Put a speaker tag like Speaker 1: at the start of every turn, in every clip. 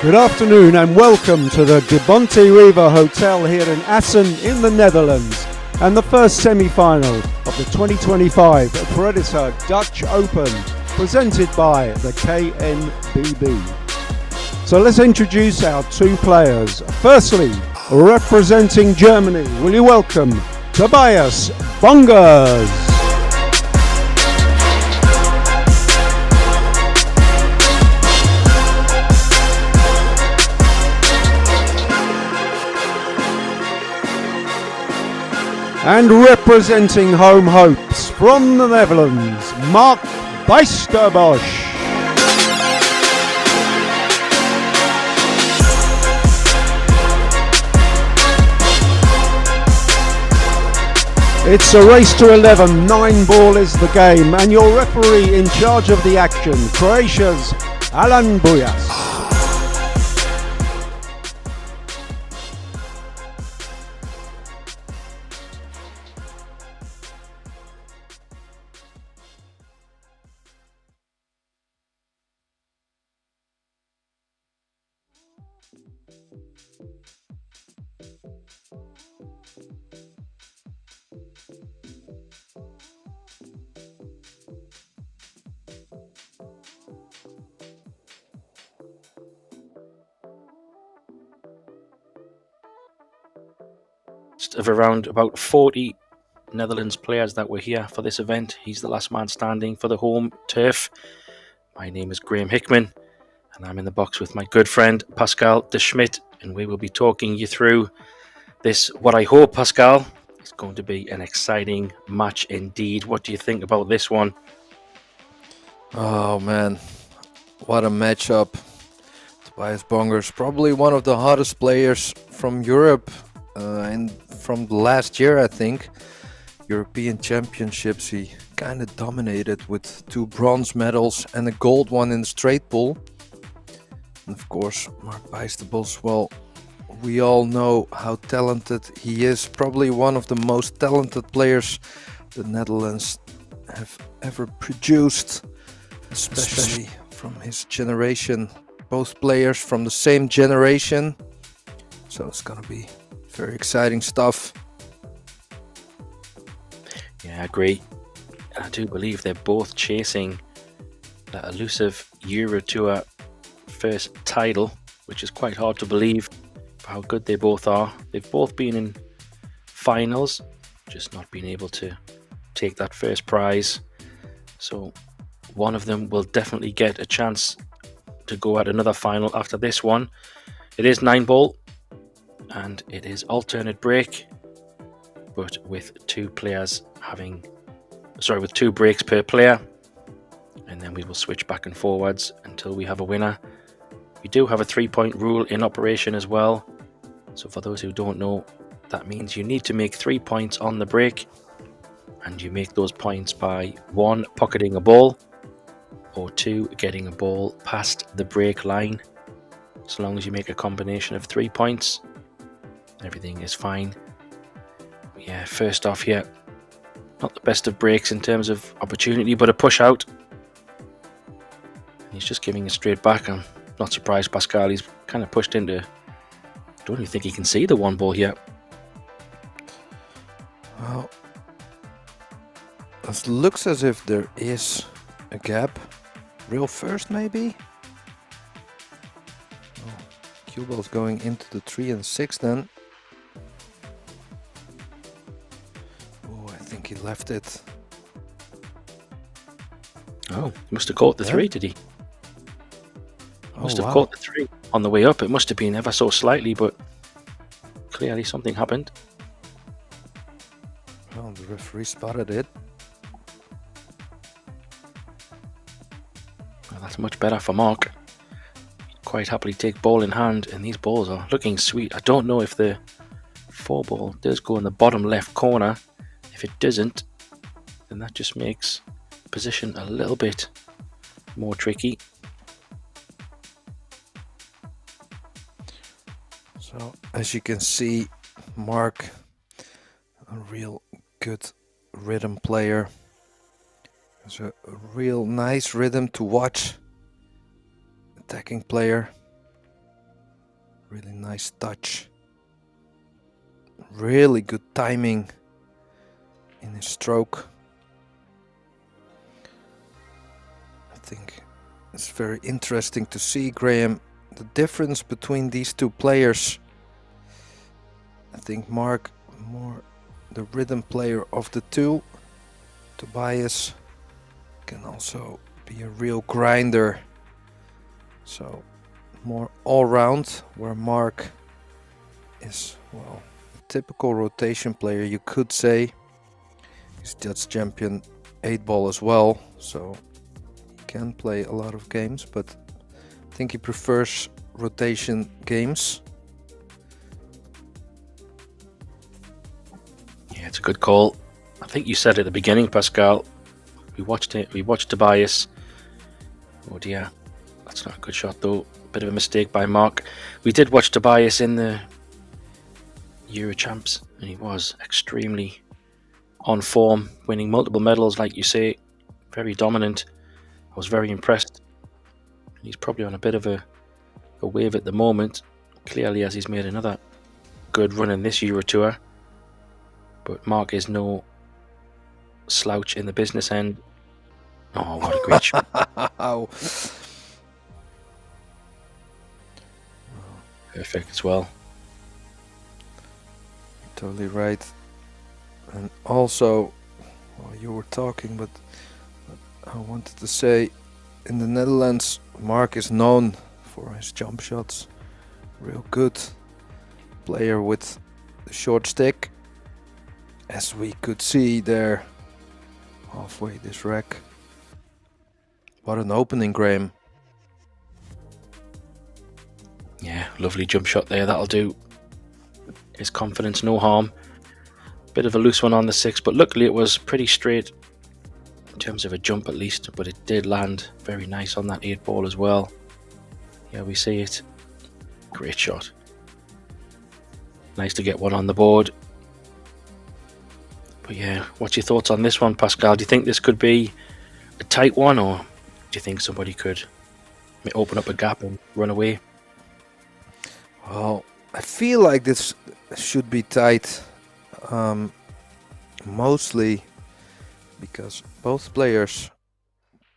Speaker 1: Good afternoon and welcome to the Bonte Wever Hotel here in Assen in the Netherlands and the first semi-final of the 2025 Predator Dutch Open presented by the KNBB. So let's introduce our two players. Firstly, representing Germany, will you welcome Tobias Bongers. And representing home hopes from the Netherlands, Mark Bijsterbosch. It's a race to 11, 9 ball is the game, and your referee in charge of the action, Croatia's Alan Bujas.
Speaker 2: Of around about 40 Netherlands players that were here for this event. He's the last man standing for the home turf. My name is Graham Hickman and I'm in the box with my good friend Pascal de Schmidt, and we will be talking you through this, what I hope, Pascal, is going to be an exciting match indeed. What do you think about this one?
Speaker 3: Oh man, what a matchup. Tobias Bongers, probably one of the hottest players from Europe and from last year, I think. European Championships, he kind of dominated with 2 bronze medals and a gold one in the straight pool. And of course, Mark Bijsterbosch, well, we all know how talented he is. Probably one of the most talented players the Netherlands have ever produced, especially from his generation. Both players from the same generation. So it's gonna be very exciting stuff.
Speaker 2: Yeah, I agree. I do believe they're both chasing that elusive EuroTour first title, which is quite hard to believe how good they both are. They've both been in finals, just not been able to take that first prize. So one of them will definitely get a chance to go at another final after this one. It is 9 ball. And it is alternate break, but with 2 breaks per player, and then we will switch back and forwards until we have a winner. We do have a 3-point rule in operation as well, so for those who don't know, that means you need to make 3 points on the break, and you make those points by 1, pocketing a ball, or 2, getting a ball past the break line. So long as you make a combination of 3 points, everything is fine. Yeah, first off here, not the best of breaks in terms of opportunity, but a push out. He's just giving it straight back. I'm not surprised, Pascal. He's kind of pushed into... I don't even think he can see the 1 ball here.
Speaker 3: Well, it looks as if there is a gap. Real first, maybe? Oh, cue ball's going into the 3 and 6 then. I think he left it.
Speaker 2: Oh, he must have caught the 3, did he? Must have
Speaker 3: wow.
Speaker 2: caught the 3 on the way up. It must have been ever so slightly, but clearly something happened.
Speaker 3: Well, the referee spotted it.
Speaker 2: Well, that's much better for Mark. He'd quite happily take ball in hand, and these balls are looking sweet. I don't know if the 4 ball does go in the bottom left corner. If it doesn't, then that just makes position a little bit more tricky.
Speaker 3: So, as you can see, Mark, a real good rhythm player. It's a real nice rhythm to watch. Attacking player. Really nice touch. Really good timing in his stroke. I think it's very interesting to see, Graham, the difference between these two players. I think Mark, more the rhythm player of the two. Tobias can also be a real grinder. So more all-round, where Mark is, well, a typical rotation player, you could say. He's Dutch champion 8-ball as well, so he can play a lot of games, but I think he prefers rotation games.
Speaker 2: Yeah, it's a good call. I think you said at the beginning, Pascal. We watched it. We watched Tobias. Oh dear, that's not a good shot though. Bit of a mistake by Mark. We did watch Tobias in the Euro Champs, and he was extremely on form, winning multiple medals, like you say. Very dominant. I was very impressed. He's probably on a bit of a wave at the moment. Clearly, as he's made another good run in this EuroTour. But Mark is no slouch in the business end. Oh, what a great shot. Perfect as well.
Speaker 3: Totally right. And also, well, you were talking, but I wanted to say, in the Netherlands, Mark is known for his jump shots. Real good player with the short stick. As we could see there, halfway this rack. What an opening, Graham.
Speaker 2: Yeah, lovely jump shot there. That'll do his confidence no harm. Bit of a loose one on the 6, but luckily it was pretty straight in terms of a jump at least, but it did land very nice on that 8-ball as well. Yeah, we see it. Great shot. Nice to get one on the board. But yeah, what's your thoughts on this one, Pascal? Do you think this could be a tight one, or do you think somebody could open up a gap and run away?
Speaker 3: Well, I feel like this should be tight. Mostly because both players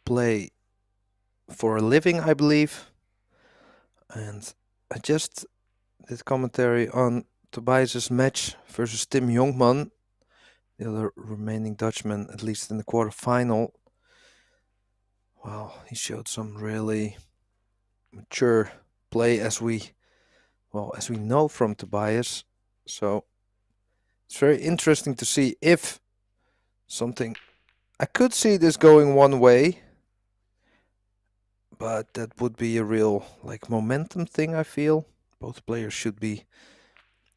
Speaker 3: play for a living, I believe. And I just did commentary on Tobias's match versus Tim Jongman, the other remaining Dutchman, at least in the quarterfinal. Wow, he showed some really mature play as we know from Tobias. So it's very interesting to see if something. I could see this going one way, but that would be a real momentum thing, I feel. Both players should be,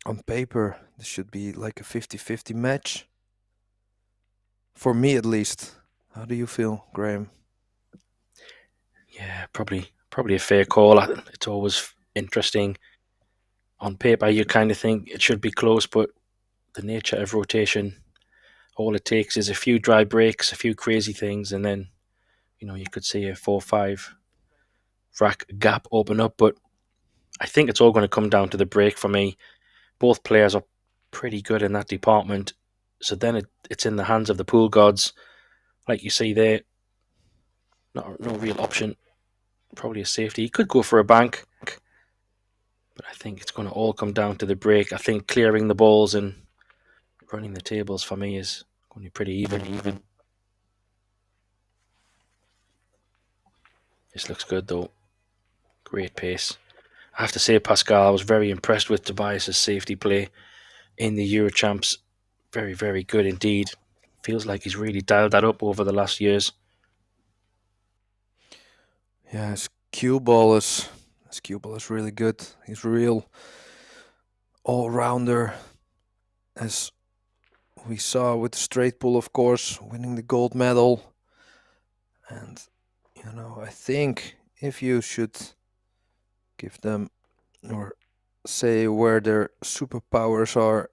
Speaker 3: on paper, this should be like a 50-50 match. For me at least. How do you feel, Graham?
Speaker 2: Yeah, probably a fair call. It's always interesting. On paper, you kind of think it should be close, but the nature of rotation, all it takes is a few dry breaks, a few crazy things, and then, you could see a 4-5 rack gap open up. But I think it's all going to come down to the break for me. Both players are pretty good in that department. So then it's in the hands of the pool gods. Like you see there, no real option. Probably a safety. He could go for a bank, but I think it's going to all come down to the break. I think clearing the balls and running the tables for me is going to be pretty even. This looks good though. Great pace. I have to say, Pascal, I was very impressed with Tobias's safety play in the Euro Champs. Very, very good indeed. Feels like he's really dialed that up over the last years.
Speaker 3: Yeah, his cue ball is really good. He's a real all-rounder, as we saw with the straight pull, of course, winning the gold medal. And I think if you should give them or say where their superpowers are,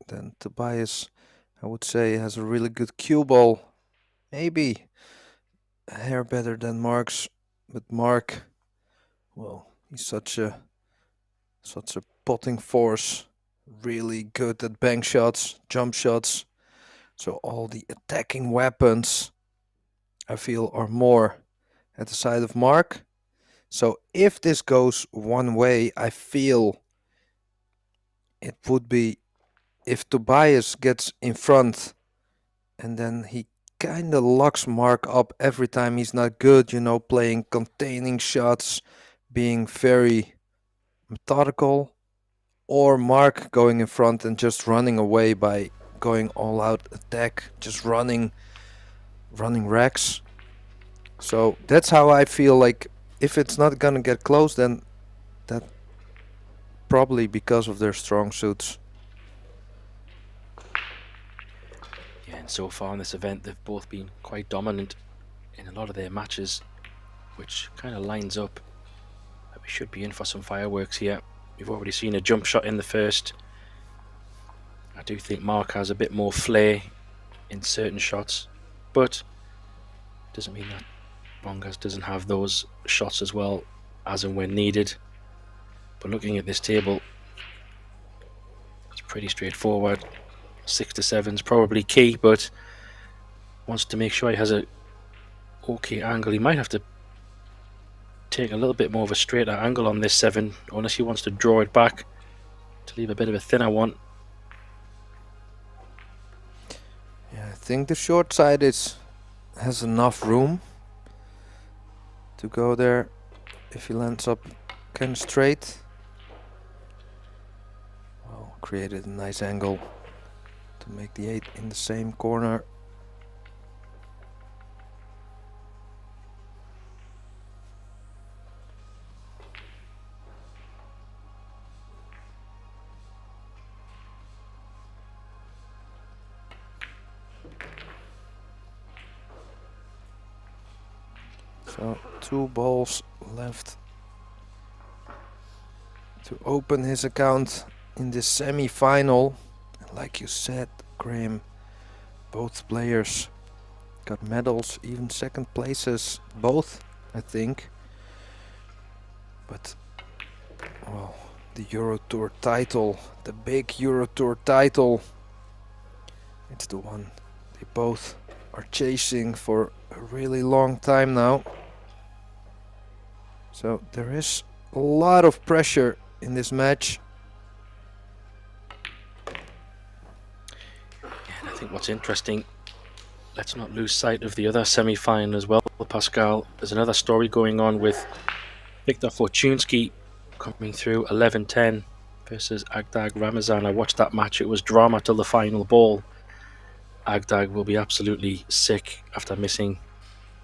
Speaker 3: then Tobias, I would say, has a really good cue ball. Maybe a hair better than Mark's, but Mark, well, he's such a such a potting force, really good at bank shots, jump shots. So all the attacking weapons, I feel, are more at the side of Mark. So if this goes one way, I feel it would be if Tobias gets in front and then he kind of locks Mark up every time he's not good, you know, playing containing shots, being very methodical, or Mark going in front and just running away by going all out attack, just running racks. So that's how I feel like if it's not gonna get close, then that probably because of their strong suits.
Speaker 2: Yeah, and so far in this event, they've both been quite dominant in a lot of their matches, which kind of lines up that we should be in for some fireworks here. We've already seen a jump shot in the first. I do think Mark has a bit more flair in certain shots, but doesn't mean that Bongers doesn't have those shots as well as and when needed. But looking at this table, it's pretty straightforward. 6 to 7 is probably key, but wants to make sure he has a okay angle. He might have to take a little bit more of a straighter angle on this 7, unless he wants to draw it back to leave a bit of a thinner one.
Speaker 3: Yeah, I think the short side has enough room to go there if he lands up kind of straight. Well, created a nice angle to make the 8 in the same corner. So 2 balls left to open his account in this semi-final. Like you said, Graham, both players got medals, even second places, both, I think. But, well, the EuroTour title, the big EuroTour title, it's the one they both are chasing for a really long time now. So there is a lot of pressure in this match.
Speaker 2: And I think what's interesting, let's not lose sight of the other semi-final as well, Pascal. There's another story going on with Viktor Fortunsky coming through 11-10 versus Agdag Ramazan. I watched that match. It was drama till the final ball. Agdag will be absolutely sick after missing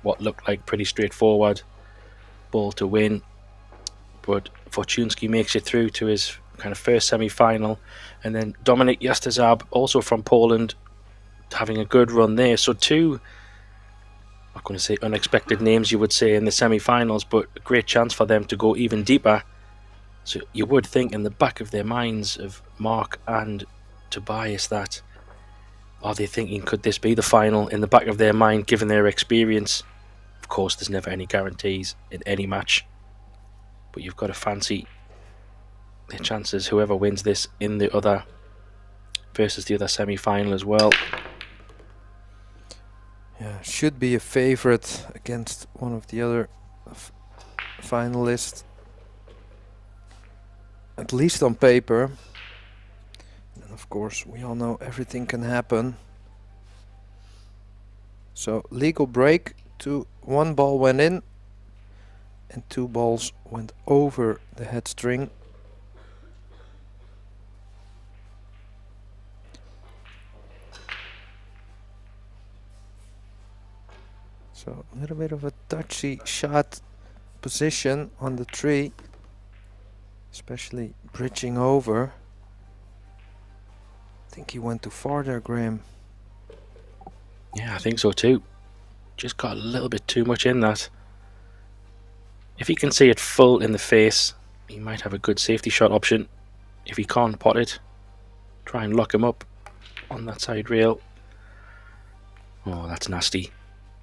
Speaker 2: what looked like pretty straightforward ball to win, but Fortunsky makes it through to his kind of first semi-final, and then Dominik Jastazab, also from Poland, having a good run there. So 2, I'm not going to say unexpected names, you would say, in the semi-finals, but a great chance for them to go even deeper. So you would think in the back of their minds of Mark and Tobias that, are they thinking, could this be the final? In the back of their mind, given their experience. Of course, there's never any guarantees in any match, but you've got to fancy their chances, whoever wins this in the other versus the other semi-final as well.
Speaker 3: Yeah, should be a favorite against one of the other finalists, at least on paper. And of course, we all know everything can happen. So legal break. 1 ball went in and 2 balls went over the head string. So a little bit of a touchy shot position on the tree, especially bridging over. I think he went too far there, Graham.
Speaker 2: Yeah, I think so too. Just got a little bit too much in that. If he can see it full in the face, he might have a good safety shot option. If he can't pot it, try and lock him up on that side rail. Oh, that's nasty.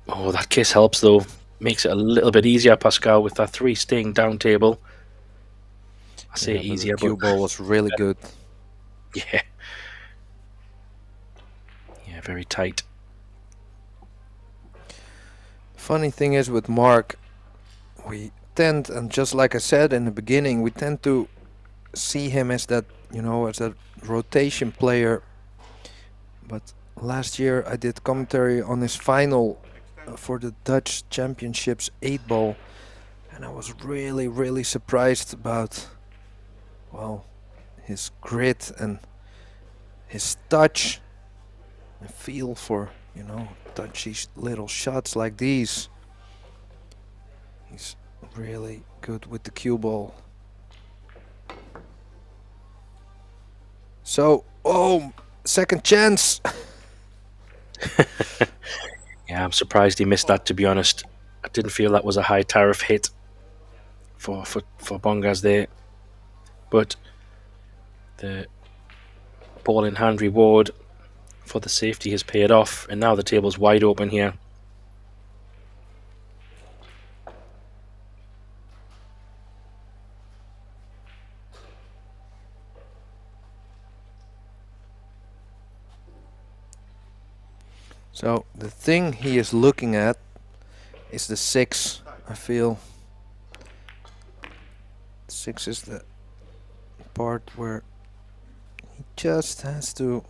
Speaker 2: Oh, that kiss helps though. Makes it a little bit easier, Pascal, with that 3 staying down table. say
Speaker 3: Yeah, but
Speaker 2: easier,
Speaker 3: the cue
Speaker 2: but
Speaker 3: ball was really good.
Speaker 2: yeah. Yeah, very tight.
Speaker 3: Funny thing is with Mark, we tend, and just like I said in the beginning, we tend to see him as that, you know, as a rotation player. But last year I did commentary on his final for the Dutch Championships 8-ball, and I was really surprised about, well, his grit and his touch and feel for, you know, touchy little shots like these. He's really good with the cue ball. So, oh, second chance.
Speaker 2: Yeah, I'm surprised he missed that, to be honest. I didn't feel that was a high tariff hit for Bongers there. But the ball in hand reward for the safety has paid off, and now the table's wide open here.
Speaker 3: So the thing he is looking at is the 6, I feel. 6 is the part where he just has to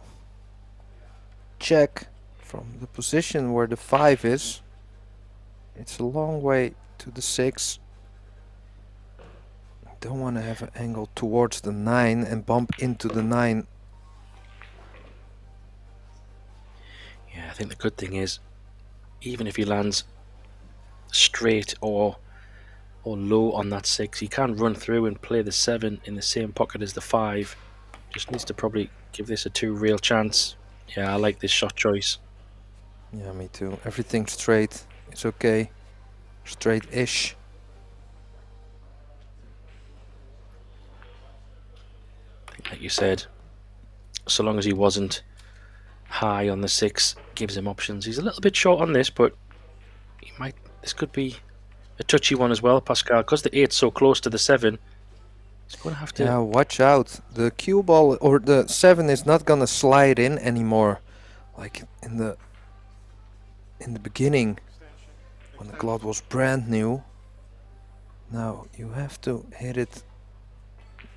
Speaker 3: check from the position where the 5 is. It's a long way to the 6. Don't want to have an angle towards the 9 and bump into the 9.
Speaker 2: Yeah, I think the good thing is, even if he lands straight or low on that 6, he can run through and play the 7 in the same pocket as the 5. Just needs to probably give this a 2 real chance. Yeah, I like this shot choice.
Speaker 3: Yeah, me too. Everything straight. It's okay. Straight-ish.
Speaker 2: Like you said, so long as he wasn't high on the 6, gives him options. He's a little bit short on this, but he might. This could be a touchy one as well, Pascal, because the 8's so close to the 7. He's going to have to.
Speaker 3: Yeah, watch out. The cue ball or the 7 is not gonna slide in anymore, like in the beginning when the cloth was brand new. Now you have to hit it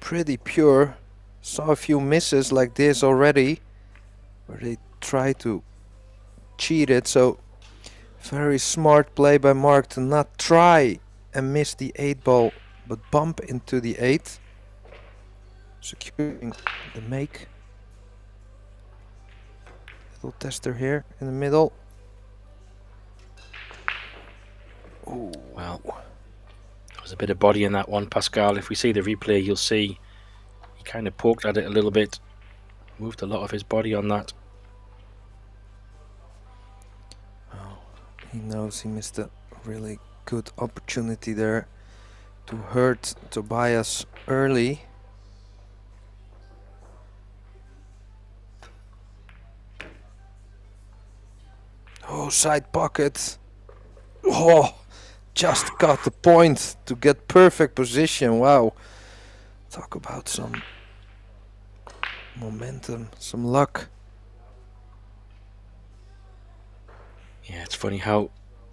Speaker 3: pretty pure. Saw a few misses like this already, where they try to cheat it. So very smart play by Mark to not try and miss the 8-ball, but bump into the 8, securing the make. Little tester here in the middle.
Speaker 2: Oh, well, there was a bit of body in that one, Pascal. If we see the replay, you'll see he kind of poked at it a little bit, moved a lot of his body on that.
Speaker 3: Oh, he knows he missed a really good opportunity there to hurt Tobias early. Oh, side pocket. Oh, just got the point to get perfect position. Wow. Talk about some momentum, some luck.
Speaker 2: Yeah, it's funny how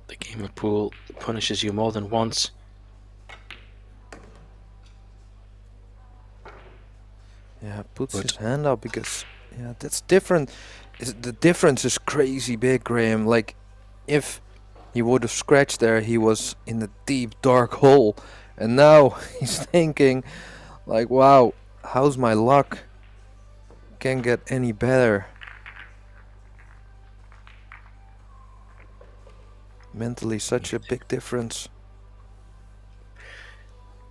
Speaker 2: the game of pool punishes you more than once.
Speaker 3: Yeah, puts his hand up because, yeah, that's different. The difference is crazy big, Graham. Like, if he would have scratched there, he was in a deep, dark hole. And now he's thinking, like, wow, how's my luck? Can't get any better. Mentally, such a big difference.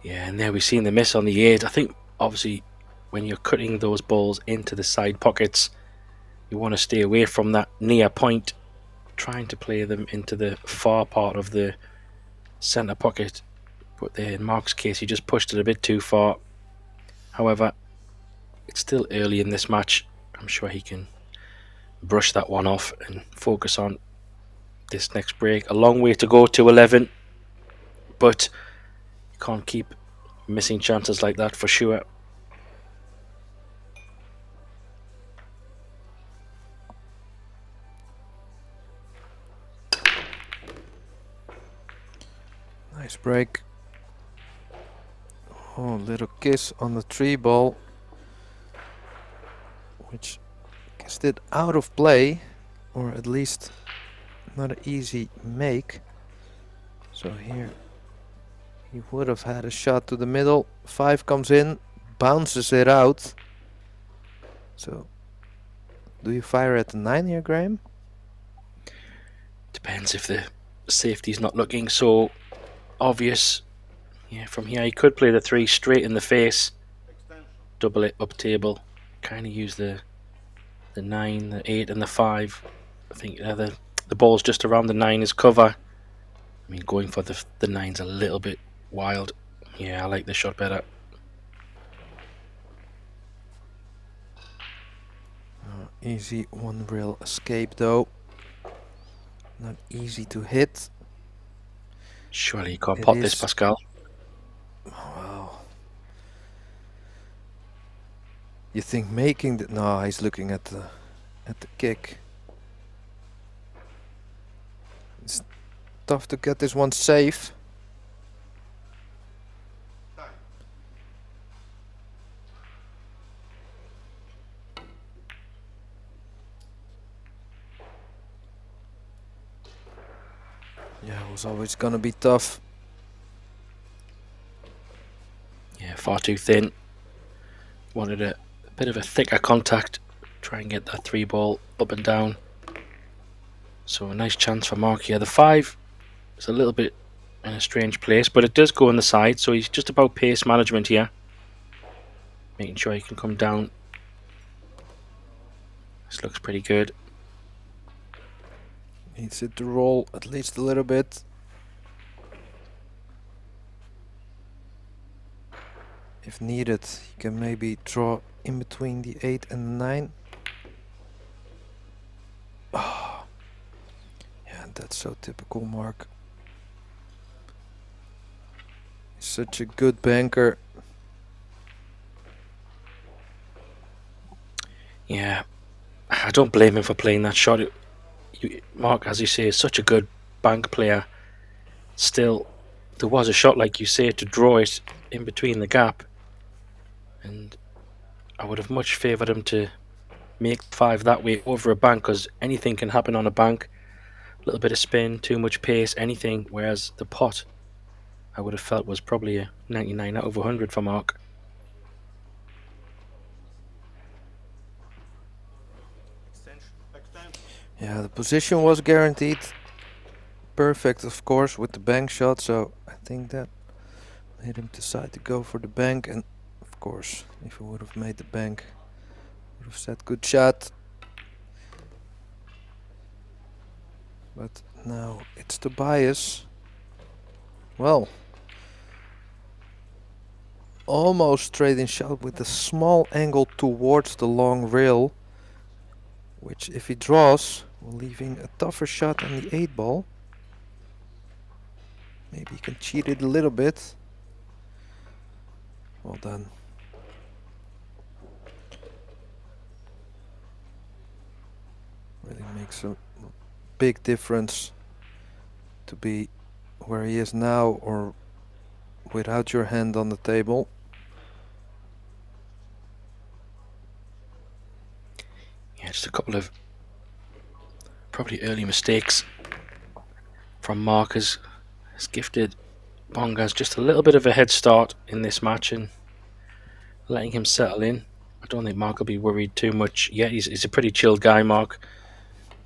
Speaker 2: Yeah, and there we've seen the miss on the 8. I think, obviously, when you're cutting those balls into the side pockets, you want to stay away from that near point, trying to play them into the far part of the centre pocket. But there, in Mark's case, he just pushed it a bit too far. However, it's still early in this match. I'm sure he can brush that one off and focus on this next break. A long way to go to 11, but you can't keep missing chances like that for sure.
Speaker 3: Nice break. Oh, little kiss on the 3-ball, which kissed it out of play, or at least not an easy make. So here he would have had a shot to the middle. 5 comes in, bounces it out. So do you fire at the 9 here, Graham?
Speaker 2: Depends if the safety's not looking so obvious. Yeah, from here he could play the 3 straight in the face, double it up table, kind of use the 9, the 8 and the 5. I think the ball's just around the 9 is cover. I mean, going for the 9's a little bit wild. Yeah, I like this shot better.
Speaker 3: Easy one rail escape though. Not easy to hit.
Speaker 2: Surely you can't pot this, Pascal.
Speaker 3: Wow. You think making the... No, he's looking at the kick. It's tough to get this one safe. Yeah, it was always gonna be tough.
Speaker 2: Yeah, far too thin. Wanted a bit of a thicker contact. Try and get that 3 ball up and down. So a nice chance for Mark here. The 5 is a little bit in a strange place, but it does go on the side, so he's just about pace management here. Making sure he can come down. This looks pretty good.
Speaker 3: Needs it to roll at least a little bit. If needed, you can maybe draw in between the 8 and the 9. Oh. Yeah, that's so typical Mark. He's such a good banker.
Speaker 2: Yeah, I don't blame him for playing that shot. Mark, as you say, is such a good bank player. Still, there was a shot, like you say, to draw it in between the gap. And I would have much favoured him to make 5 that way over a bank, because anything can happen on a bank. A little bit of spin, too much pace, anything. Whereas the pot, I would have felt, was probably a 99 out of 100 for Mark.
Speaker 3: Yeah, the position was guaranteed. Perfect, of course, with the bank shot. So I think that made him decide to go for the bank. And of course, if he would have made the bank, would have said good shot. But now it's Tobias. Well, almost straight in shot with a small angle towards the long rail, which if he draws, will leaving a tougher shot on the 8 ball. Maybe he can cheat it a little bit. Well done. Really makes a big difference to be where he is now or without your hand on the table.
Speaker 2: Yeah, just a couple of probably early mistakes from Mark has gifted Bongers just a little bit of a head start in this match and letting him settle in. I don't think Mark will be worried too much yet. He's a pretty chilled guy, Mark.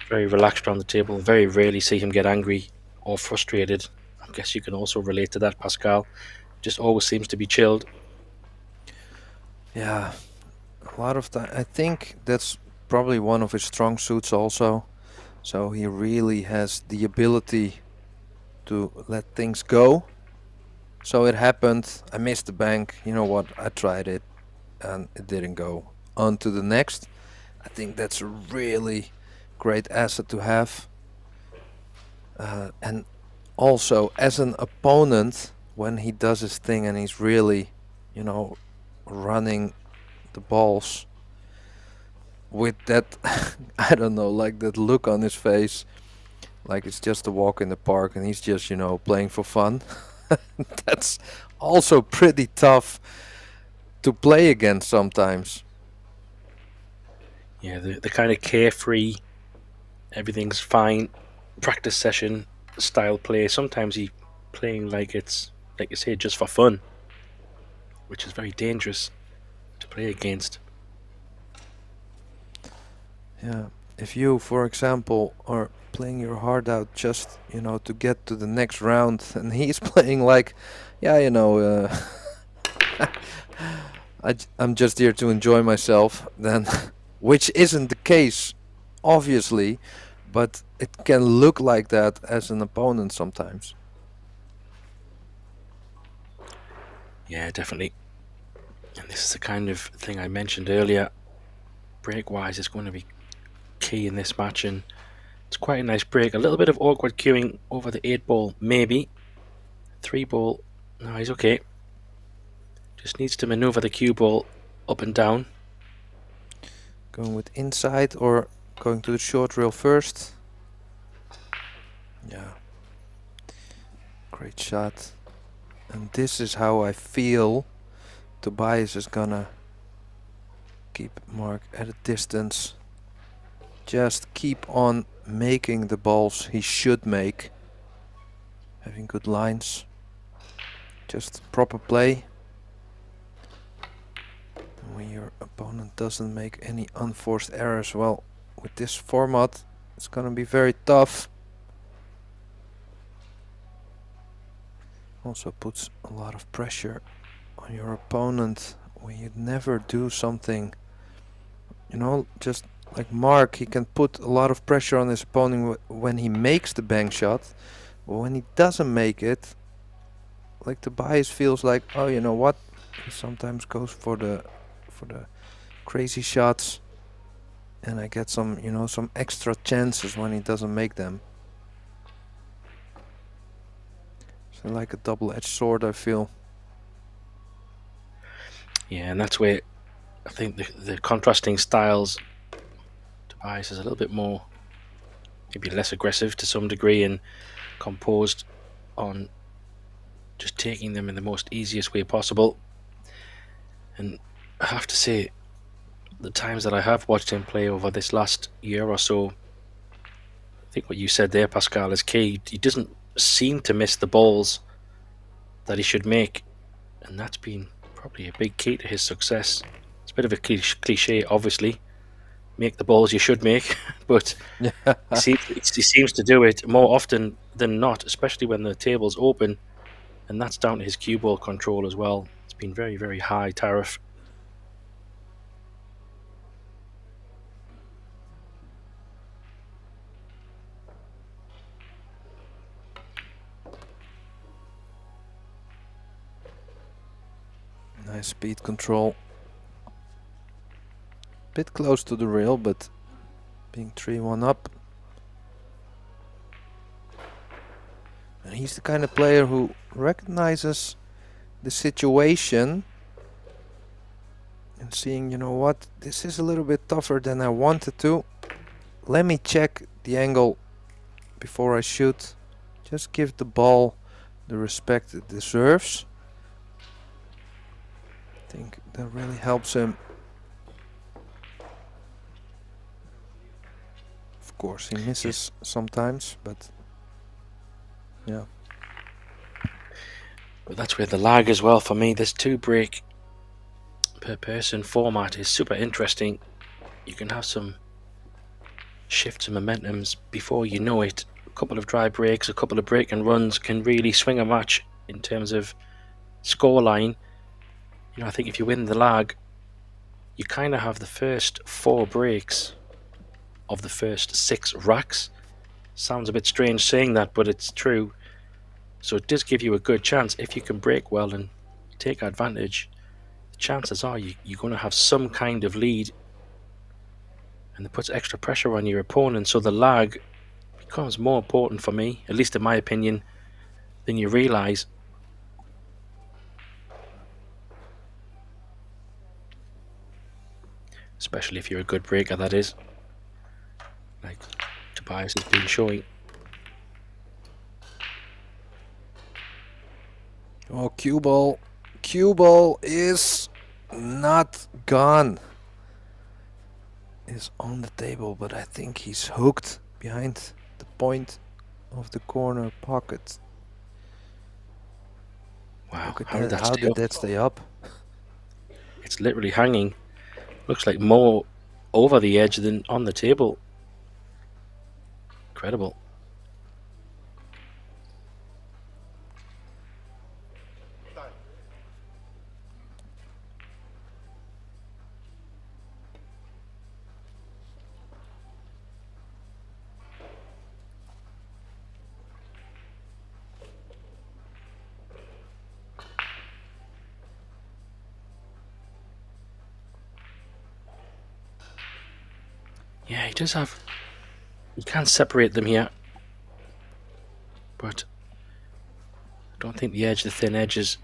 Speaker 2: Very relaxed around the table. Very rarely see him get angry or frustrated. I guess you can also relate to that, Pascal. Just always seems to be chilled.
Speaker 3: Yeah, a lot of time. I think that's probably one of his strong suits also. So he really has the ability to let things go. So it happened. I missed the bank. You know what? I tried it and it didn't go. On to the next. I think that's a really great asset to have. And also as an opponent, when he does his thing and he's really, you know, running the balls with that, I don't know, like that look on his face, like it's just a walk in the park and he's just, you know, playing for fun. That's also pretty tough to play against sometimes.
Speaker 2: Yeah, the kind of carefree, everything's fine, practice session style play. Sometimes he playing like it's, like you say, just for fun, which is very dangerous to play against.
Speaker 3: Yeah, if you, for example, are playing your heart out just, you know, to get to the next round, and he's playing like, yeah, you know, I'm just here to enjoy myself, then, which isn't the case, obviously, but it can look like that as an opponent sometimes.
Speaker 2: Yeah, definitely. And this is the kind of thing I mentioned earlier. Break-wise is going to be key in this match, and it's quite a nice break. A little bit of awkward cueing over the 8-ball, maybe. 3-ball, no, he's okay. Just needs to maneuver the cue ball up and down.
Speaker 3: Going with inside or going to the short rail first. Yeah. Great shot. And this is how I feel Tobias is gonna keep Mark at a distance. Just keep on making the balls he should make. Having good lines. Just proper play. And when your opponent doesn't make any unforced errors, well, with this format, it's gonna be very tough. Also puts a lot of pressure on your opponent when you never do something, you know, just like Mark, he can put a lot of pressure on his opponent when he makes the bank shot, but when he doesn't make it, like Tobias feels like, oh, you know what, he sometimes goes for the crazy shots, and I get some, you know, some extra chances when he doesn't make them. So like a double-edged sword, I feel.
Speaker 2: Yeah, and that's where I think the contrasting styles, Tobias is a little bit more, maybe less aggressive to some degree, and composed on just taking them in the most easiest way possible. And I have to say, the times that I have watched him play over this last year or so, I think what you said there, Pascal, is key. He doesn't seem to miss the balls that he should make, and that's been probably a big key to his success. It's a bit of a cliche, obviously, make the balls you should make, but he seems to do it more often than not, especially when the table's open, and that's down to his cue ball control as well. It's been very, very high tariff.
Speaker 3: Nice speed control. Bit close to the rail, but being 3-1 up. And he's the kind of player who recognizes the situation and seeing, you know what, this is a little bit tougher than I wanted to. Let me check the angle before I shoot. Just give the ball the respect it deserves. I think that really helps him. Of course, he misses sometimes, but yeah.
Speaker 2: But that's where the lag as well for me. This 2-break per person format is super interesting. You can have some shifts and momentums before you know it. A couple of dry breaks, a couple of break and runs can really swing a match in terms of scoreline. You know, I think if you win the lag, you kind of have the first 4 breaks of the first 6 racks. Sounds a bit strange saying that, but it's true. So it does give you a good chance. If you can break well and take advantage, the chances are you're going to have some kind of lead, and it puts extra pressure on your opponent. So the lag becomes more important for me, at least in my opinion, than you realize. especially if you're a good breaker, that is, like Tobias has been showing.
Speaker 3: Oh, cue ball. Cue ball is not gone. Is on the table, but I think he's hooked behind the point of the corner pocket.
Speaker 2: Wow,
Speaker 3: Look at
Speaker 2: how did
Speaker 3: that.
Speaker 2: that
Speaker 3: How
Speaker 2: stay
Speaker 3: did
Speaker 2: up?
Speaker 3: that stay up?
Speaker 2: It's literally hanging. Looks like more over the edge than on the table. Incredible. Yeah, he does have... You can separate them here, but I don't think the thin edge is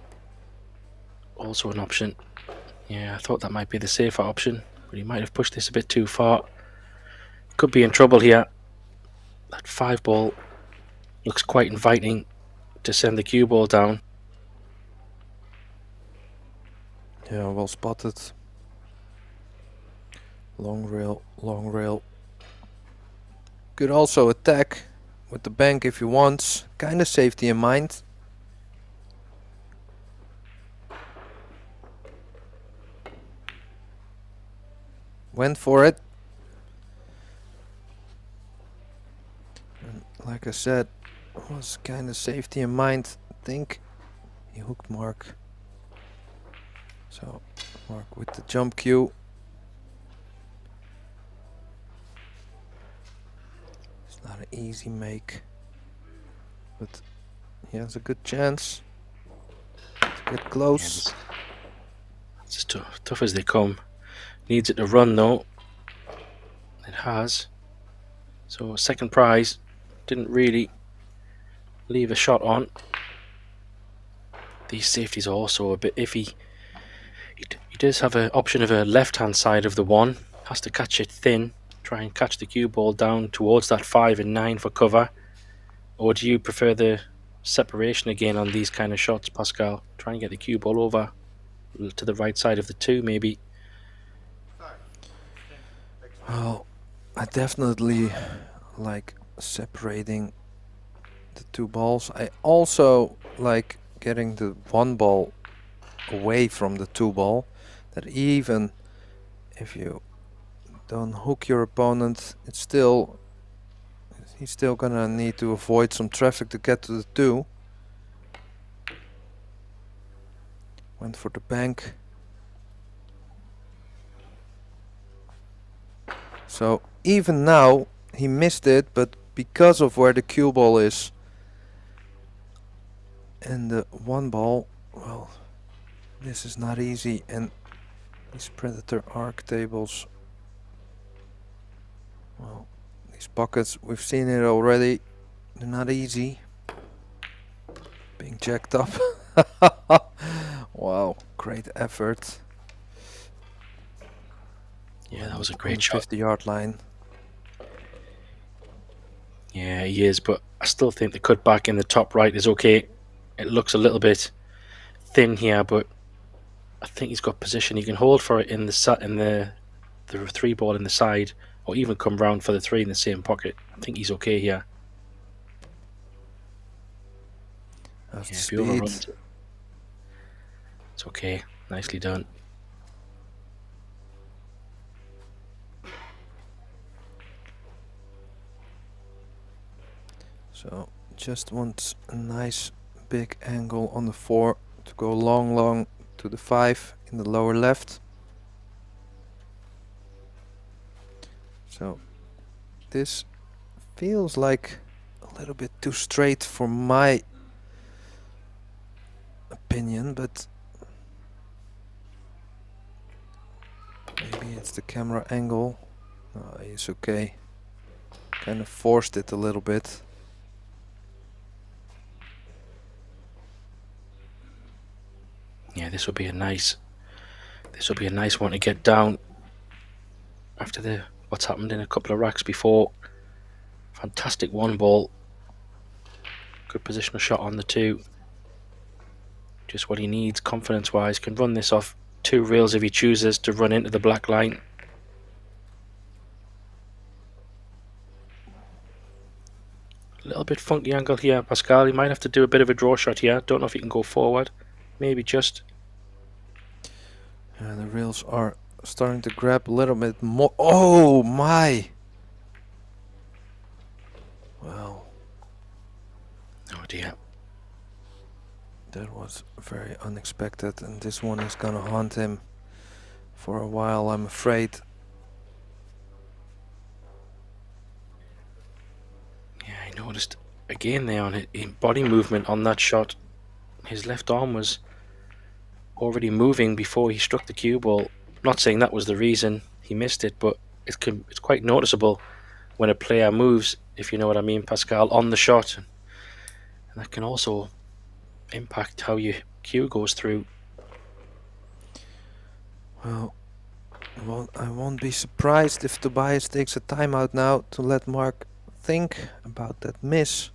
Speaker 2: also an option. Yeah, I thought that might be the safer option, but he might have pushed this a bit too far. Could be in trouble here. That 5 ball looks quite inviting to send the cue ball down.
Speaker 3: Yeah, well spotted. Long rail, long rail. Could also attack with the bank if he wants. Kind of safety in mind. Went for it. And like I said, was kind of safety in mind. I think he hooked Mark. So Mark with the jump cue. It's not an easy make, but he has a good chance to get close.
Speaker 2: It's as tough as they come. Needs it to run though. It has. So second prize. Didn't really leave a shot on. These safeties are also a bit iffy. He does have an option of a left hand side of the 1. Has to catch it thin. Try and catch the cue ball down towards that 5 and 9 for cover. Or do you prefer the separation again on these kind of shots, Pascal? Try and get the cue ball over to the right side of the 2 maybe.
Speaker 3: Well, I definitely like separating the 2 balls. I also like getting the 1 ball away from the 2 ball. That even if you don't hook your opponent, he's still gonna need to avoid some traffic to get to the 2. Went for the bank. So even now he missed it, but because of where the cue ball is and the 1 ball, well, this is not easy. And these Predator arc tables, well, these pockets, we've seen it already, they're not easy. Being jacked up. Wow, great effort.
Speaker 2: Yeah, that was a great shot.
Speaker 3: 50-yard line.
Speaker 2: Yeah, he is, but I still think the cutback in the top right is okay. It looks a little bit thin here, but I think he's got position. He can hold for it in the 3 ball in the side, or even come round for the 3 in the same pocket. I think he's okay here.
Speaker 3: That's
Speaker 2: Yeah,
Speaker 3: the
Speaker 2: if he overruns
Speaker 3: speed.
Speaker 2: it, it's okay. Nicely done.
Speaker 3: So just wants a nice big angle on the 4 to go long to the 5 in the lower left. So this feels like a little bit too straight for my opinion, but maybe it's the camera angle. It's okay. Kind of forced it a little bit.
Speaker 2: Yeah, this will be a nice one to get down. after what's happened in a couple of racks before. Fantastic one ball. Good positional shot on the 2. Just what he needs confidence-wise. Can run this off 2 rails if he chooses to run into the black line. A little bit funky angle here, Pascal. He might have to do a bit of a draw shot here. Don't know if he can go forward. Maybe just.
Speaker 3: And the rails are starting to grab a little bit more. Oh my! Wow.
Speaker 2: Oh dear.
Speaker 3: That was very unexpected, and this one is gonna haunt him for a while, I'm afraid.
Speaker 2: Yeah, I noticed again there on it, in body movement on that shot. His left arm was already moving before he struck the cue ball. Not saying that was the reason he missed it, but it's quite noticeable when a player moves, if you know what I mean, Pascal, on the shot. And that can also impact how your cue goes through.
Speaker 3: Well, I won't be surprised if Tobias takes a timeout now to let Mark think about that miss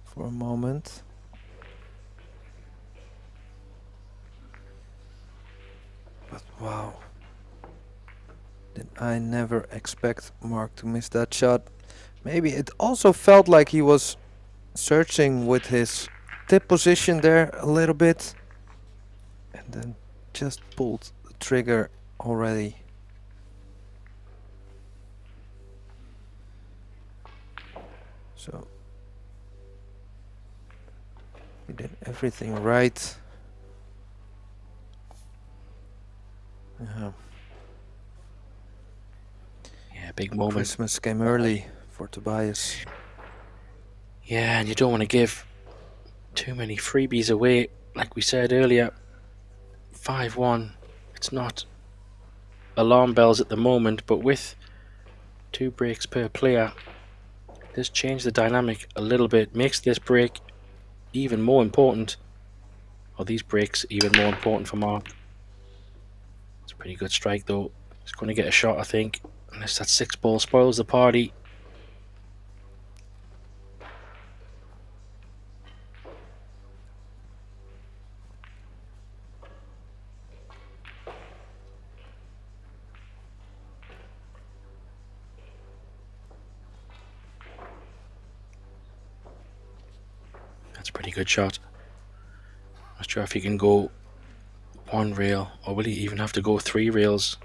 Speaker 3: for a moment. But wow, did I never expect Mark to miss that shot. Maybe it also felt like he was searching with his tip position there a little bit, and then just pulled the trigger already. So he did everything right. Yeah.
Speaker 2: Yeah, big moment.
Speaker 3: Christmas came early for Tobias.
Speaker 2: Yeah, and you don't want to give too many freebies away. Like we said earlier, 5-1. It's not alarm bells at the moment, but with 2 breaks per player, this changed the dynamic a little bit. Makes this break even more important, or these breaks even more important for Mark. It's a pretty good strike though. He's going to get a shot, I think, unless that 6 ball spoils the party. That's a pretty good shot. Not sure if he can go 1 rail, or will he even have to go 3 rails?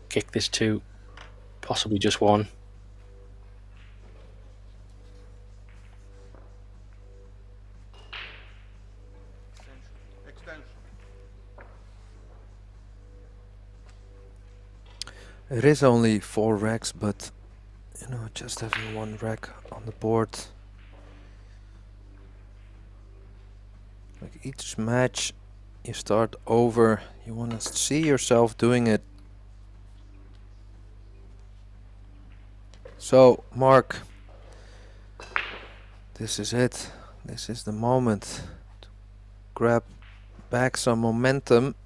Speaker 2: Kick this 2, possibly just 1.
Speaker 3: It is only 4 racks, but you know, just having 1 rack on the board. Like each match you start over, you want to see yourself doing it. So, Mark, this is it. This is the moment to grab back some momentum.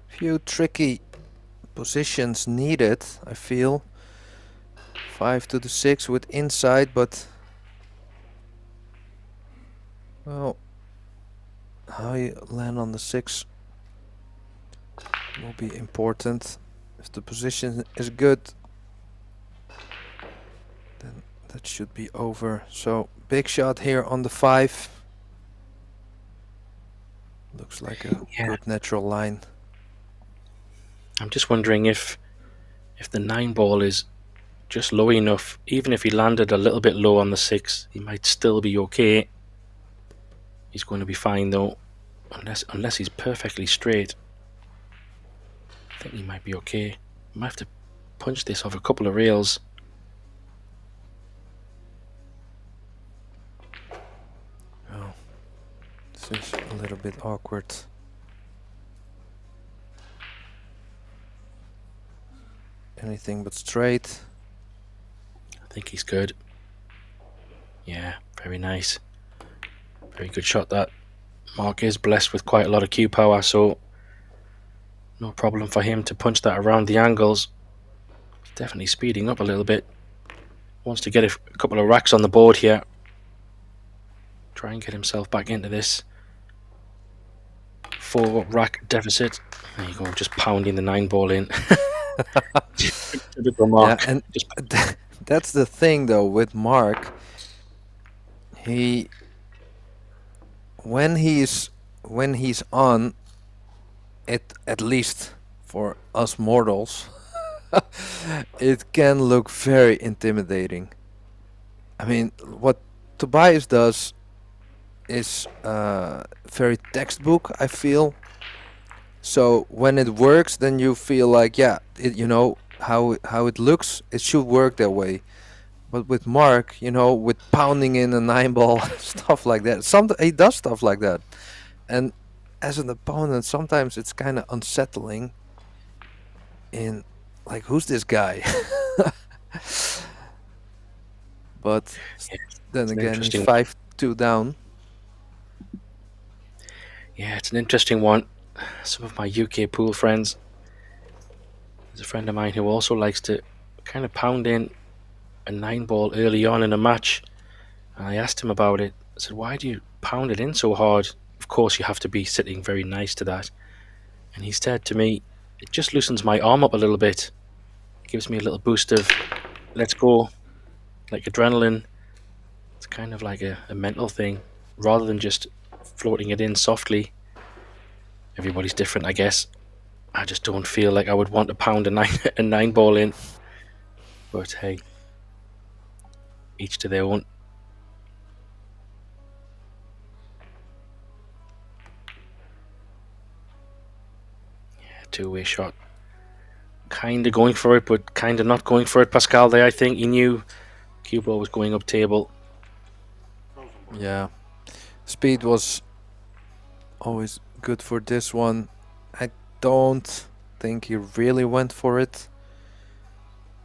Speaker 3: Few tricky positions needed, I feel. 5 to the 6 with inside, but well, how you land on the 6 will be important. If the position is good, then that should be over. So big shot here on the 5. Looks like a good natural line.
Speaker 2: I'm just wondering if the 9 ball is just low enough. Even if he landed a little bit low on the 6, he might still be okay. He's going to be fine though, unless he's perfectly straight. I think he might be okay. Might have to punch this off a couple of rails.
Speaker 3: Oh, this is a little bit awkward. Anything but straight.
Speaker 2: I think he's good. Yeah, very nice. Very good shot that. Mark is blessed with quite a lot of cue power, so no problem for him to punch that around the angles. Definitely speeding up a little bit. Wants to get a couple of racks on the board here. Try and get himself back into this 4-rack deficit. There you go, just pounding the 9-ball in. Typical Mark.
Speaker 3: Yeah, and that's the thing though with Mark. When he's on it, at least for us mortals, it can look very intimidating. I mean, what Tobias does is very textbook, I feel. So when it works, then you feel like, yeah, you know how it looks, it should work that way. But with Mark, you know, with pounding in a 9-ball, stuff like that, he does stuff like that. And as an opponent, sometimes it's kind of unsettling. In like, who's this guy? But then again, he's 5-2 down.
Speaker 2: Yeah, it's an interesting one. Some of my UK pool friends, there's a friend of mine who also likes to kind of pound in a 9-ball early on in a match. And I asked him about it. I said, why do you pound it in so hard? Of course, you have to be sitting very nice to that. And he said to me, it just loosens my arm up a little bit. It gives me a little boost of, let's go, like adrenaline. It's kind of like a mental thing, rather than just floating it in softly. Everybody's different, I guess. I just don't feel like I would want to pound a 9-ball in. But hey, each to their own. Yeah, two-way shot. Kind of going for it, but kind of not going for it. Pascal there, I think he knew cue ball was going up table.
Speaker 3: Yeah, speed was always good for this one. I don't think he really went for it.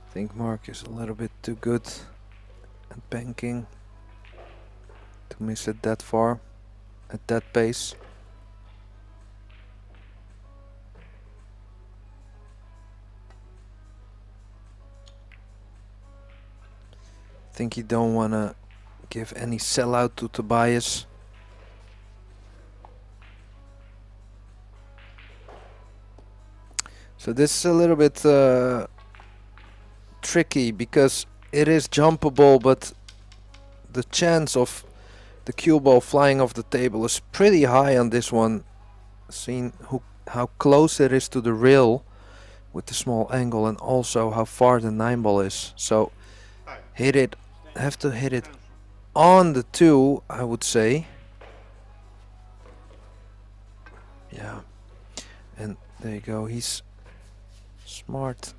Speaker 3: I think Mark is a little bit too good at banking to miss it that far at that pace. I think you don't want to give any sellout to Tobias. So this is a little bit tricky because it is jumpable, but the chance of the cue ball flying off the table is pretty high on this one. Seeing how close it is to the rail with the small angle, and also how far the 9-ball is. So have to hit it on the 2, I would say. Yeah, and there you go. He's smart.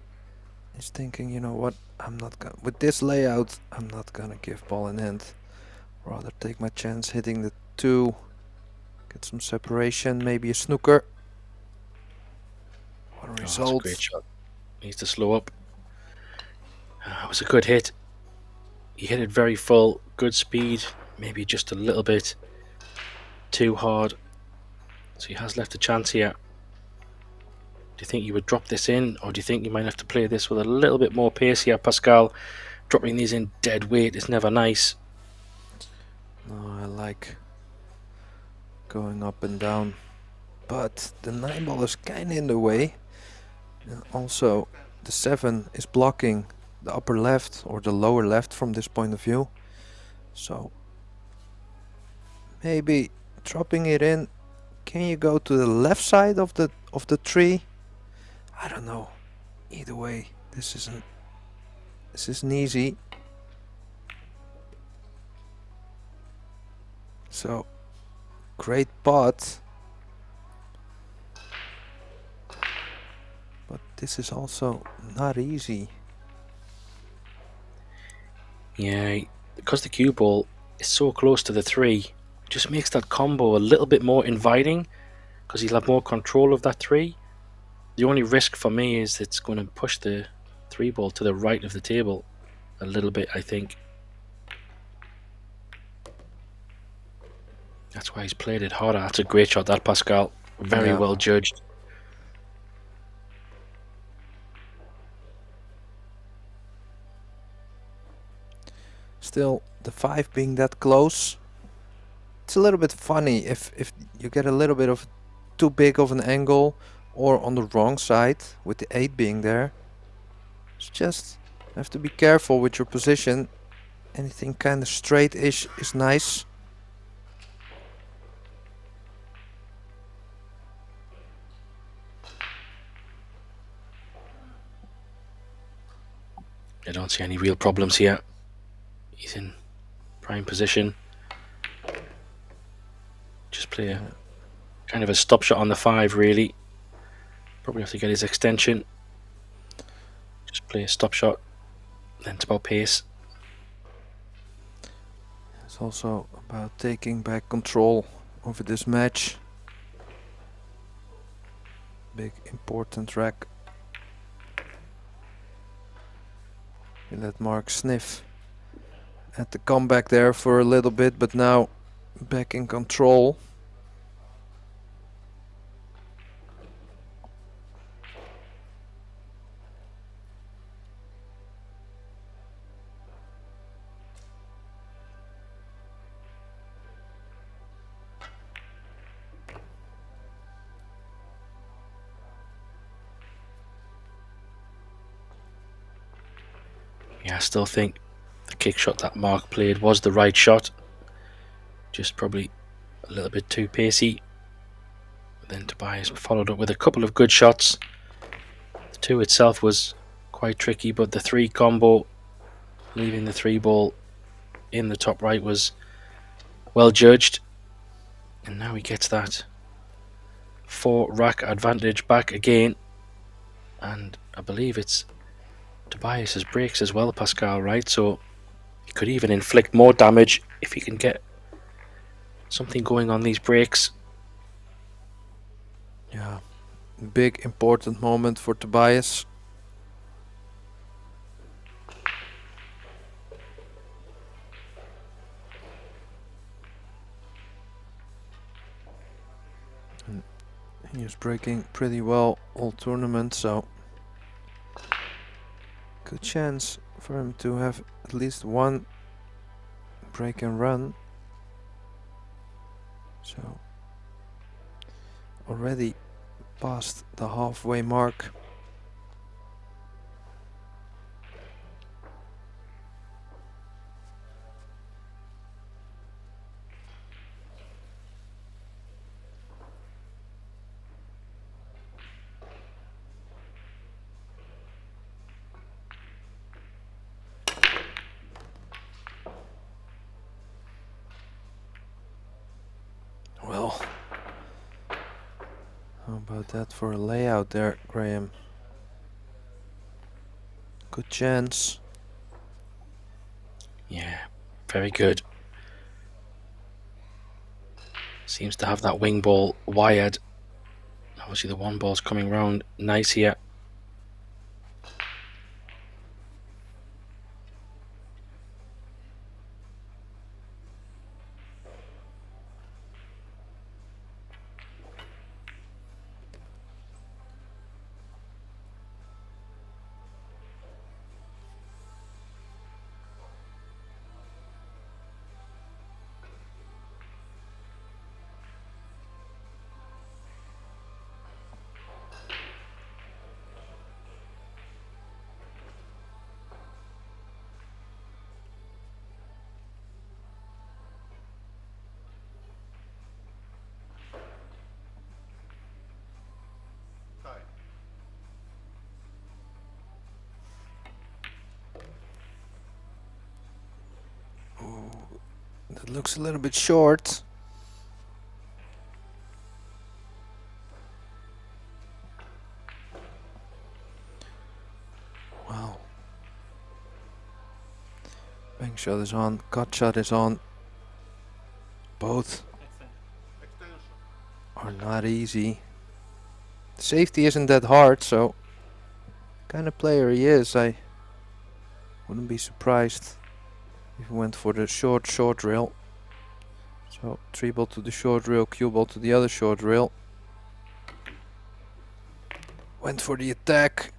Speaker 3: He's thinking, you know what, I'm not gonna, with this layout, I'm not gonna give ball in hand. Rather take my chance hitting the 2, get some separation, maybe a snooker. What a result.
Speaker 2: That's a great shot. Needs to slow up. It was a good hit. He hit it very full, good speed, maybe just a little bit too hard. So he has left a chance here. Do you think you would drop this in, or do you think you might have to play this with a little bit more pace here, Pascal? Dropping these in dead weight is never nice.
Speaker 3: No, I like going up and down, but the 9-ball is kind of in the way, and also the 7 is blocking the upper left or the lower left from this point of view. So maybe dropping it in. Can you go to the left side of the tree? I don't know. Either way, this isn't easy. So great pot, but this is also not easy.
Speaker 2: Yeah, because the cue ball is so close to the 3, it just makes that combo a little bit more inviting, because he'll have more control of that 3. The only risk for me is it's going to push the 3 ball to the right of the table a little bit, I think. That's why he's played it harder. That's a great shot, that, Pascal. Very
Speaker 3: Yeah.
Speaker 2: well judged.
Speaker 3: Still, the 5 being that close, it's a little bit funny if you get a little bit of too big of an angle or on the wrong side with the 8 being there. It's just have to be careful with your position. Anything kind of straight-ish is nice.
Speaker 2: I don't see any real problems here. He's in prime position. Just play a kind of a stop shot on the 5, really. Probably have to get his extension. Just play a stop shot, then it's about pace.
Speaker 3: It's also about taking back control over this match. Big important rack. We let Mark sniff at the comeback there for a little bit, but now back in control.
Speaker 2: Yeah, I still think the kick shot that Mark played was the right shot. Just probably a little bit too pacey. But then Tobias followed up with a couple of good shots. The 2 itself was quite tricky, but the 3 combo, leaving the 3 ball in the top right, was well judged. And now he gets that 4 rack advantage back again. And I believe it's Tobias's breaks as well, Pascal, right? So he could even inflict more damage if he can get something going on these breaks.
Speaker 3: Yeah, big important moment for Tobias. And he is breaking pretty well all tournament, so good chance for him to have at least one break and run. So already past the halfway mark. Well, how about that for a layout there, Graham? Good chance.
Speaker 2: Yeah, very good. Seems to have that wing ball wired. Obviously the 1 ball's coming round nice here.
Speaker 3: That looks a little bit short. Wow. Bank shot is on, cut shot is on. Both are not easy. Safety isn't that hard, so kind of player he is, I wouldn't be surprised if he went for the short rail. So 3 ball to the short rail, cue ball to the other short rail. Went for the attack.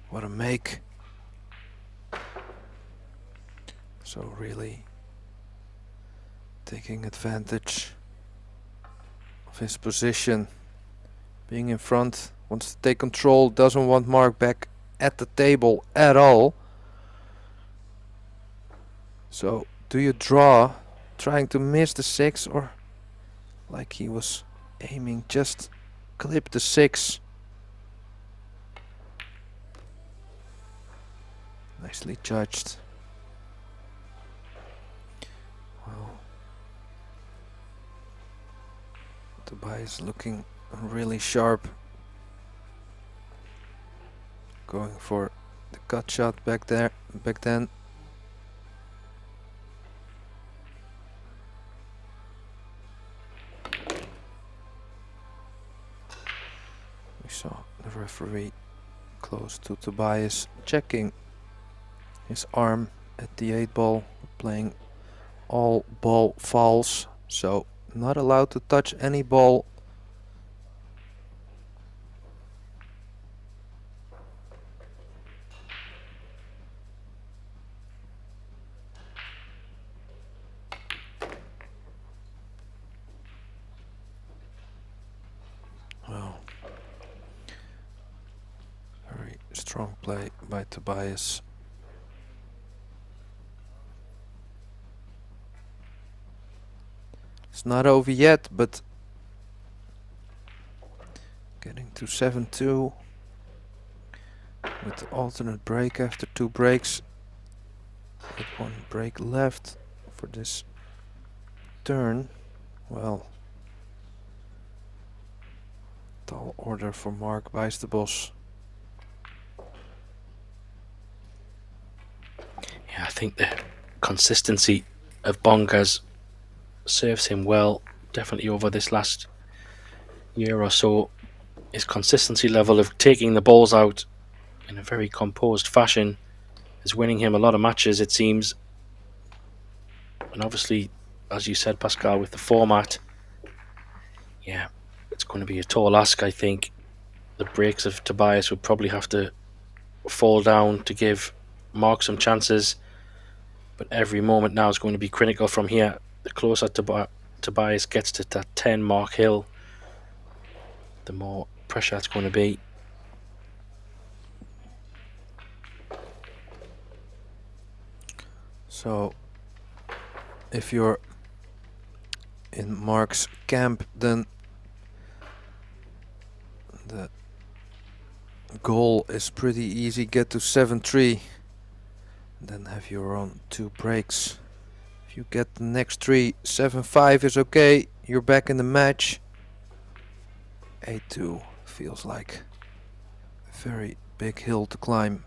Speaker 3: What a make. So really taking advantage of his position. Being in front, wants to take control, doesn't want Mark back at the table at all. So do you draw, trying to miss the 6, or like he was aiming, just clip the 6? Nicely judged. Wow. Tobias looking really sharp. Going for the cut shot back then. We saw the referee close to Tobias, checking his arm at the 8 ball, playing all ball fouls, so not allowed to touch any ball. Well, very strong play by Tobias. It's not over yet, but getting to 7-2 with the alternate break after 2 breaks, with 1 break left for this turn. Well, tall order for Mark Bijsterbosch.
Speaker 2: Yeah, I think the consistency of Bongers serves him well, definitely over this last year or so. His consistency level of taking the balls out in a very composed fashion is winning him a lot of matches, it seems. And obviously, as you said, Pascal, with the format, yeah, it's going to be a tall ask, I think. The breaks of Tobias would probably have to fall down to give Mark some chances, but every moment now is going to be critical from here. The closer Tobias gets to that 10 mark hill, the more pressure it's going to be.
Speaker 3: So if you're in Mark's camp, then the goal is pretty easy. Get to 7-3, then have your own 2 breaks. If you get the next 3, 7-5 is okay, you're back in the match. 8-2 feels like a very big hill to climb.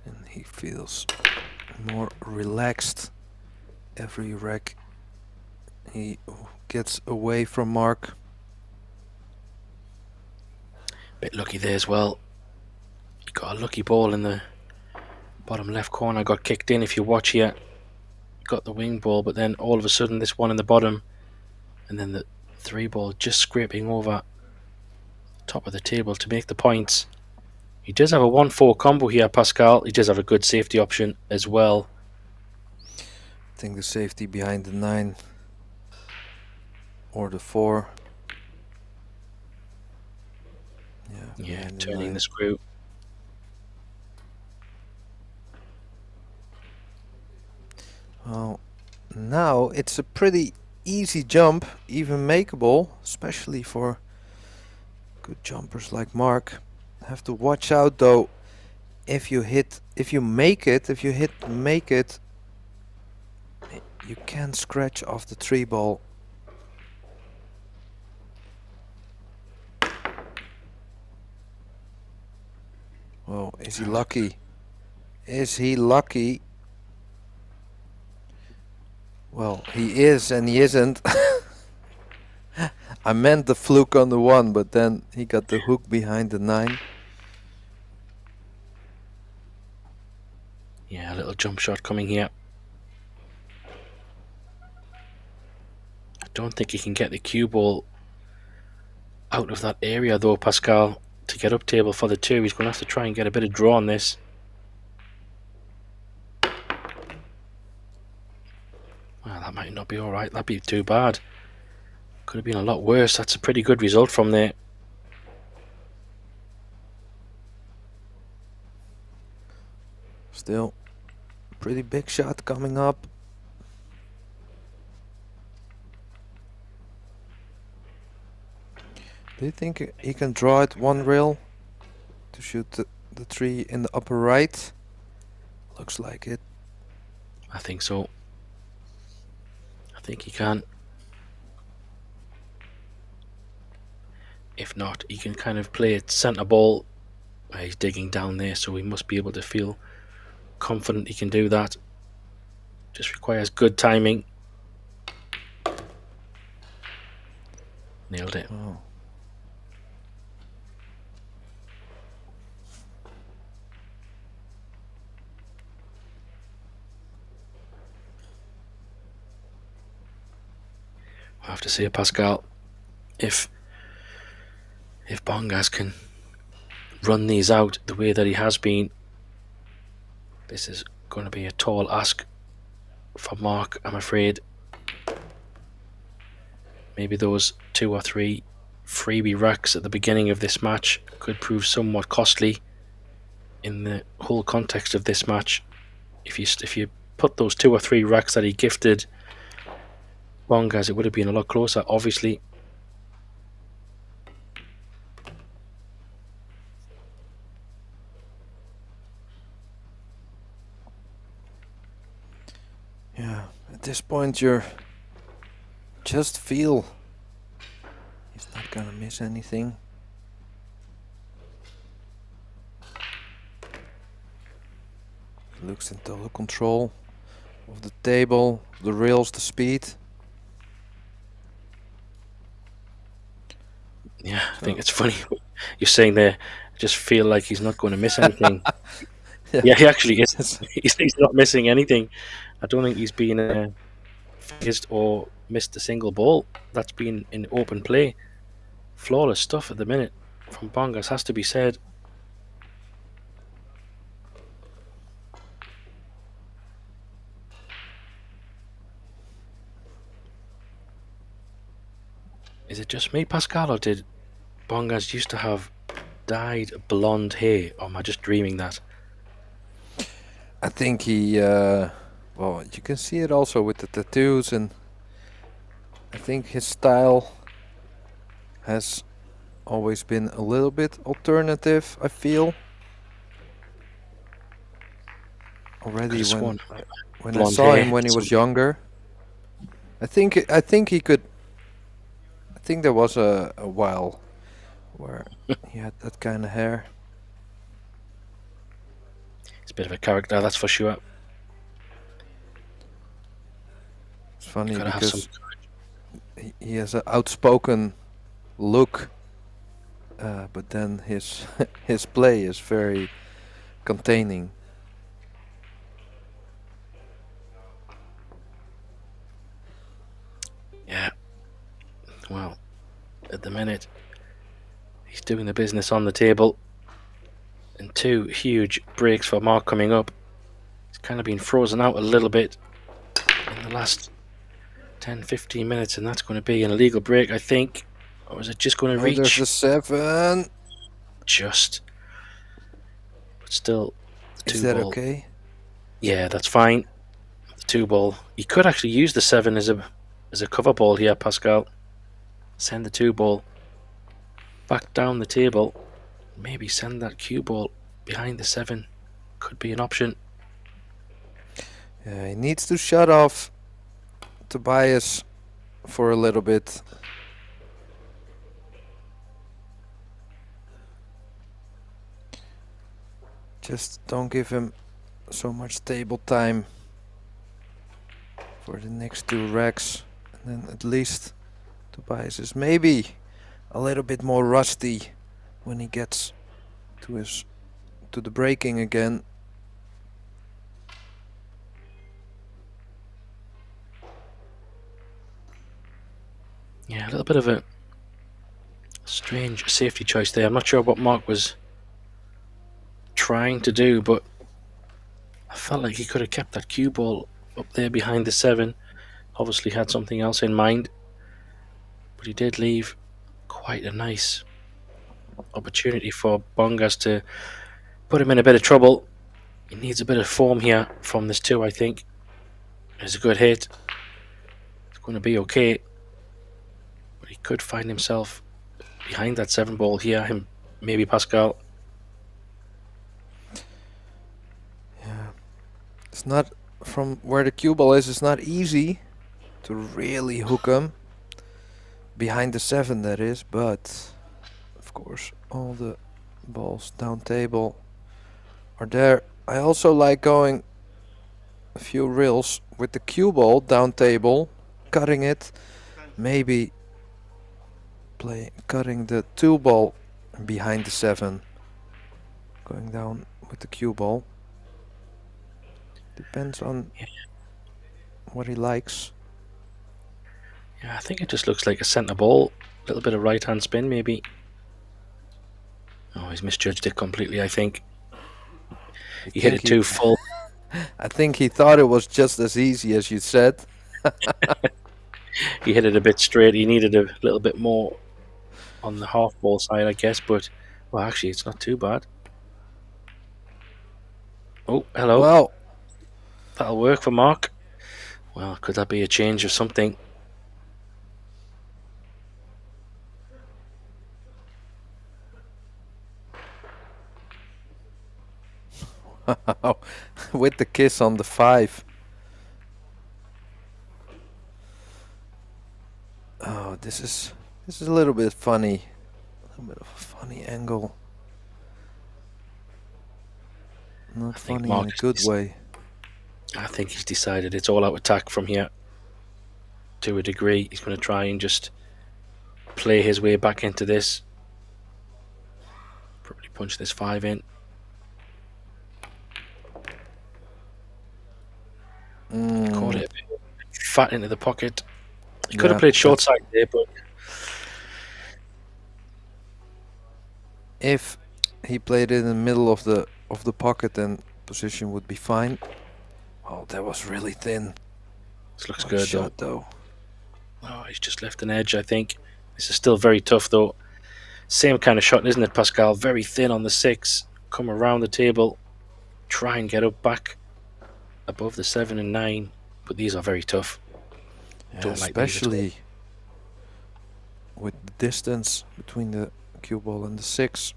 Speaker 3: And he feels more relaxed every rack he gets away from Mark.
Speaker 2: Bit lucky there as well. He got a lucky ball in the bottom left corner, got kicked in. If you watch here, got the wing ball, but then all of a sudden this one in the bottom, and then the 3 ball just scraping over top of the table to make the points. He does have a 1-4 combo here, Pascal. He does have a good safety option as well.
Speaker 3: I think the safety behind the 9 or the 4.
Speaker 2: Yeah, turning the screw.
Speaker 3: Well, now it's a pretty easy jump, even makeable, especially for good jumpers like Mark. Have to watch out though, if you make it, you can scratch off the 3 ball. Oh, is he lucky? Is he lucky? Well, he is and he isn't. I meant the fluke on the 1, but then he got the hook behind the 9.
Speaker 2: Yeah, a little jump shot coming here. I don't think he can get the cue ball out of that area though, Pascal, to get up table for the 2. He's going to have to try and get a bit of draw on this. Well, that might not be alright. That'd be too bad. Could have been a lot worse. That's a pretty good result from there.
Speaker 3: Still, pretty big shot coming up. Do you think he can draw it one rail to shoot the 3 in the upper right? Looks like it.
Speaker 2: I think so. I think he can. If not, he can kind of play it centre ball. He's digging down there, so he must be able to feel confident he can do that. Just requires good timing. Nailed it.
Speaker 3: Oh.
Speaker 2: I have to say, Pascal, if Bongers can run these out the way that he has been, this is going to be a tall ask for Mark, I'm afraid. Maybe those 2 or 3 freebie racks at the beginning of this match could prove somewhat costly in the whole context of this match. If you put those 2 or 3 racks that he gifted Bongers, it would have been a lot closer, obviously.
Speaker 3: Yeah, at this point you're just feel he's not gonna miss anything. He looks in total control of the table, the rails, the speed.
Speaker 2: Yeah, I think it's funny you're saying there. I just feel like he's not going to miss anything. Yeah, he actually is. He's not missing anything. I don't think he's been phased or missed a single ball. That's been in open play. Flawless stuff at the minute from Bongers, has to be said. Is it just me, Pascal, or did Bongers used to have dyed blonde hair, or am I just dreaming that?
Speaker 3: I think he, well, you can see it also with the tattoos, and I think his style has always been a little bit alternative, I feel. Already when I saw him when he was younger, I think he could. I think there was a while where he had that kind of hair.
Speaker 2: It's a bit of a character, that's for sure.
Speaker 3: It's funny because he has an outspoken look, but then his his play is very containing.
Speaker 2: Yeah. Well, at the minute, he's doing the business on the table. And 2 huge breaks for Mark coming up. He's kind of been frozen out a little bit in the last 10-15 minutes, and that's going to be an illegal break, I think. Or is it just going to reach?
Speaker 3: There's the 7.
Speaker 2: Just. But still, the 2
Speaker 3: Is that
Speaker 2: ball.
Speaker 3: okay?
Speaker 2: Yeah, that's fine. The 2 ball. You could actually use the 7 as a cover ball here, Pascal. Send the 2 ball back down the table. Maybe send that cue ball behind the 7. Could be an option.
Speaker 3: Yeah, he needs to shut off Tobias for a little bit. Just don't give him so much table time for the next 2 racks, and then at least Tobias is maybe a little bit more rusty when he gets to the breaking again.
Speaker 2: Yeah, a little bit of a strange safety choice there. I'm not sure what Mark was trying to do, but I felt like he could have kept that cue ball up there behind the 7. Obviously had something else in mind, but he did leave quite a nice opportunity for Bongers to put him in a bit of trouble. He needs a bit of form here from this 2, I think. It's a good hit. It's going to be okay. But he could find himself behind that 7 ball here. Maybe Pascal.
Speaker 3: Yeah. It's not, from where the cue ball is, it's not easy to really hook him. Behind the 7, that is, but of course all the balls down table are there. I also like going a few reels with the cue ball down table, cutting it, maybe cutting the 2 ball behind the 7, going down with the cue ball. Depends on what he likes.
Speaker 2: Yeah, I think it just looks like a centre ball. A little bit of right hand spin, maybe. Oh, he's misjudged it completely, I think. He hit it too full.
Speaker 3: I think he thought it was just as easy as you said.
Speaker 2: He hit it a bit straight. He needed a little bit more on the half ball side, I guess. But, well, actually, it's not too bad. Oh, hello.
Speaker 3: Well,
Speaker 2: that'll work for Mark. Well, could that be a change of something?
Speaker 3: with the kiss on the 5. Oh, this is a little bit funny. A little bit of a funny angle. Not funny in a good way.
Speaker 2: I think he's decided it's all out attack from here. To a degree, he's going to try and just play his way back into this. Probably punch this 5 in. Caught it fat into the pocket. He could have played short side there, but
Speaker 3: if he played it in the middle of the pocket, then position would be fine. Oh, that was really thin.
Speaker 2: This looks good
Speaker 3: shot, though.
Speaker 2: Oh, he's just left an edge, I think. This is still very tough, though. Same kind of shot, isn't it, Pascal? Very thin on the 6. Come around the table. Try and get up back above the 7 and 9. But these are very tough.
Speaker 3: Yeah, especially with the distance between the cue ball and the 6.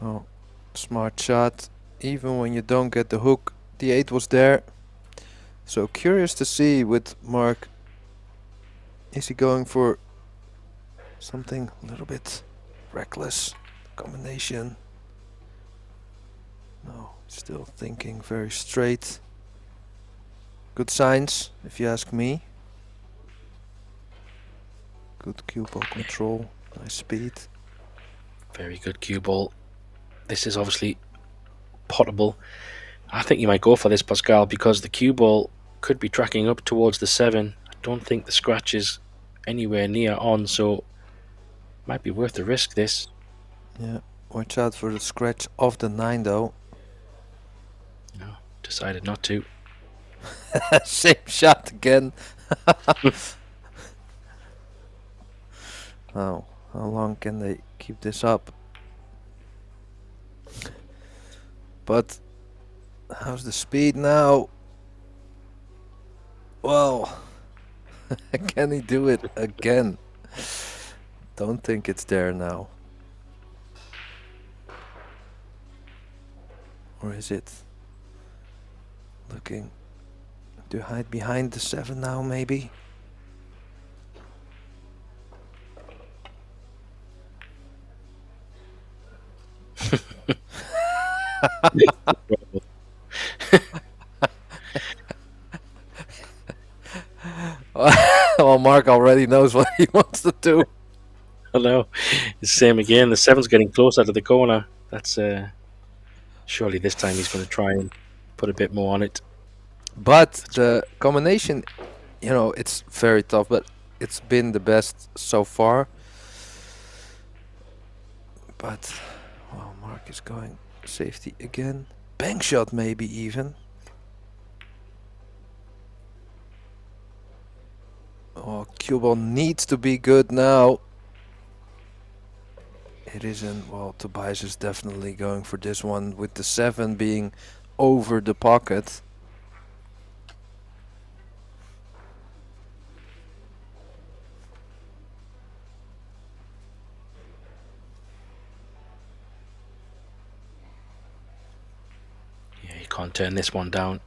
Speaker 3: Oh, smart shot. Even when you don't get the hook, the 8 was there. So curious to see with Mark. Is he going for something a little bit reckless? Combination. No, still thinking very straight. Good signs, if you ask me. Good cue ball control, nice speed.
Speaker 2: Very good cue ball. This is obviously potable. I think you might go for this, Pascal, because the cue ball could be tracking up towards the 7. I don't think the scratch is anywhere near on, so might be worth the risk, this.
Speaker 3: Yeah, watch out for the scratch of the 9, though.
Speaker 2: No, decided not to.
Speaker 3: Same shot again. Oh, how long can they keep this up? But how's the speed now? Well, can he do it again? Don't think it's there now. Or is it looking to hide behind the 7 now, maybe? Well, Mark already knows what he wants to do.
Speaker 2: I know. It's the same again. The 7's getting closer to the corner. That's surely this time he's going to try and put a bit more on it.
Speaker 3: But the combination, it's very tough, but it's been the best so far. But, well, Mark is going safety again. Bank shot maybe even. Oh, cue ball needs to be good now. It isn't. Well, Tobias is definitely going for this one with the 7 being over the pocket.
Speaker 2: Yeah, you can't turn this one down.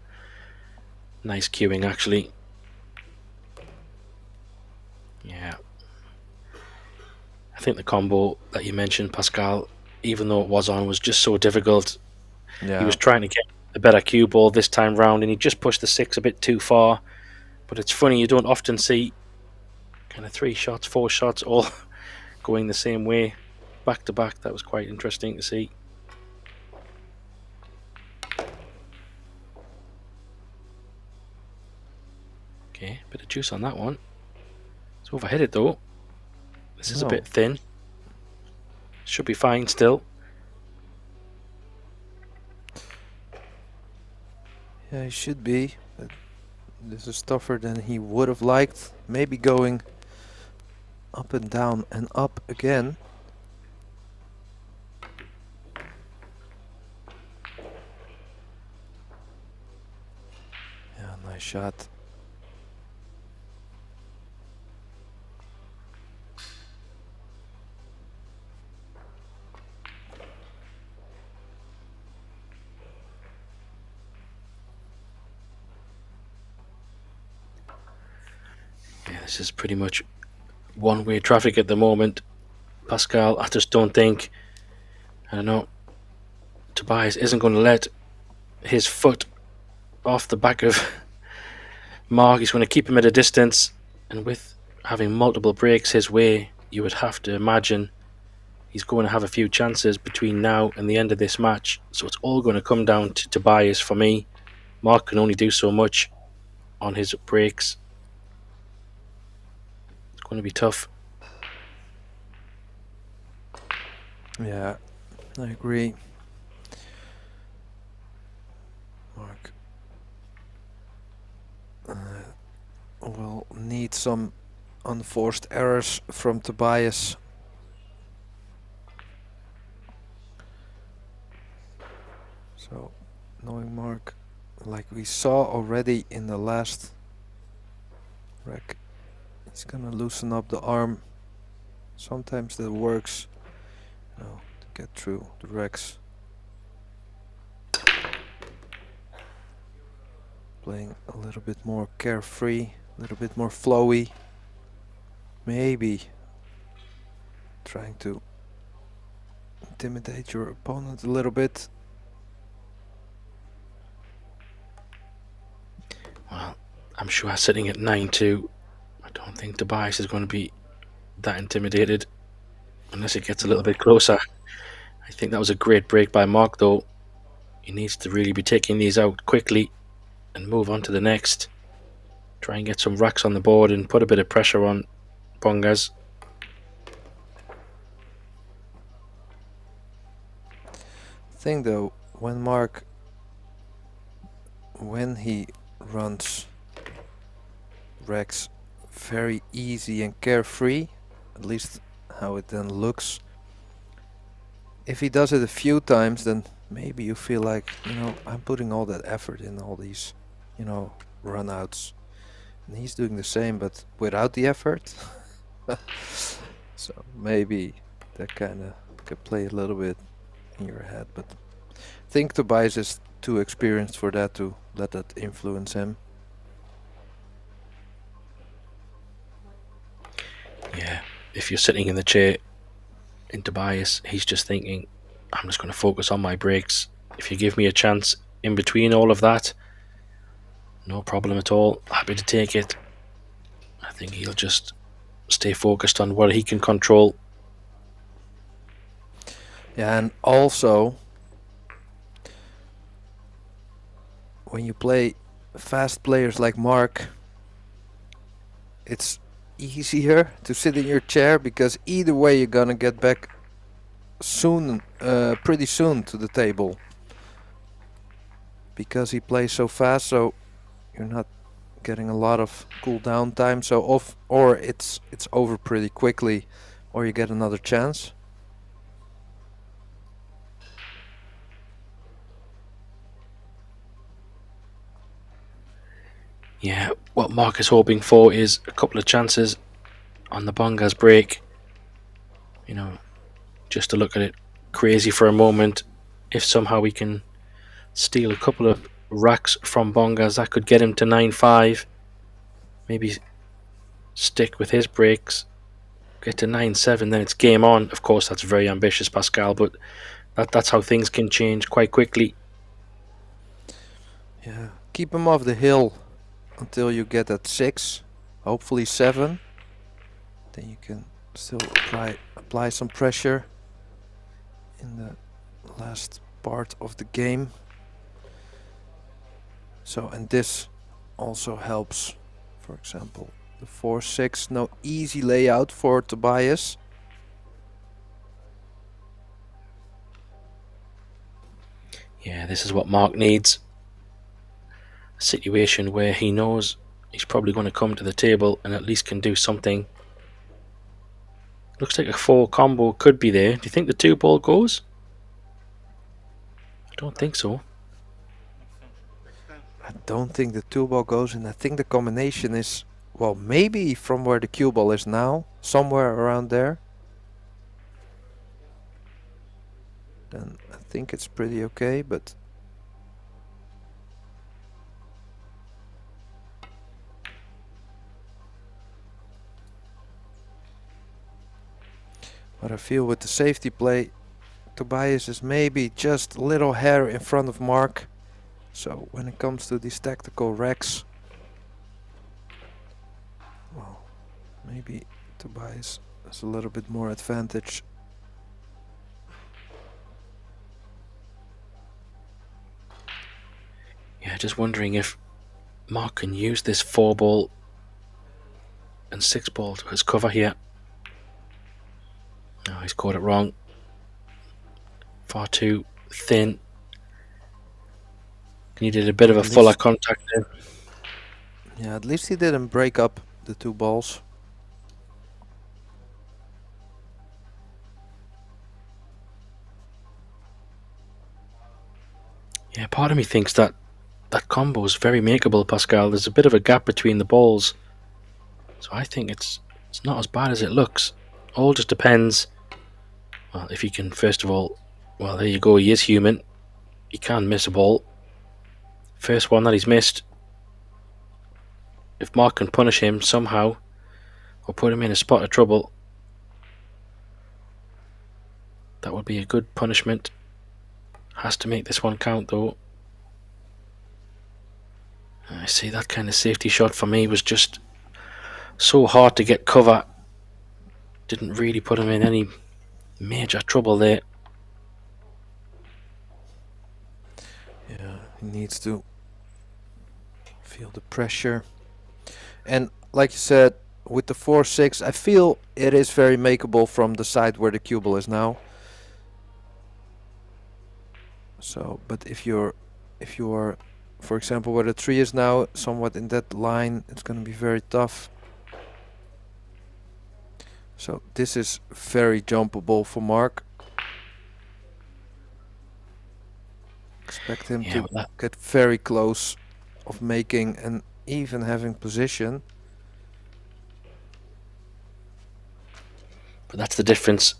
Speaker 2: Nice cueing, actually. Yeah. I think the combo that you mentioned, Pascal, even though it was on, was just so difficult.
Speaker 3: Yeah.
Speaker 2: He was trying to get a better cue ball this time round, and he just pushed the 6 a bit too far. But it's funny, you don't often see kind of 3 shots, 4 shots all going the same way, back to back. That was quite interesting to see. Okay, bit of juice on that one. It's overhit it though. This is a bit thin. Should be fine still.
Speaker 3: Yeah, he should be. But this is tougher than he would have liked. Maybe going up and down and up again. Yeah, nice shot.
Speaker 2: Yeah, this is pretty much one-way traffic at the moment. Pascal, I just don't think, I don't know, Tobias isn't going to let his foot off the back of Mark. He's going to keep him at a distance, and with having multiple breaks his way, you would have to imagine he's going to have a few chances between now and the end of this match. So it's all going to come down to Tobias for me. Mark can only do so much on his breaks. It's going to be tough.
Speaker 3: Yeah, I agree. Mark will need some unforced errors from Tobias. So, knowing Mark, like we saw already in the last rec, he's gonna loosen up the arm. Sometimes that works, to get through the recs. Playing a little bit more carefree, a little bit more flowy. Maybe trying to intimidate your opponent a little bit.
Speaker 2: Well, I'm sure sitting at 9-2, I don't think Tobias is going to be that intimidated unless it gets a little bit closer. I think that was a great break by Mark though. He needs to really be taking these out quickly and move on to the next. Try and get some racks on the board and put a bit of pressure on Bongers.
Speaker 3: Thing though, when Mark, when he runs racks very easy and carefree, at least how it then looks, if he does it a few times, then maybe you feel like, I'm putting all that effort in all these, run outs, and he's doing the same but without the effort. So maybe that kind of could play a little bit in your head, but I think Tobias is too experienced for that to let that influence him.
Speaker 2: Yeah, if you're sitting in the chair in Tobias, he's just thinking, I'm just going to focus on my breaks. If you give me a chance in between all of that, no problem at all. Happy to take it. I think he'll just stay focused on what he can control
Speaker 3: Yeah, and also when you play fast players like Mark, it's easier to sit in your chair because either way you're gonna get back soon, pretty soon to the table. Because he plays so fast, so you're not getting a lot of cool down time. So off, or it's over pretty quickly, or you get another chance.
Speaker 2: Yeah, what Mark is hoping for is a couple of chances on the Bongers break. You know, just to look at it crazy for a moment. If somehow we can steal a couple of racks from Bongers, that could get him to 9-5. Maybe stick with his breaks, get to 9-7, then it's game on. Of course, that's very ambitious, Pascal, but that's how things can change quite quickly.
Speaker 3: Yeah, keep him off the hill until you get at 6, hopefully 7. Then you can still apply some pressure in the last part of the game. So, and this also helps. For example, the 4-6, no easy layout for Tobias.
Speaker 2: Yeah, this is what Mark needs. A situation where he knows he's probably going to come to the table and at least can do something. Looks like a 4 combo could be there. Do you think the 2 ball goes? I don't think so.
Speaker 3: I don't think the 2 ball goes, and I think the combination is, well, maybe from where the cue ball is now, somewhere around there. Then I think it's pretty okay, but I feel with the safety play, Tobias is maybe just a little hair in front of Mark. So when it comes to these tactical racks, well, maybe Tobias has a little bit more advantage.
Speaker 2: Yeah, just wondering if Mark can use this 4 ball and 6 ball to his cover here. No, he's caught it wrong. Far too thin. He needed a bit of a fuller contact there.
Speaker 3: Yeah, at least he didn't break up the 2 balls.
Speaker 2: Yeah, part of me thinks that that combo is very makeable, Pascal. There's a bit of a gap between the balls. So I think it's not as bad as it looks. All just depends, well, if he can, first of all, well, there you go, he is human. He can miss a ball. First one that he's missed. If Mark can punish him somehow, or put him in a spot of trouble, that would be a good punishment. Has to make this one count though. I see that kind of safety shot for me was just so hard to get cover. Didn't really put him in any major trouble there.
Speaker 3: Yeah, he needs to feel the pressure. And like you said, with the 4-6, I feel it is very makeable from the side where the cue ball is now. So, but if you are, for example, where the 3 is now, somewhat in that line, it's going to be very tough. So this is very jumpable for Mark. Expect him to get very close of making and even having position.
Speaker 2: But that's the difference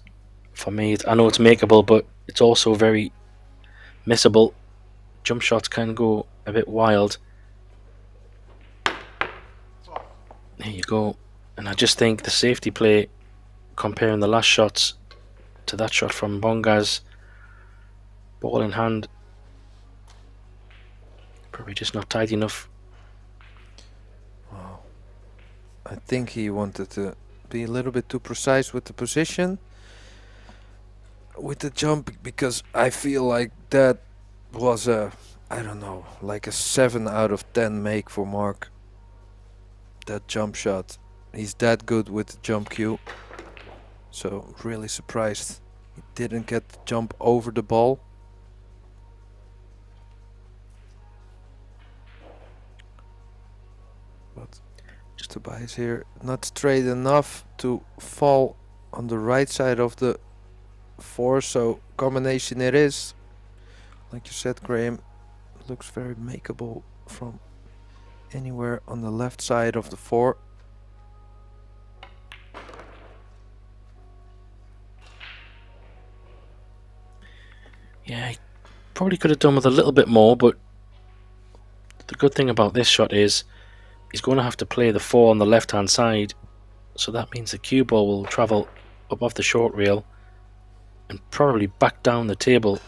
Speaker 2: for me. I know it's makeable, but it's also very missable. Jump shots can go a bit wild. There you go. And I just think the safety play, comparing the last shots to that shot from Bongers, ball in hand, probably just not tight enough.
Speaker 3: Wow. I think he wanted to be a little bit too precise with the position. with the jump, because I feel like that was a, I don't know, like a 7 out of 10 make for Mark. That jump shot. He's that good with the jump cue. So really surprised he didn't get the jump over the ball. But Tobias here not straight enough to fall on the right side of the 4, so combination it is. Like you said, Graham, looks very makeable from anywhere on the left side of the 4.
Speaker 2: Yeah, he probably could have done with a little bit more, but the good thing about this shot is he's going to have to play the 4 on the left hand side, so that means the cue ball will travel up off the short rail and probably back down the table.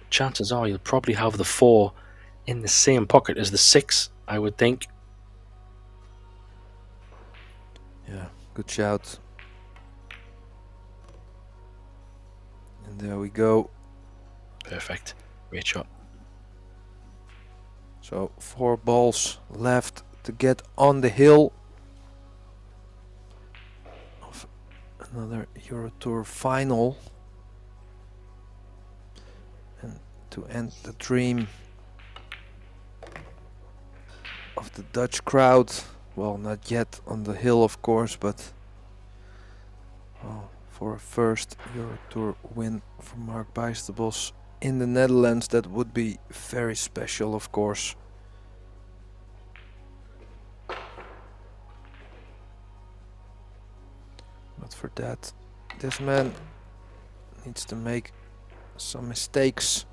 Speaker 2: Chances are you'll probably have the 4 in the same pocket as the 6, I would think.
Speaker 3: Yeah, good shout. And there we go.
Speaker 2: Perfect. Great shot.
Speaker 3: So 4 balls left to get on the hill of another EuroTour final. And to end the dream of the Dutch crowd. Well, not yet on the hill, of course, but well, for a first EuroTour win for Mark Bijsterbosch in the Netherlands, that would be very special, of course. But for that, this man needs to make some mistakes.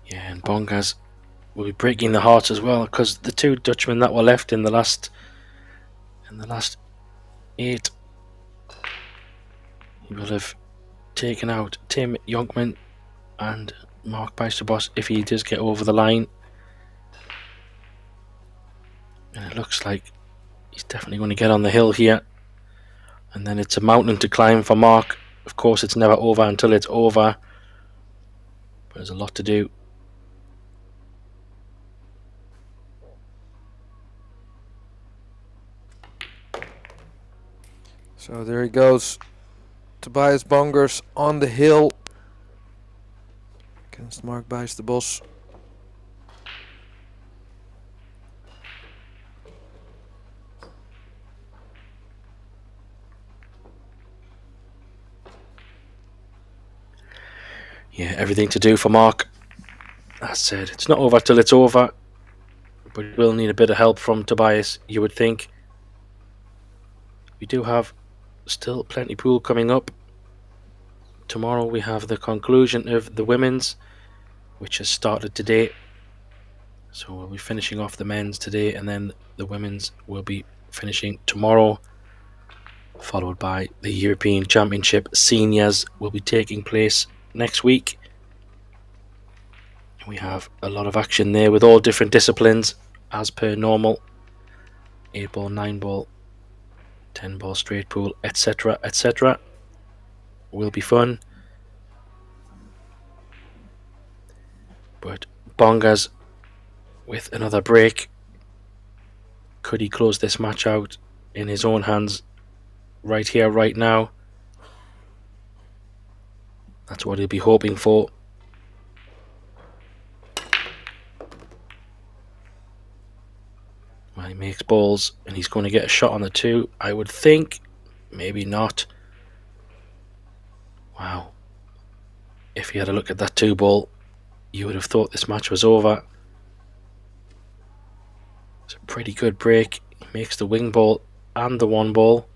Speaker 2: Yeah, and Bongers will be breaking the heart as well, because the 2 Dutchmen that were left in the last 8, he will have taken out Tim Jonkman and Mark Bijsterbosch if he does get over the line. And it looks like he's definitely going to get on the hill here. And then it's a mountain to climb for Mark. Of course, it's never over until it's over. But there's a lot to do.
Speaker 3: So there he goes. Tobias Bongers on the hill against Mark Bijsterbosch.
Speaker 2: Yeah, everything to do for Mark. As said, it's not over till it's over. But we'll need a bit of help from Tobias, you would think. We do have still plenty pool coming up. Tomorrow we have the conclusion of the women's, which has started today. So we'll be finishing off the men's today, and then the women's will be finishing tomorrow, followed by the European Championship Seniors will be taking place next week. We have a lot of action there with all different disciplines as per normal. 8 ball, 9 ball, 10 ball straight pool, etc, etc. Will be fun. But Bongers with another break. Could he close this match out in his own hands right here, right now? That's what he'll be hoping for. Well, he makes balls and he's going to get a shot on the 2, I would think. Maybe not. Wow. If he had a look at that 2 ball, you would have thought this match was over. It's a pretty good break. He makes the wing ball and the 1 ball.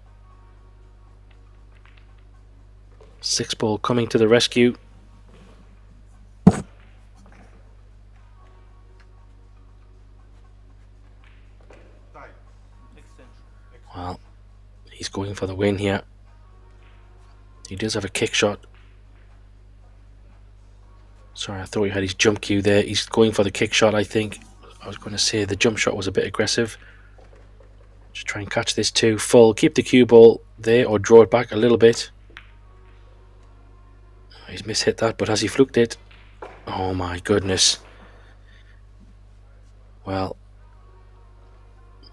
Speaker 2: 6 ball coming to the rescue. Well, he's going for the win here. He does have a kick shot. Sorry, I thought he had his jump cue there. He's going for the kick shot, I think. I was going to say the jump shot was a bit aggressive. Just try and catch this 2 full. Keep the cue ball there or draw it back a little bit. He's mishit that, but has he fluked it? Oh my goodness. Well,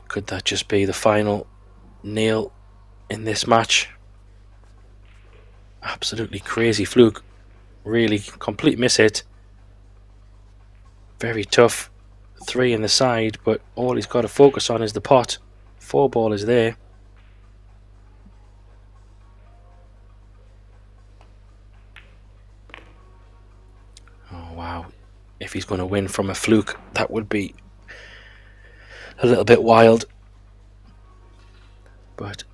Speaker 2: could that just be the final nail in this match? Absolutely crazy fluke. Really complete mishit. Very tough. 3 in the side, but all he's got to focus on is the pot. 4 ball is there. Oh wow. If he's going to win from a fluke, that would be a little bit wild. But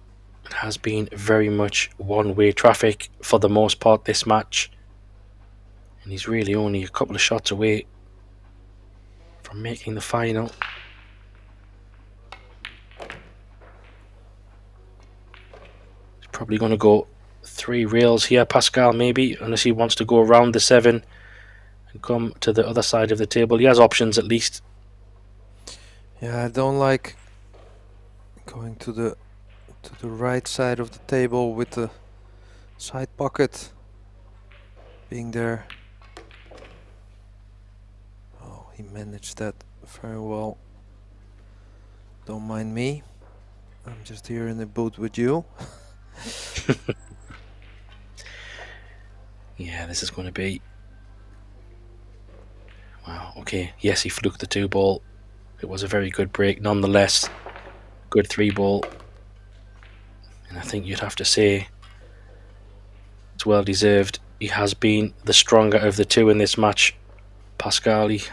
Speaker 2: it has been very much one-way traffic for the most part this match. And he's really only a couple of shots away from making the final. He's probably going to go 3 rails here, Pascal, maybe, unless he wants to go around the 7 and come to the other side of the table. He has options at least.
Speaker 3: Yeah, I don't like going to the right side of the table with the side pocket being there. Oh, he managed that very well. Don't mind me. I'm just here in the booth with you.
Speaker 2: Yeah, this is going to be... Wow, okay. Yes, he fluked the 2 ball. It was a very good break nonetheless. Good 3 ball. And I think you'd have to say it's well deserved. He has been the stronger of the 2 in this match. Pascal, he's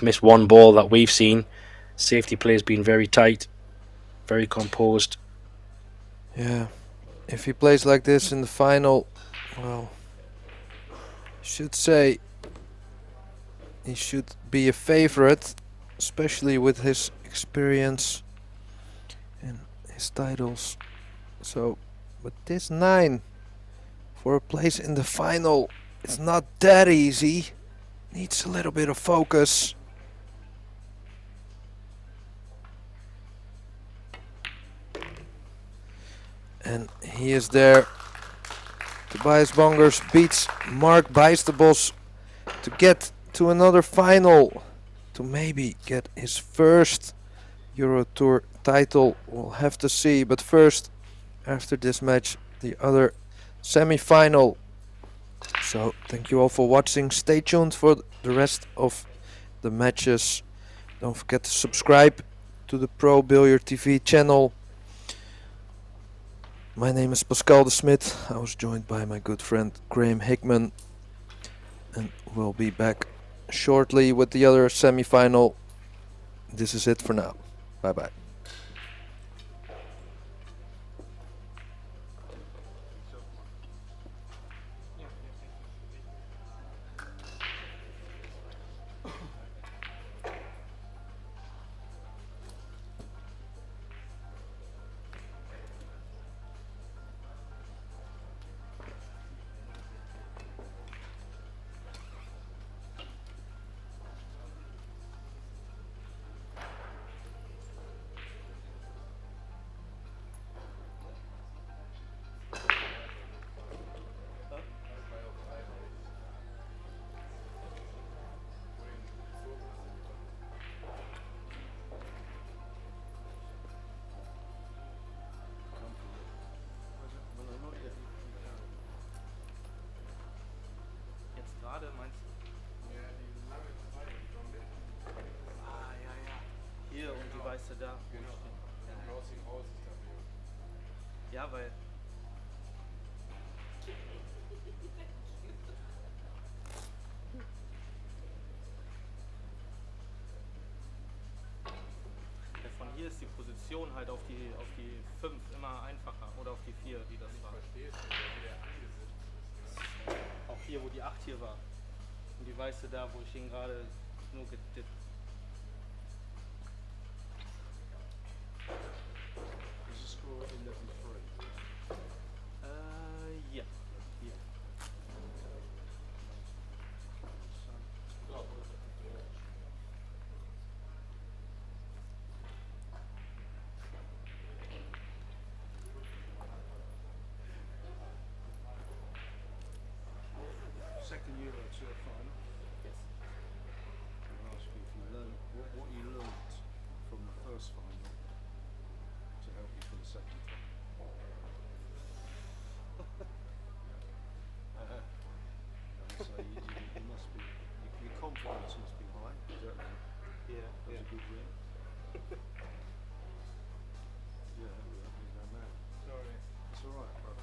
Speaker 2: missed 1 ball that we've seen. Safety play has been very tight, very composed.
Speaker 3: Yeah, if he plays like this in the final, well, I should say he should be a favorite, especially with his experience and his titles. So, but this 9 for a place in the final, it's not that easy. Needs a little bit of focus. And he is there. Tobias Bongers beats Mark Bijsterbosch to get to another final, to maybe get his first EuroTour title. We'll have to see, but first, after this match, the other semi-final. So thank you all for watching. Stay tuned for the rest of the matches. Don't forget to subscribe to the Pro Billiard TV channel. My name is Pascal de Smit. I was joined by my good friend Graham Hickman, and we'll be back shortly with the other semi-final. This is it for now. Bye bye.
Speaker 4: Gerade meinst du? Ja, die lange Zeit von mitten. Ah, ja, ja. Hier genau. Und die weiße da. Genau. Ja. Crossing raus ist dafür. Ja, weil. Ja, von hier ist die Position halt auf die 5 immer einfacher. Oder auf die 4, wie das war. Verstehst du, wie der angesetzt ist, ne? Auch hier, wo die 8 hier war. Und die weiße da, wo ich ihn gerade nur gedippt. Is the score 11-3? Ja. Hier.
Speaker 1: EuroTour final.
Speaker 4: Yes.
Speaker 1: I'll ask you if you learned what you learned from the first final to help you for the second final. So you must be, your confidence must be high. Is that right?
Speaker 4: Yeah.
Speaker 1: That was a good win. Yeah, we go mad.
Speaker 4: Sorry.
Speaker 1: It's all right, brother.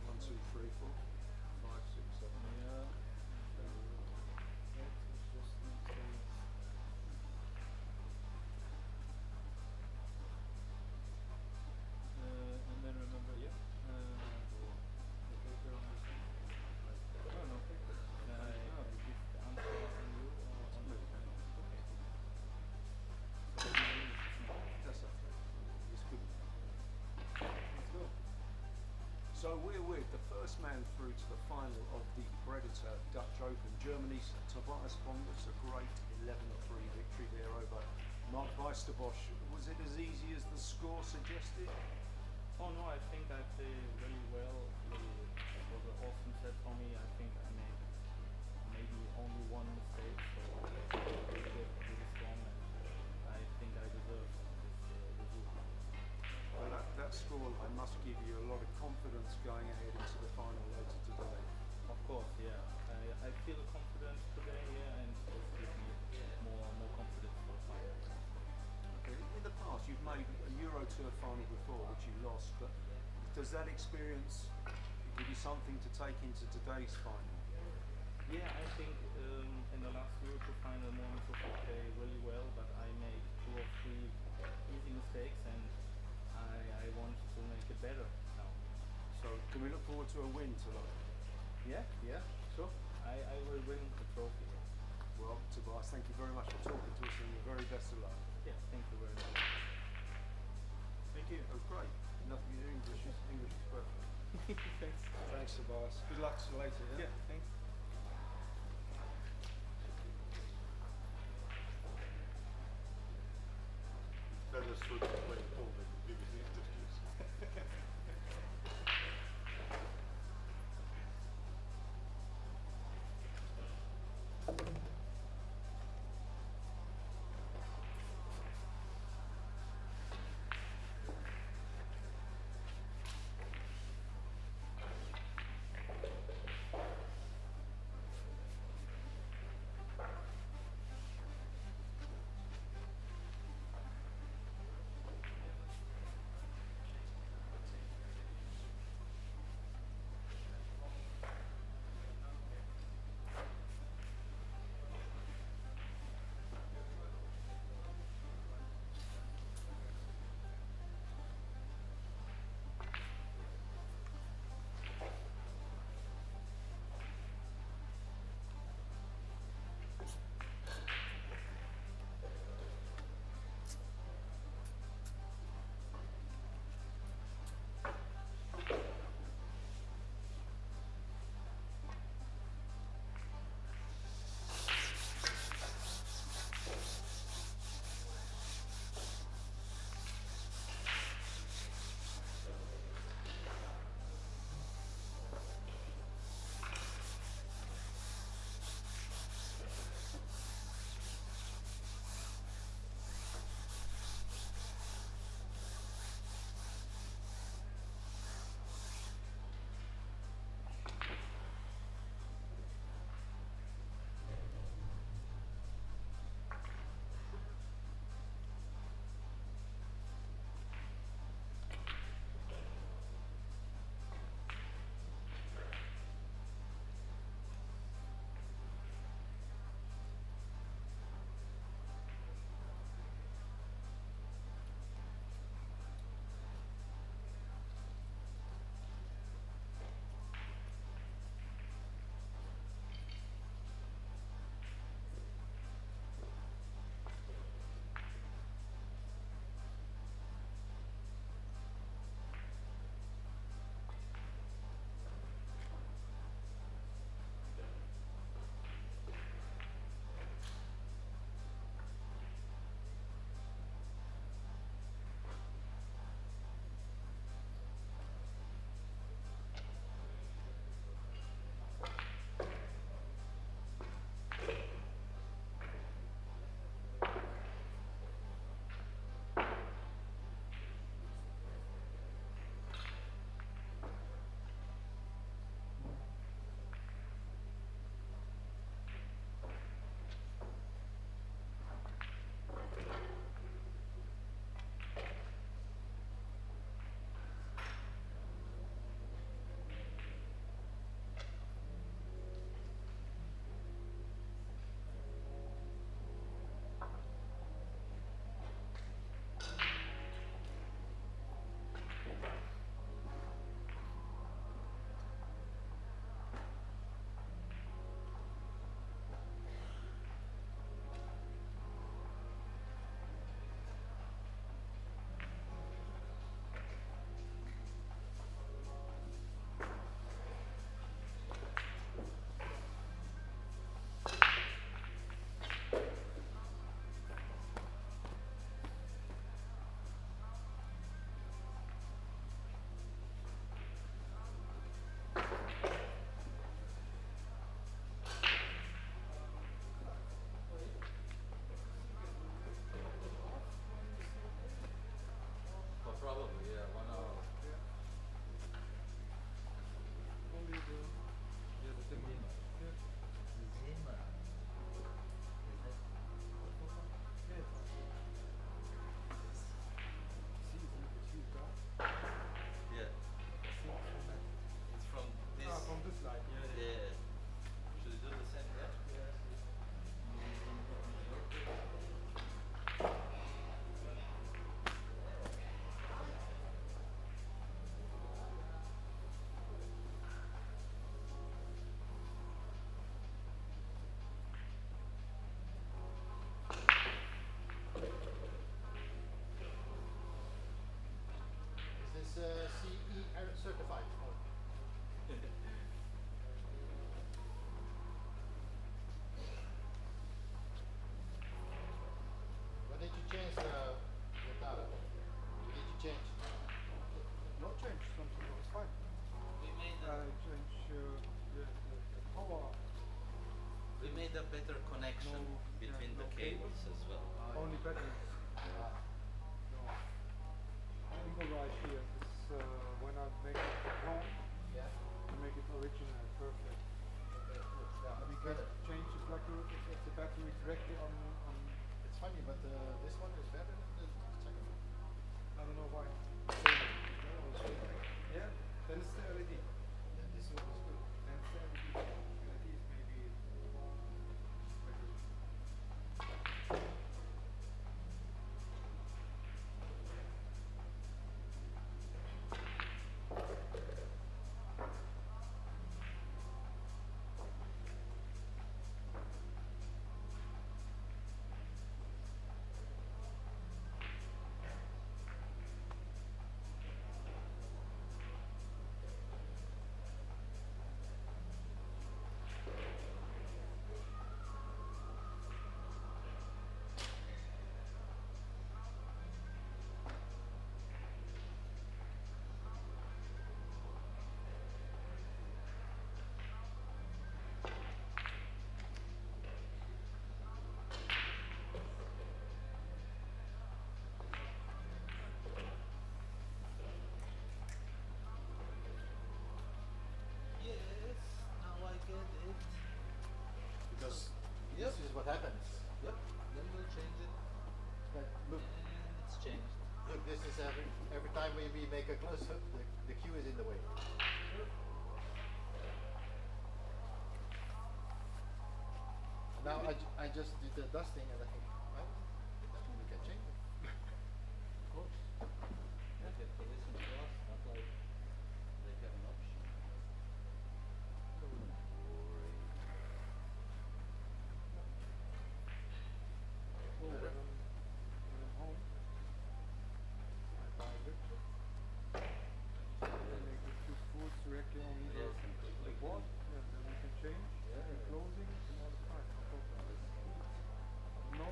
Speaker 1: One, two, three, four, five, six, seven.
Speaker 4: Yeah. And then remember, yeah. The paper on this one. Oh no. I give the answer on you or on the okay.
Speaker 1: That's okay. It's good.
Speaker 4: Let's go.
Speaker 1: So we're with the first man through to the final of the Predator Dutch Open. Germany's Tobias Bongers, a great 11-3 victory there over Mark Bijsterbosch. Was it as easy as the score suggested?
Speaker 4: Oh no, I think I played really well. It was an awesome set for me. I think I made maybe only one mistake, so I played really strong, and I think I deserve this result.
Speaker 1: Well, that scoreline must give you a lot of confidence going ahead into the final later today.
Speaker 4: Of course, yeah. I feel confident today, yeah, and this gives me more confidence for the final.
Speaker 1: Okay. In the past, you've made a EuroTour final before, which you lost, but does that experience give you something to take into today's final?
Speaker 4: Yeah, I think in the last EuroTour final moments of the play really well, but I made 2 or 3 easy mistakes, and I want to make it better now.
Speaker 1: So can we look forward to a win tonight?
Speaker 4: Yeah, sure. I will win the trophy.
Speaker 1: Well, Tobias, thank you very much for talking to us and the very best of luck.
Speaker 4: Yeah, thank you very much.
Speaker 1: Thank you. That was great. Nothing in English. English is perfect.
Speaker 4: Thanks.
Speaker 1: Thanks, Tobias. Good luck to later.
Speaker 4: Yeah, thanks.
Speaker 5: That is sort of like told in BBC interviews.
Speaker 6: cables as well.
Speaker 1: Only batteries. No. Angle right here. This, when I make it at home, I make it original, perfect. We can change the battery directly on.
Speaker 5: It's funny, but this one is better than the second one.
Speaker 1: I don't know why. Yeah, then it's the LED.
Speaker 5: Yeah, this one is good.
Speaker 1: Then it's the LED. LED is maybe better.
Speaker 6: Yes, now I get it.
Speaker 5: Because
Speaker 6: Yep.
Speaker 5: this is what happens.
Speaker 6: Yep, then we'll change it.
Speaker 5: But look,
Speaker 6: And it's changed.
Speaker 5: look, this is every time we make a close up, the cue is in the way. Now I just did the dusting and I think, well, we can change it.
Speaker 6: Of course. You have to listen to us, not like they have an option.
Speaker 1: When I'm home, I buy a laptop. I make the two spools directly on
Speaker 6: Yes, and
Speaker 1: the board. Yeah, then we can change and closing and all the time. No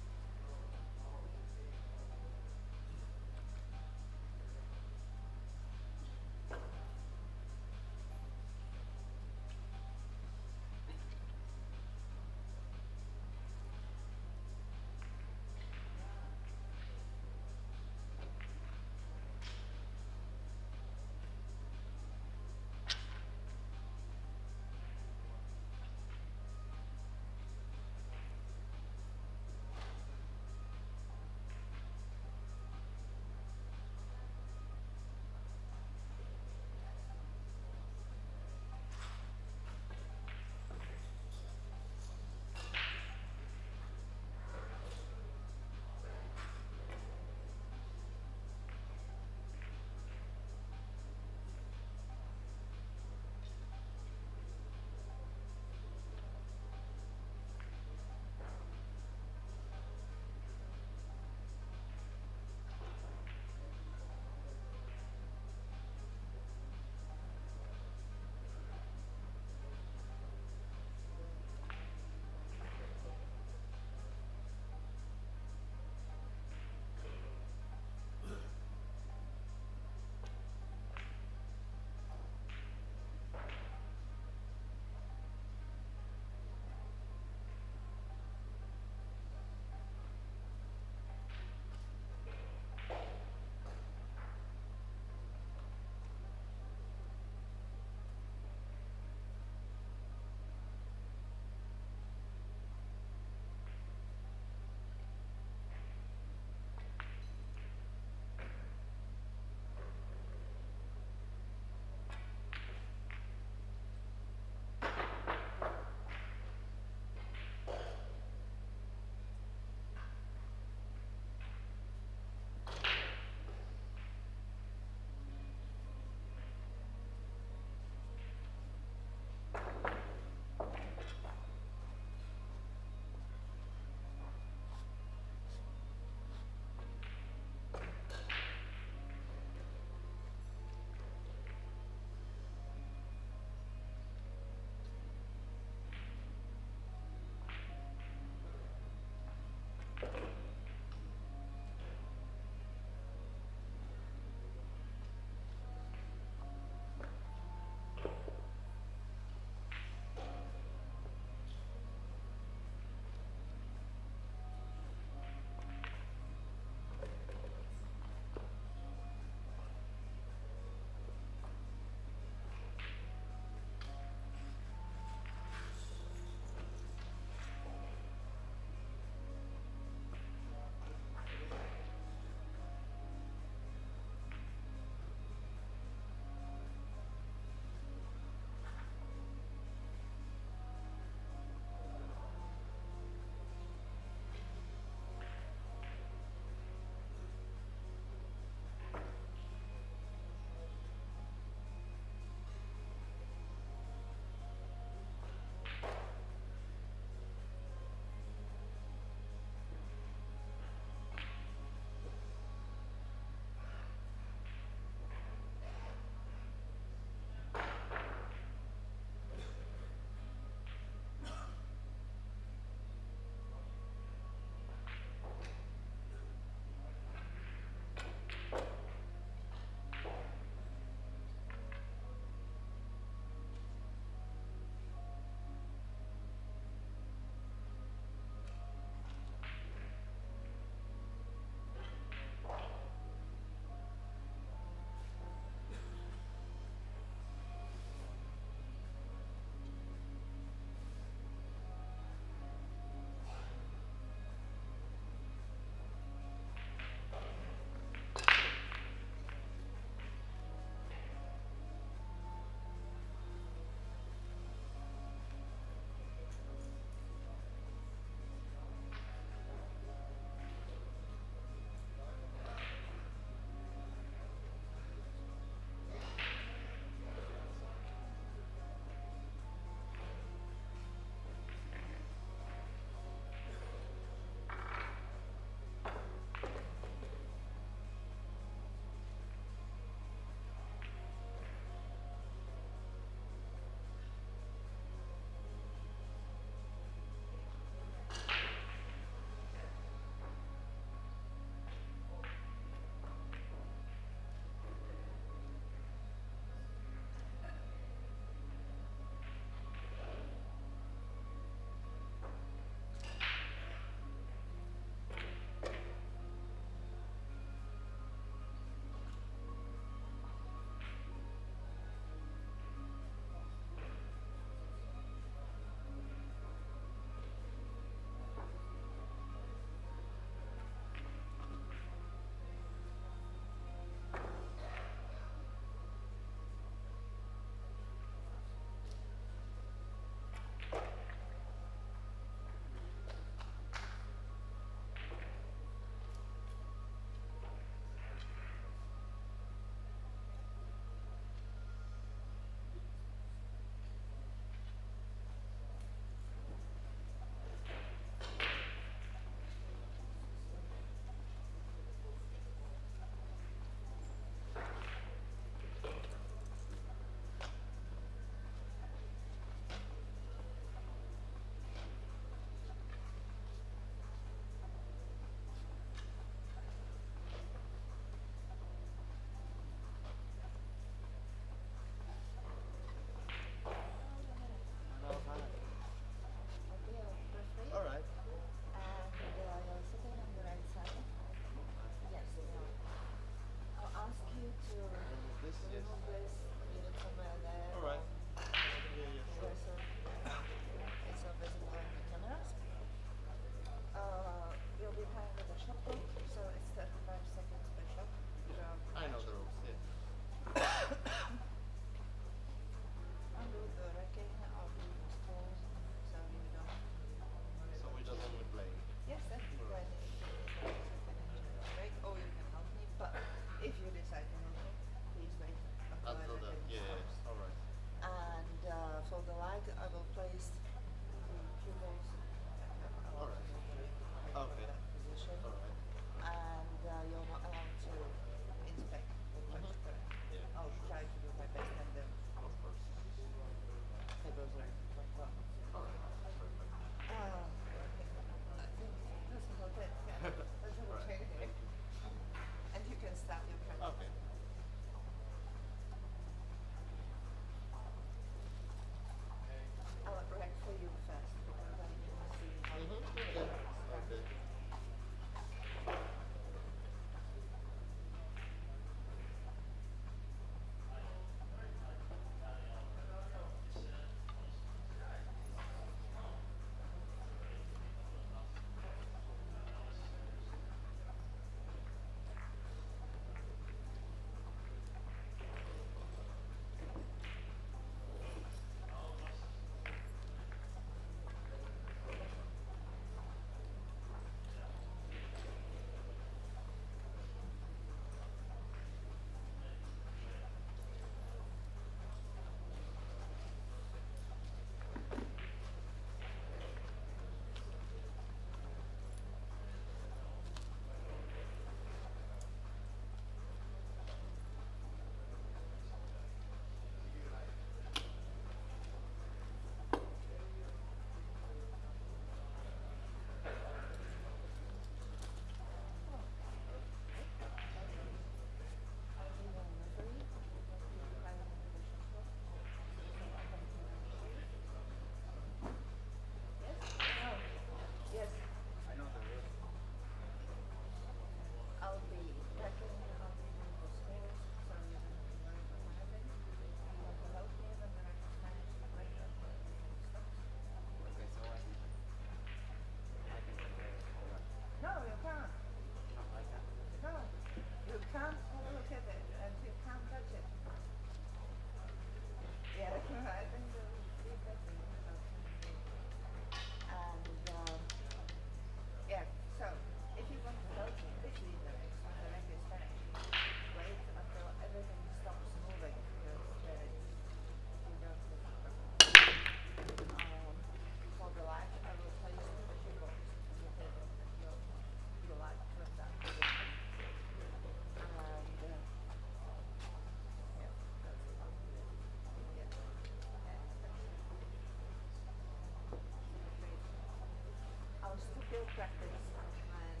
Speaker 7: practice and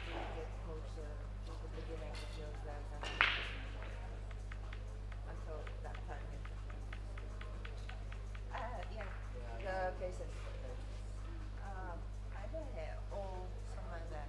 Speaker 7: we get closer to the beginning of those that until that time. Yeah, the cases. I don't know, or something like that.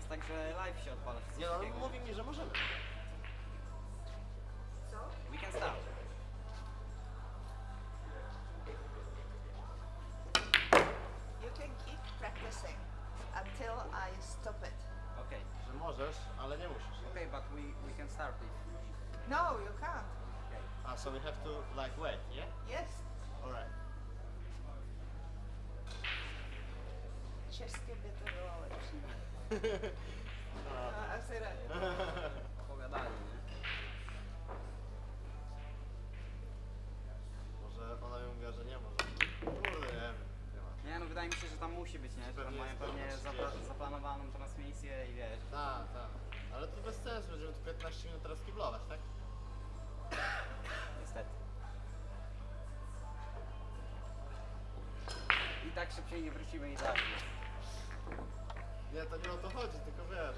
Speaker 6: tak, że live się odpala.
Speaker 5: Nie no, mówi mi, że możemy.
Speaker 7: So,
Speaker 6: We can start.
Speaker 7: you can keep practicing until I stop it.
Speaker 6: Okay.
Speaker 5: Że możesz, ale nie musisz.
Speaker 6: Okay, but we can start if.
Speaker 7: No, you can't.
Speaker 5: So we have to like wait, yeah?
Speaker 7: Yes.
Speaker 5: Alright.
Speaker 7: Česky by to bylo lepší. No, asi ne.
Speaker 6: Pogadali, nie?
Speaker 5: Może ona mi mówiła, że nie może. Kurde, nie wiem. Nie ma.
Speaker 6: Nie no, wydaje mi się, że tam musi być, nie? Że tam
Speaker 5: Pewnie
Speaker 6: mają
Speaker 5: jest
Speaker 6: pewnie
Speaker 5: pewność,
Speaker 6: zaplanowaną transmisję i wiesz.
Speaker 5: Tak, tak. Ale to bez sensu, będziemy tu 15 minut teraz kiblować, tak?
Speaker 6: Niestety. I tak szybciej nie wrócimy i tak.
Speaker 5: Nie, to nie o to chodzi, tylko wiesz.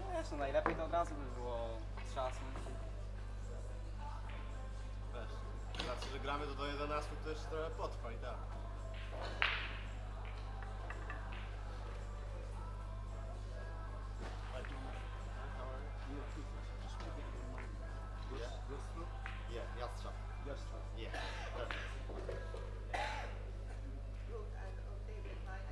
Speaker 6: No wiesz, no najlepiej to od razu by było trzasnąć.
Speaker 5: Wiesz, z racji, że gramy do 11, to jeszcze trochę potrwa i tak. Yeah, Jastrzęb. Yeah. Perfect.
Speaker 7: Look, I'm okay with mine.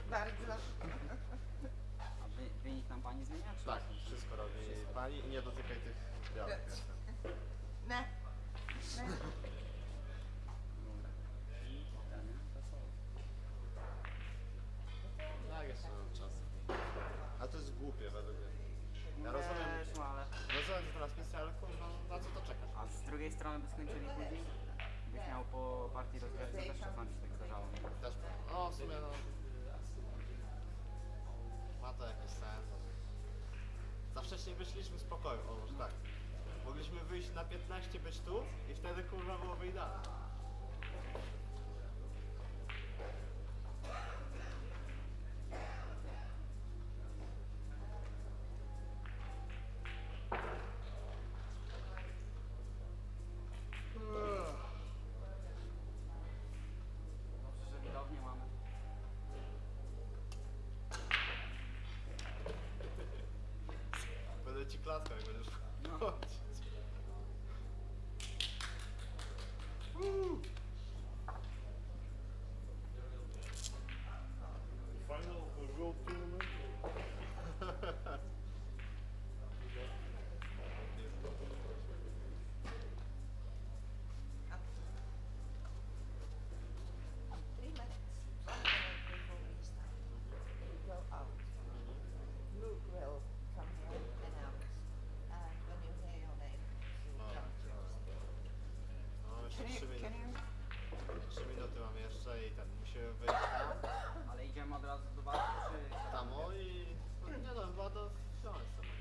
Speaker 7: Bardzo.
Speaker 6: A wynik nam pani zmienia? Czy
Speaker 5: Tak, wszystko robi pani i nie dotykaj tych białek.
Speaker 7: Ne. Ne.
Speaker 5: Tak, jeszcze mam czas. A to jest głupie według mnie. Ja rozumiem,
Speaker 6: Wiesz, no ale...
Speaker 5: rozumiem, że teraz misja, ale kurwa, na co to czekasz?
Speaker 6: A z drugiej strony by skończyli później? Byś miał po partii rozgrywce też czasami się tak zdarzało. Nie?
Speaker 5: Też, no w sumie no... Ma to jakiś sens. Za wcześnie wyszliśmy z pokoju, o może tak. Mogliśmy wyjść na 15, być tu i wtedy kurwa byłoby idealnie.
Speaker 6: Dobrze, że widownię mamy.
Speaker 5: Będę ci klaskał, jak będziesz wchodzić. Final World Tournament.
Speaker 7: Three minutes. Before we start. We go out. Luke will come here and announce. And when you hear your name, you
Speaker 5: Oh,
Speaker 7: come to us.
Speaker 5: No, jeszcze
Speaker 7: Can
Speaker 5: 3
Speaker 7: you,
Speaker 5: minuty.
Speaker 7: can you?
Speaker 5: 3 minuty mam jeszcze i ten, musimy wyjść tam,
Speaker 6: Ale idziemy od razu do bazy, czy...
Speaker 5: tam o i... No, nie no, chyba do wziąć sobie.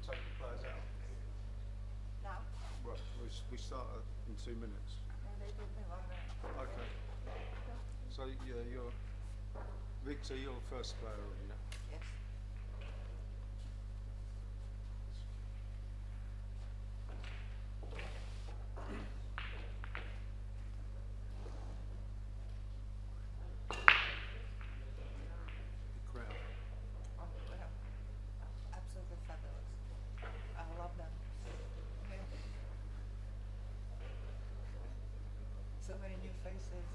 Speaker 1: Take the players out.
Speaker 7: Now?
Speaker 1: Right, we start in 2 minutes.
Speaker 7: And they give me 1 minute.
Speaker 1: Okay. So yeah, you're Victor. You're first player, yeah.
Speaker 7: Yes.
Speaker 1: The crowd.
Speaker 7: Oh, well, absolutely fabulous. I love them. Yeah. So many new faces.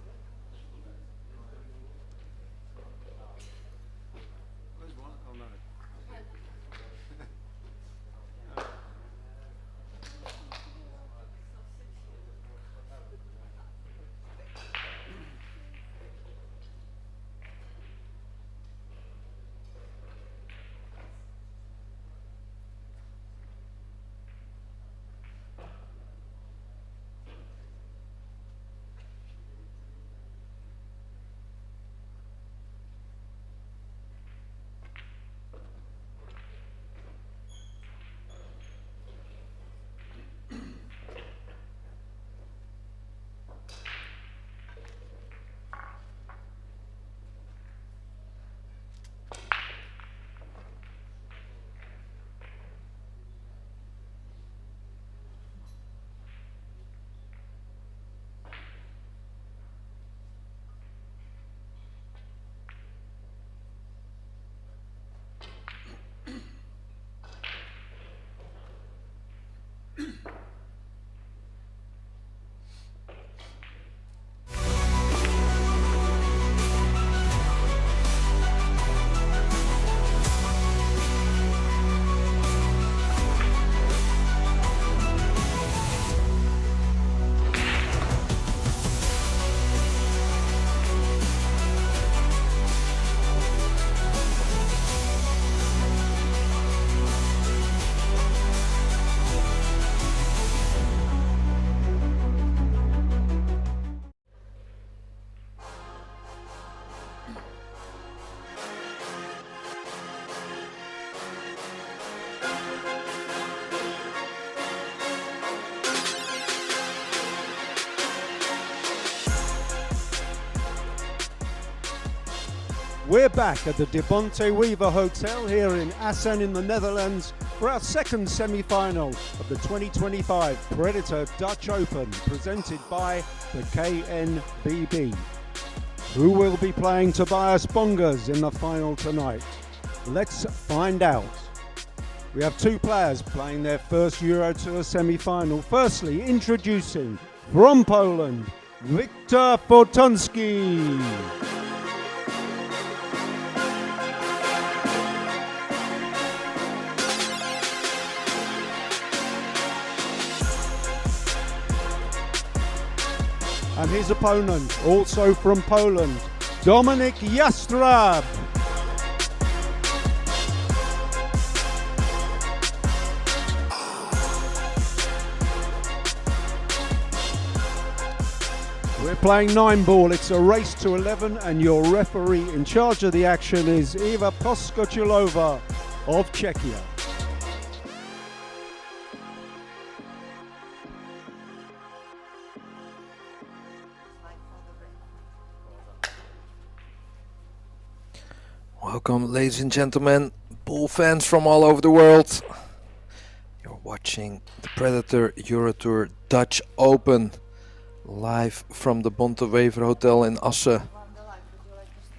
Speaker 1: We're back at the Bonte Wever Hotel here in Assen in the Netherlands for our second semi-final of the 2025 Predator Dutch Open presented by the KNBB. Who will be playing Tobias Bongers in the final tonight? Let's find out. We have two players playing their first EuroTour semi-final. Firstly, introducing from Poland, Wiktor Fortunski. And his opponent, also from Poland, Dominik Jastrab. We're playing 9-ball, it's a race to 11, and your referee in charge of the action is Eva Poskochilova of Czechia.
Speaker 3: Welcome, ladies and gentlemen, bull fans from all over the world. You're watching the Predator EuroTour Dutch Open live from the Bonte Wever Hotel in Assen.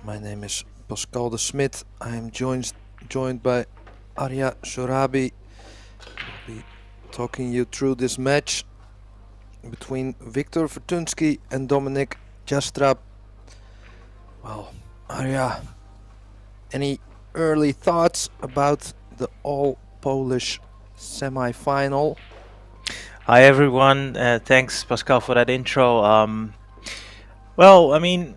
Speaker 3: My name is Pascal de Smit. I am joined by Arya Sorabi. We'll be talking you through this match between Wiktor Fortunski and Dominik Jastrab. Well, Arya, any early thoughts about the all-Polish semi-final?
Speaker 8: Hi everyone, thanks Pascal for that intro. Well, I mean,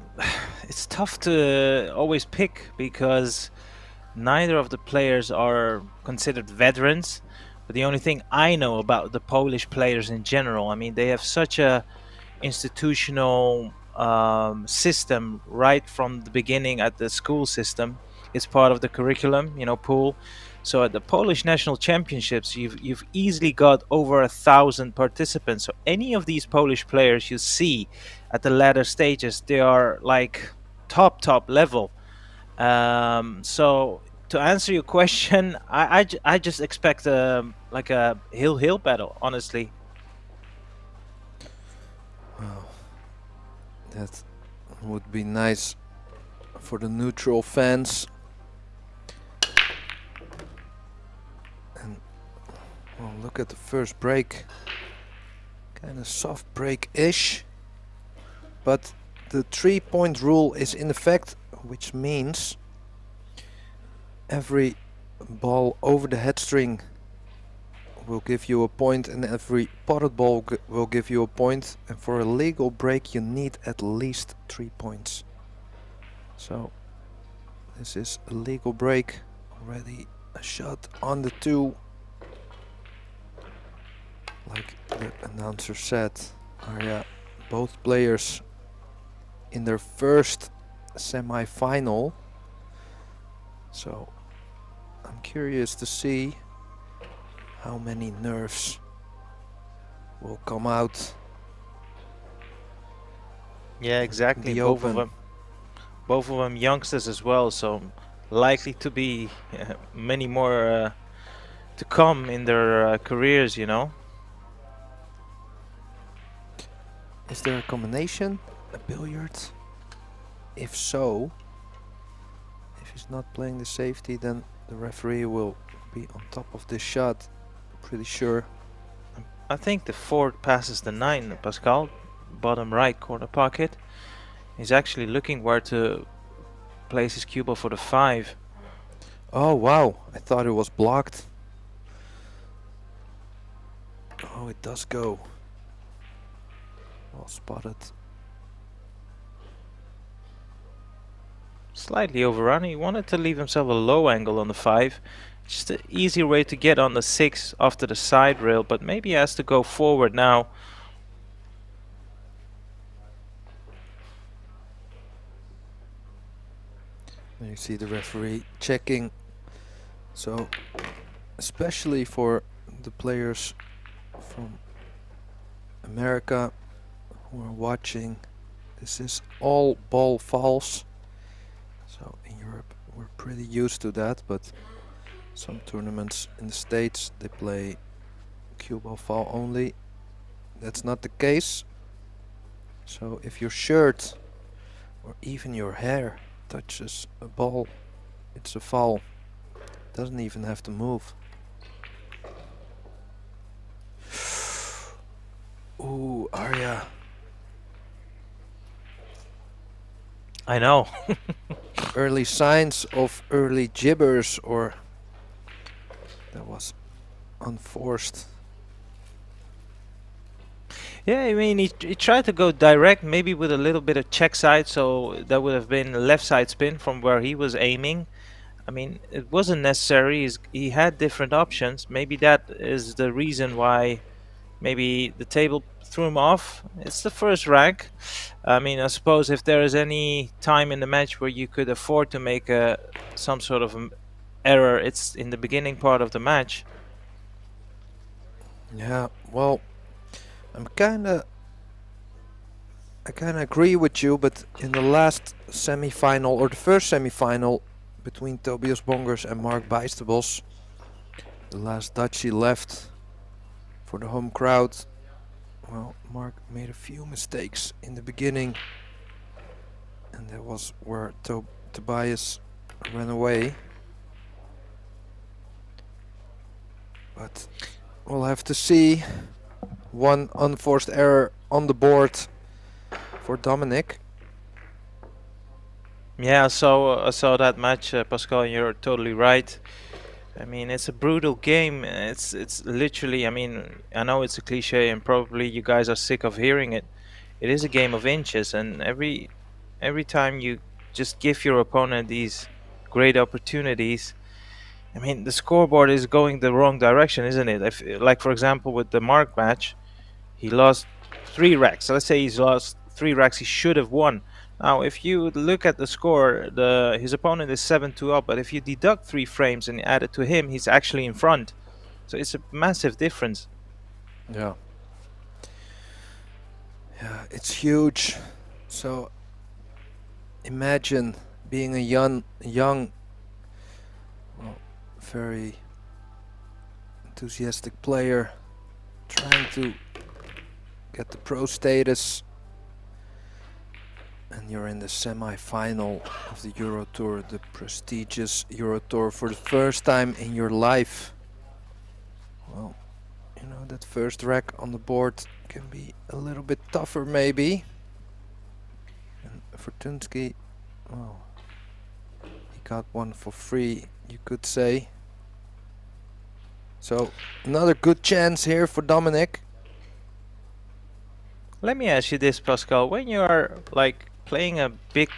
Speaker 8: it's tough to always pick because neither of the players are considered veterans. But the only thing I know about the Polish players in general, I mean, they have such a institutional system right from the beginning at the school system. It's part of the curriculum, you know, pool. So at the Polish National Championships, you've easily got over 1,000 participants. So any of these Polish players you see at the latter stages, they are like top level. So to answer your question, I just expect like a hill battle, honestly.
Speaker 3: Wow, that would be nice for the neutral fans. Well, look at the first break. Kind of soft break-ish. But the 3-point rule is in effect, which means every ball over the head string will give you a point and every potted ball will give you a point. And for a legal break you need at least 3 points. So this is a legal break. Already a shot on the 2. Like the announcer said, Arya, both players in their first semi-final. So I'm curious to see how many nerves will come out.
Speaker 8: Yeah, exactly.
Speaker 3: Both
Speaker 8: of them youngsters as well, so likely to be many more to come in their careers, you know.
Speaker 3: Is there a combination, a billiard? If so, if he's not playing the safety, then the referee will be on top of this shot. Pretty sure.
Speaker 8: I think the 4 passes the 9, Pascal. Bottom right corner pocket. He's actually looking where to place his cue ball for the 5.
Speaker 3: Oh wow, I thought it was blocked. Oh, it does go. Well spotted.
Speaker 8: Slightly overrun. He wanted to leave himself a low angle on the 5. Just an easier way to get on the 6 after the side rail, but maybe he has to go forward now.
Speaker 3: There you see the referee checking. So, especially for the players from America who are watching, this is all ball fouls. So in your we're pretty used to that, but some tournaments in the States, they play cue ball foul only. That's not the case. So if your shirt or even your hair touches a ball, it's a foul. Doesn't even have to move. Ooh, Arya.
Speaker 8: I know.
Speaker 3: Early signs of early jibbers, or that was unforced.
Speaker 8: Yeah, I mean, he tried to go direct, maybe with a little bit of check side, so that would have been a left side spin from where he was aiming. I mean, it wasn't necessary. He had different options. Maybe that is the reason why maybe the table threw him off. It's the first rack. I mean, I suppose if there is any time in the match where you could afford to make some sort of error, it's in the beginning part of the match.
Speaker 3: Yeah, well, I kinda agree with you, but in the last semi-final, or the first semi-final between Tobias Bongers and Mark Bijsterbosch, the last Dutchie left for the home crowd. Well, Mark made a few mistakes in the beginning, and that was where Tobias ran away. But we'll have to see. One unforced error on the board for Dominic.
Speaker 8: Yeah, I saw that match, Pascal. You're totally right. I mean, it's a brutal game. It's literally. I mean, I know it's a cliche, and probably you guys are sick of hearing it. It is a game of inches, and every time you just give your opponent these great opportunities, I mean, the scoreboard is going the wrong direction, isn't it? If, like for example, with the Mark match, he lost 3 racks. So let's say he's lost 3 racks he should have won. Now, if you look at the score, his opponent is 7-2 up, but if you deduct 3 frames and add it to him, he's actually in front. So it's a massive difference.
Speaker 3: Yeah. Yeah, it's huge. So imagine being a young, well, very enthusiastic player trying to get the pro status, and you're in the semi-final of the EuroTour, the prestigious EuroTour, for the first time in your life. Well, you know, that first rack on the board can be a little bit tougher maybe. And Fortunsky, well, he got one for free, you could say. So another good chance here for Dominic.
Speaker 8: Let me ask you this, Pascal. When you are like playing a big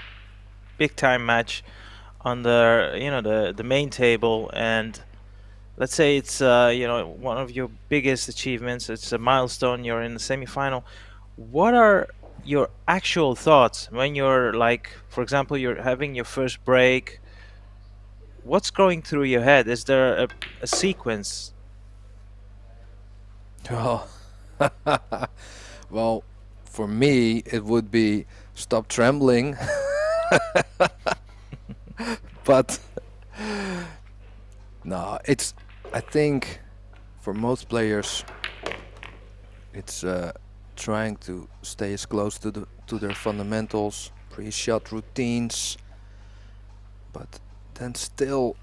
Speaker 8: time match on the main table, and let's say it's one of your biggest achievements, it's a milestone, you're in the semi-final, what are your actual thoughts when you're like, for example, you're having your first break? What's going through your head? Is there a sequence?
Speaker 3: Oh. Well, for me it would be stop trembling. But no, it's, I think for most players it's trying to stay as close to their fundamentals, pre-shot routines, but then still,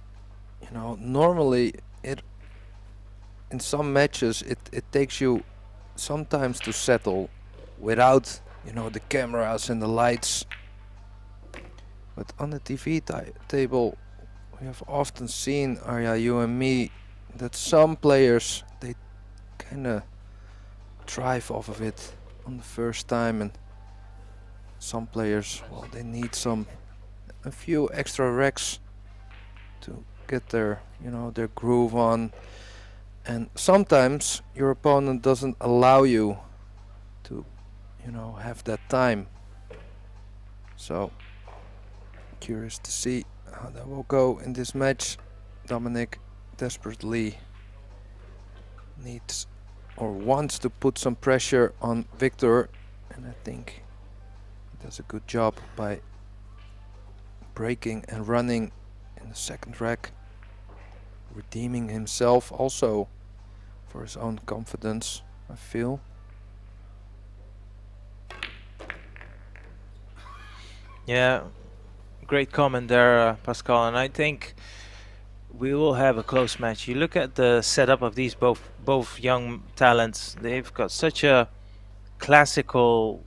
Speaker 3: you know, normally in some matches it takes you sometimes to settle without, you know, the cameras and the lights. But on the TV table we have often seen, Arya, you and me, that some players, they kinda thrive off of it on the first time, and some players, well, they need a few extra racks to get their, you know, their groove on. And sometimes your opponent doesn't allow you to, you know, have that time. So curious to see how that will go in this match. Dominic desperately needs or wants to put some pressure on Victor, and I think he does a good job by breaking and running in the second rack, redeeming himself also for his own confidence, I feel.
Speaker 8: Yeah, great comment there, Pascal. And I think we will have a close match. You look at the setup of these both young talents. They've got such a classical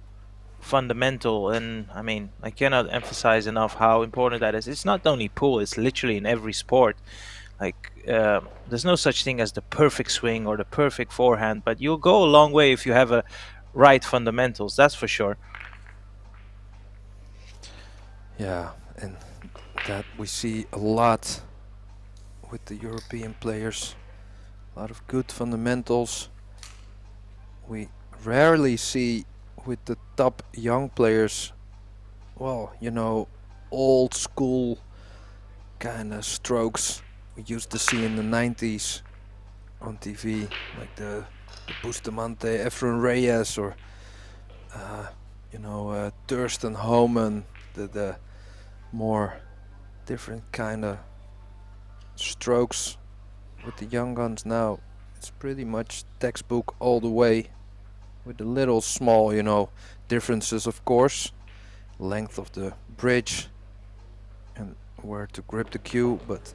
Speaker 8: fundamental, and I mean, I cannot emphasize enough how important that is. It's not only pool; it's literally in every sport. Like, there's no such thing as the perfect swing or the perfect forehand, but you'll go a long way if you have a right fundamentals. That's for sure.
Speaker 3: Yeah, and that we see a lot with the European players. A lot of good fundamentals. We rarely see with the top young players, well, you know, old school kind of strokes we used to see in the 90s on TV, like the Bustamante, Efren Reyes, or you know, Thurston Homan, the more different kind of strokes. With the young guns now, it's pretty much textbook all the way, with the little small, you know, differences, of course, length of the bridge and where to grip the cue, but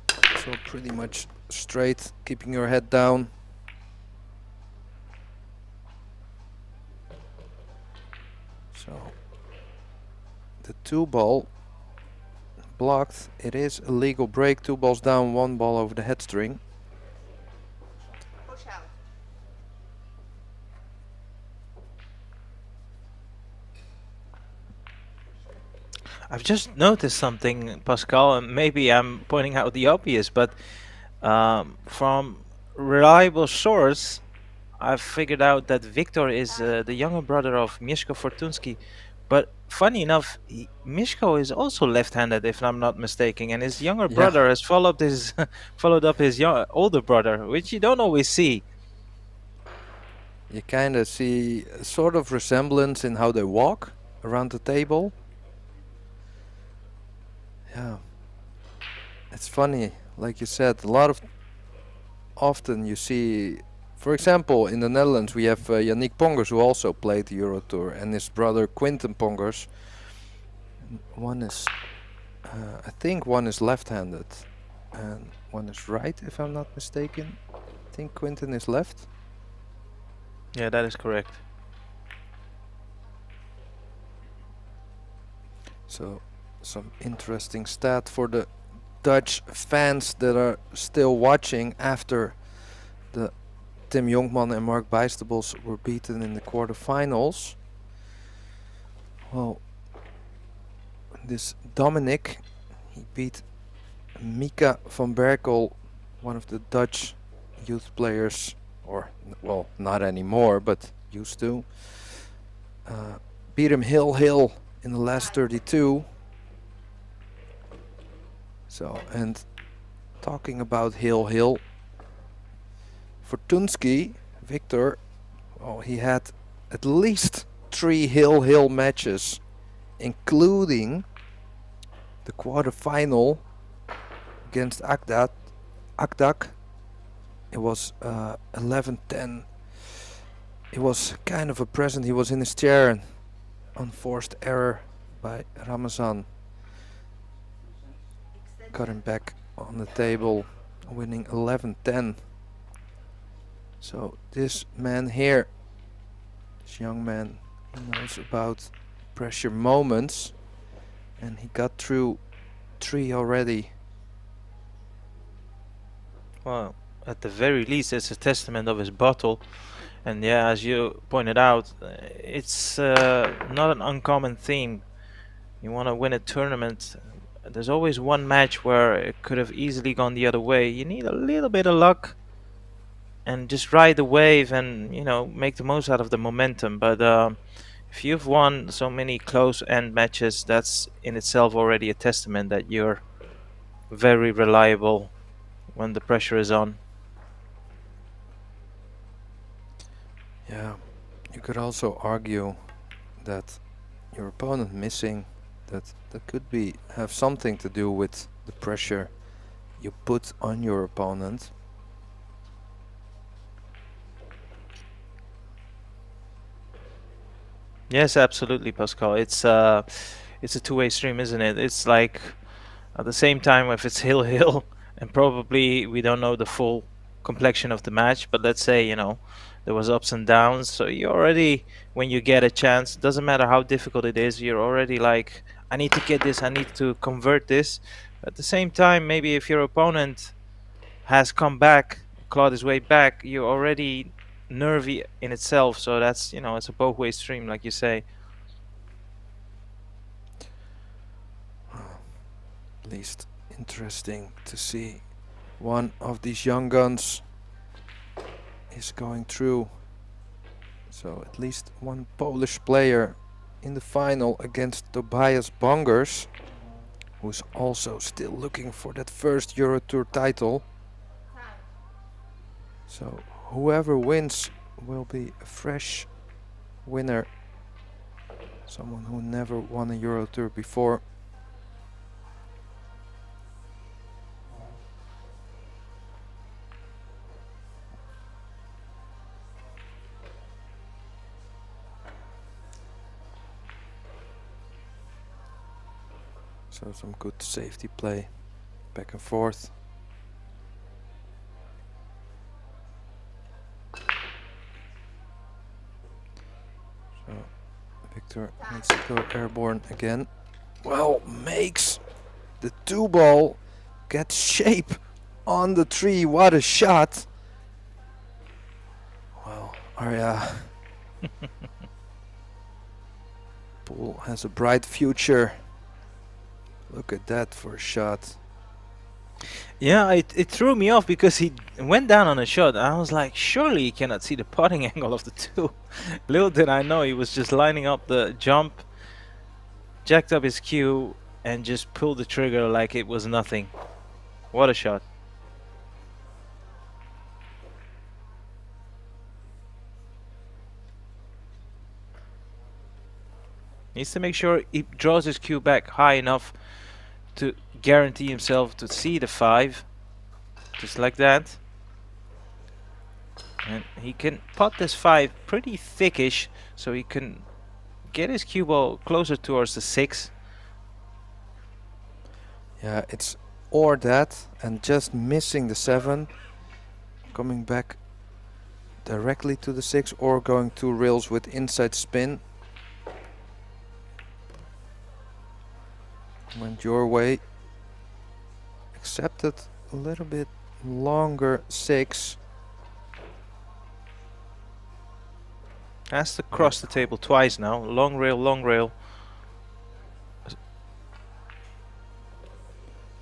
Speaker 3: it's all pretty much straight, keeping your head down. So the 2-ball blocked. It is a legal break. 2 balls down, 1 ball over the head string.
Speaker 7: Push out.
Speaker 8: I've just noticed something, Pascal, and maybe I'm pointing out the obvious, but from reliable source, I've figured out that Viktor is the younger brother of Mieszko Fortuński. But funny enough, Mieszko is also left-handed, if I'm not mistaken, and his younger brother has followed his followed up his older brother, which you don't always see.
Speaker 3: You kind of see a sort of resemblance in how they walk around the table. Yeah, it's funny, like you said, often you see, for example, in the Netherlands we have Yannick Bongers, who also played the EuroTour, and his brother Quinten Bongers. One is, I think one is left-handed and one is right, if I'm not mistaken. I think Quinten is left.
Speaker 8: Yeah, that is correct.
Speaker 3: So some interesting stat for the Dutch fans that are still watching after the Tim Jonkman and Mark Bijsterbosch were beaten in the quarterfinals. Well, this Dominic, he beat Mika van Berkel, one of the Dutch youth players, or well, not anymore, but used to. Beat him hill in the last 32. So, and talking about hill, Fortuński, Viktor, well, he had at least 3 hill matches, including the quarterfinal against Akdak. It was 11-10. It was kind of a present. He was in his chair, and unforced error by Ramazan got him back on the table, winning 11-10. So this man here, this young man, he knows about pressure moments, and he got through 3 already.
Speaker 8: Well, at the very least, it's a testament of his bottle. And yeah, as you pointed out, it's not an uncommon theme. You want to win a tournament, there's always one match where it could have easily gone the other way. You need a little bit of luck and just ride the wave and, you know, make the most out of the momentum. But if you've won so many close end matches, that's in itself already a testament that you're very reliable when the pressure is on.
Speaker 3: Yeah, you could also argue that your opponent missing that could be have something to do with the pressure you put on your opponent.
Speaker 8: Yes, absolutely, Pascal. It's a two-way stream, isn't it? It's like at the same time, if it's hill, and probably we don't know the full complexion of the match, but let's say, you know, there was ups and downs. So you already, when you get a chance, doesn't matter how difficult it is, you're already like, I need to get this, I need to convert this. At the same time, maybe if your opponent has come back, clawed his way back, you're already nervy in itself. So that's, you know, it's a both-way stream, like you say.
Speaker 3: At least interesting to see one of these young guns is going through. So at least one Polish player in the final against Tobias Bongers, who's also still looking for that first EuroTour title. So whoever wins will be a fresh winner, someone who never won a EuroTour before. So some good safety play, back and forth. So Victor needs to go airborne again. Well, makes the 2-ball get shape on the tree. What a shot! Well, Arya Pool has a bright future. Look at that for a shot.
Speaker 8: Yeah, it threw me off because he went down on a shot. I was like, surely he cannot see the putting angle of the two. Little did I know he was just lining up the jump, jacked up his cue, and just pulled the trigger like it was nothing. What a shot. Needs to make sure he draws his cue back high enough to guarantee himself to see the 5, just like that. And he can pot this 5 pretty thickish, so he can get his cue ball closer towards the 6.
Speaker 3: Yeah, it's or that and just missing the 7, coming back directly to the 6, or going 2 rails with inside spin. Went your way. Accepted a little bit longer 6.
Speaker 8: Has to cross the table twice now. Long rail, long rail.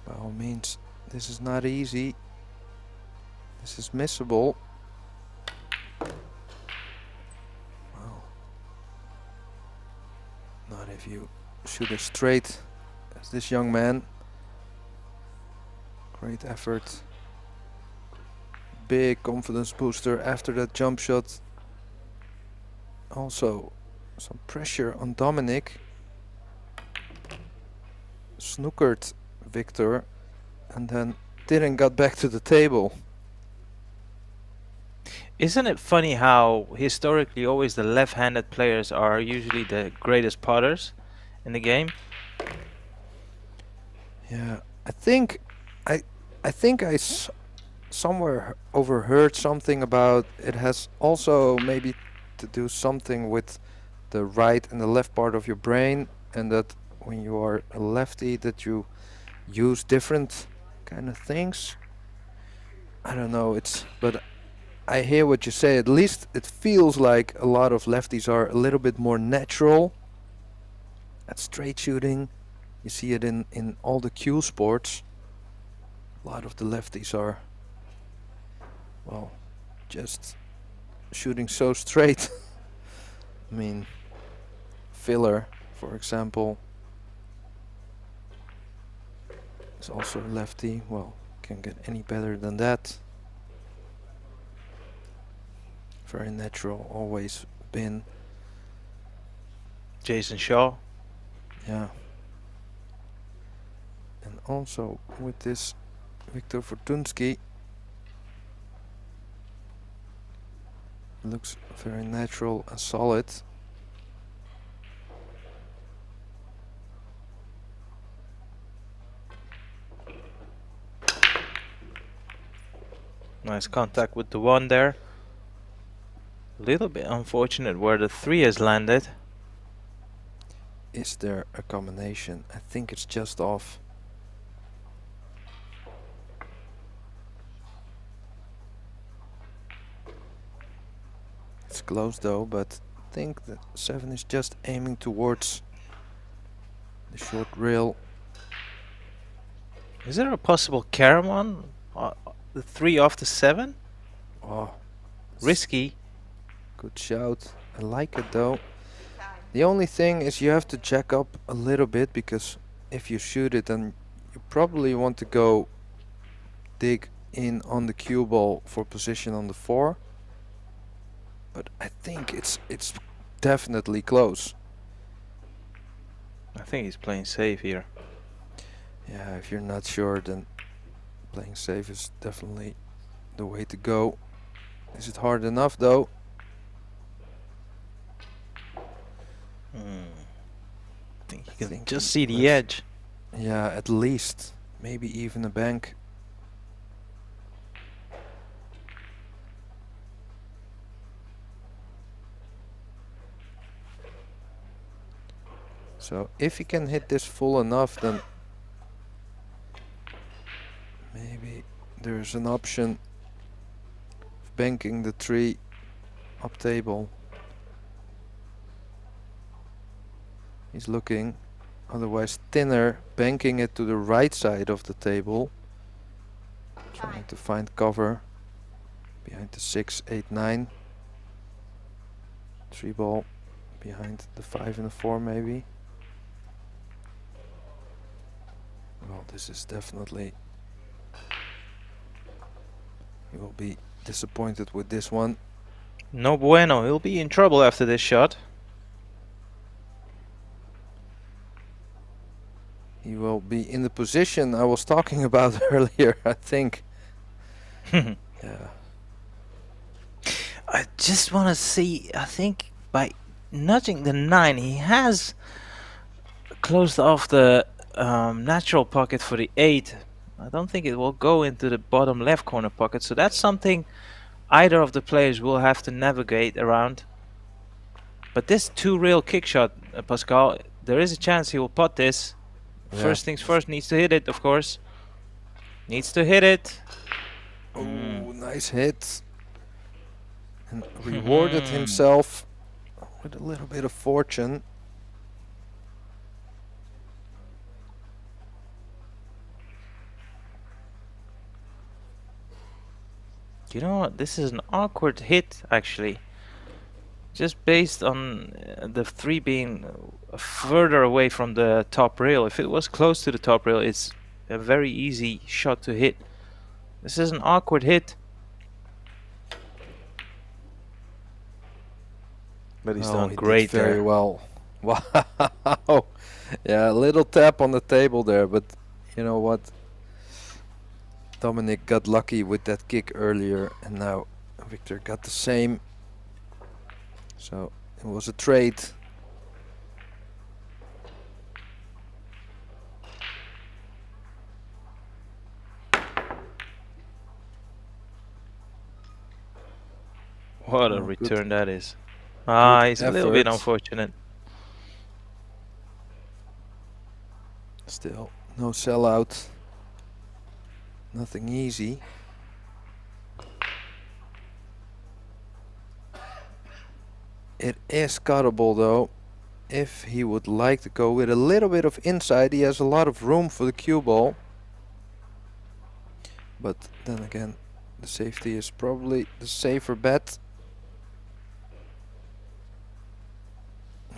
Speaker 3: By all means, this is not easy. This is missable. Well, not if you shoot it straight as this young man. Great effort. Big confidence booster after that jump shot. Also some pressure on Dominic. Snookered Victor and then didn't get back to the table.
Speaker 8: Isn't it funny how historically always the left-handed players are usually the greatest putters in the game?
Speaker 3: Yeah, I think I somewhere overheard something about it has also maybe to do something with the right and the left part of your brain, and that when you are a lefty that you use different kind of things. I don't know, but I hear what you say. At least it feels like a lot of lefties are a little bit more natural at straight shooting. You see it in all the cue sports. A lot of the lefties are, well, just shooting so straight. I mean, Filler, for example, is also a lefty. Well, can't get any better than that. Very natural, always been.
Speaker 8: Jason Shaw.
Speaker 3: Yeah. And also with this Viktor Fortunsky, looks very natural and solid.
Speaker 8: Nice contact with the 1 there. A little bit unfortunate where the 3 has landed.
Speaker 3: Is there a combination? I think it's just off. It's close though, but I think the 7 is just aiming towards the short rail.
Speaker 8: Is there a possible carom on the 3 off the 7?
Speaker 3: Oh,
Speaker 8: Risky.
Speaker 3: good shout. I like it though. The only thing is you have to jack up a little bit, because if you shoot it, then you probably want to go dig in on the cue ball for position on the 4. But I think it's definitely close.
Speaker 8: I think he's playing safe here.
Speaker 3: Yeah, if you're not sure, then playing safe is definitely the way to go. Is it hard enough though?
Speaker 8: I think you can
Speaker 3: think
Speaker 8: just
Speaker 3: he
Speaker 8: see the
Speaker 3: was-
Speaker 8: edge.
Speaker 3: Yeah, at least. Maybe even a bank. So if you can hit this full enough, then maybe there's an option of banking the 3 up table. He's looking, otherwise thinner, banking it to the right side of the table, trying to find cover behind the 6, 8, 9. 3 ball behind the 5 and the 4 maybe. Well, this is definitely, he will be disappointed with this one.
Speaker 8: No bueno, he'll be in trouble after this shot.
Speaker 3: He will be in the position I was talking about earlier, I think. Yeah.
Speaker 8: I just want to see, I think by nudging the 9, he has closed off the natural pocket for the 8. I don't think it will go into the bottom left corner pocket, so that's something either of the players will have to navigate around. But this 2 rail kick shot, Pascal, there is a chance he will pot this.
Speaker 3: Yeah.
Speaker 8: First things first, needs to hit it, of course. Needs to hit it.
Speaker 3: Oh, nice hit. And rewarded himself with a little bit of fortune.
Speaker 8: You know what? This is an awkward hit, actually. Just based on the 3 being further away from the top rail. If it was close to the top rail, it's a very easy shot to hit. This is an awkward hit. But he's
Speaker 3: Oh,
Speaker 8: done
Speaker 3: he did
Speaker 8: great
Speaker 3: very
Speaker 8: there.
Speaker 3: well. Wow. Yeah, a little tap on the table there, but you know what? Dominic got lucky with that kick earlier, and now Victor got the same. So it was a trade.
Speaker 8: What a
Speaker 3: Oh, good.
Speaker 8: return that is. Ah,
Speaker 3: Good
Speaker 8: he's a little bit
Speaker 3: effort.
Speaker 8: unfortunate.
Speaker 3: Still no sellout. Nothing easy. It is cuttable though. If he would like to go with a little bit of inside, he has a lot of room for the cue ball. But then again, the safety is probably the safer bet.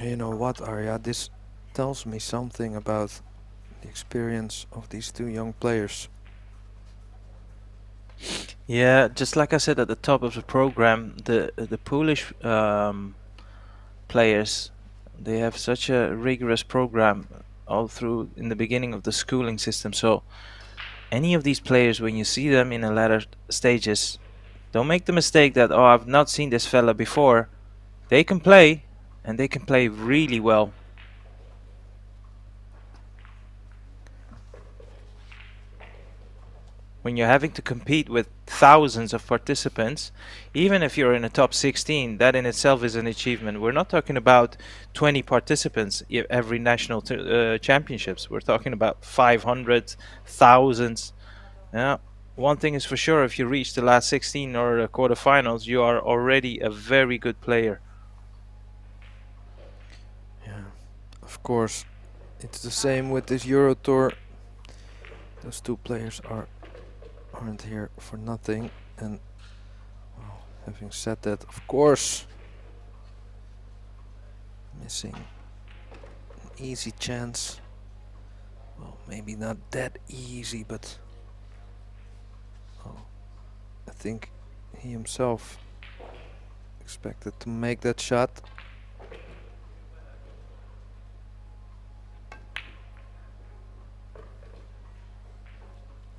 Speaker 3: You know what, Arya? This tells me something about the experience of these 2 young players.
Speaker 8: Yeah, just like I said at the top of the program, the Polish players, they have such a rigorous program all through in the beginning of the schooling system. So any of these players, when you see them in the latter stages, don't make the mistake that, oh, I've not seen this fella before. They can play, and they can play really well. When you're having to compete with thousands of participants, even if you're in a top 16, that in itself is an achievement. We're not talking about 20 participants every national championships. We're talking about 500, thousands. Yeah. One thing is for sure, if you reach the last 16 or the quarterfinals, you are already a very good player.
Speaker 3: Yeah, of course. It's the same with this EuroTour. Those two players aren't here for nothing. And well, having said that, of course, missing an easy chance. Well, maybe not that easy, but well, I think he himself expected to make that shot.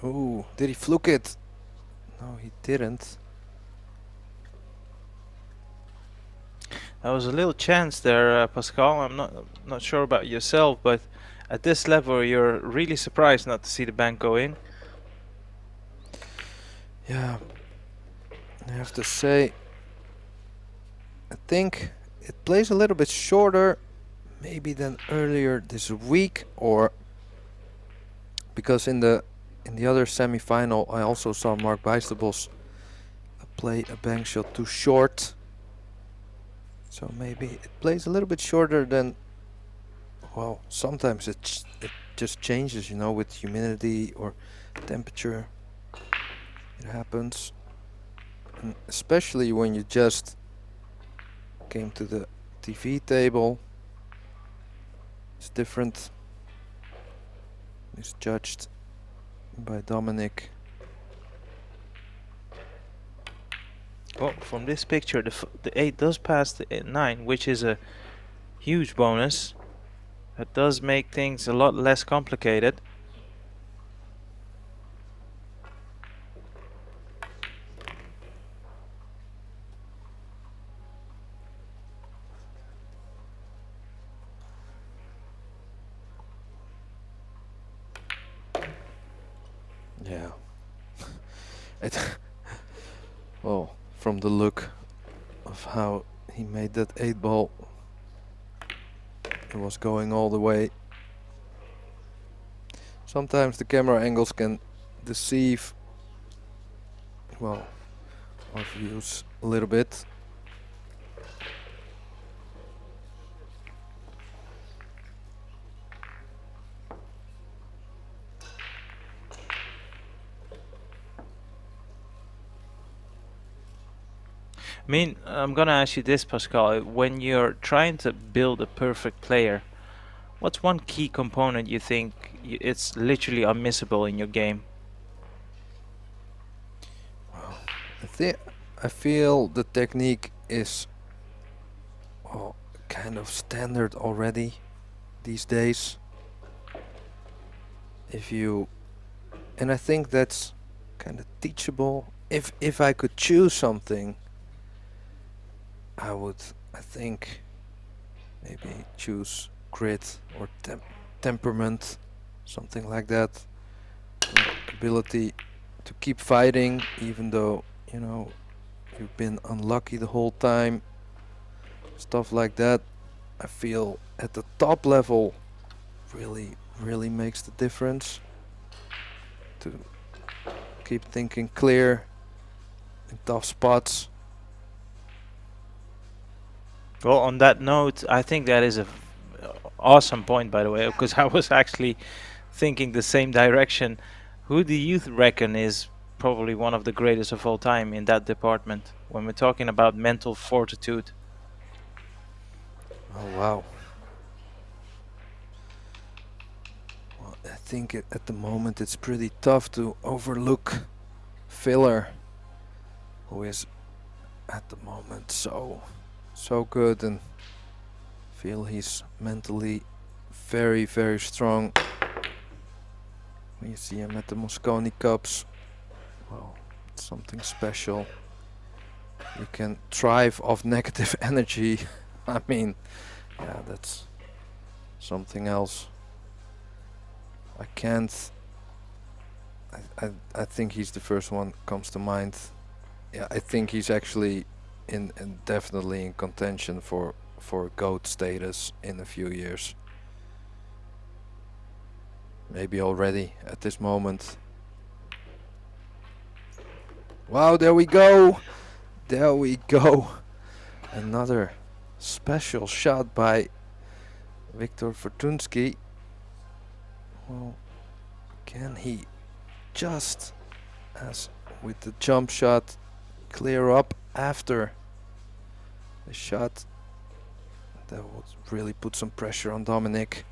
Speaker 3: Oh, did he fluke it? No, he didn't.
Speaker 8: That was a little chance there, Pascal. I'm not sure about yourself, but at this level, you're really surprised not to see the bank go in.
Speaker 3: Yeah, I have to say, I think it plays a little bit shorter, maybe than earlier this week, or because in the other semi-final, I also saw Mark Bijsterbosch play a bank shot too short. So maybe it plays a little bit shorter than, well, sometimes it just changes, you know, with humidity or temperature. It happens. And especially when you just came to the TV table. It's different. Misjudged by Dominic.
Speaker 8: Well, from this picture, the 8 does pass the 9, which is a huge bonus. That does make things a lot less complicated.
Speaker 3: Yeah. Well, from the look of how he made that 8 ball, it was going all the way. Sometimes the camera angles can deceive, well, our views a little bit.
Speaker 8: I mean, I'm gonna ask you this, Pascal. When you're trying to build a perfect player, what's one key component you think it's literally unmissable in your game?
Speaker 3: I feel the technique is, well, kind of standard already these days. And I think that's kind of teachable. If I could choose something, I think, maybe choose grit or temperament, something like that. The ability to keep fighting, even though, you know, you've been unlucky the whole time. Stuff like that, I feel at the top level really makes the difference. To keep thinking clear in tough spots.
Speaker 8: Well, on that note, I think that is a awesome point, by the way, because I was actually thinking the same direction. Who do you reckon is probably one of the greatest of all time in that department when we're talking about mental fortitude?
Speaker 3: Oh wow. Well, I think at the moment it's pretty tough to overlook Filler, who is at the moment so good, and feel he's mentally very, very strong. When you see him at the Mosconi Cups, well, it's something special. You can thrive off negative energy. I mean, yeah, that's something else. I can't. I think he's the first one comes to mind. Yeah, I think he's actually in definitely in contention for GOAT status in a few years. Maybe already at this moment. Wow, there we go. There we go. Another special shot by Viktor Fortunsky. Well, can he just, as with the jump shot, clear up after the shot? That would really put some pressure on Dominic.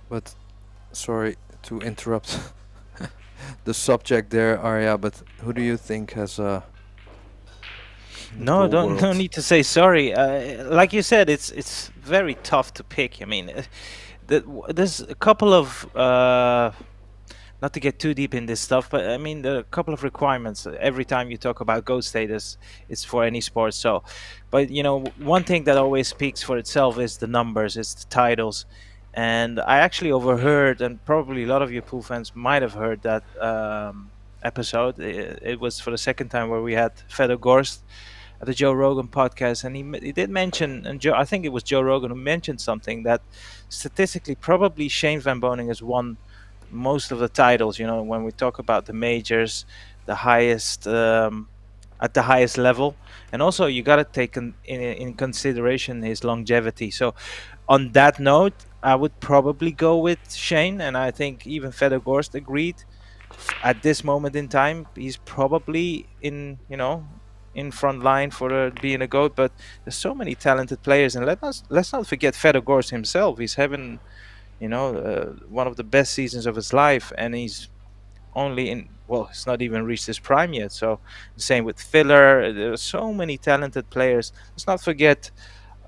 Speaker 3: But sorry to interrupt the subject there, Arya, but who do you think has
Speaker 8: No, no need to say sorry. Like you said, it's very tough to pick. I mean, there's a couple of not to get too deep in this stuff, but I mean, there are a couple of requirements every time you talk about GOAT status. It's for any sport. So, but you know, one thing that always speaks for itself is the numbers, it's the titles. And I actually overheard, and probably a lot of you pool fans might have heard that episode. It was for the second time where we had Fedor Gorst at the Joe Rogan podcast, and he did mention, and I think it was Joe Rogan who mentioned something that statistically probably Shane Van Boening has won most of the titles. You know, when we talk about the majors, the highest at the highest level, and also you got to take in consideration his longevity. So, on that note, I would probably go with Shane, and I think even Fedor Gorst agreed. At this moment in time, he's probably in front line for being a GOAT. But there's so many talented players, and let's not forget Fedor Gorst himself. He's having, one of the best seasons of his life, and he's only he's not even reached his prime yet. So same with Filler. There are so many talented players. Let's not forget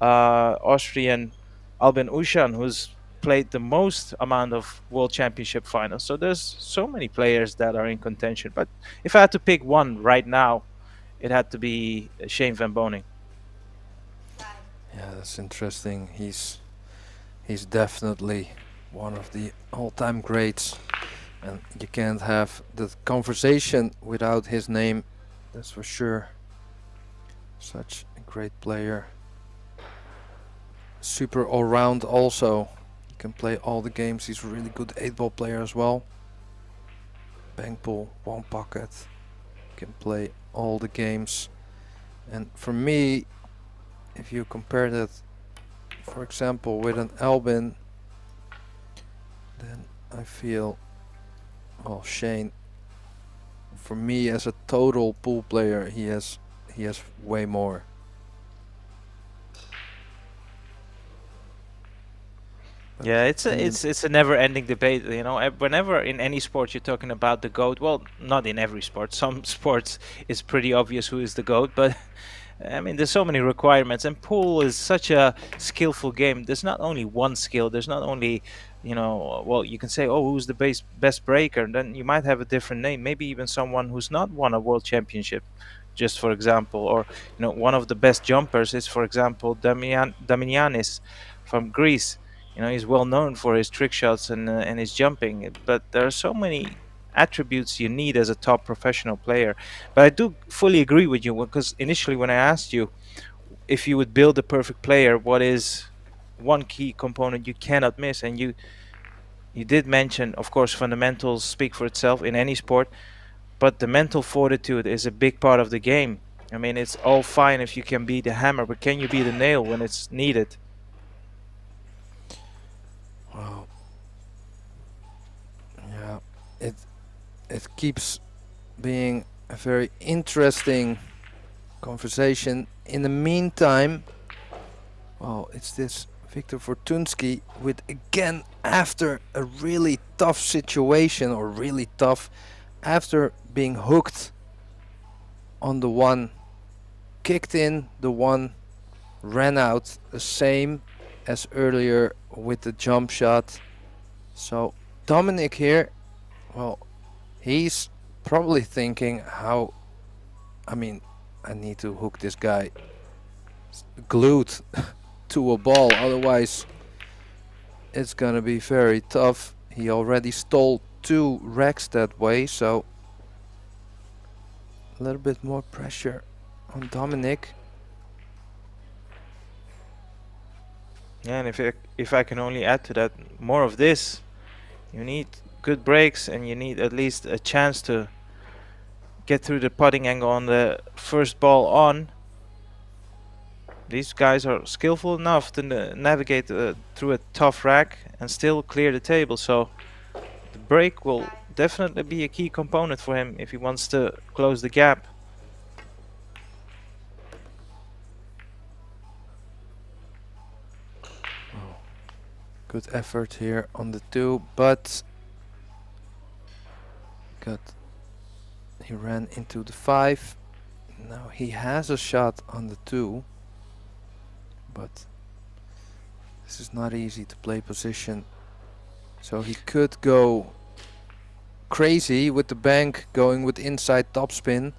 Speaker 8: Austrian Albin Ushan, who's played the most amount of World Championship finals. So there's so many players that are in contention. But if I had to pick one right now, it had to be Shane Van Boening.
Speaker 3: Yeah, that's interesting. He's definitely one of the all-time greats, and you can't have the conversation without his name. That's for sure. Such a great player. Super all-round also. He can play all the games. He's a really good 8-ball player as well. Bank pull, one pocket. Can play all the games. And for me, if you compare that, for example, with an Albin, then I feel, well, Shane, for me as a total pool player, he has way more.
Speaker 8: Yeah, it's a never-ending debate. You know, whenever in any sport you're talking about the GOAT. Well, not in every sport. Some sports it's pretty obvious who is the GOAT, but I mean, there's so many requirements, and pool is such a skillful game. There's not only one skill. There's not only, well, you can say, oh, who's the best breaker, and then you might have a different name. Maybe even someone who's not won a world championship, just for example, or one of the best jumpers is, for example, Damianis from Greece. He's well known for his trick shots and his jumping, but there are so many attributes you need as a top professional player. But I do fully agree with you, because initially when I asked you if you would build a perfect player, what is one key component you cannot miss, and you did mention, of course, fundamentals speak for itself in any sport, but the mental fortitude is a big part of the game. I mean, it's all fine if you can be the hammer, but can you be the nail when it's needed?
Speaker 3: Wow. Yeah, it keeps being a very interesting conversation. In the meantime, well, it's this Viktor Fortunsky with again after a really tough situation, or really tough after being hooked on the one, kicked in the one, ran out, the same as earlier with the jump shot. So Dominic here, well, he's probably thinking how, I mean, I need to hook this guy glued to a ball, otherwise it's gonna be very tough. He already stole 2 racks that way, so a little bit more pressure on Dominic.
Speaker 8: Yeah, and if I can only add to that, more of this. You need good breaks, and you need at least a chance to get through the putting angle on the first ball on. These guys are skillful enough to navigate through a tough rack and still clear the table, so the break will definitely be a key component for him if he wants to close the gap.
Speaker 3: Good effort here on the 2, but he ran into the 5. Now he has a shot on the 2, but this is not easy to play position. So he could go crazy with the bank, going with inside topspin,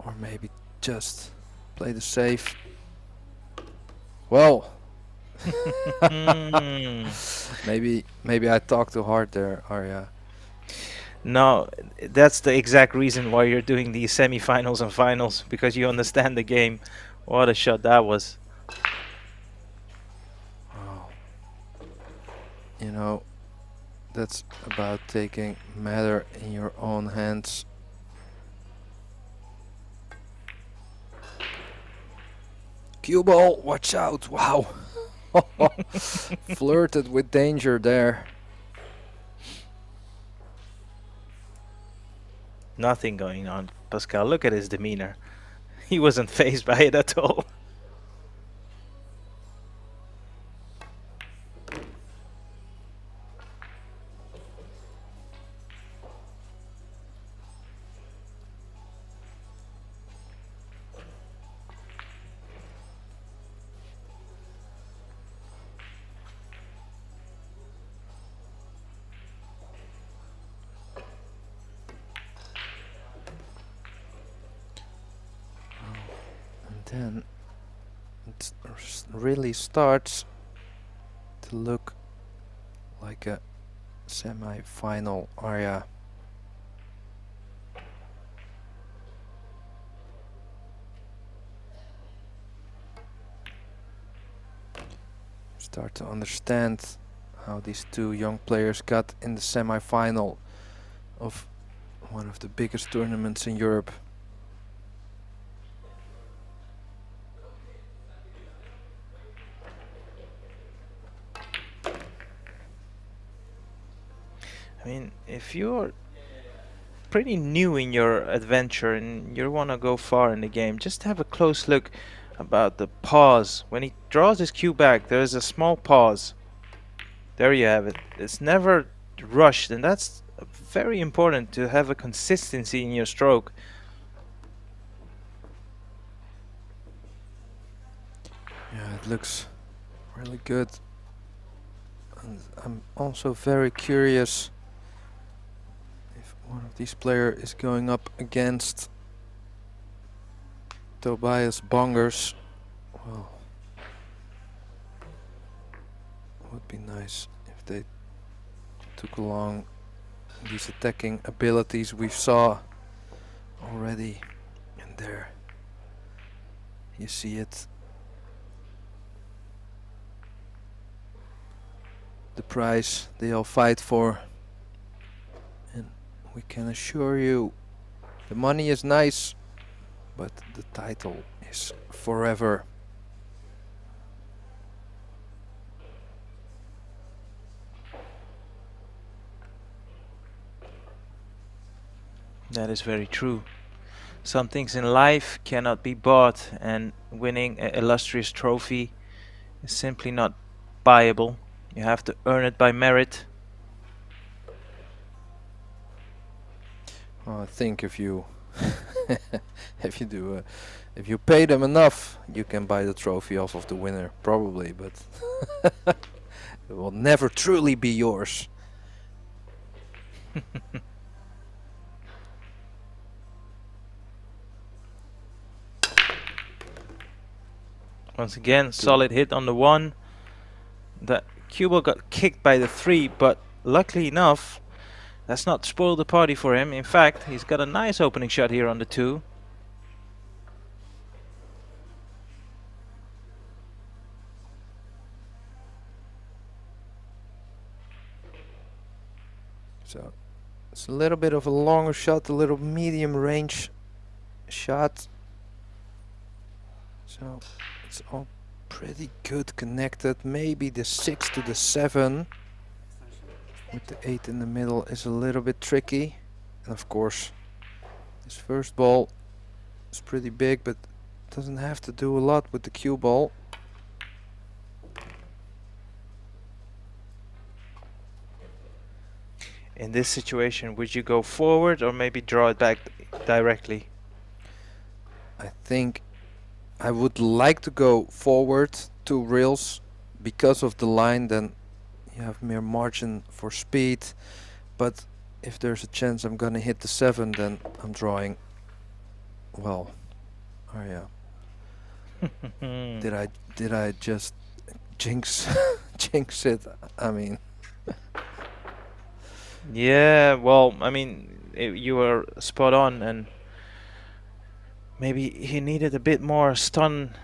Speaker 3: or maybe just play the safe. Well, maybe I talked too hard there, Arya.
Speaker 8: No, that's the exact reason why you're doing these semi-finals and finals, because you understand the game. What a shot that was.
Speaker 3: Oh. You know, that's about taking matter in your own hands. Cue ball, watch out, wow. Flirted with danger there.
Speaker 8: Nothing going on, Pascal. Look at his demeanor. He wasn't fazed by it at all.
Speaker 3: Then it really starts to look like a semi-final area. Start to understand how these 2 young players got in the semi-final of one of the biggest tournaments in Europe.
Speaker 8: I mean, if you're pretty new in your adventure and you want to go far in the game, just have a close look about the pause. When he draws his cue back, there is a small pause. There you have it. It's never rushed, and that's very important to have a consistency in your stroke.
Speaker 3: Yeah, it looks really good. And I'm also very curious if one of these players is going up against Tobias Bongers. Well, would be nice if they took along these attacking abilities we saw already. And there you see it. The prize they all fight for, and we can assure you the money is nice, but the title is forever.
Speaker 8: That is very true. Some things in life cannot be bought, and winning an illustrious trophy is simply not buyable. You have to earn it by merit.
Speaker 3: Well, I think if you if you do if you pay them enough, you can buy the trophy off of the winner, probably, but it will never truly be yours.
Speaker 8: Once again, solid hit on the 1. The cue ball got kicked by the 3, but luckily enough, that's not spoiled the party for him. In fact, he's got a nice opening shot here on the 2.
Speaker 3: So it's a little bit of a longer shot, a little medium range shot. So it's all pretty good connected. Maybe the 6 to the 7 with the 8 in the middle is a little bit tricky. And of course, this first ball is pretty big, but doesn't have to do a lot with the cue ball.
Speaker 8: In this situation, would you go forward or maybe draw it back directly?
Speaker 3: I think I would like to go forward 2 reels because of the line, then you have more margin for speed. But if there's a chance I'm gonna hit the 7, then I'm drawing. Well, oh yeah. Did I just jinx jinx it? I mean,
Speaker 8: Yeah, well, I mean, you were spot on, and maybe he needed a bit more stun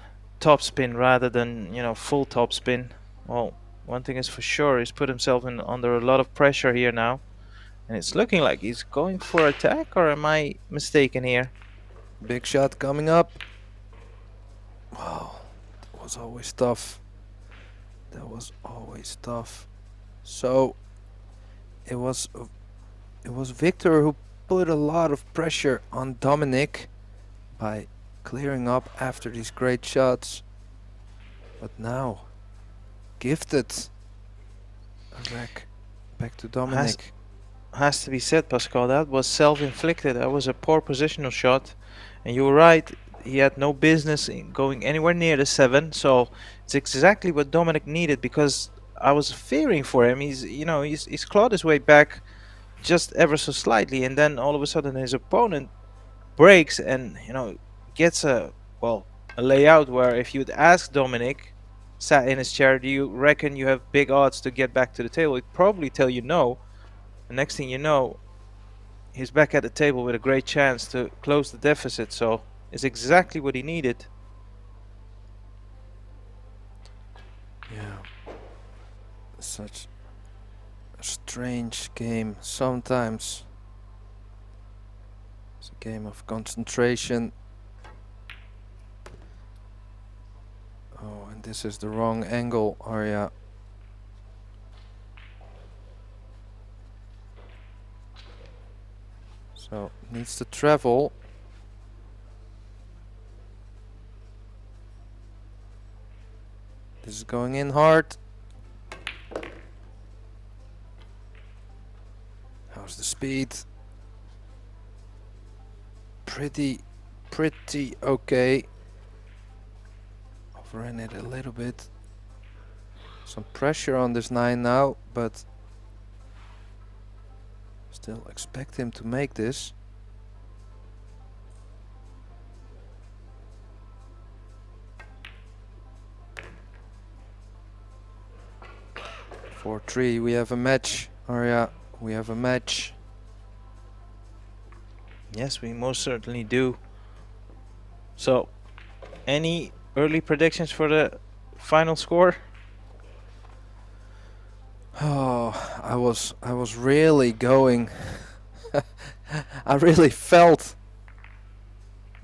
Speaker 8: topspin rather than, you know, full topspin. Well, one thing is for sure, he's put himself in under a lot of pressure here now, and it's looking like he's going for attack, or am I mistaken here?
Speaker 3: big shot coming up. Wow, that was always tough. That was always tough. So it was Victor who put a lot of pressure on Dominic by clearing up after these great shots. But now, gifted a rack back to Dominic.
Speaker 8: Has to be said, Pascal, that was self-inflicted. That was a poor positional shot, and you were right. He had no business in going anywhere near the 7. So it's exactly what Dominic needed, because I was fearing for him. He's clawed his way back just ever so slightly, and then all of a sudden his opponent breaks and gets a layout where if you'd ask Dominic, sat in his chair, do you reckon you have big odds to get back to the table? He'd probably tell you no. The next thing you know, he's back at the table with a great chance to close the deficit. So it's exactly what he needed.
Speaker 3: Yeah. Such a strange game sometimes. It's a game of concentration. Oh, and this is the wrong angle, Arya. So needs to travel. This is going in hard. How's the speed? Pretty okay. Overran it a little bit. Some pressure on this 9 now, but still expect him to make this. For 3, we have a match. Arya, we have a match.
Speaker 8: Yes, we most certainly do. So, any early predictions for the final score?
Speaker 3: Oh, I was really going. I really felt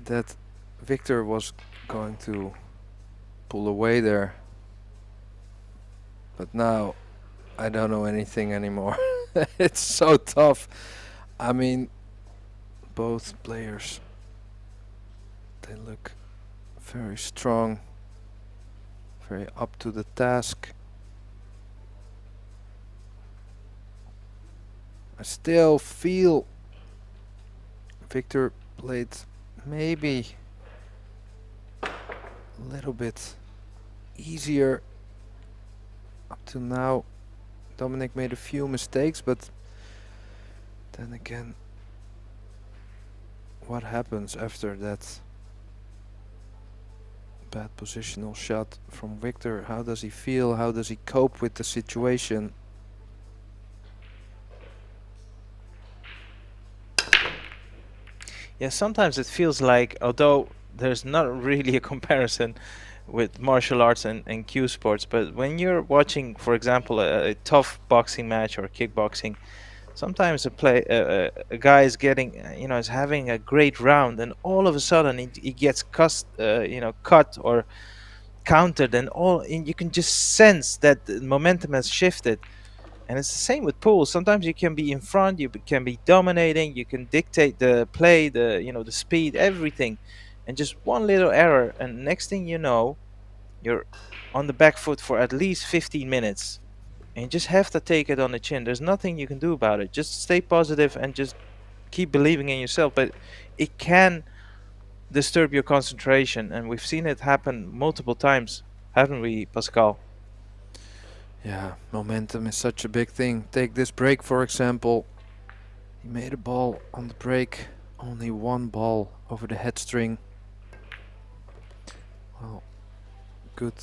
Speaker 3: that Victor was going to pull away there. But now I don't know anything anymore. It's so tough. I mean, both players, they look very strong, very up to the task. I still feel Victor played maybe a little bit easier up to now. Dominic made a few mistakes, but then again, what happens after that bad positional shot from Victor? How does he feel? How does he cope with the situation?
Speaker 8: Yeah, sometimes it feels like, although there's not really a comparison with martial arts and cue sports, but when you're watching, for example, a tough boxing match or kickboxing, sometimes a guy is getting, is having a great round, and all of a sudden he gets cut or countered, and you can just sense that the momentum has shifted. And it's the same with pool. Sometimes you can be in front, can be dominating, you can dictate the play, the speed, everything, and just one little error, and next thing you know, you're on the back foot for at least 15 minutes, and you just have to take it on the chin. There's nothing you can do about it. Just stay positive and just keep believing in yourself. But it can disturb your concentration, and we've seen it happen multiple times, haven't we, Pascal?
Speaker 3: Yeah, momentum is such a big thing. Take this break, for example. He made a ball on the break, only one ball over the head string. Well, good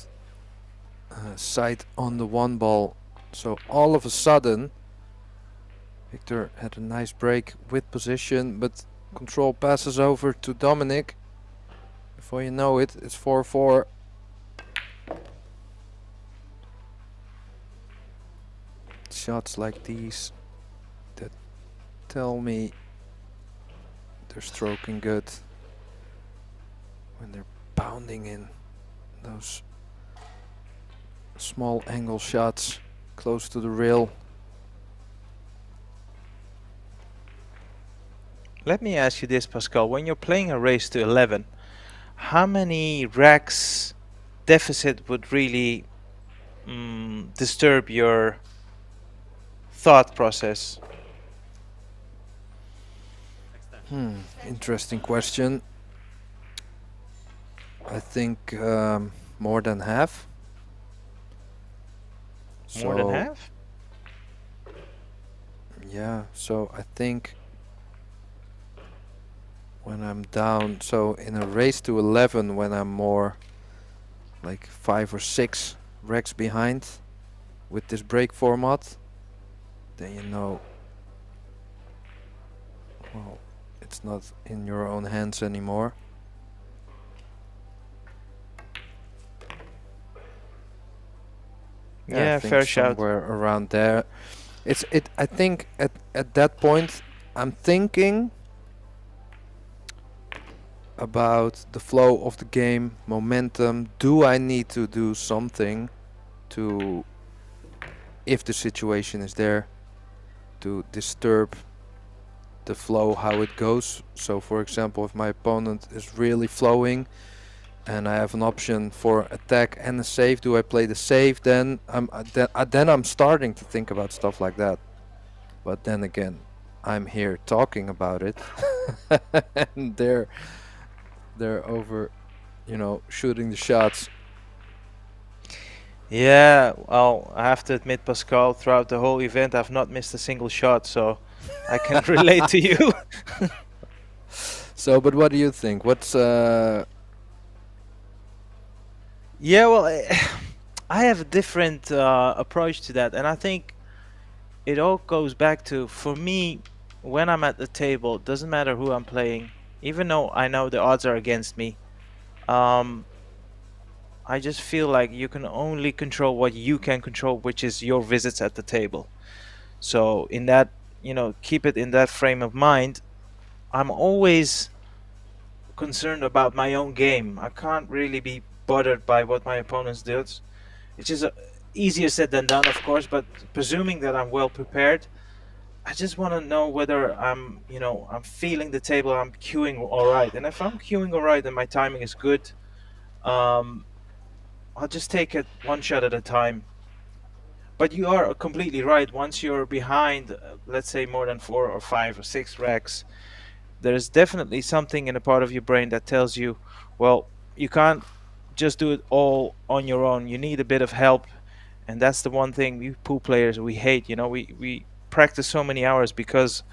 Speaker 3: sight on the one ball. So all of a sudden, Victor had a nice break with position, but control passes over to Dominic. Before you know it, it's 4-4. Shots like these that tell me they're stroking good when they're pounding in those small angle shots close to the rail.
Speaker 8: Let me ask you this, Pascal. When you're playing a race to 11, how many racks deficit would really disturb your thought process?
Speaker 3: Interesting question. I think more than half.
Speaker 8: More than half?
Speaker 3: Yeah, so I think when I'm down, so in a race to 11, when I'm more like 5 or 6 racks behind with this break format, then you know, well, it's not in your own hands anymore.
Speaker 8: Yeah,
Speaker 3: I think
Speaker 8: fair shout.
Speaker 3: somewhere around there. I think at that point I'm thinking about the flow of the game, momentum. Do I need to do something to, if the situation is there, to disturb the flow, how it goes? So for example, if my opponent is really flowing and I have an option for attack and a save, do I play the save? Then I'm starting to think about stuff like that. But then again, I'm here talking about it and they're over, shooting the shots.
Speaker 8: Yeah, well, I have to admit, Pascal, throughout the whole event, I've not missed a single shot, so I can relate to you.
Speaker 3: So, but what do you think? What's
Speaker 8: Yeah, well, I have a different approach to that, and I think it all goes back to, for me, when I'm at the table, it doesn't matter who I'm playing, even though I know the odds are against me. I just feel like you can only control what you can control, which is your visits at the table. So in that, keep it in that frame of mind. I'm always concerned about my own game. I can't really be bothered by what my opponents do. It's just easier said than done, of course, but presuming that I'm well prepared, I just want to know whether I'm feeling the table, I'm cueing all right. And if I'm cueing all right and my timing is good, I'll just take it one shot at a time. But you are completely right. Once you're behind, let's say more than 4 or 5 or 6 racks, there's definitely something in a part of your brain that tells you, well, you can't just do it all on your own. You need a bit of help. And that's the one thing we pool players, we hate. You know, we practice so many hours because,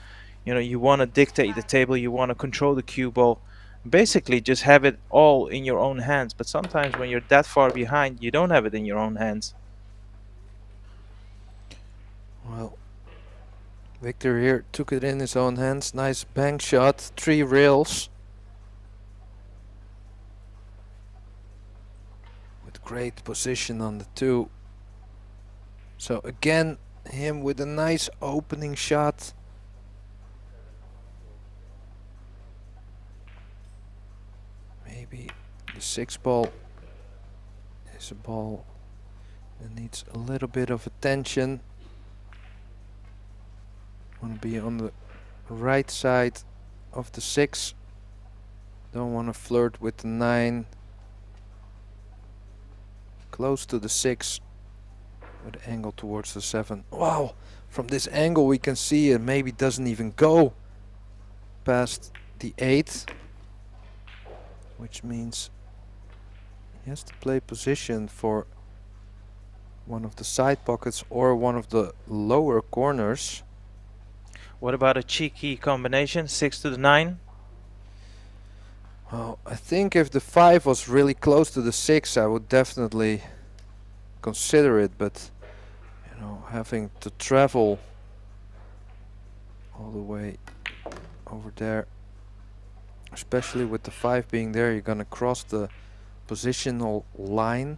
Speaker 8: you know, you want to dictate the table, you want to control the cue ball, basically just have it all in your own hands. But sometimes when you're that far behind, you don't have it in your own hands.
Speaker 3: Well, Victor here took it in his own hands. Nice bank shot, 3 rails. With great position on the 2. So again, him with a nice opening shot. Maybe the 6 ball is a ball that needs a little bit of attention. Want to be on the right side of the 6. Don't want to flirt with the 9. Close to the 6 with angle towards the 7. Wow, from this angle we can see it maybe doesn't even go past the 8, which means he has to play position for one of the side pockets or one of the lower corners.
Speaker 8: What about a cheeky combination, 6 to the 9?
Speaker 3: Well, I think if the 5 was really close to the 6, I would definitely consider it, but you know, having to travel all the way over there, especially with the 5 being there, you're gonna cross the positional line.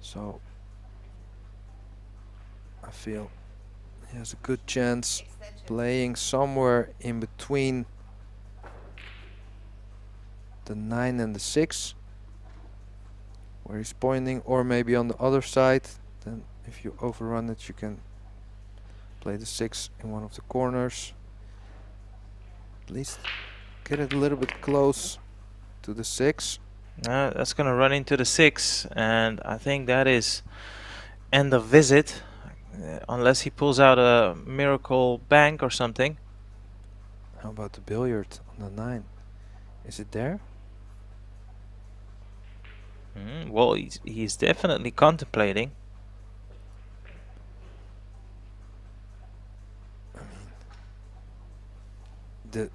Speaker 3: So I feel he has a good chance playing somewhere in between the 9 and the 6, where he's pointing, or maybe on the other side. Then if you overrun it, you can play the 6 in one of the corners. At least get it a little bit close to the 6.
Speaker 8: That's gonna run into the 6, and I think that is end of visit, unless he pulls out a miracle bank or something.
Speaker 3: How about the billiard on the 9? Is it there?
Speaker 8: Well, he's definitely contemplating.
Speaker 3: I mean,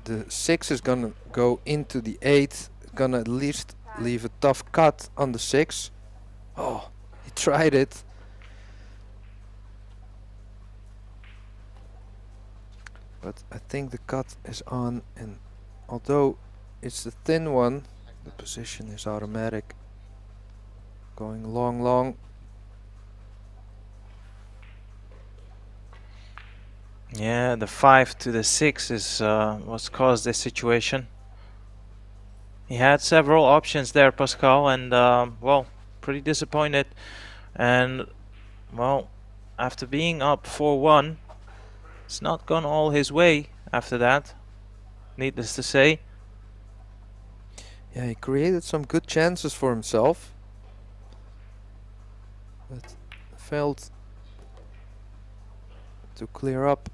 Speaker 3: the 6 is gonna go into the 8, gonna at least leave a tough cut on the 6. Oh, he tried it. But I think the cut is on, and although it's the thin one, the position is automatic. Going long, long.
Speaker 8: Yeah, the 5 to the 6 is what's caused this situation. He had several options there, Pascal, and well, pretty disappointed. And well, after being up 4-1, it's not gone all his way after that, needless to say.
Speaker 3: Yeah, he created some good chances for himself, but failed to clear up.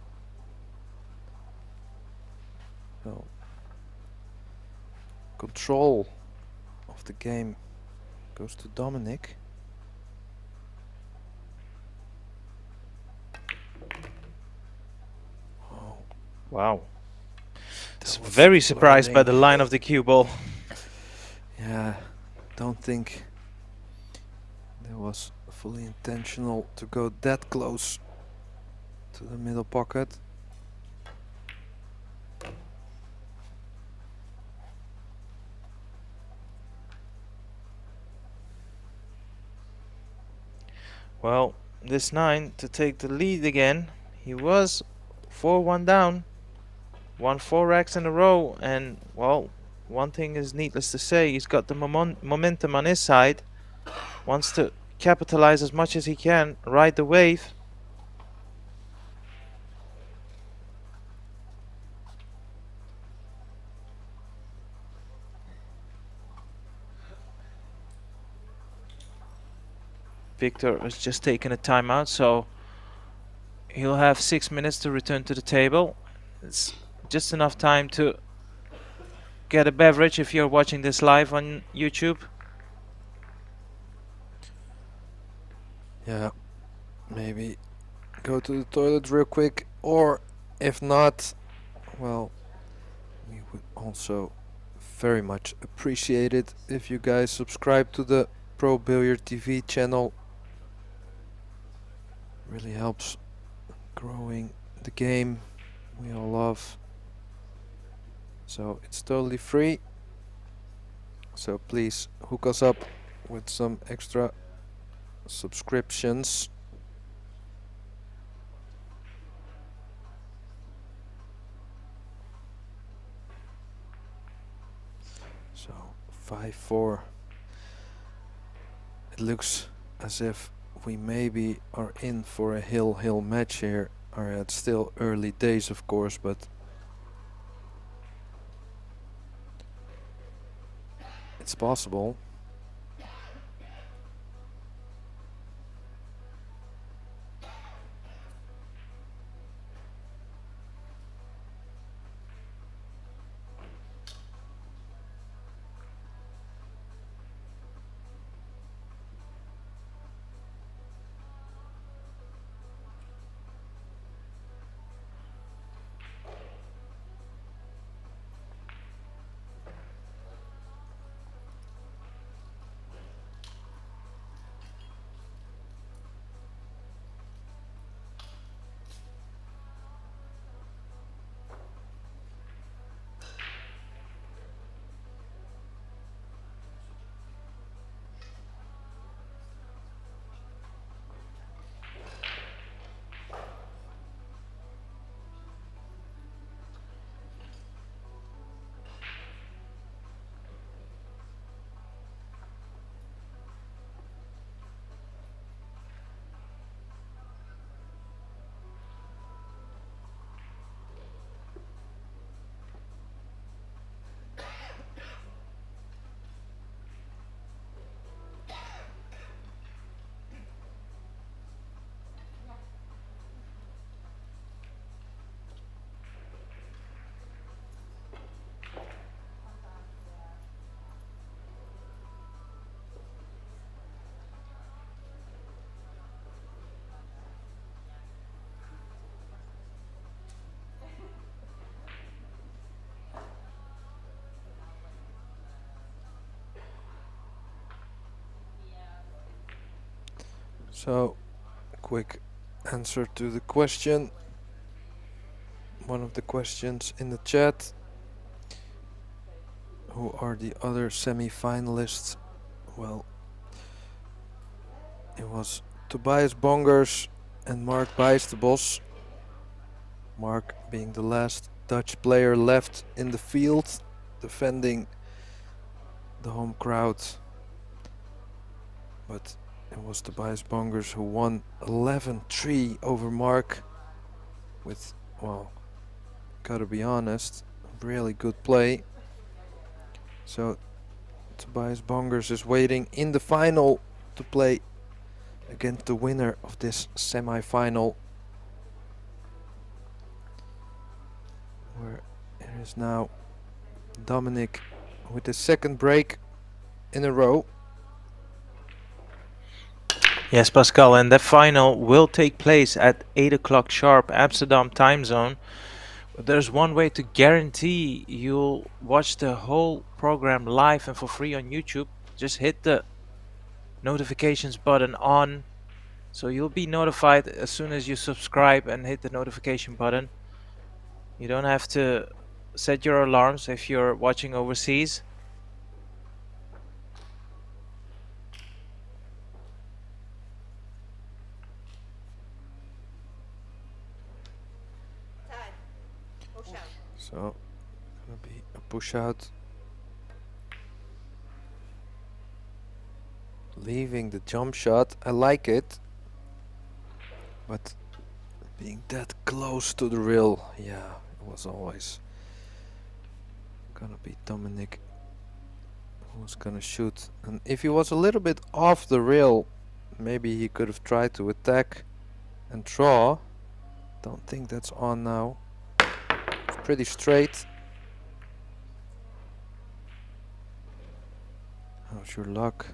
Speaker 3: So, control of the game goes to Dominic. Oh,
Speaker 8: Wow. Very surprised by the line of the cue ball.
Speaker 3: yeah, don't think that was fully intentional to go that close to the middle pocket.
Speaker 8: Well, this 9 to take the lead again. He was 4-1 down, won 4 racks in a row, and well, one thing is needless to say, he's got the momentum on his side. Wants to capitalize as much as he can, ride the wave. Victor has just taken a timeout, so he'll have 6 minutes to return to the table. It's just enough time to get a beverage if you're watching this live on YouTube.
Speaker 3: Yeah, maybe go to the toilet real quick, or if not, well, we would also very much appreciate it if you guys subscribe to the Pro Billiard TV channel. Really helps growing the game we all love. So it's totally free. So please hook us up with some extra subscriptions. So 5-4. It looks as if we maybe are in for a hill match here. It's still early days, of course, but it's possible. So, quick answer to the question. One of the questions in the chat. Who are the other semi-finalists? Well, it was Tobias Bongers and Mark Bijsterbosch. Mark being the last Dutch player left in the field, defending the home crowd. But it was Tobias Bongers who won 11-3 over Mark with, well, gotta be honest, really good play. So Tobias Bongers is waiting in the final to play against the winner of this semi-final, where it is now Dominic with the second break in a row.
Speaker 8: Yes, Pascal, and that final will take place at 8 o'clock sharp Amsterdam time zone. But there's one way to guarantee you'll watch the whole program live and for free on YouTube. Just hit the notifications button on, so you'll be notified as soon as you subscribe and hit the notification button. You don't have to set your alarms if you're watching overseas.
Speaker 7: Push out.
Speaker 3: So, gonna be a push out. Leaving the jump shot, I like it. But being that close to the rail, yeah, it was always gonna be Dominic who was gonna shoot. And if he was a little bit off the rail, Maybe he could have tried to attack and draw. Don't think that's on now. It's pretty straight. How's your luck?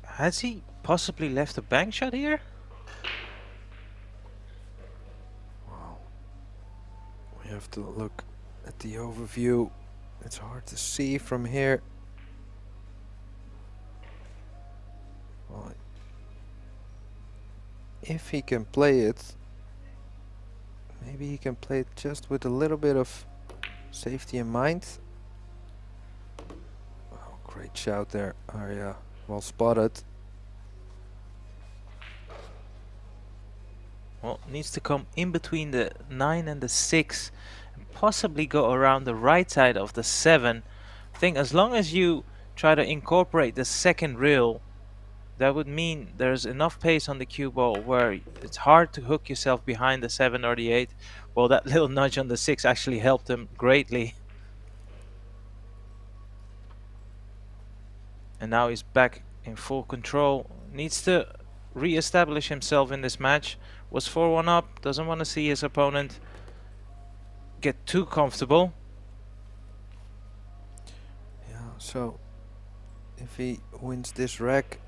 Speaker 8: Has he possibly left a bank shot here?
Speaker 3: Wow. We have to look at the overview. It's hard to see from here. Well, if he can play it, maybe he can play it just with a little bit of safety in mind. Oh, great shout there, Arya. Well spotted.
Speaker 8: Well, needs to come in between the 9 and the 6 and possibly go around the right side of the 7. I think as long as you try to incorporate the second rail, that would mean there's enough pace on the cue ball where it's hard to hook yourself behind the 7 or the 8. Well, that little nudge on the 6 actually helped him greatly. And now he's back in full control. Needs to re-establish himself in this match. Was 4-1 up. Doesn't want to see his opponent get too comfortable.
Speaker 3: Yeah, so if he wins this rack,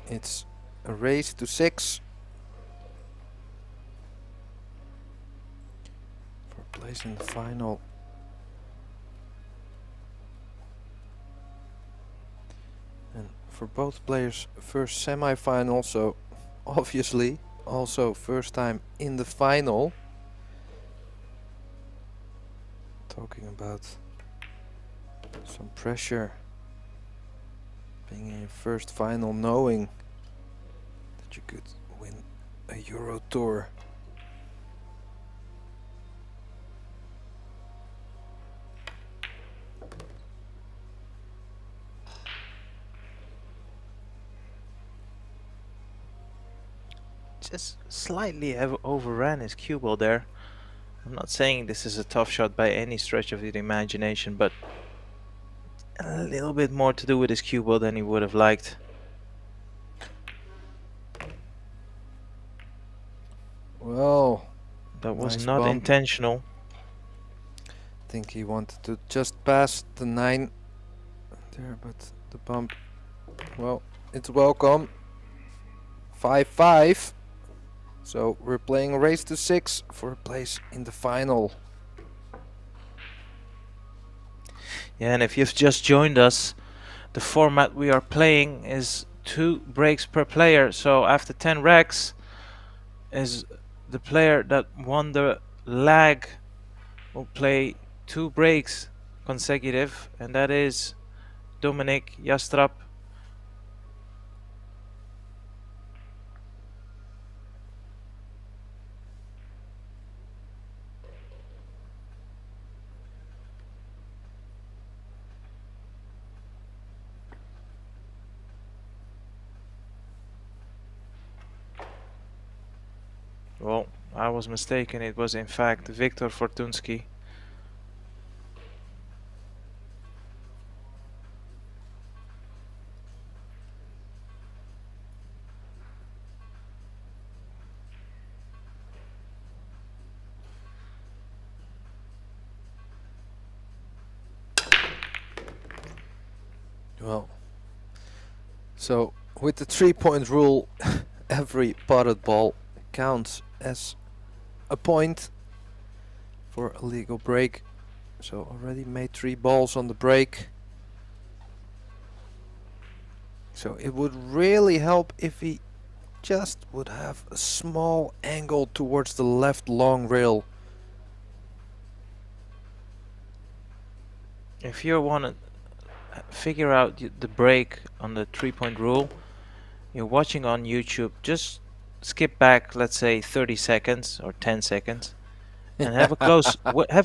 Speaker 3: it's a race to 6 for a place in the final. And for both players, first semi-final, so obviously also first time in the final. Talking about some pressure, being in your first final, knowing that you could win a EuroTour.
Speaker 8: Just slightly overran his cue ball there. I'm not saying this is a tough shot by any stretch of the imagination, but a little bit more to do with his cue ball than he would have liked.
Speaker 3: Well,
Speaker 8: That was
Speaker 3: nice
Speaker 8: not
Speaker 3: bump.
Speaker 8: intentional.
Speaker 3: I think he wanted to just pass the 9 there, but the bump, well, it's welcome. 5-5. So we're playing a race to 6 for a place in the final.
Speaker 8: Yeah, and if you've just joined us, the format we are playing is 2 breaks per player. So after 10 racks, is the player that won the lag will play 2 breaks consecutive, and that is Dominic Jastrap. Well, I was mistaken. It was in fact Viktor Fortunsky.
Speaker 3: Well, so with the 3-point rule, every potted ball counts as a point for a legal break. So already made 3 balls on the break. So it would really help if he just would have a small angle towards the left long rail.
Speaker 8: If you want to figure out the break on the 3-point rule, you're watching on YouTube, just skip back, let's say 30 seconds or 10 seconds and have a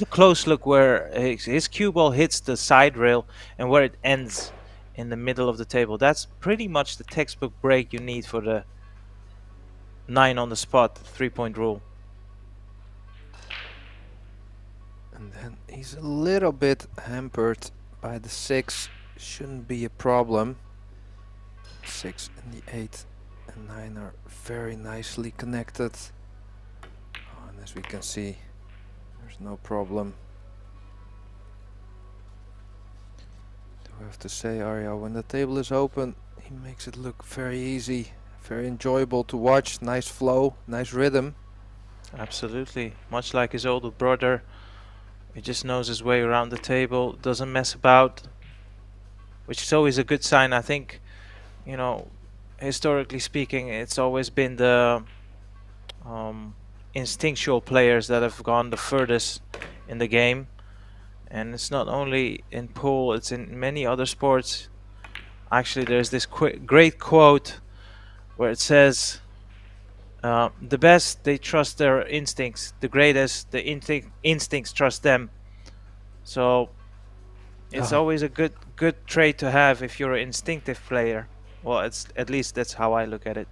Speaker 8: close look where his cue ball hits the side rail and where it ends in the middle of the table. That's pretty much the textbook break you need for the 9 on the spot 3-point rule.
Speaker 3: And then he's a little bit hampered by the 6. Shouldn't be a problem. 6 and the 8 and 9 are very nicely connected. Oh, and as we can see, there's no problem. Do I have to say, Arya, when the table is open, he makes it look very easy, very enjoyable to watch. Nice flow, nice rhythm.
Speaker 8: Absolutely. Much like his older brother, he just knows his way around the table, doesn't mess about, which is always a good sign. I think, you know, historically speaking, it's always been the instinctual players that have gone the furthest in the game. And it's not only in pool, it's in many other sports. Actually, there's this great quote where it says, the best, they trust their instincts. The greatest, the instincts trust them. So it's always a good trait to have if you're an instinctive player. Well, it's at least that's how I look at it.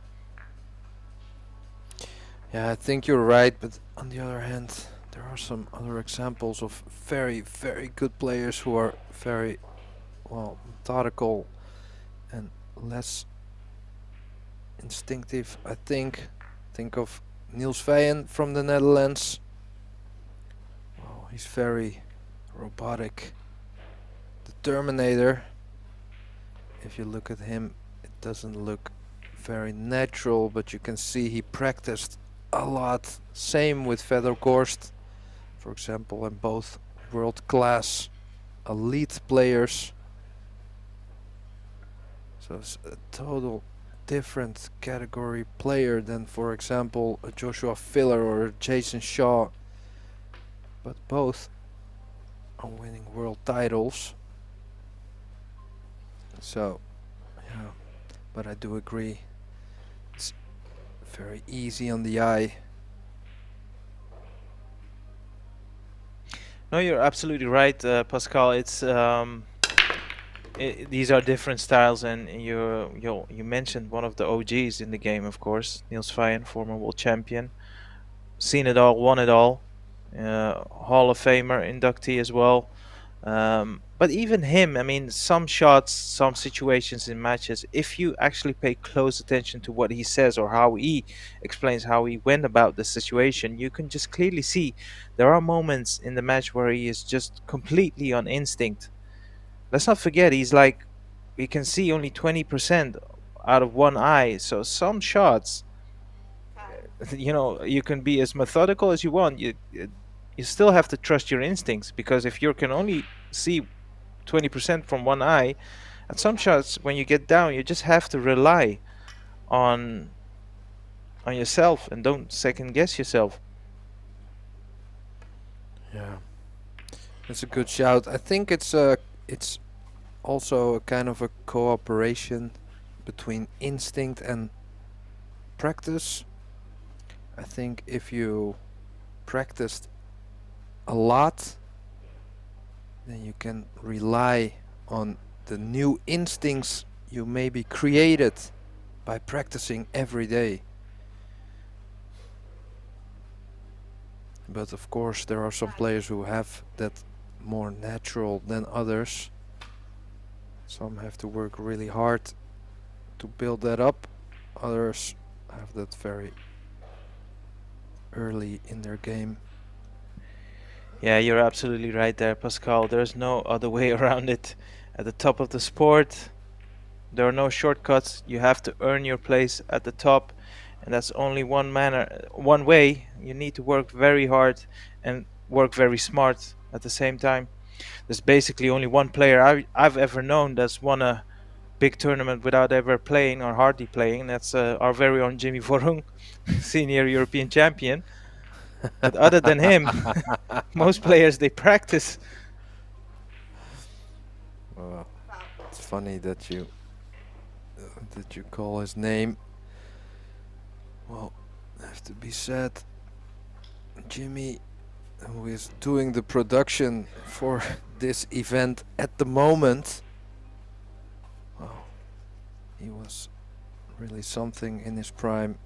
Speaker 3: Yeah, I think you're right, but on the other hand, there are some other examples of very, very good players who are very, well, methodical and less instinctive. I think of Niels Veyen from the Netherlands. Oh, he's very robotic. The Terminator. If you look at him, it doesn't look very natural, but you can see he practiced a lot. Same with Fedorgorst, for example, and both world-class elite players. So it's a total different category player than, for example, a Joshua Filler or a Jason Shaw. But both are winning world titles. So, yeah, but I do agree. It's very easy on the eye.
Speaker 8: No, you're absolutely right, Pascal. It's these are different styles, and you mentioned one of the OGs in the game, of course, Niels Veyen, former world champion, seen it all, won it all, Hall of Famer, inductee as well. But even him, I mean, some shots, some situations in matches, if you actually pay close attention to what he says or how he explains how he went about the situation, you can just clearly see there are moments in the match where he is just completely on instinct. Let's not forget, he's like, we can see only 20% out of one eye. So some shots, you know, you can be as methodical as you want. You still have to trust your instincts, because if you can only see 20% from one eye, at some shots when you get down, you just have to rely on yourself and don't second guess yourself.
Speaker 3: Yeah, that's a good shout. I think it's also a kind of a cooperation between instinct and practice. I think if you practiced a lot, then you can rely on the new instincts you maybe created by practicing every day. But of course there are some players who have that more natural than others. Some have to work really hard to build that up. Others have that very early in their game.
Speaker 8: Yeah, you're absolutely right there, Pascal. There's no other way around it. At the top of the sport, there are no shortcuts. You have to earn your place at the top, and that's only one way. You need to work very hard and work very smart at the same time. There's basically only one player I've ever known that's won a big tournament without ever playing or hardly playing, and that's our very own Jimmy Vorung, senior European champion. But other than him, most players, they practice.
Speaker 3: Well, it's funny that you call his name. Well, I have to be said, Jimmy, who is doing the production for this event at the moment, well, he was really something in his prime.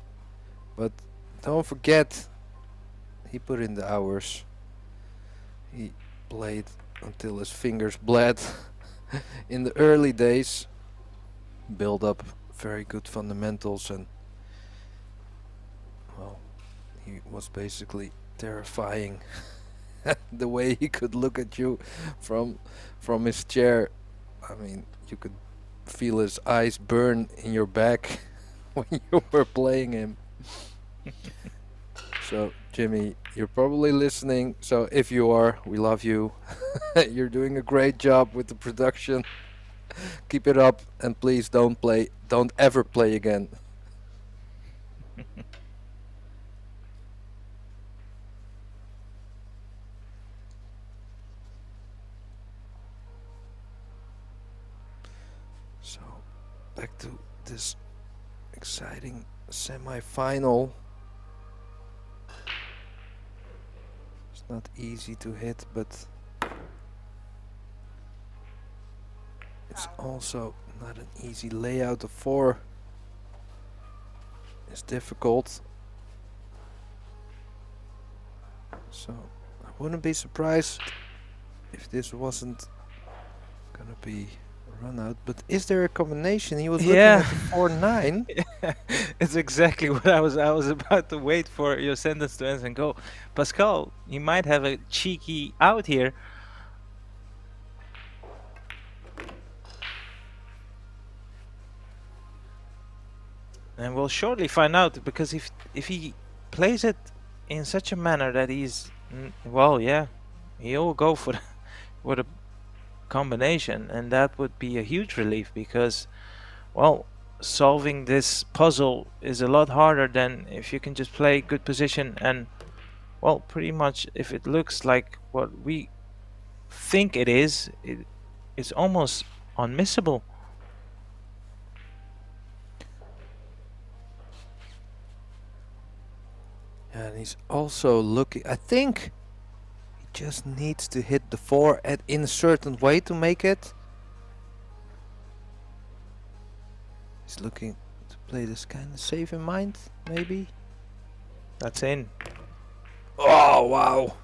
Speaker 3: But don't forget, he put in the hours. He played until his fingers bled in the early days, built up very good fundamentals, and well, he was basically terrifying. The way he could look at you from his chair. I mean, you could feel his eyes burn in your back when you were playing him. So, Jimmy, you're probably listening. So, if you are, we love you. You're doing a great job with the production. Keep it up, and please don't ever play again. So, back to this exciting semi-final. It's not easy to hit, but it's also not an easy layout. The 4 is difficult. So I wouldn't be surprised if this wasn't gonna be a run out. But is there a combination? He was looking at the 4-9.
Speaker 8: It's exactly what I was about to wait for your sentence to end and go. Pascal, you might have a cheeky out here. And we'll shortly find out, because if he plays it in such a manner that he's well, yeah, he'll go for the combination, and that would be a huge relief, because, well, solving this puzzle is a lot harder than if you can just play good position and, well, pretty much if it looks like what we think it is, it's almost unmissable.
Speaker 3: And he's also looking, I think he just needs to hit the 4 in a certain way to make it. He's looking to play this kind of safe in mind, maybe.
Speaker 8: That's in.
Speaker 3: Oh, wow.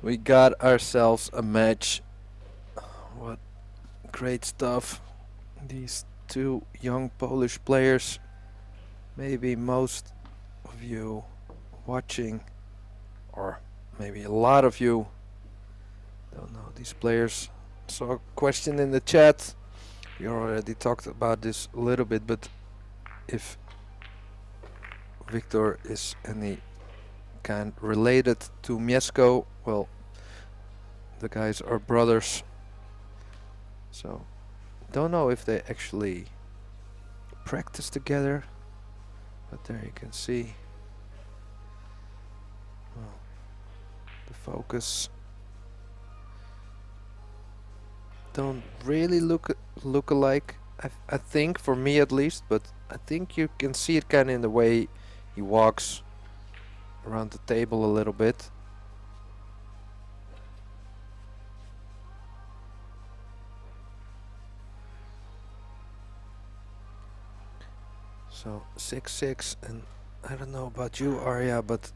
Speaker 3: We got ourselves a match. What great stuff. These two young Polish players. Maybe most of you watching, or maybe a lot of you don't know these players. Saw a question in the chat. We already talked about this a little bit, but if Victor is any kind related to Mieszko, well, the guys are brothers. So don't know if they actually practice together. But there you can see, well, the focus don't really look alike, I think, for me at least, but I think you can see it kind of in the way he walks around the table a little bit. So 6-6, and I don't know about you, Arya, but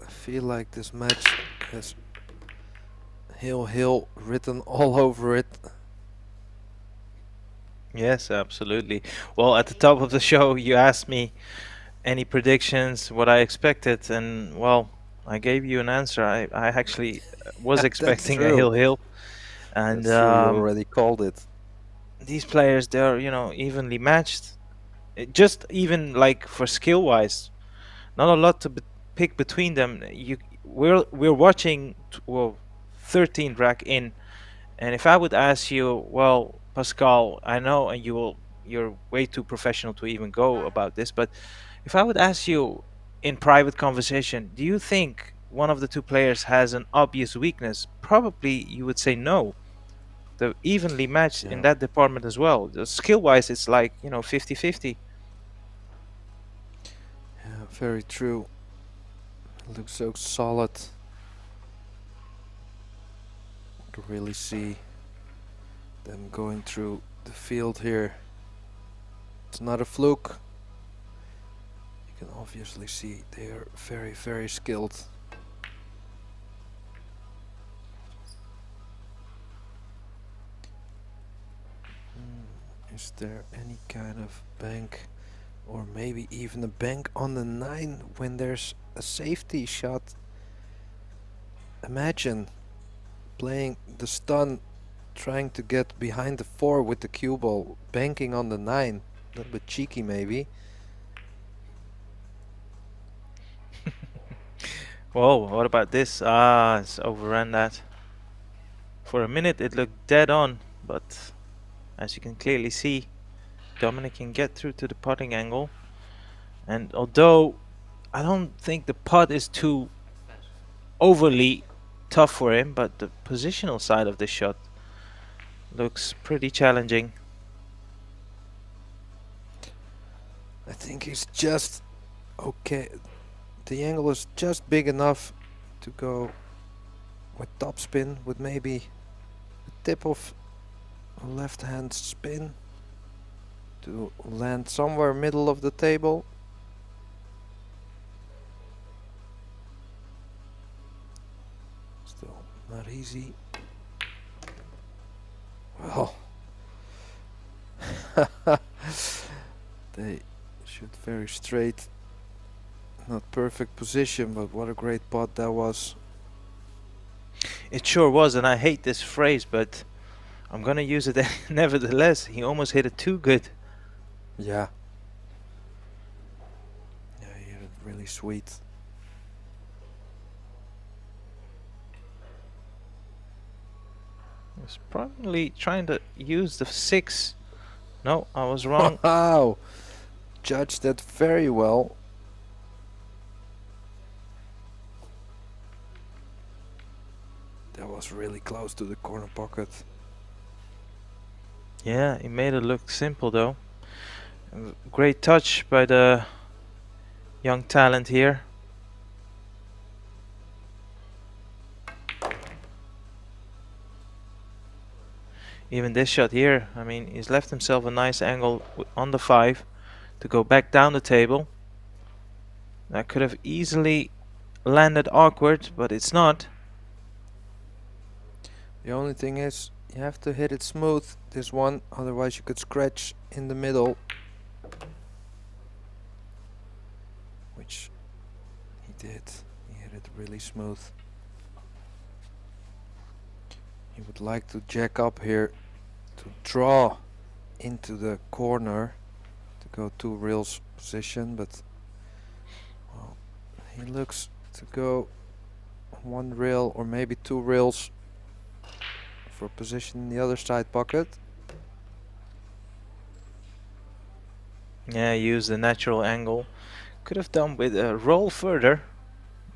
Speaker 3: I feel like this match has Hill written all over it.
Speaker 8: Yes, absolutely. Well, at the top of the show, you asked me any predictions, what I expected, and, well, I gave you an answer. I actually was expecting a Hill, and
Speaker 3: That's true, you already called it.
Speaker 8: These players, they're, you know, evenly matched. Just even like for skill wise, not a lot to pick between them. We're watching 13 rack in, and if I would ask you, well, Pascal, I know, and you're way too professional to even go about this, but if I would ask you in private conversation, do you think one of the two players has an obvious weakness? Probably you would say no. They're evenly matched in that department as well. Skill wise, it's like, you know, 50-50.
Speaker 3: Yeah, very true. It looks so solid. You can really see them going through the field here. It's not a fluke. You can obviously see they are very, very skilled. Is there any kind of bank, or maybe even a bank on the 9 when there's a safety shot? Imagine playing the stun, trying to get behind the 4 with the cue ball, banking on the 9. A little bit cheeky maybe.
Speaker 8: Whoa, what about this? Ah, it's overran that. For a minute it looked dead on, but as you can clearly see, Dominic can get through to the putting angle. And although I don't think the putt is too overly tough for him, but the positional side of the shot looks pretty challenging.
Speaker 3: I think he's just okay. The angle is just big enough to go with topspin, with maybe the tip of a left hand spin to land somewhere middle of the table. Still not easy. Well, they shoot very straight. Not perfect position, but what a great pot that was.
Speaker 8: It sure was, and I hate this phrase, but I'm gonna use it nevertheless. He almost hit it too good.
Speaker 3: Yeah. Yeah, he hit it really sweet.
Speaker 8: He was probably trying to use the 6. No, I was wrong.
Speaker 3: Wow! Judged that very well. That was really close to the corner pocket.
Speaker 8: Yeah, he made it look simple though. Great touch by the young talent here. Even this shot here, I mean, he's left himself a nice angle on the 5 to go back down the table. That could have easily landed awkward, but it's not.
Speaker 3: The only thing is, you have to hit it smooth, this one, otherwise you could scratch in the middle. Which he did. He hit it really smooth. He would like to jack up here to draw into the corner to go 2 reels position, but well, he looks to go 1 reel or maybe 2 reels for position in the other side pocket.
Speaker 8: Yeah, use the natural angle. Could have done with a roll further.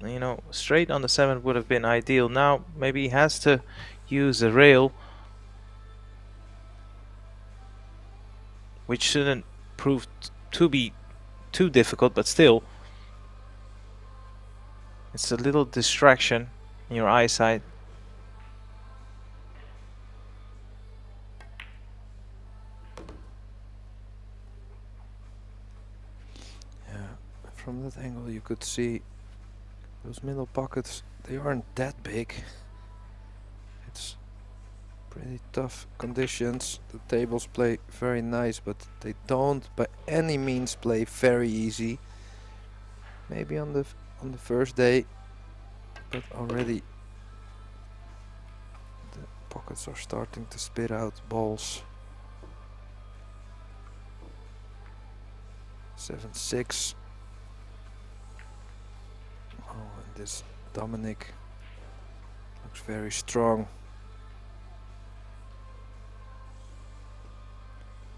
Speaker 8: You know, straight on the 7 would have been ideal. Now maybe he has to use a rail, which shouldn't prove to be too difficult, but still, it's a little distraction in your eyesight.
Speaker 3: From that angle you could see those middle pockets, they aren't that big. It's pretty tough conditions. The tables play very nice, but they don't by any means play very easy. Maybe on the first day, but already the pockets are starting to spit out balls. 7-6. Oh, and this Dominic looks very strong.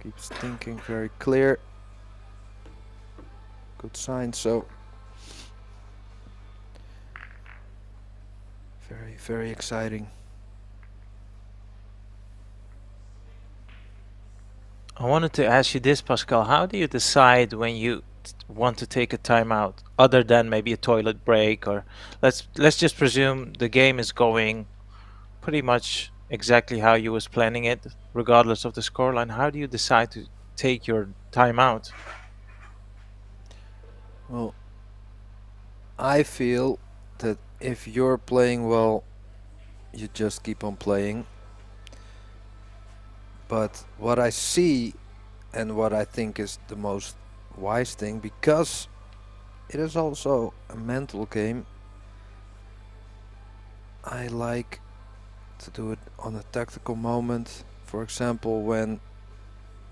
Speaker 3: Keeps thinking very clear. Good sign, so very, very exciting.
Speaker 8: I wanted to ask you this, Pascal. How do you decide when you want to take a timeout, other than maybe a toilet break, or let's just presume the game is going pretty much exactly how you was planning it, regardless of the scoreline? How do you decide to take your timeout?
Speaker 3: Well, I feel that if you're playing well, you just keep on playing. But what I see and what I think is the most wise thing, because it is also a mental game. I like to do it on a tactical moment. For example, when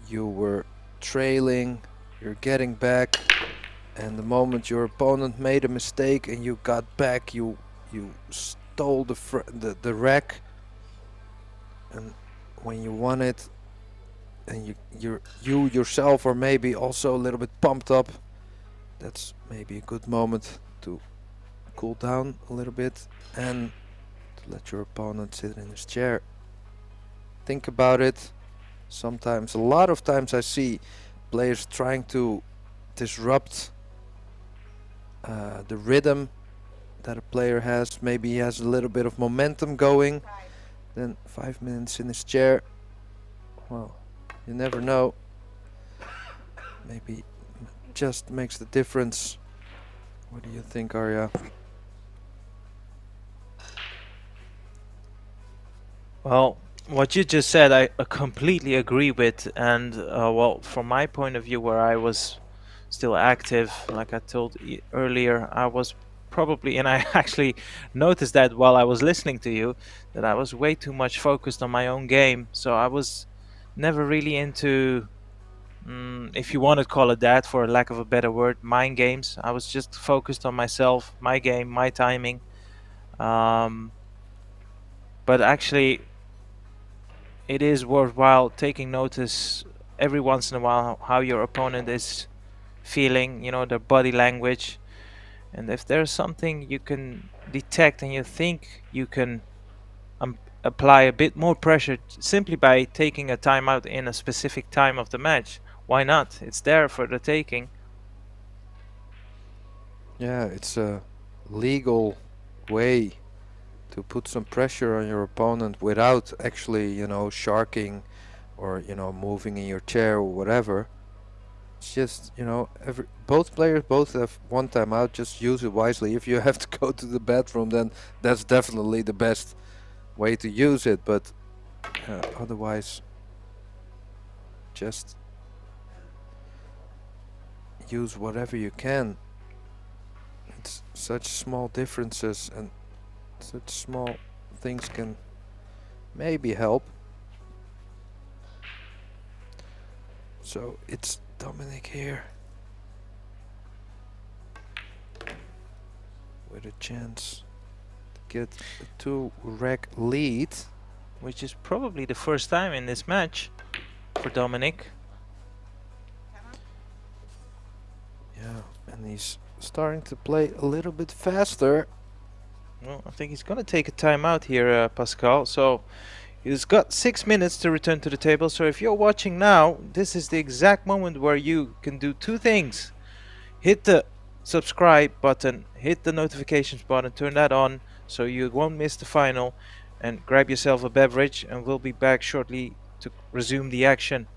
Speaker 3: you were trailing, you're getting back, and the moment your opponent made a mistake and you got back, you stole the rack, and when you won it, and you yourself are maybe also a little bit pumped up, that's maybe a good moment to cool down a little bit and to let your opponent sit in his chair. Think about it. Sometimes, a lot of times, I see players trying to disrupt the rhythm that a player has. Maybe he has a little bit of momentum going, then 5 minutes in his chair. Well, you never know. Maybe just makes the difference. What do you think, Arya?
Speaker 8: Well, what you just said, I completely agree with. And well, from my point of view, where I was still active, like I told earlier, I was probably, and I actually noticed that while I was listening to you, that I was way too much focused on my own game. So I was never really into, if you want to call it that, for lack of a better word, mind games. I was just focused on myself, my game, my timing. But actually, it is worthwhile taking notice every once in a while how your opponent is feeling, you know, their body language. And if there's something you can detect and you think you can apply a bit more pressure simply by taking a timeout in a specific time of the match, why not? It's there for the taking.
Speaker 3: Yeah, it's a legal way to put some pressure on your opponent without actually, you know, sharking or, you know, moving in your chair or whatever. It's just, you know, both players both have one timeout. Just use it wisely. If you have to go to the bathroom, then that's definitely the best way to use it. But otherwise, just use whatever you can. It's such small differences, and such small things can maybe help. So it's Dominic here with a chance to get a 2-rack lead,
Speaker 8: Which is probably the first time in this match for Dominic.
Speaker 3: yeah, and he's starting to play a little bit faster.
Speaker 8: Well, I think he's going to take a timeout here, Pascal. So he's got 6 minutes to return to the table. So if you're watching now, this is the exact moment where you can do two things. Hit the subscribe button, hit the notifications button, turn that on so you won't miss the final, and grab yourself a beverage, and we'll be back shortly to resume the action.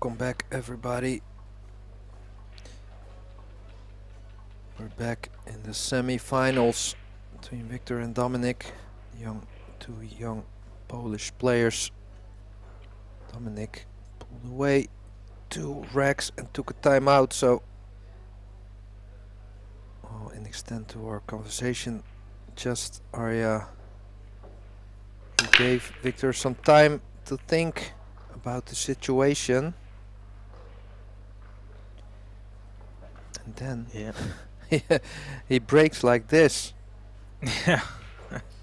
Speaker 3: Welcome back, everybody. We're back in the semi-finals between Victor and Dominic, two young Polish players. Dominic pulled away 2 racks and took a timeout, so in extent to our conversation, just Arya, he gave Victor some time to think about the situation, and then he breaks like this.
Speaker 8: Yeah,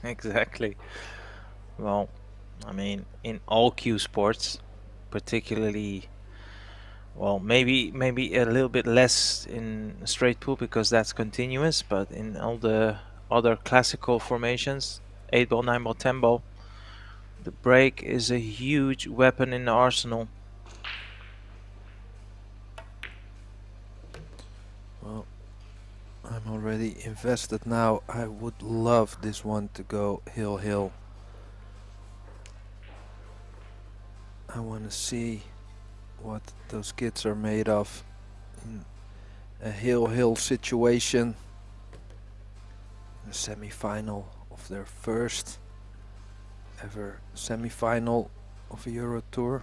Speaker 8: exactly. Well, I mean, in all cue sports, particularly, well, maybe a little bit less in straight pool because that's continuous, but in all the other classical formations, 8 ball, 9 ball, 10 ball, the break is a huge weapon in the arsenal.
Speaker 3: Well, I'm already invested now. I would love this one to go hill-hill. I want to see what those kids are made of in a hill-hill situation. The semi-final of their first ever semi-final of a EuroTour.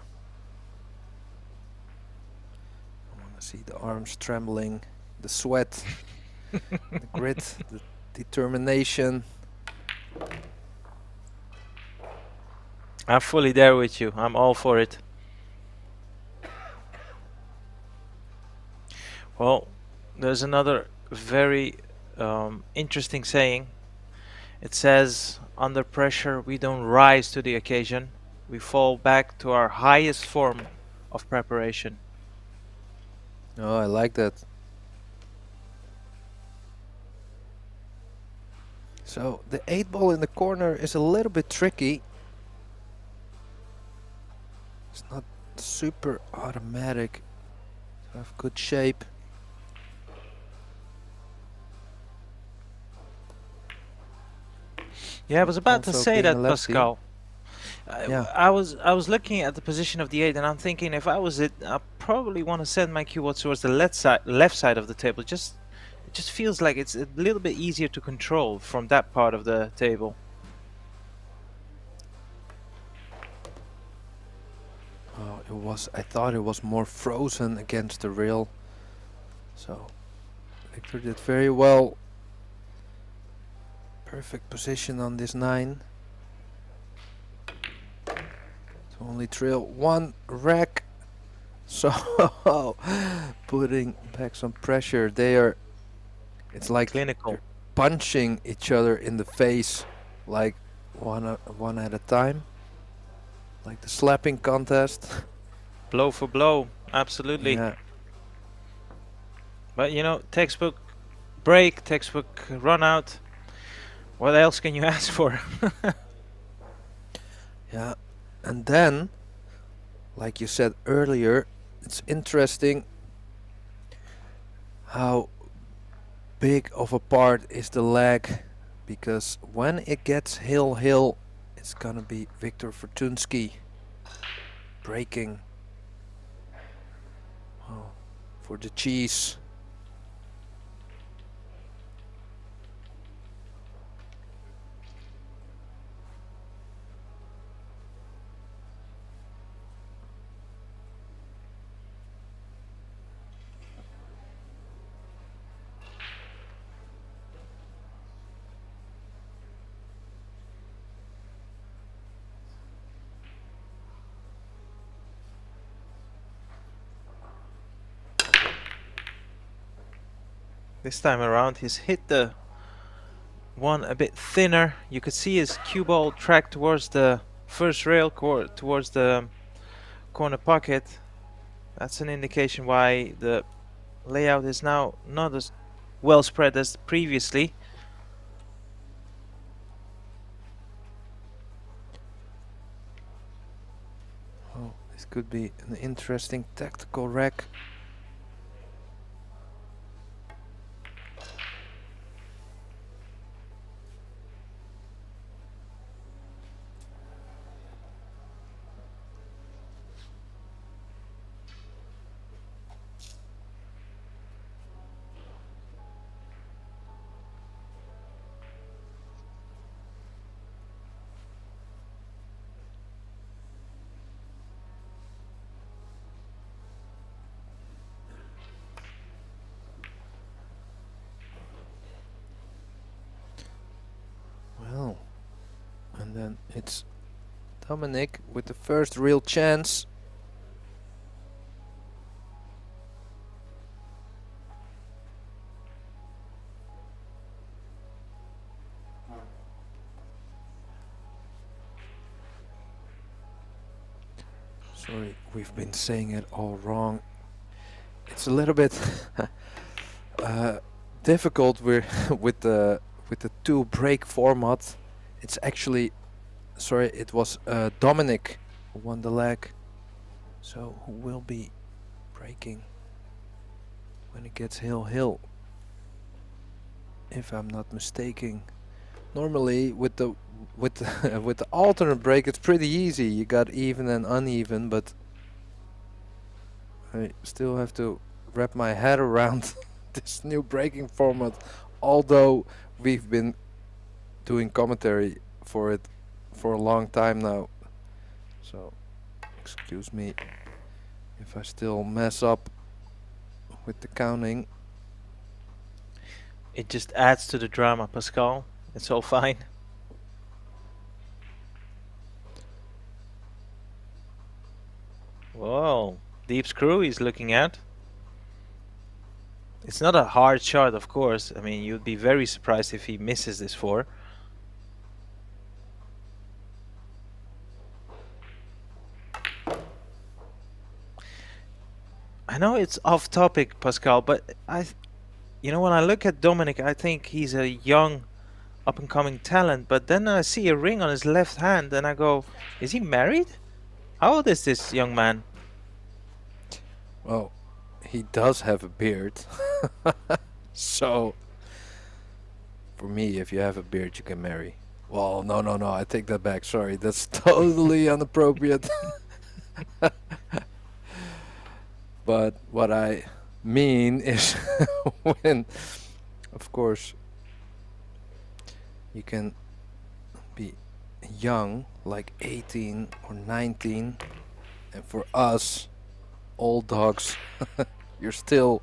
Speaker 3: I want to see the arms trembling, the sweat, the grit, the determination.
Speaker 8: I'm fully there with you. I'm all for it. Well, there's another very interesting saying. It says, under pressure, we don't rise to the occasion. We fall back to our highest form of preparation.
Speaker 3: Oh, I like that. So the 8 ball in the corner is a little bit tricky. It's not super automatic to have good shape.
Speaker 8: Yeah, I was about to
Speaker 3: Also
Speaker 8: say
Speaker 3: being a
Speaker 8: that,
Speaker 3: lefty.
Speaker 8: Pascal.
Speaker 3: Yeah.
Speaker 8: I was looking at the position of the 8, and I'm thinking if I was it, I probably want to send my cue towards the left side of the table. It just feels like it's a little bit easier to control from that part of the table.
Speaker 3: Oh, it was. I thought it was more frozen against the rail. So Victor did very well. Perfect position on this 9. To only trail 1 rack. So putting back some pressure there. It's like
Speaker 8: Clinical.
Speaker 3: they're punching each other in the face, like one at a time, like the slapping contest.
Speaker 8: Blow for blow, absolutely.
Speaker 3: Yeah.
Speaker 8: But you know, textbook break, textbook run out. What else can you ask for?
Speaker 3: Yeah, and then, like you said earlier, it's interesting how big of a part is the leg, because when it gets hill-hill, it's gonna be Viktor Fortunsky breaking for the cheese.
Speaker 8: This time around, he's hit the one a bit thinner. You could see his cue ball track towards the first rail, towards the corner pocket. That's an indication why the layout is now not as well spread as previously.
Speaker 3: Oh, this could be an interesting tactical rack. And then it's Dominic with the first real chance. Sorry, we've been saying it all wrong. It's a little bit difficult with the two break format. It's actually, sorry, it was Dominic who won the leg. So who will be breaking when it gets hill, if I'm not mistaken. Normally with the with the alternate break it's pretty easy. You got even and uneven, but I still have to wrap my head around this new breaking format, although we've been doing commentary for it for a long time now. So excuse me if I still mess up with the counting.
Speaker 8: It just adds to the drama, Pascal. It's all fine. Whoa, deep screw he's looking at. It's not a hard shot, of course. I mean, you'd be very surprised if he misses this 4. I know it's off topic, Pascal, but you know, when I look at Dominic, I think he's a young, up-and-coming talent. But then I see a ring on his left hand, and I go, is he married? How old is this young man?
Speaker 3: Well, he does have a beard. So, for me, if you have a beard, you can marry. Well, no, I take that back. Sorry, that's totally inappropriate. But what I mean is when, of course, you can be young, like 18 or 19, and for us, old dogs, you're still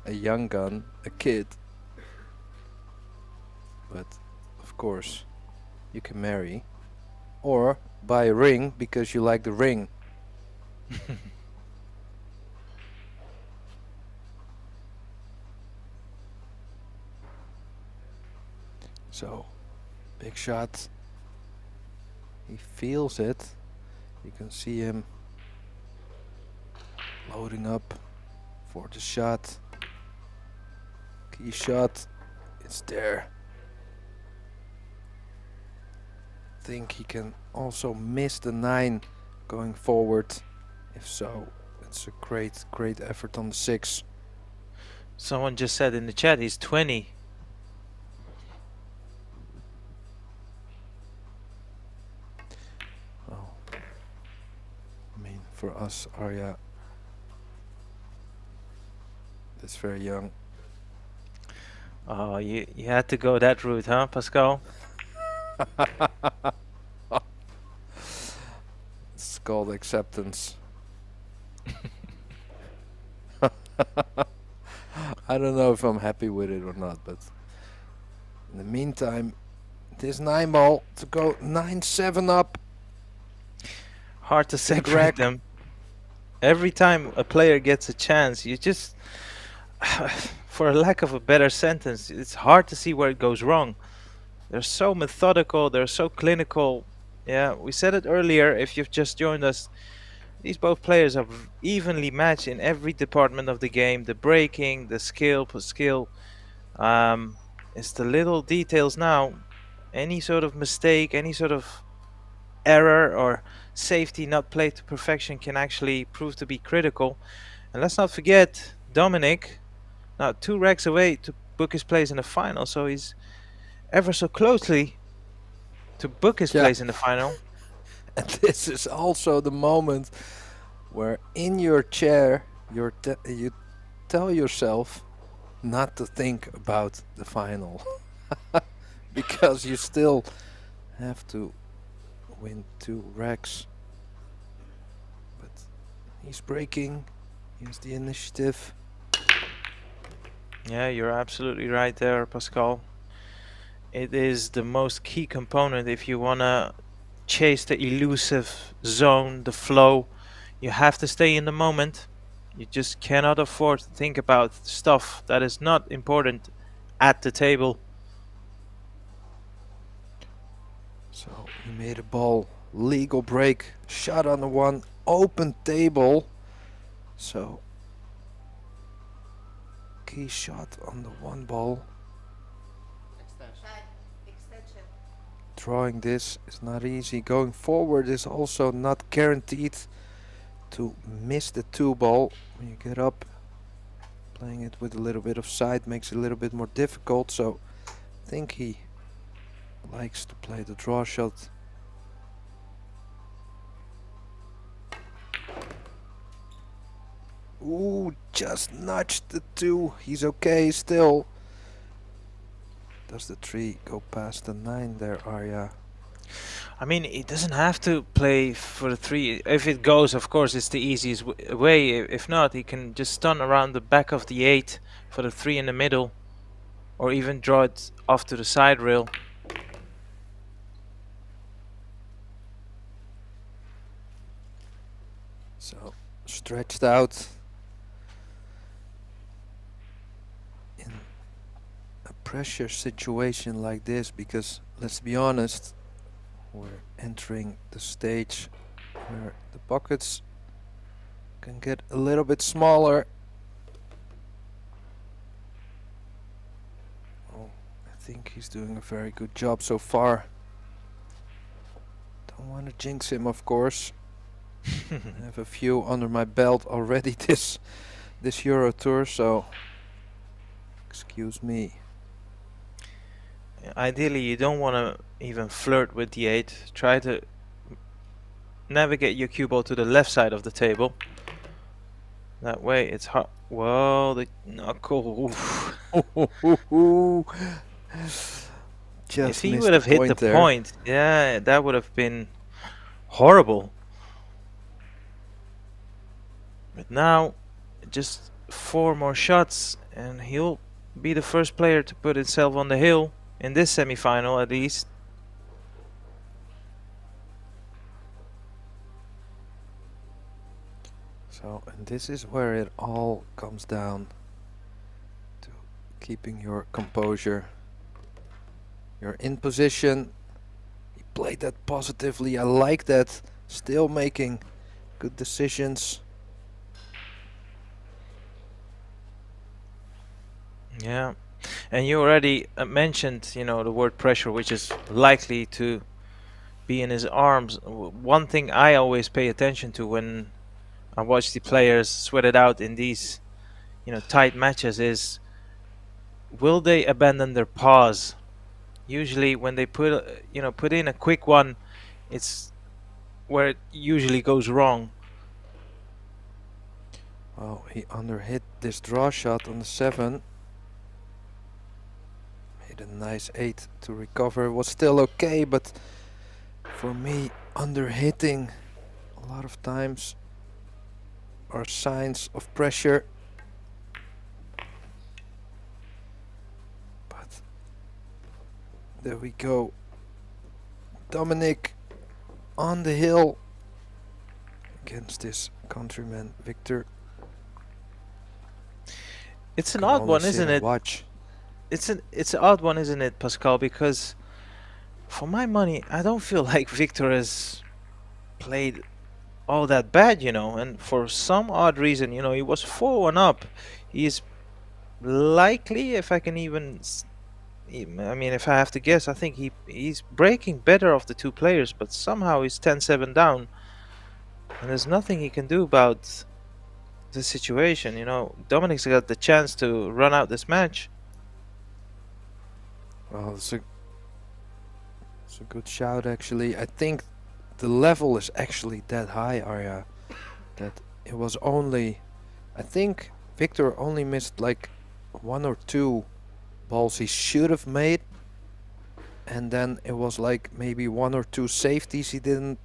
Speaker 3: a young gun, a kid. But, of course, you can marry or buy a ring because you like the ring. So, big shot. He feels it. You can see him loading up for the shot. Key shot. It's there. Think he can also miss the 9 going forward. If so, it's a great effort on the 6.
Speaker 8: Someone just said in the chat he's 20.
Speaker 3: Well, I mean, for us, Arya, that's very young.
Speaker 8: Oh, you had to go that route, huh, Pascal?
Speaker 3: It's called acceptance. I don't know if I'm happy with it or not, but in the meantime, this 9 ball to go 9-7 up.
Speaker 8: Hard to separate them. Every time a player gets a chance, you just, for a lack of a better sentence, it's hard to see where it goes wrong. They're so methodical, they're so clinical. Yeah, we said it earlier, if you've just joined us, these both players are evenly matched in every department of the game. The breaking, the skill. It's the little details now. Any sort of mistake, any sort of error or safety not played to perfection can actually prove to be critical. And let's not forget Dominic, now 2 racks away to book his place in the final, so he's ever so closely to book his place in the final.
Speaker 3: And this is also the moment where in your chair you tell yourself not to think about the final. Because you still have to win 2 racks. But he's breaking. Here's the initiative.
Speaker 8: Yeah, you're absolutely right there, Pascal. It is the most key component if you want to chase the elusive zone, the flow. You have to stay in the moment. You just cannot afford to think about stuff that is not important at the table.
Speaker 3: So he made a ball, legal break, shot on the one, open table. So key shot on the one ball.
Speaker 5: Extension.
Speaker 7: Side extension.
Speaker 3: Drawing this is not easy. Going forward is also not guaranteed to miss the two ball. When you get up, playing it with a little bit of side makes it a little bit more difficult. So I think he likes to play the draw shot. Ooh, just nudged the two. He's okay still. Does the 3 go past the 9 there, Arya?
Speaker 8: I mean, he doesn't have to play for the 3. If it goes, of course, it's the easiest way. If not, he can just stun around the back of the 8 for the 3 in the middle, or even draw it off to the side rail.
Speaker 3: So stretched out in a pressure situation like this, because let's be honest, we're entering the stage where the buckets can get a little bit smaller. Oh, I think he's doing a very good job so far. Don't want to jinx him, of course. I have a few under my belt already this EuroTour, so excuse me.
Speaker 8: Ideally, you don't want to even flirt with the 8. Try to navigate your cue ball to the left side of the table. That way it's hard. Whoa, the knuckle.
Speaker 3: Just
Speaker 8: if he
Speaker 3: missed
Speaker 8: would have hit the
Speaker 3: there.
Speaker 8: point, yeah, that would have been horrible. But now, just 4 more shots and he'll be the first player to put himself on the hill in this semi-final at least.
Speaker 3: So, and this is where it all comes down to keeping your composure. You're in position. He played that positively. I like that. Still making good decisions.
Speaker 8: Yeah, and you already mentioned, you know, the word pressure, which is likely to be in his arms. One thing I always pay attention to when I watch the players sweat it out in these, you know, tight matches is, will they abandon their pause? Usually, when they put in a quick one, it's where it usually goes wrong.
Speaker 3: Well, he underhit this draw shot on the 7. Made a nice 8 to recover. Was still okay, but for me, underhitting a lot of times are signs of pressure. But there we go. Dominic on the hill against his countryman Victor.
Speaker 8: It's an
Speaker 3: Can
Speaker 8: odd
Speaker 3: only
Speaker 8: one,
Speaker 3: sit
Speaker 8: isn't
Speaker 3: and
Speaker 8: it?
Speaker 3: Watch.
Speaker 8: It's an odd one, isn't it, Pascal? Because for my money, I don't feel like Victor has played all that bad, you know. And for some odd reason, you know, he was 4-1 up. He's likely, if I can even, I mean, if I have to guess, I think he's breaking better of the 2 players, but somehow he's 10-7 down, and there's nothing he can do about the situation. You know, Dominic's got the chance to run out this match.
Speaker 3: Well, it's a good shout actually. I think the level is actually that high, Arya, that it was only, I think Victor only missed like 1 or 2 balls he should have made, and then it was like maybe 1 or 2 safeties he didn't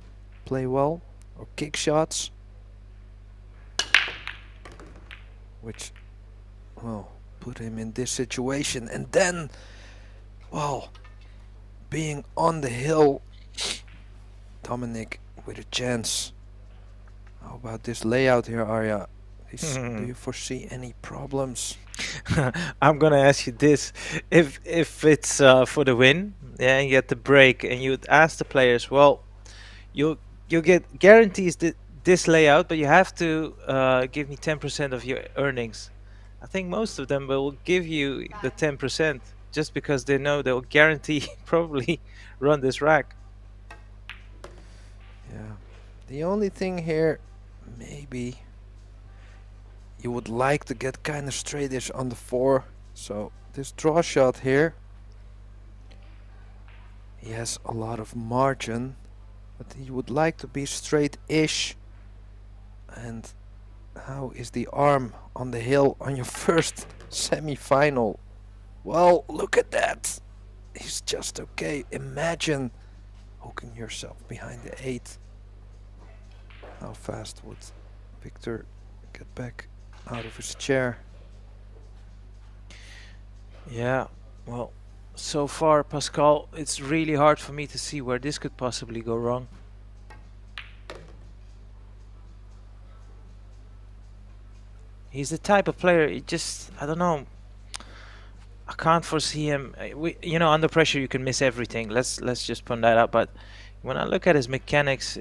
Speaker 3: play well, or kick shots, which, well, put him in this situation. And then, well, being on the hill Dominic with a chance. How about this layout here, Arya? Do you foresee any problems?
Speaker 8: I'm gonna ask you this: if it's for the win, yeah, and you get the break, and you'd ask the players, well, you you get guarantees this layout, but you have to give me 10% of your earnings. I think most of them will give you the 10% just because they know they'll guarantee probably run this rack.
Speaker 3: Yeah. The only thing here, maybe you would like to get kind of straightish on the 4. So this draw shot here, he has a lot of margin, but he would like to be straight-ish. And how is the arm on the hill on your first semi-final? Well, look at that. He's just okay. Imagine hooking yourself behind the 8. How fast would Victor get back out of his chair?
Speaker 8: Yeah, well, so far, Pascal, it's really hard for me to see where this could possibly go wrong. He's the type of player, I don't know, I can't foresee him. You know, under pressure you can miss everything. Let's just point that out. But when I look at his mechanics,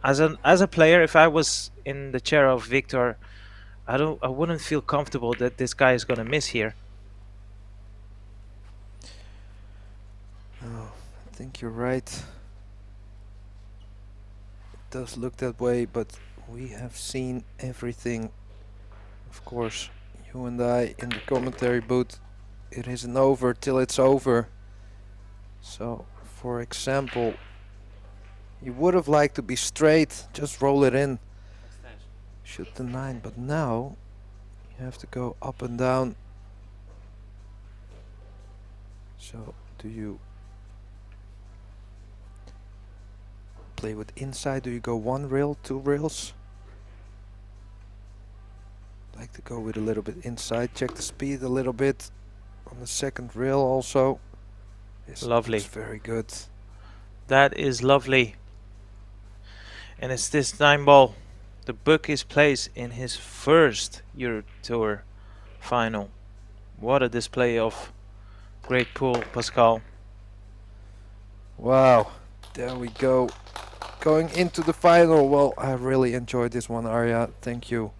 Speaker 8: as a player, if I was in the chair of Victor, I wouldn't feel comfortable that this guy is gonna miss here.
Speaker 3: Oh, I think you're right. It does look that way, but we have seen everything. Of course, you and I in the commentary booth, it isn't over till it's over. So, for example, you would have liked to be straight, just roll it in, shoot the 9, but now you have to go up and down. So, do you play with inside? Do you go 1 rail, 2 rails? Like to go with a little bit inside, check the speed a little bit on the second rail also. This
Speaker 8: Lovely.
Speaker 3: looks very good.
Speaker 8: That is lovely. And it's this 9 ball. The book is placed in his first EuroTour final. What a display of great pool, Pascal.
Speaker 3: Wow, there we go. Going into the final. Well, I really enjoyed this one, Arya. Thank you.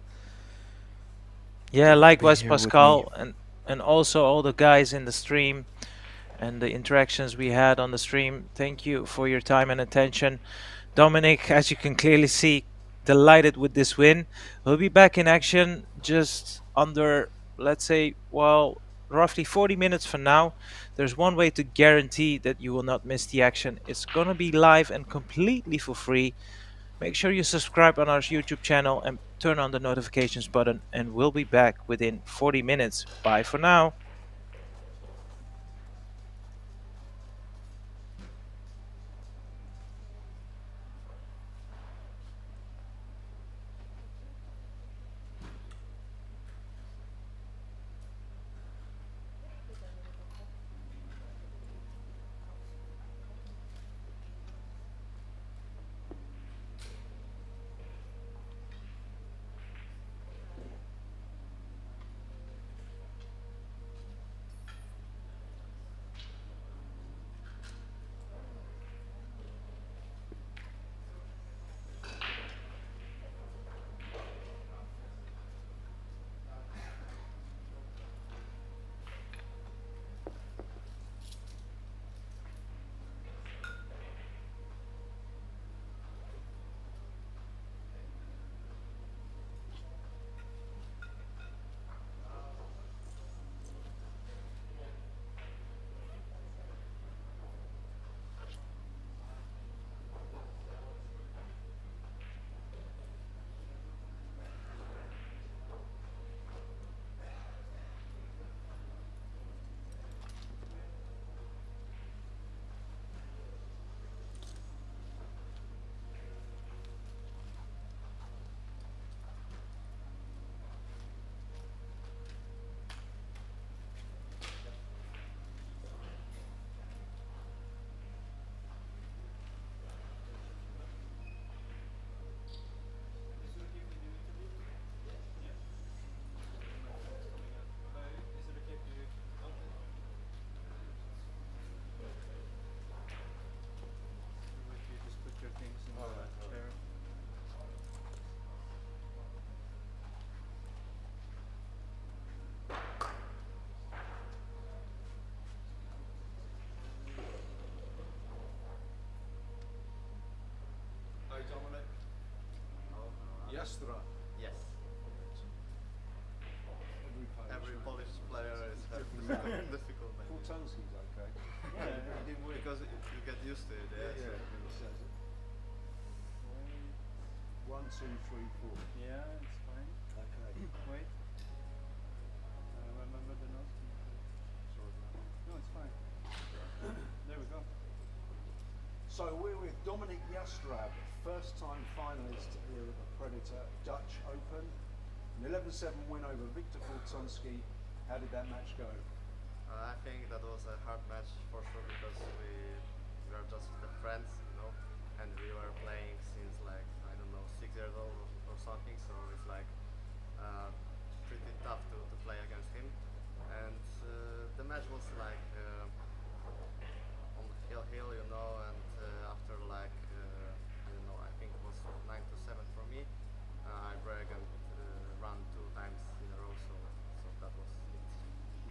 Speaker 8: Yeah, likewise,
Speaker 3: here with
Speaker 8: Pascal, and also all the guys in the stream and the interactions we had on the stream. Thank you for your time and attention. Dominic, as you can clearly see, delighted with this win. We'll be back in action just under, let's say, well, roughly 40 minutes from now. There's one way to guarantee that you will not miss the action. It's gonna be live and completely for free. Make sure you subscribe on our YouTube channel and turn on the notifications button, and we'll be back within 40 minutes. Bye for now.
Speaker 1: Jastra.
Speaker 5: Yes. Every Polish player is
Speaker 1: Different.
Speaker 5: difficult name.
Speaker 1: Kultonski's okay.
Speaker 5: Because you get used to it. Yeah.
Speaker 1: Yeah. 1, 2, 3, 4.
Speaker 6: Yeah, it's fine.
Speaker 1: Okay.
Speaker 6: Wait. Remember the note? No, it's fine. There we go.
Speaker 1: So we're with Dominic Jastrab, first time finalist here at the Predator Dutch Open. An 11-7 win over Victor Kultonski. How did that match go?
Speaker 5: I think that was a hard match for sure because we are just the friends, you know, and we were playing since like I don't know 6 years old or something. So it's like pretty tough to play against him. And the match was like on hill, you know, and after like I don't know, I think it was 9-7 for me. I break and run 2 times in a row, so that was it.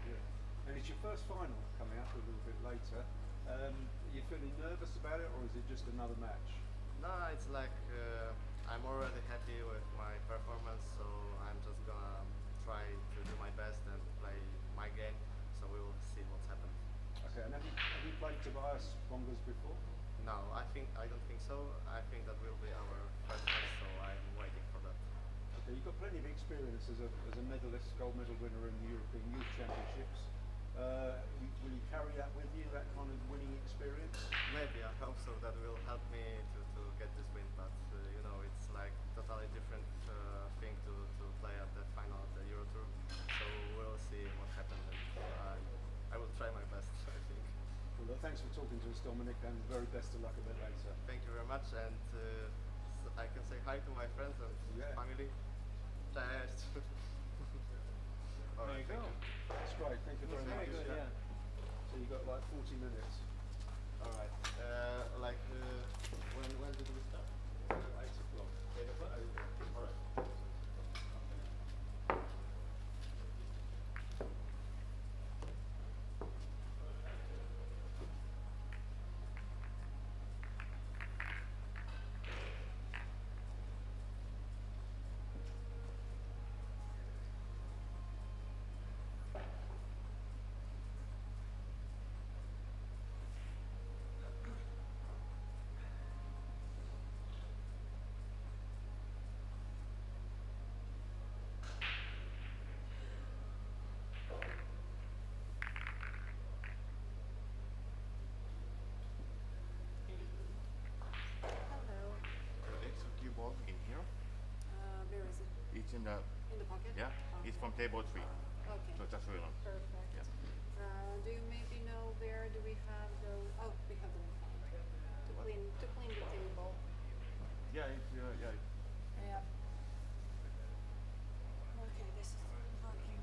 Speaker 1: Yeah. And it's your first final coming up a little bit later. Are you feeling nervous about it, or is it just another match?
Speaker 5: No, it's like I'm already happy with my performance, so I'm just gonna try to do my best and play my game. So we will see what's happened.
Speaker 1: Okay. And have you played Tobias Bongers before?
Speaker 5: No, I don't think so. I think that will be our first match, so I'm waiting for that.
Speaker 1: Okay. You've got plenty of experience as a medalist, gold medal winner in the European Youth Championships. Will you carry that with you, that kind of winning experience?
Speaker 5: Maybe, I hope so. That will help me to get this win. But you know, it's like totally different thing to play at the final of the EuroTour. So we'll see what happens. And, I will try my best, I think.
Speaker 1: Well, look, thanks for talking to us, Dominic, and very best of luck a bit later.
Speaker 5: Thank you very much, and I can say hi to my friends and family. Cześć. All
Speaker 6: There
Speaker 5: right,
Speaker 6: you
Speaker 5: thank
Speaker 6: go.
Speaker 1: That's great. Thank you very
Speaker 6: Very
Speaker 1: much.
Speaker 6: good, yeah.
Speaker 1: So you got like 40 minutes.
Speaker 5: All right. When did we start?
Speaker 1: 8 o'clock.
Speaker 5: 8 o'clock. All right.
Speaker 7: Hello.
Speaker 9: It's a cue ball in here.
Speaker 10: Where is it?
Speaker 9: It's in the
Speaker 10: pocket?
Speaker 9: yeah.
Speaker 10: Oh.
Speaker 9: It's from table 3.
Speaker 10: Okay.
Speaker 9: So just really.
Speaker 10: Perfect.
Speaker 9: Yeah.
Speaker 10: Do you maybe know where do we have the? Oh, we have the one. To clean the table.
Speaker 9: Yeah. It's, yeah.
Speaker 10: Yeah. Okay, this is working.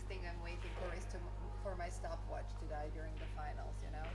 Speaker 10: thing I'm waiting for is for my stopwatch to die during the finals, you know?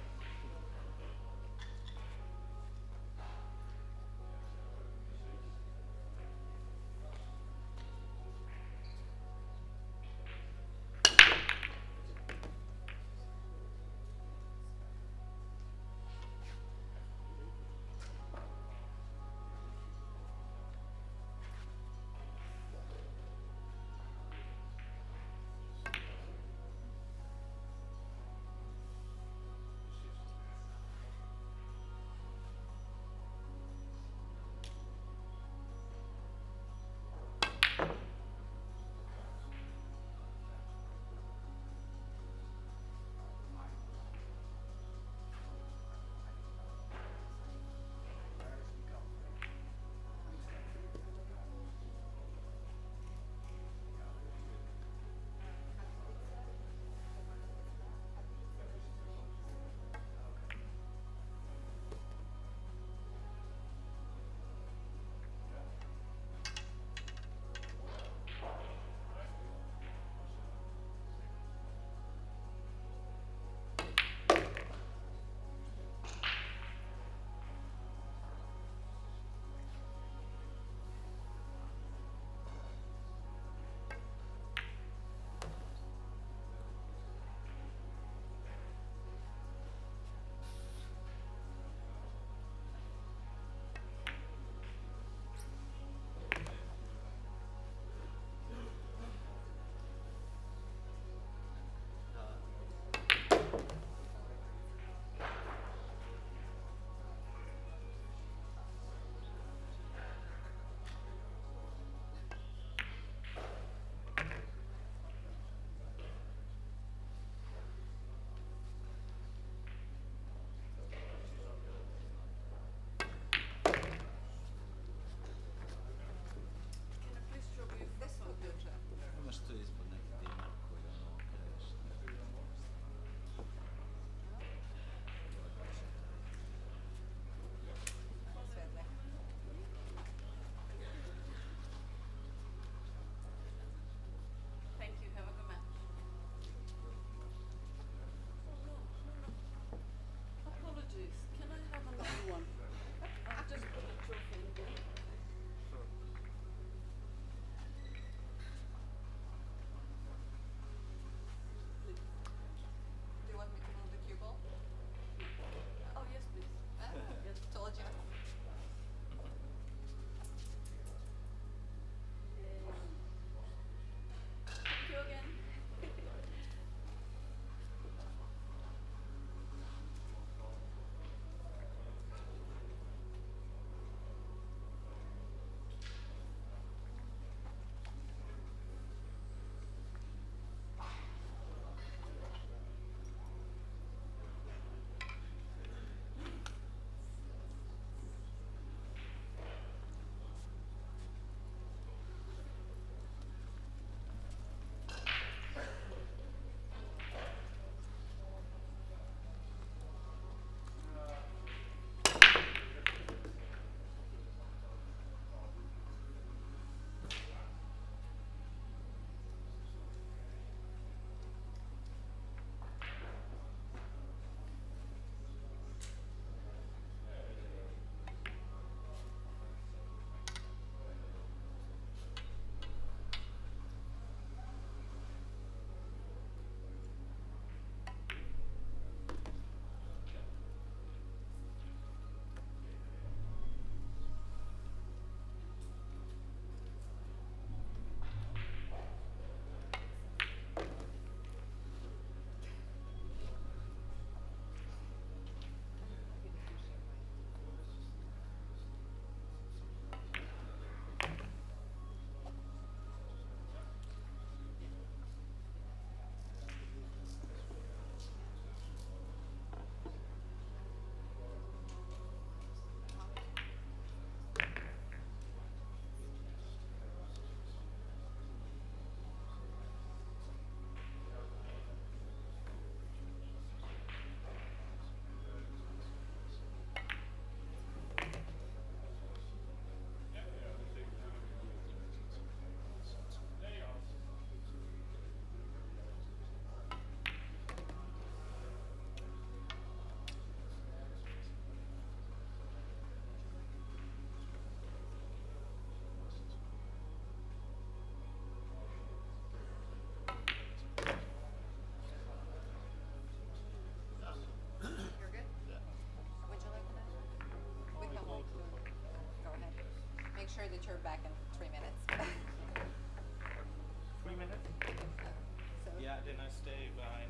Speaker 4: stay behind.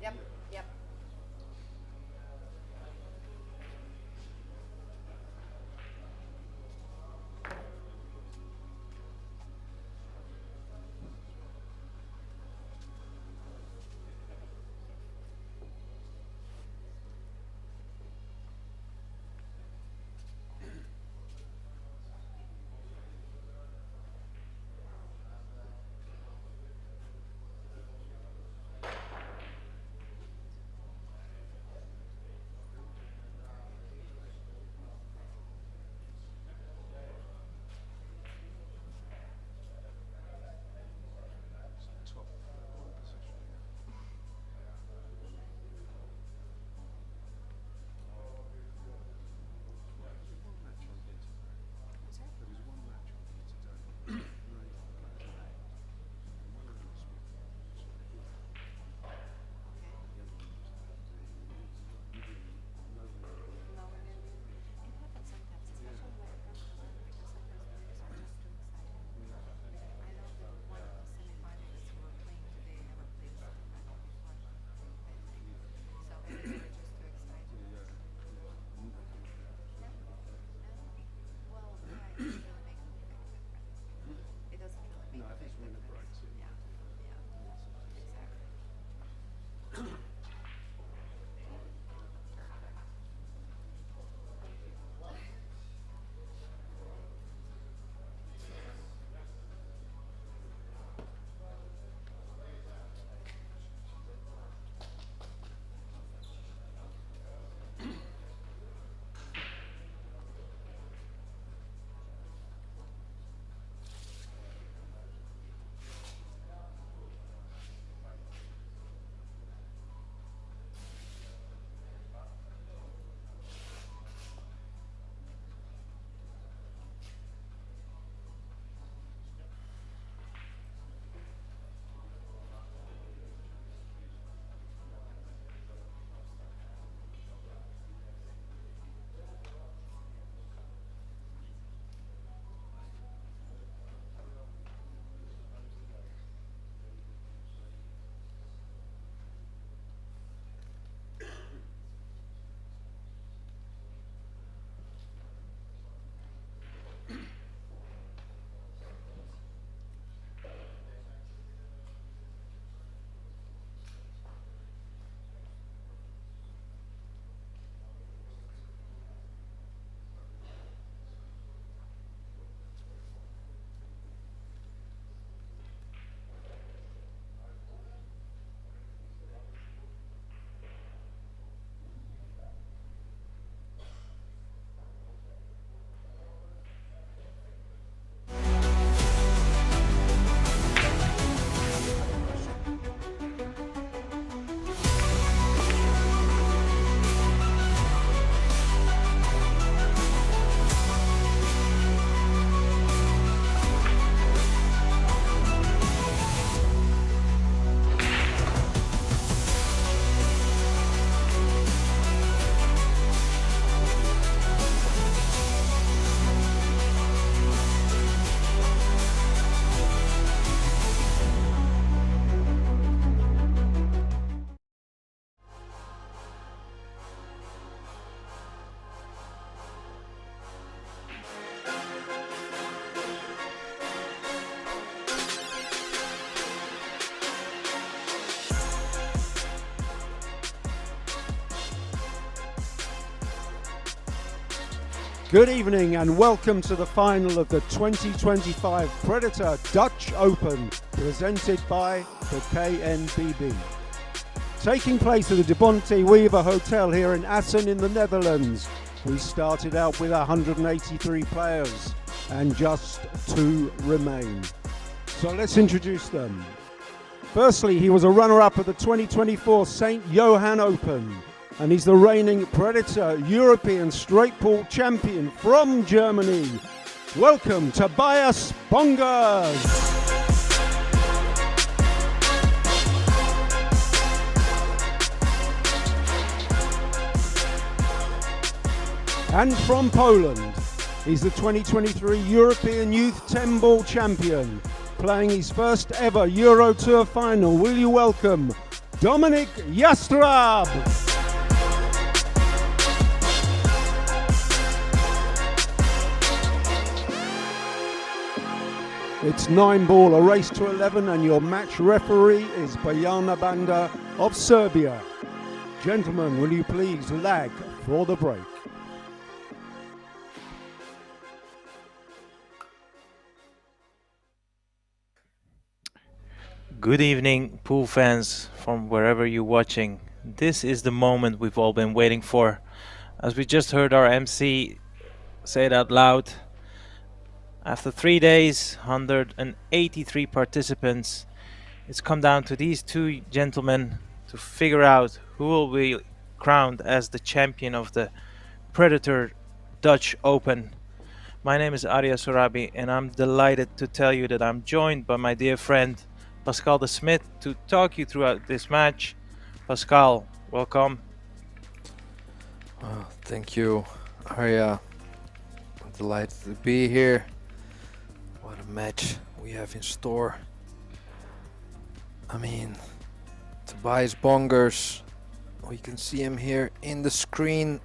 Speaker 7: Yep, yep.
Speaker 1: Good evening and welcome to the final of the 2025 Predator Dutch Open, presented by the KNBB. Taking place at the Bonte Wever Hotel here in Assen in the Netherlands. We started out with 183 players and just 2 remain. So let's introduce them. Firstly, he was a runner-up at the 2024 St. Johann Open, and he's the reigning Predator European Straight Pool Champion from Germany. Welcome, Tobias Bongers. And from Poland, he's the 2023 European Youth 10 Ball Champion. playing his first ever EuroTour final. Will you welcome Dominic Jastrab? It's 9-ball, a race to 11, and your match referee is Bojana Banda of Serbia. Gentlemen, will you please lag for the break?
Speaker 8: Good evening, pool fans from wherever you're watching. This is the moment we've all been waiting for. As we just heard our MC say it out loud, after 3 days, 183 participants, it's come down to these two gentlemen to figure out who will be crowned as the champion of the Predator Dutch Open. My name is Arya Sorabi, and I'm delighted to tell you that I'm joined by my dear friend Pascal de Smit to talk you throughout this match. Pascal, welcome.
Speaker 3: Thank you, Arya. I'm delighted to be here. What a match we have in store. I mean, Tobias Bongers, we can see him here in the screen.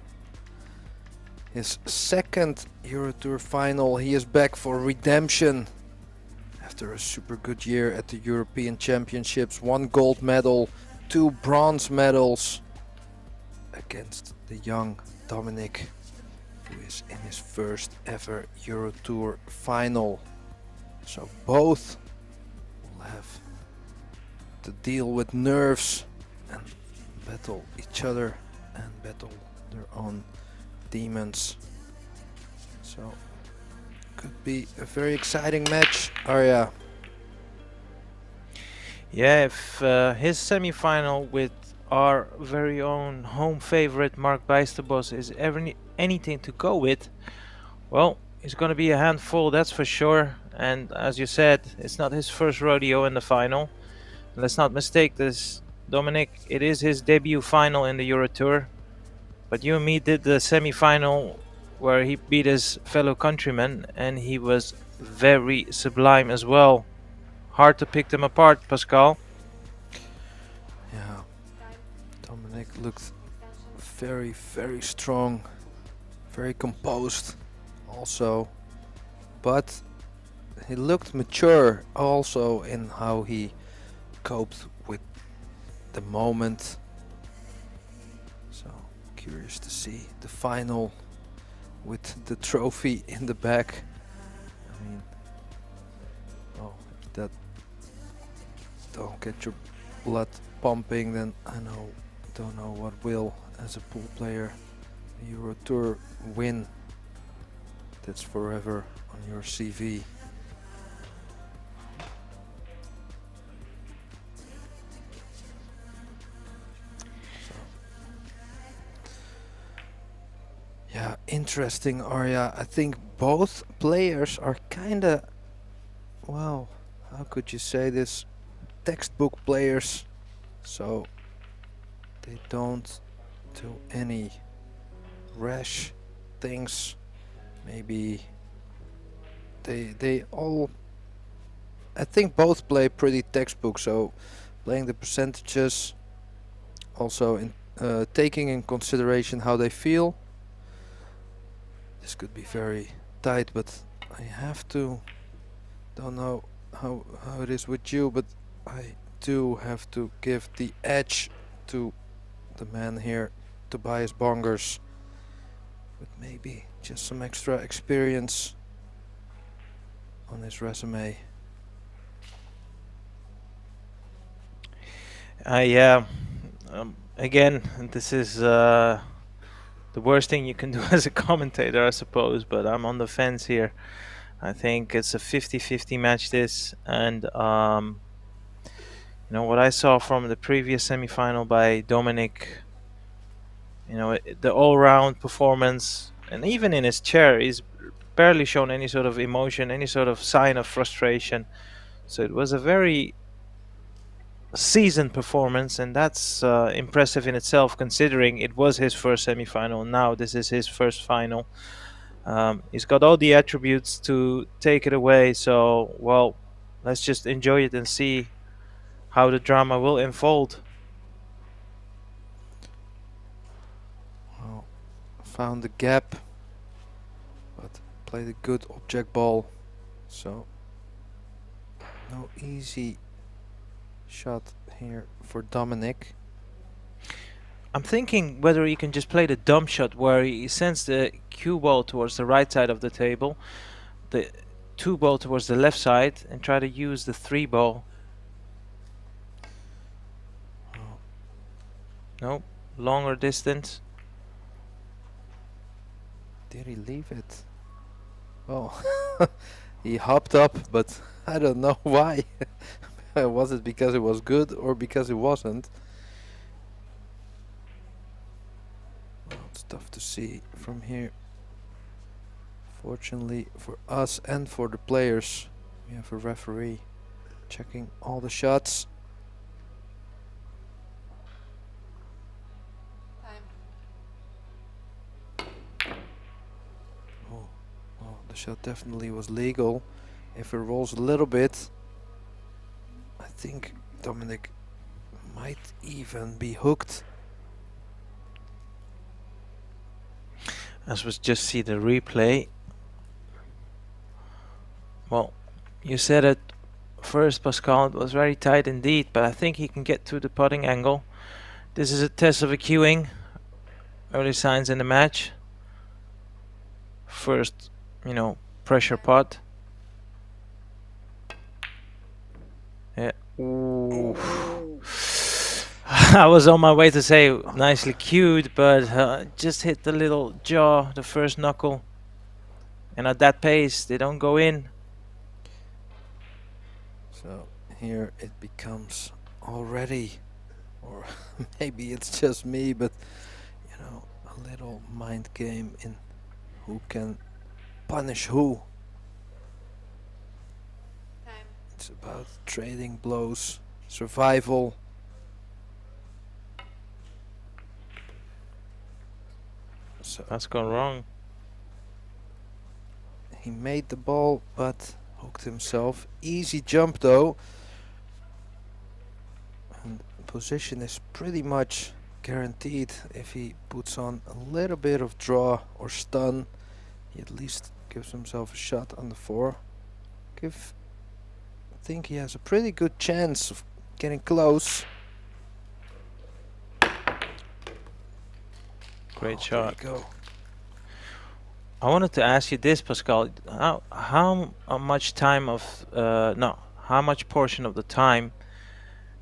Speaker 3: His second EuroTour final. He is back for redemption after a super good year at the European Championships. 1 gold medal, 2 bronze medals against the young Dominic, who is in his first ever EuroTour final. So both will have to deal with nerves and battle each other and battle their own demons. So could be a very exciting match, Arya.
Speaker 8: Yeah, if his semi-final with our very own home favorite Mark Bijsterbosch is anything to go with, well, it's going to be a handful, that's for sure. And as you said, it's not his first rodeo in the final. Let's not mistake this, Dominic. It is his debut final in the EuroTour. But you and me did the semi-final where he beat his fellow countryman, and he was very sublime as well. Hard to pick them apart, Pascal.
Speaker 3: Yeah, Dominic looked very, very strong, very composed also, but he looked mature also in how he coped with the moment. So curious to see the final with the trophy in the back. I mean, oh, if that don't get your blood pumping, then don't know what will. As a pool player, a EuroTour win, that's forever on your CV. Yeah, interesting, Arya. I think both players are kinda, well, how could you say this, textbook players. So they don't do any rash things. Maybe they all, I think both play pretty textbook. So playing the percentages, also in taking in consideration how they feel. This could be very tight, but I have to, don't know how it is with you, but I do have to give the edge to the man here, Tobias Bongers, with maybe just some extra experience on his resume.
Speaker 8: Yeah, again, this is the worst thing you can do as a commentator, I suppose, but I'm on the fence here. I think it's a 50-50 match, this, and you know what I saw from the previous semi-final by Dominic, you know, the all-round performance, and even in his chair, he's barely shown any sort of emotion, any sort of sign of frustration. So it was a very seasoned performance, and that's impressive in itself, considering it was his first semi-final. Now this is his first final. He's got all the attributes to take it away. So, well, let's just enjoy it and see how the drama will unfold.
Speaker 3: Well, found the gap, but played a good object ball, so no easy shot here for Dominic.
Speaker 8: I'm thinking whether he can just play the dump shot where he sends the cue ball towards the right side of the table, the 2 ball towards the left side, and try to use the 3 ball. No, longer distance.
Speaker 3: Did he leave it? Oh, he hopped up, but I don't know why. Was it because it was good or because it wasn't? Well, it's tough to see from here. Fortunately for us and for the players, we have a referee checking all the shots. Oh, well, the shot definitely was legal. If it rolls a little bit, I think Dominic might even be hooked.
Speaker 8: As we just see the replay. Well, you said it first, Pascal. It was very tight indeed, but I think he can get to the putting angle. This is a test of a cueing. Early signs in the match. First, pressure putt. Yeah. Ooh. I was on my way to say nicely cued, but just hit the little jaw, the first knuckle. And at that pace, they don't go in.
Speaker 3: So here it becomes already, or maybe it's just me, but a little mind game in who can punish who. It's about trading blows, survival. So
Speaker 8: that's gone wrong.
Speaker 3: He made the ball, but hooked himself. Easy jump though. And position is pretty much guaranteed. If he puts on a little bit of draw or stun, he at least gives himself a shot on the 4. I think he has a pretty good chance of getting close.
Speaker 8: Great shot.
Speaker 3: There you go.
Speaker 8: I wanted to ask you this, Pascal. How much time of how much portion of the time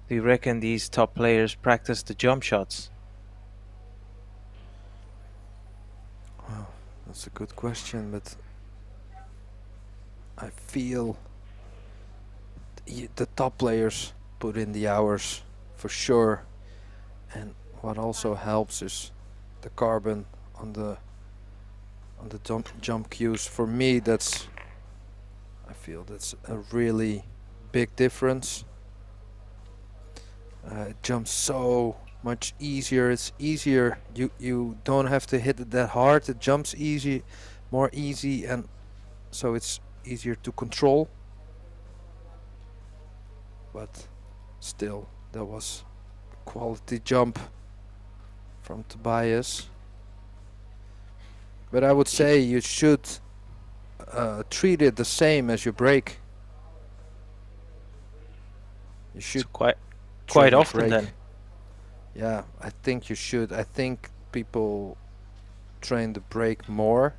Speaker 8: do you reckon these top players practice the jump shots?
Speaker 3: Well, that's a good question, but I feel the top players put in the hours for sure, and what also helps is the carbon on the jump cues. For me, I feel that's a really big difference. It jumps so much easier. It's easier. You don't have to hit it that hard. It jumps more easy, and so it's easier to control. But still, that was a quality jump from Tobias. But I would say you should treat it the same as your break. You should
Speaker 8: quite
Speaker 3: train your
Speaker 8: often
Speaker 3: break.
Speaker 8: then.
Speaker 3: Yeah, I think you should. I think people train the break more.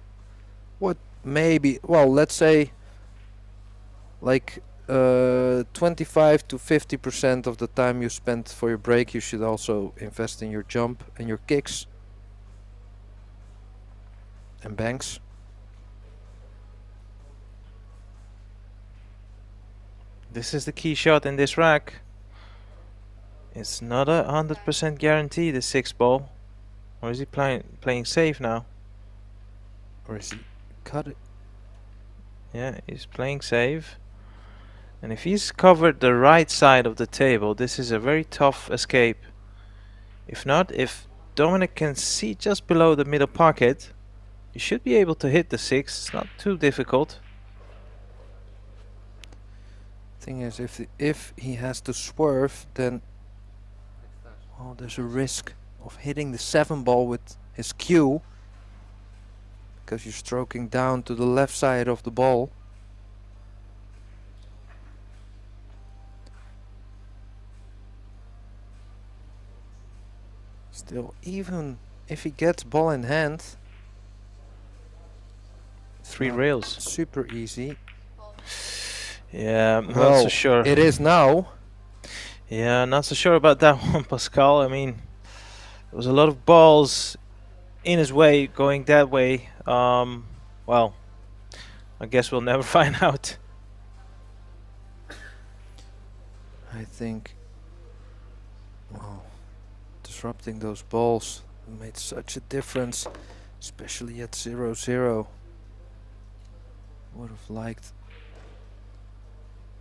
Speaker 3: What maybe, well, let's say like 25 to 50% of the time you spend for your break, you should also invest in your jump and your kicks and banks.
Speaker 8: This is the key shot in this rack. It's not 100% guarantee, the 6 ball. Or is he playing safe now?
Speaker 3: Or is he cut it?
Speaker 8: Yeah, he's playing safe. And if he's covered the right side of the table, this is a very tough escape. If not, if Dominic can see just below the middle pocket, you should be able to hit the 6. It's not too difficult.
Speaker 3: Thing is, if he has to swerve, then there's a risk of hitting the 7 ball with his cue, because you're stroking down to the left side of the ball. Still, even if he gets ball in hand,
Speaker 8: 3
Speaker 3: not
Speaker 8: rails.
Speaker 3: super easy.
Speaker 8: Yeah, I'm not
Speaker 3: Well,
Speaker 8: so sure.
Speaker 3: it is now.
Speaker 8: Yeah, not so sure about that one, Pascal. I mean, there was a lot of balls in his way going that way. Well, I guess we'll never find out.
Speaker 3: I think, well, disrupting those balls made such a difference, especially at 0-0. Would have liked,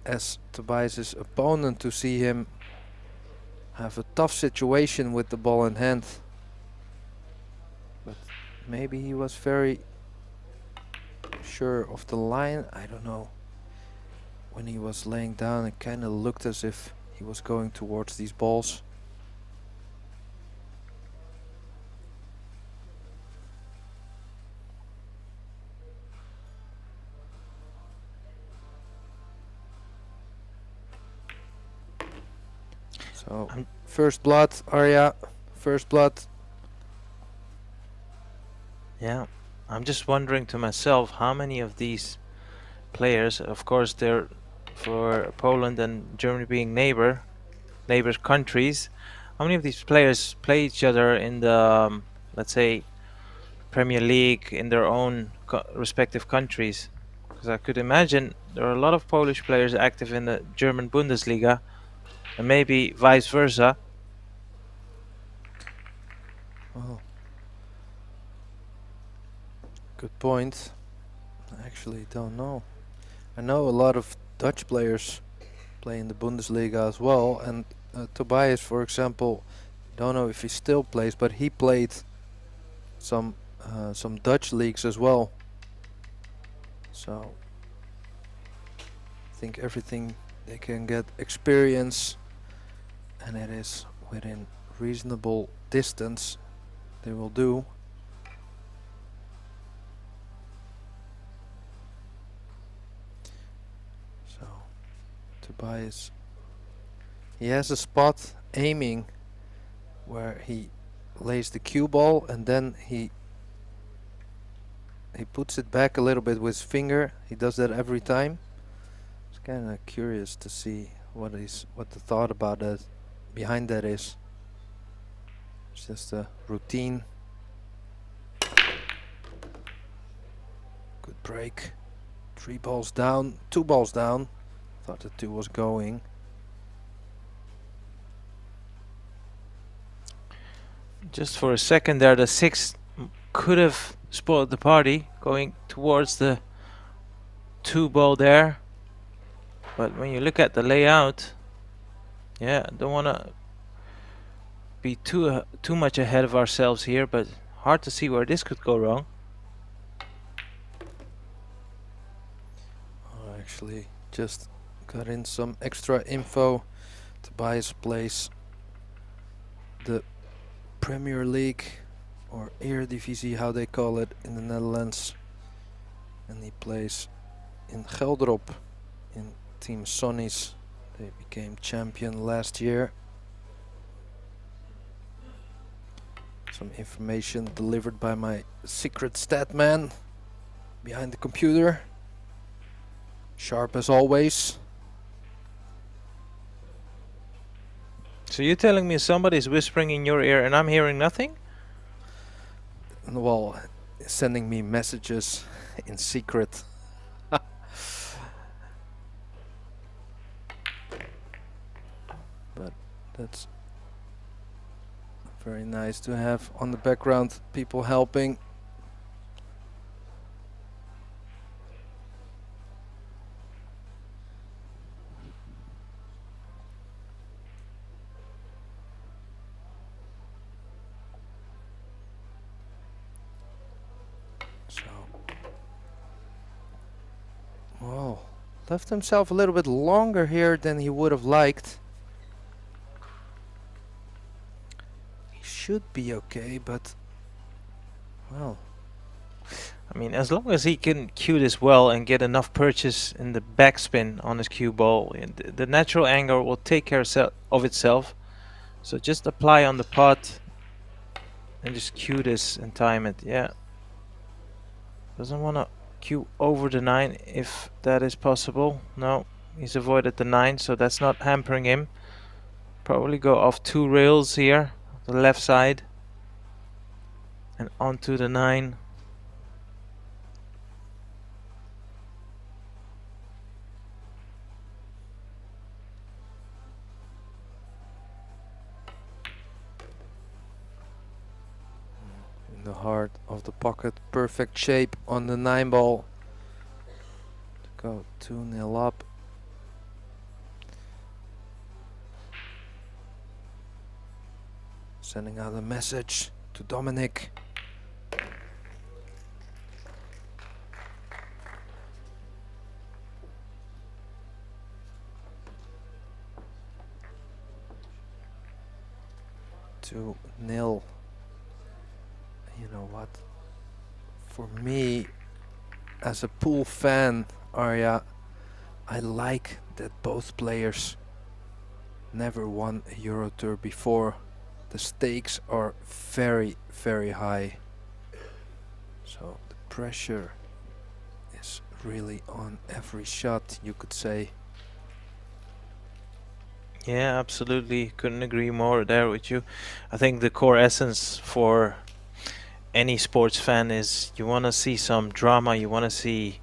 Speaker 3: as Tobias's opponent, to see him have a tough situation with the ball in hand. But maybe he was very sure of the line. I don't know. When he was laying down, it kind of looked as if he was going towards these balls. So, first blood, Arya, first blood.
Speaker 8: Yeah, I'm just wondering to myself how many of these players, of course they're for Poland and Germany being neighbors countries, how many of these players play each other in the, let's say, Premier League in their own respective countries? Because I could imagine there are a lot of Polish players active in the German Bundesliga, and maybe vice versa.
Speaker 3: Oh. Good point. I actually don't know. I know a lot of Dutch players play in the Bundesliga as well, and Tobias, for example, don't know if he still plays, but he played some Dutch leagues as well. So I think everything they can get experience, and it is within reasonable distance, they will do. So Tobias, he has a spot aiming where he lays the cue ball, and then he puts it back a little bit with his finger. He does that every time. It's kind of curious to see what the thought about that behind that is. It's just a routine. Good break. 3 balls down, 2 balls down. Thought the 2 was going.
Speaker 8: Just for a second there, the 6 could have spoiled the party going towards the 2 ball there. But when you look at the layout, yeah, don't want to be too much ahead of ourselves here, but hard to see where this could go wrong.
Speaker 3: I actually just got in some extra info. Tobias plays the Premier League, or Eredivisie, how they call it in the Netherlands, and he plays in Gelderop in Team Sonny's. They became champion last year. Some information delivered by my secret stat man behind the computer. Sharp as always.
Speaker 8: So you're telling me somebody's whispering in your ear and I'm hearing nothing?
Speaker 3: Well, sending me messages in secret. But that's very nice to have on the background, people helping. left himself a little bit longer here than he would have liked. He should be okay, but well,
Speaker 8: I mean, as long as he can cue this well and get enough purchase in the backspin on his cue ball, and the natural angle will take care of itself. So just apply on the pot and just cue this and time it. Yeah. Doesn't want to cue over the 9 if that is possible. No, he's avoided the 9, so that's not hampering him. Probably go off 2 rails here, the left side, and onto the 9.
Speaker 3: in the heart of the pocket, perfect shape on the 9 ball. To go 2-0 up. Sending out a message to Dominic. To nil. You know what? For me, as a pool fan, Arya, I like that both players never won a EuroTour before. The stakes are very, very high. So the pressure is really on every shot, you could say.
Speaker 8: Yeah, absolutely. Couldn't agree more there with you. I think the core essence for any sports fan is you want to see some drama, you want to see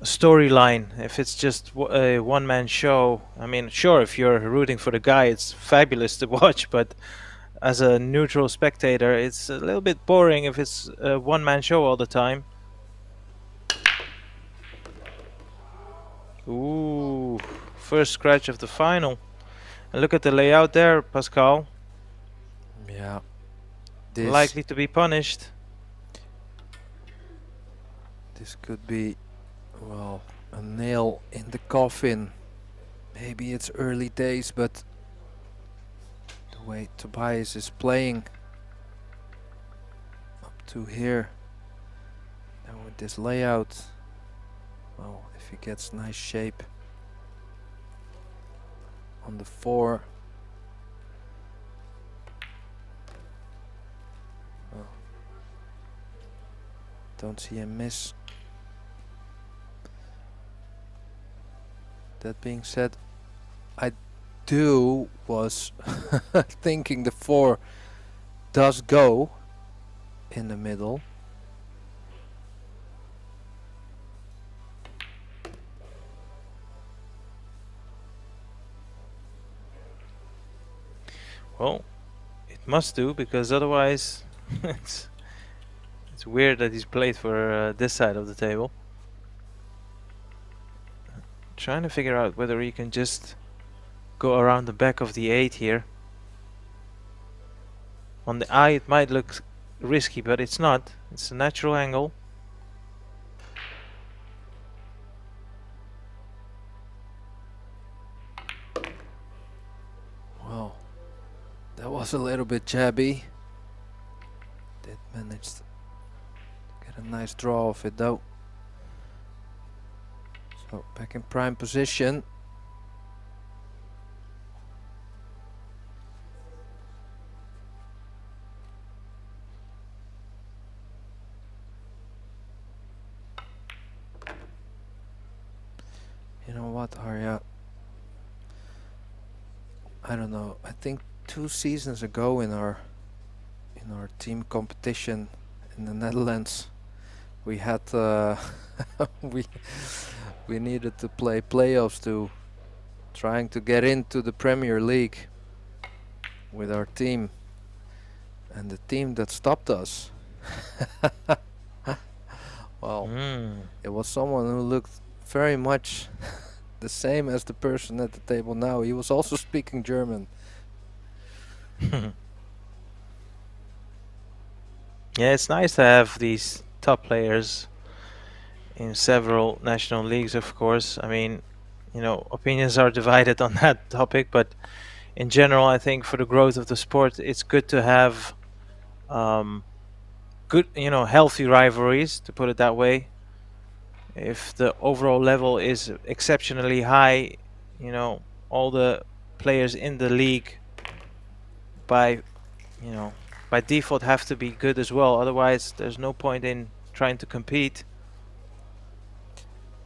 Speaker 8: a storyline. If it's just a one-man show, I mean, sure, if you're rooting for the guy, it's fabulous to watch, but as a neutral spectator, it's a little bit boring if it's a one-man show all the time. Ooh, first scratch of the final. And look at the layout there, Pascal.
Speaker 3: Yeah.
Speaker 8: Likely to be punished.
Speaker 3: This could be, well, a nail in the coffin. Maybe it's early days, but the way Tobias is playing up to here, and with this layout, well, if he gets nice shape on the 4. Don't see him miss. That being said, I was thinking the 4 does go in the middle.
Speaker 8: Well, it must do, because otherwise it's weird that he's played for this side of the table. Trying to figure out whether he can just go around the back of the 8 here. On the eye it might look risky, but it's not. It's a natural angle.
Speaker 3: Well, that was a little bit jabby. Did manage to get a nice draw of it though. So back in prime position. You know what, Arya? I don't know. I think 2 seasons ago in our team competition in the Netherlands, we had we needed to play playoffs to trying to get into the Premier League with our team, and the team that stopped us, well, it was someone who looked very much the same as the person at the table now. He was also speaking German.
Speaker 8: Yeah, it's nice to have these top players in several national leagues, of course. I mean, opinions are divided on that topic, but in general, I think for the growth of the sport, it's good to have good, healthy rivalries, to put it that way. If the overall level is exceptionally high, all the players in the league by by default have to be good as well. Otherwise, there's no point in trying to compete.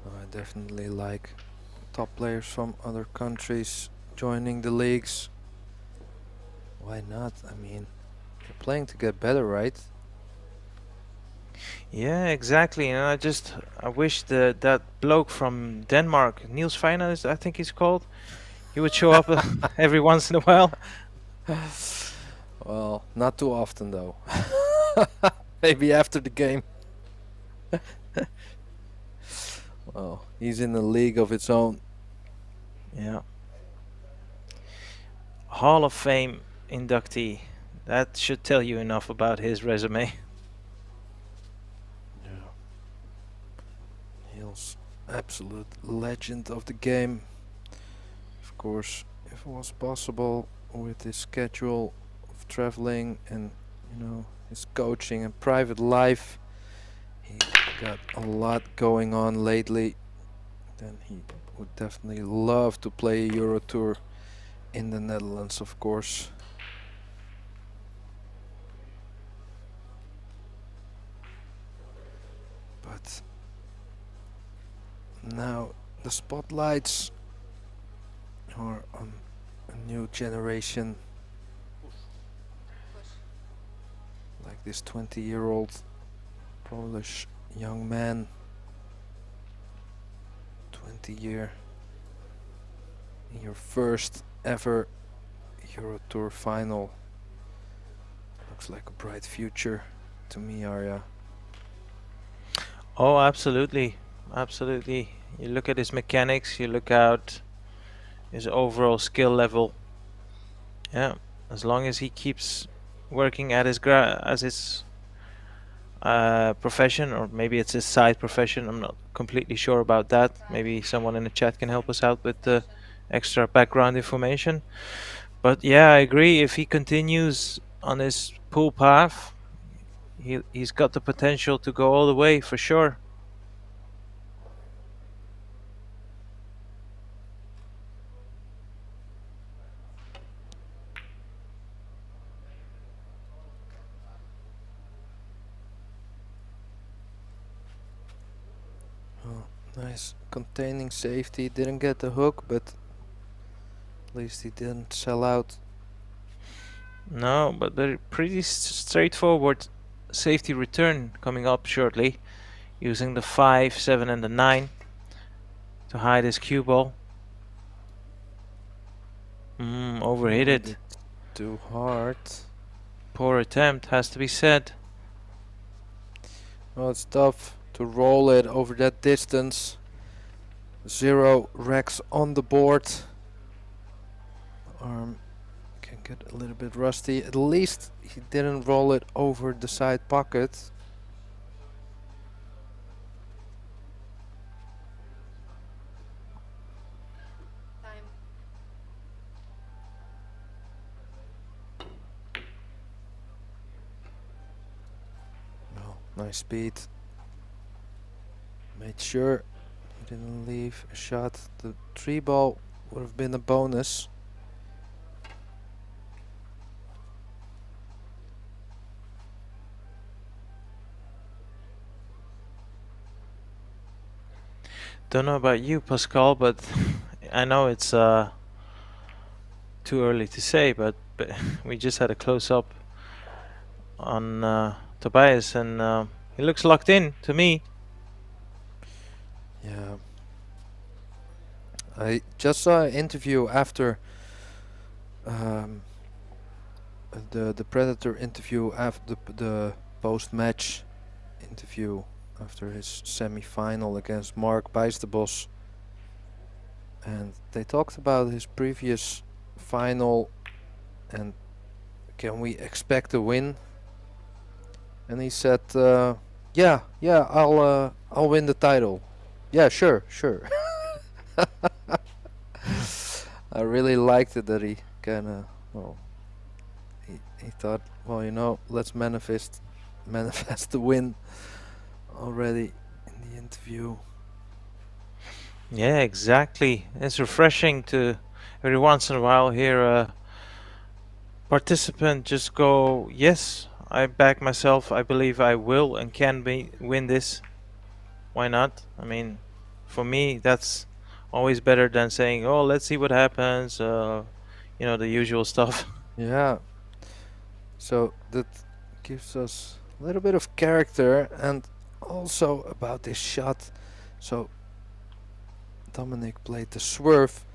Speaker 3: I definitely like top players from other countries joining the leagues. Why not? I mean, they're playing to get better, right?
Speaker 8: Yeah, exactly. And I wish that bloke from Denmark, Niels Feiner, I think he's called, he would show up every once in a while.
Speaker 3: Well, not too often though. Maybe after the game. Well, he's in a league of its own.
Speaker 8: Yeah. Hall of Fame inductee. That should tell you enough about his resume.
Speaker 3: Yeah. Niels, absolute legend of the game. Of course, if it was possible with his schedule of traveling and his coaching and private life, he got a lot going on lately, then he would definitely love to play a EuroTour in the Netherlands, of course. But now the spotlights are on a new generation, like this 20-year-old Polish young man, 20 year, in your first ever EuroTour final. Looks like a bright future to me, Arya.
Speaker 8: Oh, absolutely. Absolutely. You look at his mechanics, you look at his overall skill level. Yeah, as long as he keeps working at his profession, or maybe it's his side profession. I'm not completely sure about that. Maybe someone in the chat can help us out with the extra background information. But yeah, I agree. If he continues on his pool path, he's got the potential to go all the way for sure.
Speaker 3: Nice containing safety. Didn't get the hook, but at least he didn't sell out.
Speaker 8: No, but they're pretty straightforward safety return coming up shortly, using the 5, 7 and the 9 to hide his cue ball. Overhit it.
Speaker 3: Too hard.
Speaker 8: Poor attempt, has to be said.
Speaker 3: Oh, it's tough to roll it over that distance. 0 racks on the board. Arm can get a little bit rusty. At least he didn't roll it over the side pocket.
Speaker 10: Time.
Speaker 3: Oh, nice speed. Made sure he didn't leave a shot. The 3 ball would have been a bonus.
Speaker 8: Don't know about you, Pascal, but I know it's too early to say, but we just had a close-up on Tobias, and he looks locked in to me.
Speaker 3: Yeah. I just saw an interview after the Predator interview, after the post-match interview after his semi-final against Mark Bijsterbosch, and they talked about his previous final and can we expect a win, and he said yeah, I'll win the title. Yeah, sure, sure. I really liked it that he kind of, well, he thought, well, you know, let's manifest the win already in the interview.
Speaker 8: Yeah, exactly. It's refreshing to every once in a while hear a participant just go, yes, I back myself. I believe I will and can win this. Why not? I mean, for me, that's always better than saying, oh, let's see what happens. You know, the usual stuff.
Speaker 3: Yeah. So that gives us a little bit of character, and also about this shot. So Dominic played the swerve.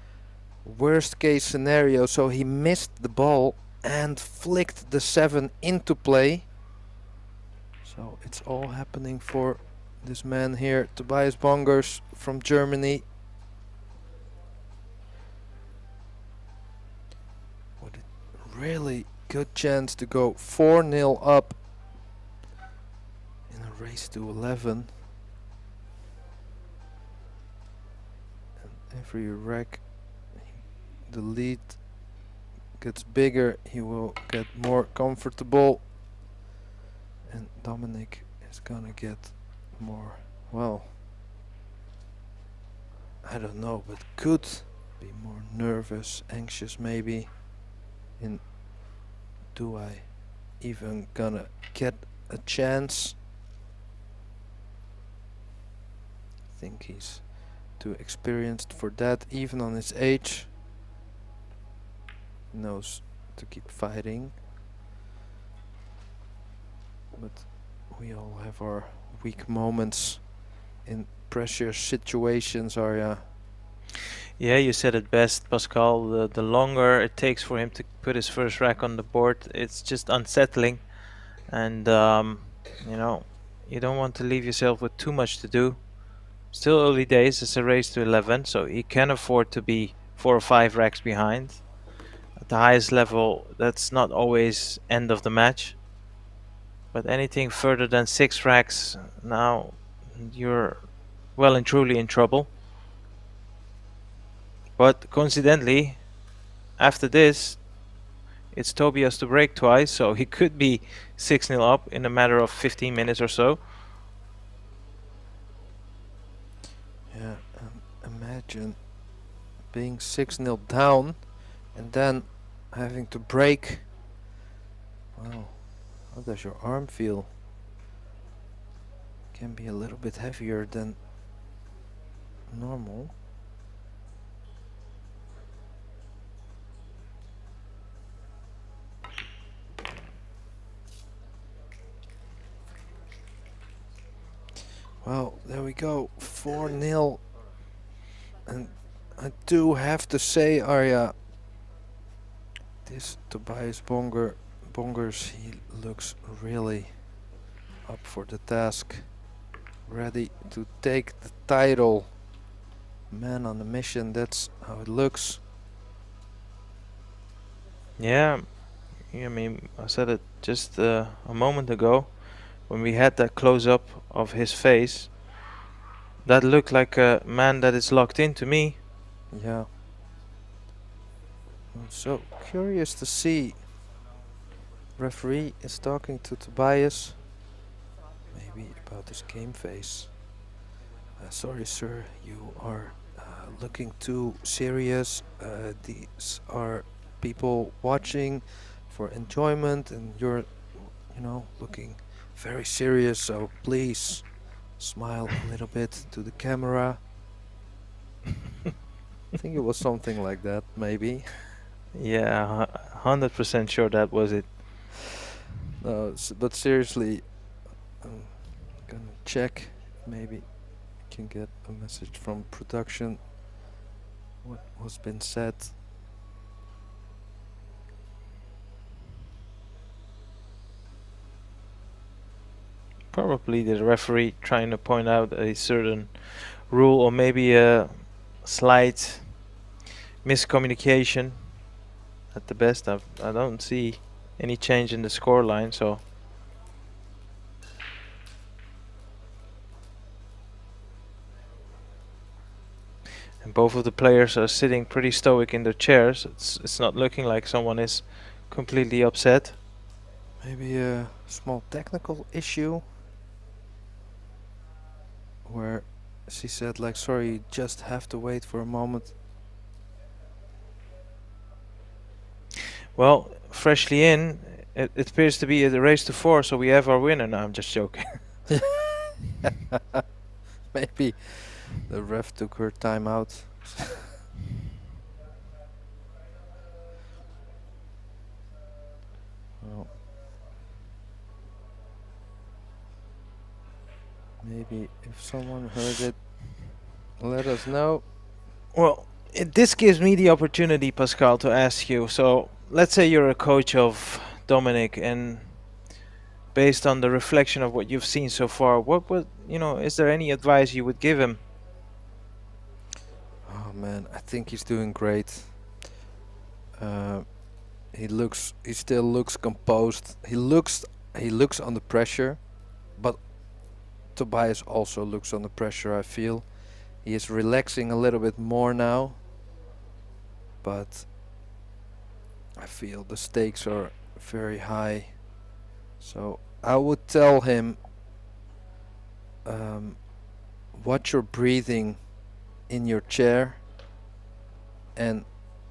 Speaker 3: Worst case scenario, so he missed the ball and flicked the 7 into play. So it's all happening for this man here, Tobias Bongers from Germany. What a really good chance to go 4-0 up in a race to 11. And every rack the lead gets bigger, he will get more comfortable, and Dominic is gonna get more, well, I don't know, but could be more nervous, anxious maybe, in do I even gonna get a chance? I think he's too experienced for that, even on his age. Knows to keep fighting, but we all have our weak moments in pressure situations, Arya.
Speaker 8: Yeah, you said it best, Pascal. The longer it takes for him to put his first rack on the board, it's just unsettling. And, you know, you don't want to leave yourself with too much to do. Still early days, it's a race to 11, so he can afford to be 4 or 5 racks behind. At the highest level, that's not always end of the match. But anything further than 6 racks, now you're well and truly in trouble. But coincidentally, after this, it's Tobias to break twice, so he could be 6-0 up in a matter of 15 minutes or so.
Speaker 3: Yeah, imagine being 6-0 down and then having to break. Wow, how does your arm feel? Can be a little bit heavier than normal. Well, there we go, 4-0. And I do have to say, Arya, this Tobias Bongers, he looks really up for the task, ready to take the title. Man on a mission, that's how it looks.
Speaker 8: Yeah, I mean, I said it just a moment ago when we had that close-up of his face. That looked like a man that is locked in to me.
Speaker 3: Yeah. I'm so curious to see. Referee is talking to Tobias. Maybe about his game face. Sorry, sir, you are looking too serious. These are people watching for enjoyment, and you're, you know, looking very serious. So please smile a little bit to the camera. I think it was something like that, maybe.
Speaker 8: Yeah, 100% sure that was it.
Speaker 3: But seriously, I'm gonna check. Maybe can get a message from production. What was been said?
Speaker 8: Probably the referee trying to point out a certain rule, or maybe a slight miscommunication. At the best, I don't see any change in the scoreline, so both of the players are sitting pretty stoic in their chairs. It's not looking like someone is completely upset.
Speaker 3: Maybe a small technical issue where she said like, sorry, you just have to wait for a moment.
Speaker 8: Well, freshly in, it appears to be a race to 4, so we have our winner. No, I'm just joking.
Speaker 3: Maybe the ref took her time out. Well, maybe if someone heard it, let us know.
Speaker 8: Well, this gives me the opportunity, Pascal, to ask you. So let's say you're a coach of Dominic, and based on the reflection of what you've seen so far, what would, is there any advice you would give him?
Speaker 3: Oh man, I think he's doing great. He still looks composed. He looks under pressure, but Tobias also looks under pressure, I feel. He is relaxing a little bit more now, but I feel the stakes are very high. So I would tell him, watch your breathing in your chair and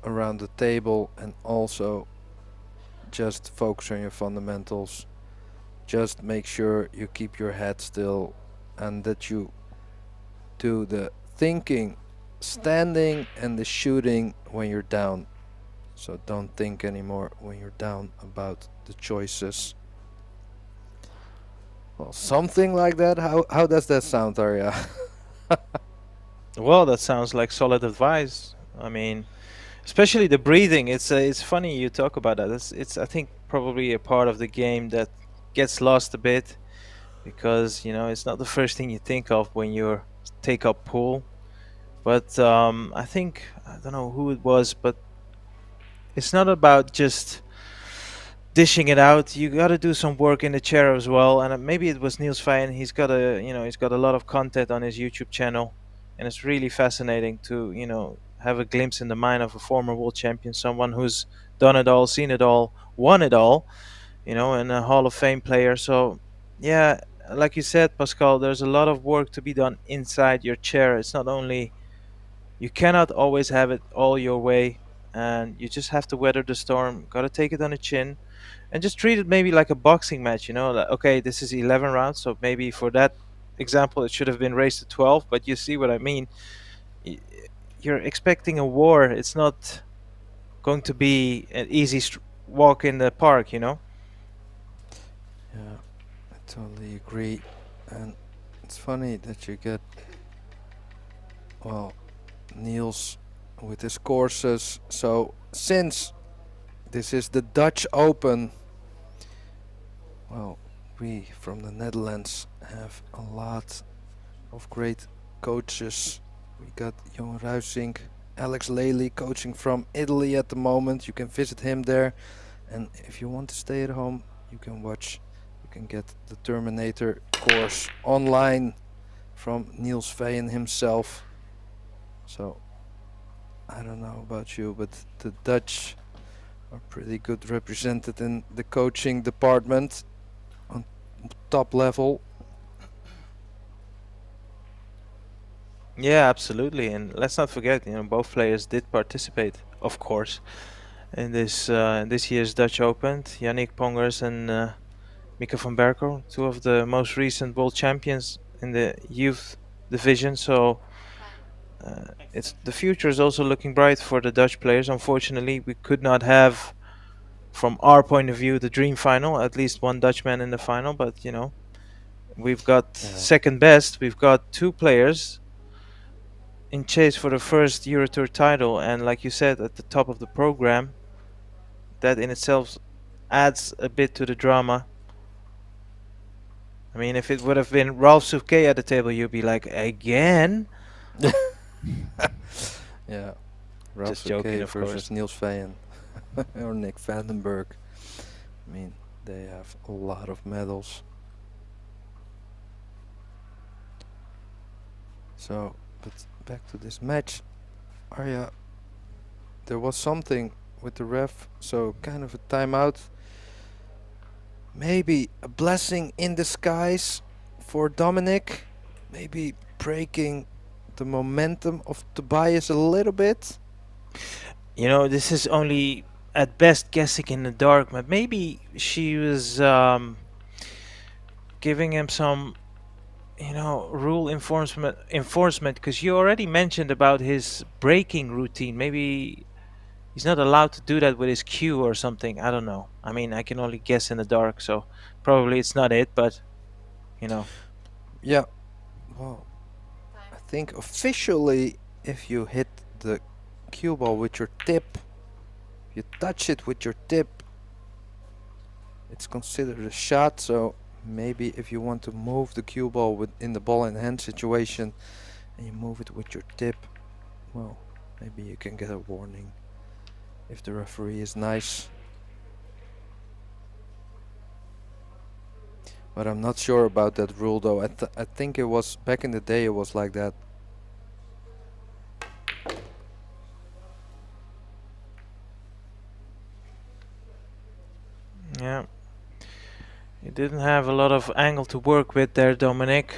Speaker 3: around the table, and also just focus on your fundamentals. Just make sure you keep your head still and that you do the thinking standing and the shooting when you're down. So don't think anymore when you're down about the choices. Well, something like that. How does that sound, Arya?
Speaker 8: Well, that sounds like solid advice. I mean, especially the breathing. It's funny you talk about that. It's I think probably a part of the game that gets lost a bit, because it's not the first thing you think of when you take up pool. But I think, I don't know who it was, but it's not about just dishing it out. You got to do some work in the chair as well. And maybe it was Niels Feyen. He's got a lot of content on his YouTube channel, and it's really fascinating to have a glimpse in the mind of a former world champion, someone who's done it all, seen it all, won it all, and a Hall of Fame player. So yeah, like you said, Pascal, there's a lot of work to be done inside your chair. It's not only, you cannot always have it all your way, and you just have to weather the storm. Got to take it on the chin and just treat it maybe like a boxing match. Like, okay, this is 11 rounds, so maybe for that example it should have been raised to 12, but you see what I mean. You're expecting a war. It's not going to be an easy walk in the park.
Speaker 3: Yeah, I totally agree. And it's funny that you get, well, Niels with his courses. So since this is the Dutch Open, well, we from the Netherlands have a lot of great coaches. We got Jon Ruysink, Alex Lely coaching from Italy at the moment. You can visit him there, and if you want to stay at home, you can get the Terminator course online from Niels Feyen himself. So I don't know about you, but the Dutch are pretty good represented in the coaching department on top level.
Speaker 8: Yeah, absolutely. And let's not forget, both players did participate, of course, in this year's Dutch Open. Yannick Bongers and Mika van Berkel, two of the most recent world champions in the youth division. So the future is also looking bright for the Dutch players. Unfortunately, we could not have, from our point of view, the dream final, at least one Dutchman in the final. But we've got second best. We've got two players in chase for the first EuroTour title, and like you said, at the top of the program, that in itself adds a bit to the drama. I mean, if it would have been Ralph Souquet at the table, you'd be like, again?
Speaker 3: Yeah, Ralph
Speaker 8: Just joking,
Speaker 3: Souquet
Speaker 8: of
Speaker 3: versus
Speaker 8: course.
Speaker 3: Niels Feyen or Nick Vandenberg. I mean, they have a lot of medals. So, but back to this match. Arya, there was something with the ref, so kind of a timeout. Maybe a blessing in disguise for Dominic. Maybe breaking the momentum of Tobias a little bit.
Speaker 8: You know, this is only at best guessing in the dark, but maybe she was giving him some, you know, rule enforcement, because you already mentioned about his breaking routine. Maybe he's not allowed to do that with his cue or something. I don't know. I mean, I can only guess in the dark, so probably it's not it, but you know.
Speaker 3: Yeah, well, I think officially if you hit the cue ball with your tip, you touch it with your tip, it's considered a shot. So maybe if you want to move the cue ball in the ball in hand situation and you move it with your tip, well, maybe you can get a warning if the referee is nice. But I'm not sure about that rule though. I think it was back in the day it was like that.
Speaker 8: Yeah. You didn't have a lot of angle to work with there, Dominic.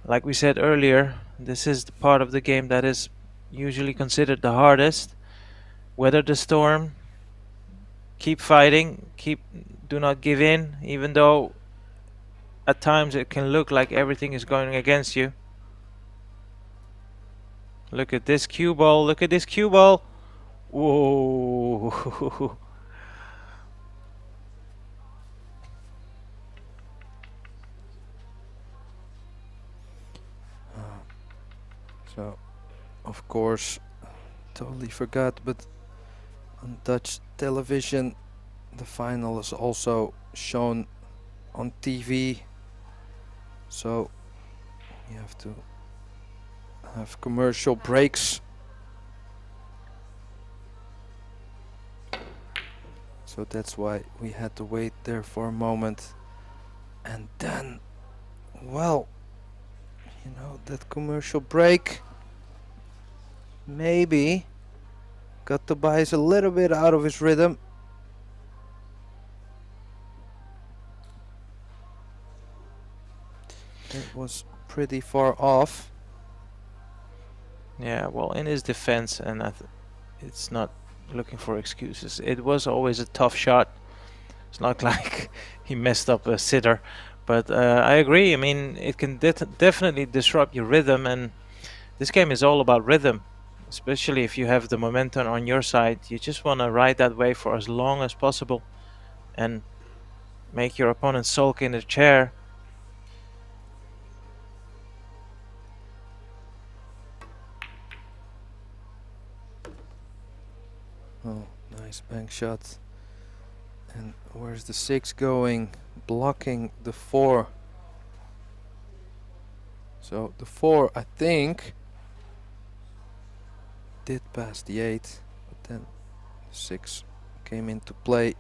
Speaker 8: Like we said earlier, this is the part of the game that is usually considered the hardest. Weather the storm, keep fighting, do not give in, even though at times it can look like everything is going against you. Look at this cue ball, look at this cue ball. Whoa.
Speaker 3: So, of course, totally forgot, but on Dutch television, the final is also shown on TV. So, you have to have commercial breaks. So that's why we had to wait there for a moment. And then, well, you know, that commercial break maybe got Tobias a little bit out of his rhythm. It was pretty far off.
Speaker 8: Yeah, well, in his defense, and it's not looking for excuses, it was always a tough shot. It's not like he messed up a sitter. But I agree. I mean, it can definitely disrupt your rhythm, and this game is all about rhythm, especially if you have the momentum on your side. You just want to ride that wave for as long as possible and make your opponent sulk in the chair.
Speaker 3: Oh, nice bank shot. And where's the 6 going? Blocking the 4. So the 4, I think, did pass the 8, but then 6 came into play.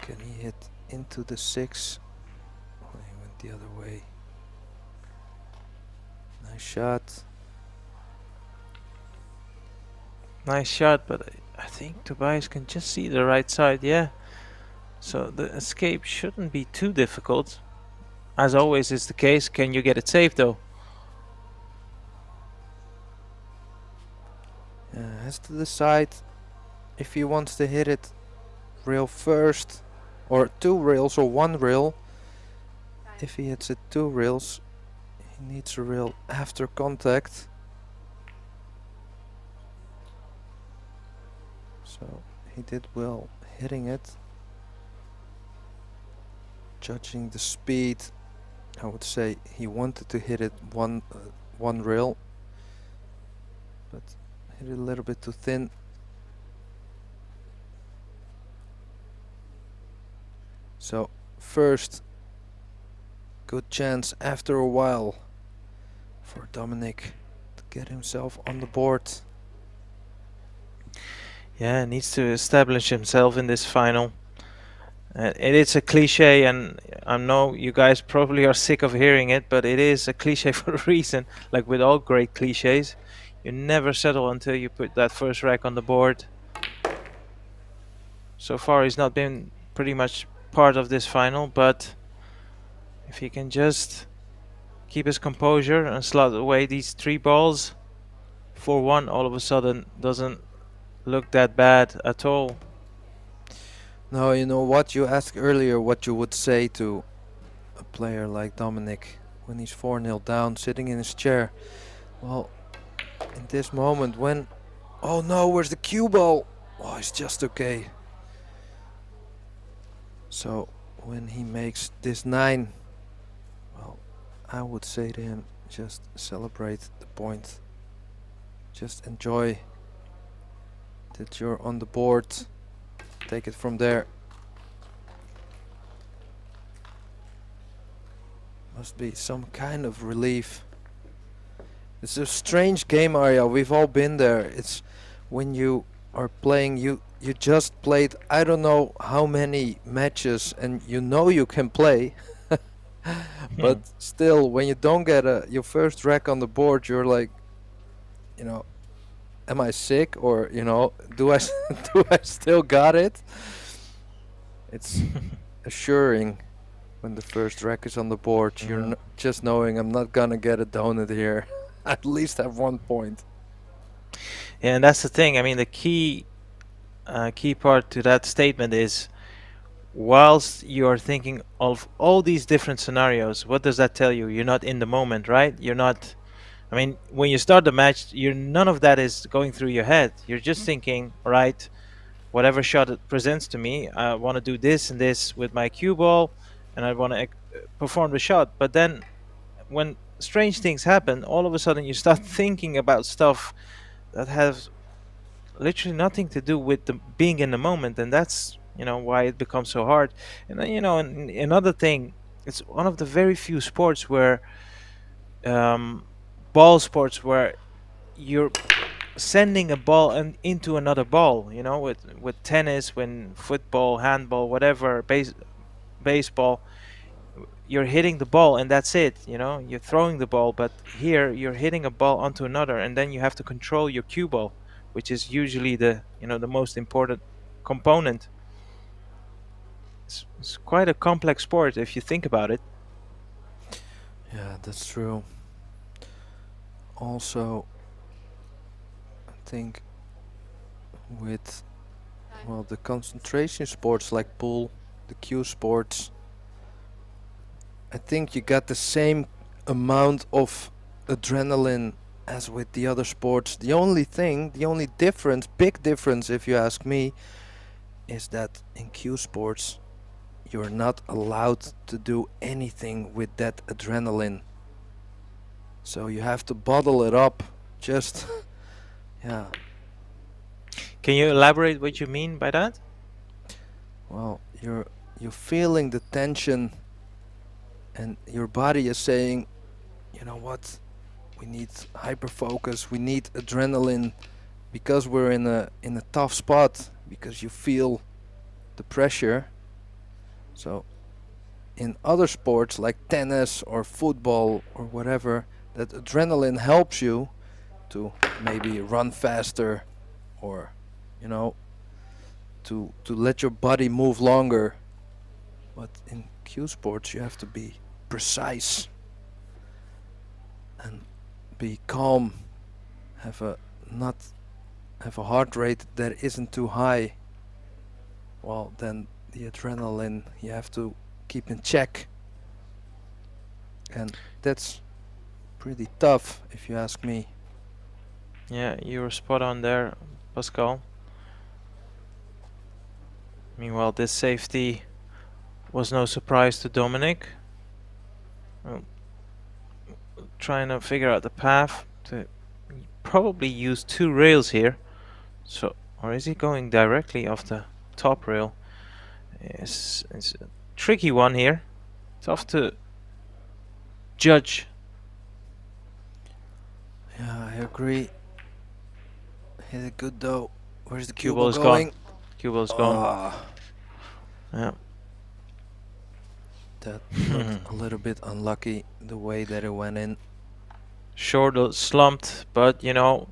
Speaker 3: Can he hit into the 6? Oh, he went the other way. Nice shot.
Speaker 8: Nice shot, but I think Tobias can just see the right side, yeah. So the escape shouldn't be too difficult. As always is the case, can you get it safe though?
Speaker 3: Has to decide if he wants to hit it rail first, or 2 rails or 1 rail. If he hits it 2 rails, he needs a rail after contact. So he did well hitting it. Judging the speed, I would say he wanted to hit it one rail, but hit it a little bit too thin. So first good chance after a while for Dominic to get himself on the board.
Speaker 8: Yeah, needs to establish himself in this final. It is a cliche, and I know you guys probably are sick of hearing it, but it is a cliche for a reason. Like with all great cliches, you never settle until you put that first rack on the board. So far, he's not been pretty much part of this final, but if he can just keep his composure and slot away these 3 balls, 4-1 all of a sudden doesn't look that bad at all.
Speaker 3: No, you know what you asked earlier, what you would say to a player like Dominic when he's 4-0 down, sitting in his chair. Well, in this moment when, oh no, where's the cue ball? Oh, it's just okay. So when he makes this 9, well, I would say to him, just celebrate the point. Just enjoy that you're on the board. Take it from there. Must be some kind of relief. It's a strange game, Arya. We've all been there. It's when you are playing, you just played I don't know how many matches, and you know you can play. But still, when you don't get your first rack on the board, you're like, you know, am I sick, or you know, do I do I still got it? It's assuring when the first rack is on the board. You're just knowing I'm not gonna get a donut here. At least have 1 point.
Speaker 8: Yeah, and that's the thing. I mean, the key part to that statement is, whilst you are thinking of all these different scenarios, what does that tell you? You're not in the moment, right? You're not. I mean, when you start the match, none of that is going through your head. You're just thinking, right, whatever shot it presents to me, I want to do this and this with my cue ball, and I want to perform the shot. But then when strange things happen, all of a sudden you start thinking about stuff that has literally nothing to do with the being in the moment, and that's, you know, why it becomes so hard. And then, you know, another thing, it's one of the very few sports where ball sports where you're sending a ball into another ball. You know, with tennis, when football, handball, whatever, baseball, you're hitting the ball and that's it. You know, you're throwing the ball, but here you're hitting a ball onto another, and then you have to control your cue ball, which is usually the most important component. It's quite a complex sport if you think about it.
Speaker 3: Yeah, that's true. Also, I think with, well, the concentration sports like pool, the cue sports, I think you got the same amount of adrenaline as with the other sports. The only difference, big difference if you ask me, is that in cue sports you're not allowed to do anything with that adrenaline. So you have to bottle it up. Just yeah.
Speaker 8: Can you elaborate what you mean by that?
Speaker 3: Well, you're feeling the tension, and your body is saying, you know what, we need hyper focus, we need adrenaline, because we're in a tough spot, because you feel the pressure. So in other sports like tennis or football or whatever, that adrenaline helps you to maybe run faster, or you know, to let your body move longer. But in cue sports you have to be precise and be calm, have a heart rate that isn't too high. Well, then the adrenaline you have to keep in check, and that's pretty tough if you ask me.
Speaker 8: Yeah, you were spot on there, Pascal. Meanwhile, this safety was no surprise to Dominic. Trying to figure out the path to probably use 2 rails here. So, or is he going directly off the top rail? It's a tricky one here. Tough to judge.
Speaker 3: Yeah, I agree. Hit it good though. Where's the cue
Speaker 8: Cue ball
Speaker 3: ball
Speaker 8: is
Speaker 3: going?
Speaker 8: gone. Cue ball is gone. Yeah.
Speaker 3: That looked a little bit unlucky the way that it went in.
Speaker 8: Short slumped, but you know,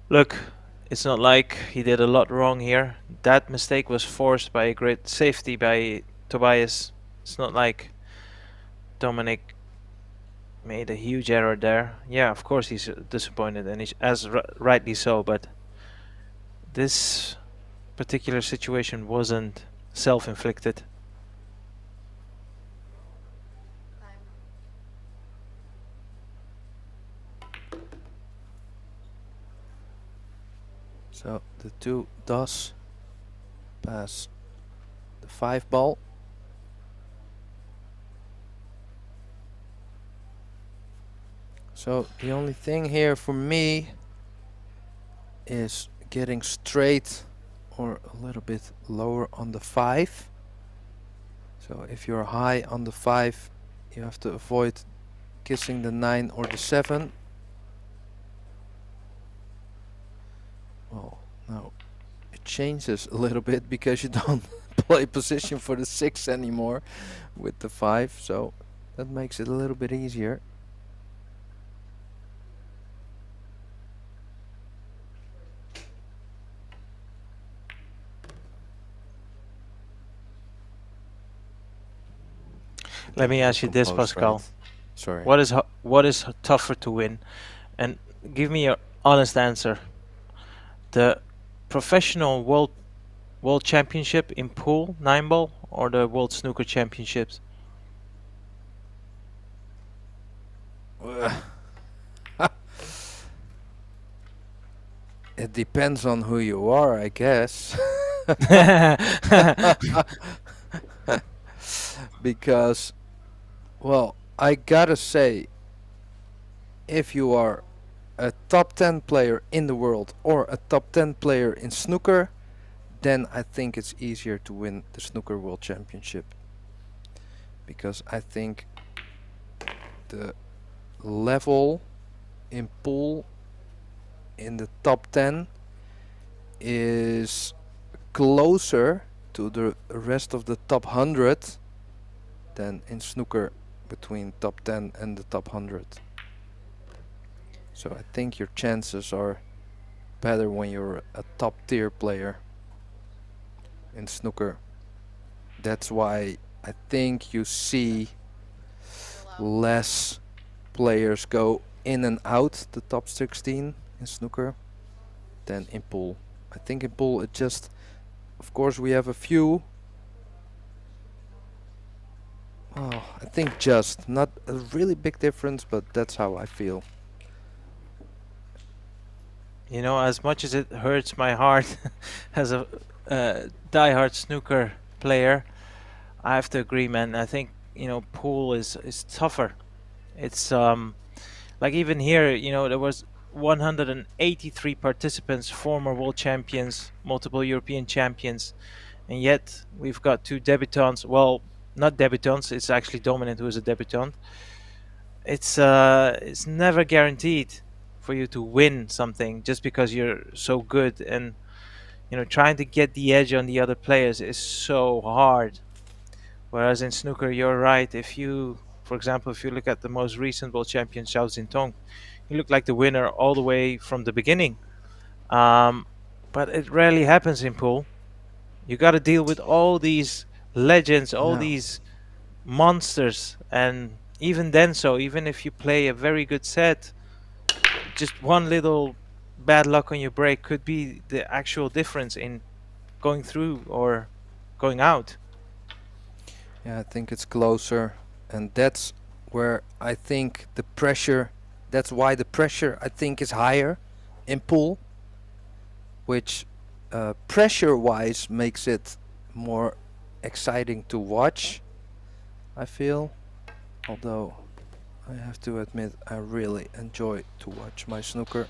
Speaker 8: look, it's not like he did a lot wrong here. That mistake was forced by a great safety by Tobias. It's not like Dominic made a huge error there. Yeah, of course he's disappointed, and he's rightly so, but this particular situation wasn't self-inflicted.
Speaker 3: So the 2 does pass the 5 ball. So the only thing here for me is getting straight or a little bit lower on the 5. So if you're high on the 5, you have to avoid kissing the 9 or the 7. Well, now it changes a little bit because you don't play position for the 6 anymore with the 5, so that makes it a little bit easier.
Speaker 8: Let me ask you this,
Speaker 3: Composed,
Speaker 8: Pascal.
Speaker 3: right? Sorry.
Speaker 8: What is tougher to win? And give me your honest answer. The professional world championship in pool 9 ball or the World Snooker Championships?
Speaker 3: It depends on who you are, I guess. Because, well, I gotta say, if you are a top 10 player in the world or a top 10 player in snooker, then I think it's easier to win the Snooker World Championship. Because I think the level in pool in the top 10 is closer to the rest of the top 100 than in snooker between top 10 and the top 100. So I think your chances are better when you're a top tier player in snooker. That's why I think you see less players go in and out the top 16 in snooker than in pool. I think in pool it just, of course we have a few. Oh, I think just not a really big difference, but that's how I feel.
Speaker 8: You know, as much as it hurts my heart as a die-hard snooker player, I have to agree, man. I think, you know, pool is tougher. It's like even here, you know, there was 183 participants, former world champions, multiple European champions, and yet we've got 2 debutants. Well, not debutants, it's actually Dominant who is a debutant. It's never guaranteed for you to win something just because you're so good, and you know, trying to get the edge on the other players is so hard. Whereas in snooker, you're right. If you, for example, if you look at the most recent world champion Xiao Xintong, he looked like the winner all the way from the beginning. But it rarely happens in pool. You got to deal with all these legends, all these monsters, and even then, so even if you play a very good set, just one little bad luck on your break could be the actual difference in going through or going out.
Speaker 3: Yeah, I think it's closer, and that's where I think the pressure, that's why the pressure I think is higher in pool, which pressure-wise makes it more exciting to watch, I feel. Although I have to admit I really enjoy to watch my snooker.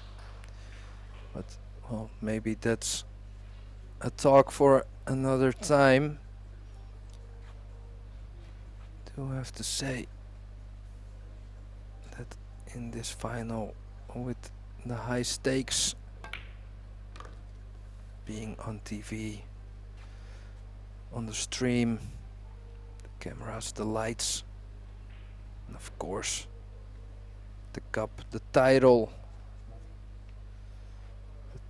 Speaker 3: But well, maybe that's a talk for another time. Do have to say that in this final, with the high stakes being on TV, on the stream, the cameras, the lights, and of course the cup, the title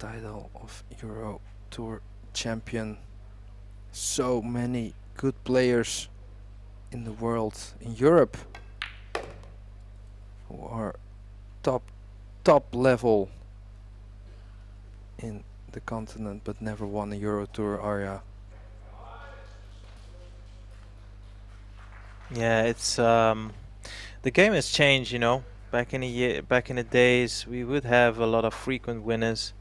Speaker 3: of Euro Tour champion. So many good players in the world, in Europe, who are top level in the continent, but never won a Euro Tour area.
Speaker 8: Yeah, it's the game has changed, you know. Back in the days, we would have a lot of frequent winners,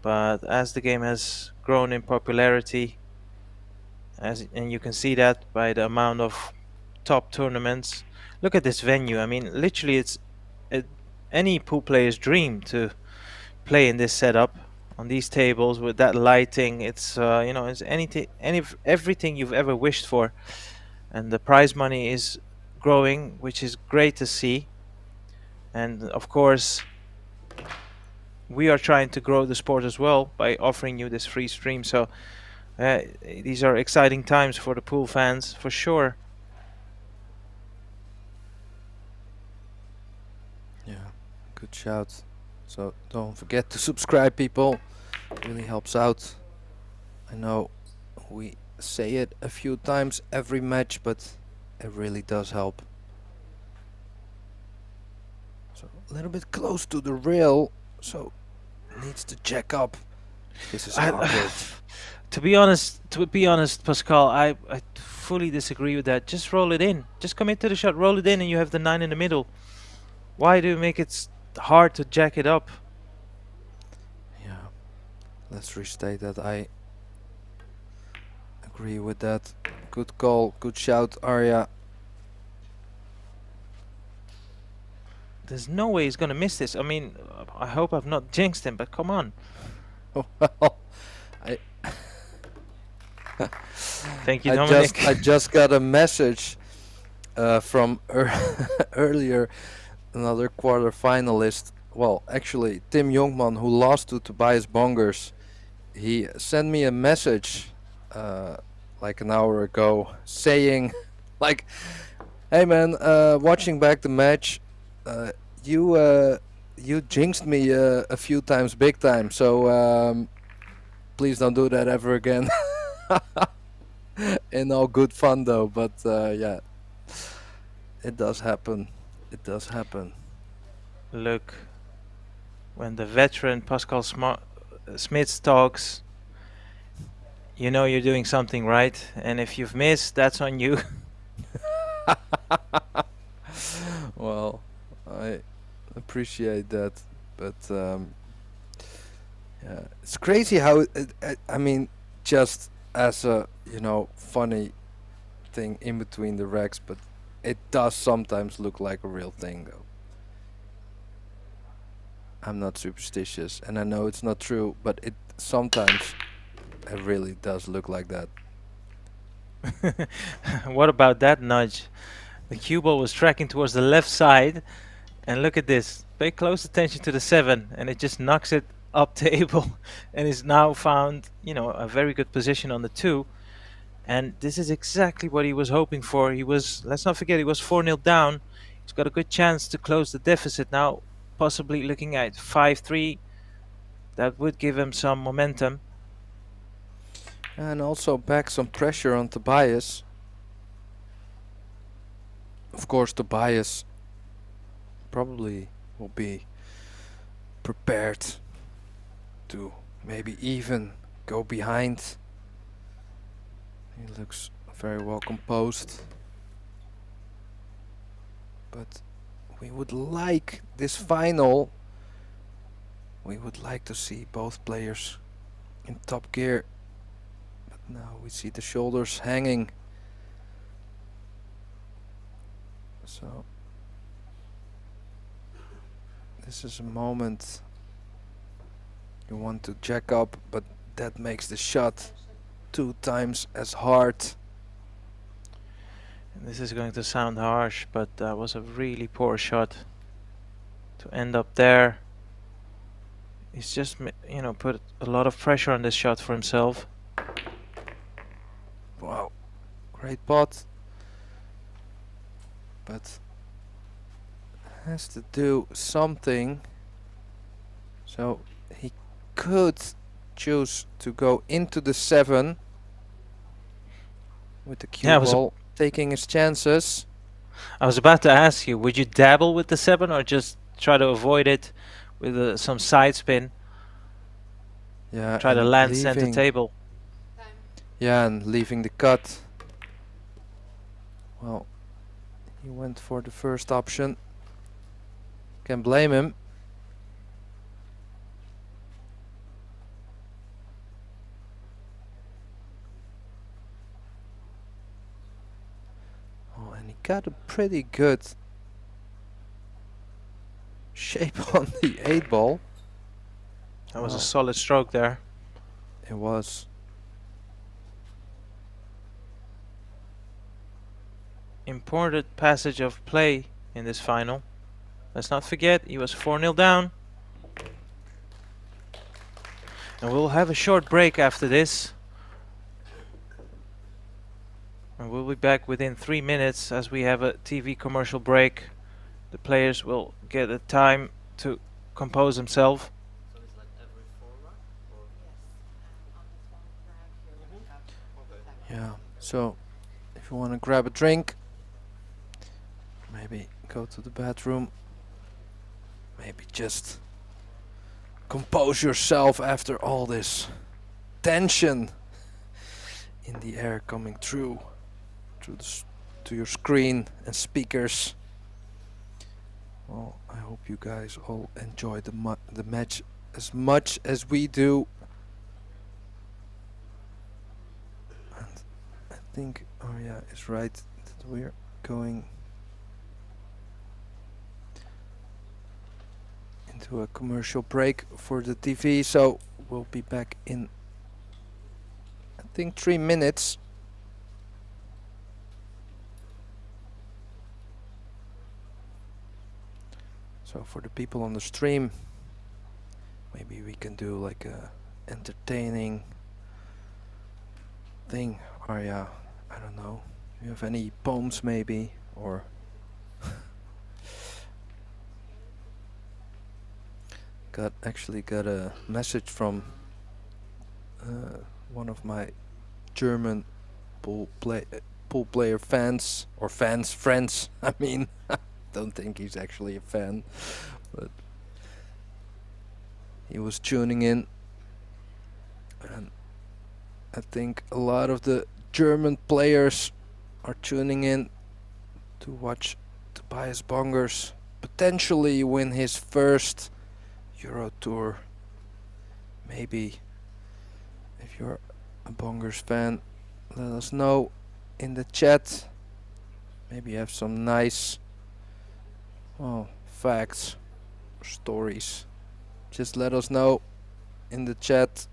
Speaker 8: but as the game has grown in popularity, and you can see that by the amount of top tournaments. Look at this venue. I mean, literally, it's any pool player's dream to play in this setup on these tables with that lighting. It's you know, it's everything you've ever wished for, and the prize money is growing, which is great to see. And of course, we are trying to grow the sport as well by offering you this free stream. So these are exciting times for the pool fans, for sure.
Speaker 3: Yeah, good shout. So don't forget to subscribe, people. It really helps out. I know we say it a few times every match, but it really does help. So a little bit close to the rail, so needs to jack up. This is awkward.
Speaker 8: To be honest, Pascal, I fully disagree with that. Just roll it in. Just commit to the shot, roll it in, and you have the 9 in the middle. Why do you make it hard to jack it up?
Speaker 3: Yeah, let's restate that. I agree with that. Good call, good shout, Arya.
Speaker 8: There's no way he's gonna miss this. I mean, I hope I've not jinxed him, but come on.
Speaker 3: Oh, well,
Speaker 8: Thank you, Dominic.
Speaker 3: I just got a message from earlier, another quarter finalist. Well, actually, Tim Jonkman, who lost to Tobias Bongers. He sent me a message like an hour ago saying, like, hey man, watching back the match, you jinxed me a few times big time, so please don't do that ever again. In all good fun though, but yeah, it does happen. It does happen.
Speaker 8: Look, when the veteran Pascal Smits talks, you know you're doing something right, and if you've missed, that's on you.
Speaker 3: Well, I appreciate that, but yeah, it's crazy how I mean, just as a, you know, funny thing in between the racks, but it does sometimes look like a real thing though. I'm not superstitious and I know it's not true, but it sometimes it really does look like that.
Speaker 8: What about that nudge? The cue ball was tracking towards the left side, and look at this. Pay close attention to the 7, and it just knocks it up table, and is now found, you know, a very good position on the 2. And this is exactly what he was hoping for. He was, let's not forget, he was 4-0 down. He's got a good chance to close the deficit now, possibly looking at 5-3. That would give him some momentum.
Speaker 3: And also back some pressure on Tobias. Of course, Tobias probably will be prepared to maybe even go behind. He looks very well composed. But we would like this final. We would like to see both players in top gear. But now we see the shoulders hanging. So this is a moment you want to jack up, but that makes the shot 2 times as hard.
Speaker 8: And this is going to sound harsh, but that was a really poor shot to end up there. He's just, you know, put a lot of pressure on this shot for himself.
Speaker 3: Wow, great pot. but has to do something. So he could choose to go into the 7 with the cue
Speaker 8: Yeah, it was a-
Speaker 3: ball, taking his chances.
Speaker 8: I was about to ask you, would you dabble with the 7 or just try to avoid it with some side spin?
Speaker 3: Yeah,
Speaker 8: Try to
Speaker 3: and
Speaker 8: land center
Speaker 3: leaving-
Speaker 8: table.
Speaker 10: Time.
Speaker 3: Yeah, and leaving the cut. Well, he went for the first option. Can blame him. Oh, and he got a pretty good shape on the 8 ball.
Speaker 8: That was
Speaker 3: Oh.
Speaker 8: a solid stroke there.
Speaker 3: It was.
Speaker 8: Important passage of play in this final. Let's not forget, he was 4-0 down. And we'll have a short break after this. And we'll be back within 3 minutes as we have a TV commercial break. The players will get a time to compose themselves.
Speaker 5: So it's like every 4 round? Or
Speaker 3: Yeah. So, if you want to grab a drink, maybe go to the bathroom, maybe just compose yourself after all this tension in the air coming through to your screen and speakers. Well, I hope you guys all enjoy the match as much as we do. And I think Arya is right that we're going into a commercial break for the TV, so we'll be back in, I think, 3 minutes. So for the people on the stream, maybe we can do like a entertaining thing. Arya, I don't know. Do you have any poems maybe, or actually got a message from one of my German pool player fans, or friends. I mean, don't think he's actually a fan, but he was tuning in, and I think a lot of the German players are tuning in to watch Tobias Bongers potentially win his first EuroTour. Maybe if you're a Bongers fan, let us know in the chat. Maybe you have some nice facts or stories. Just let us know in the chat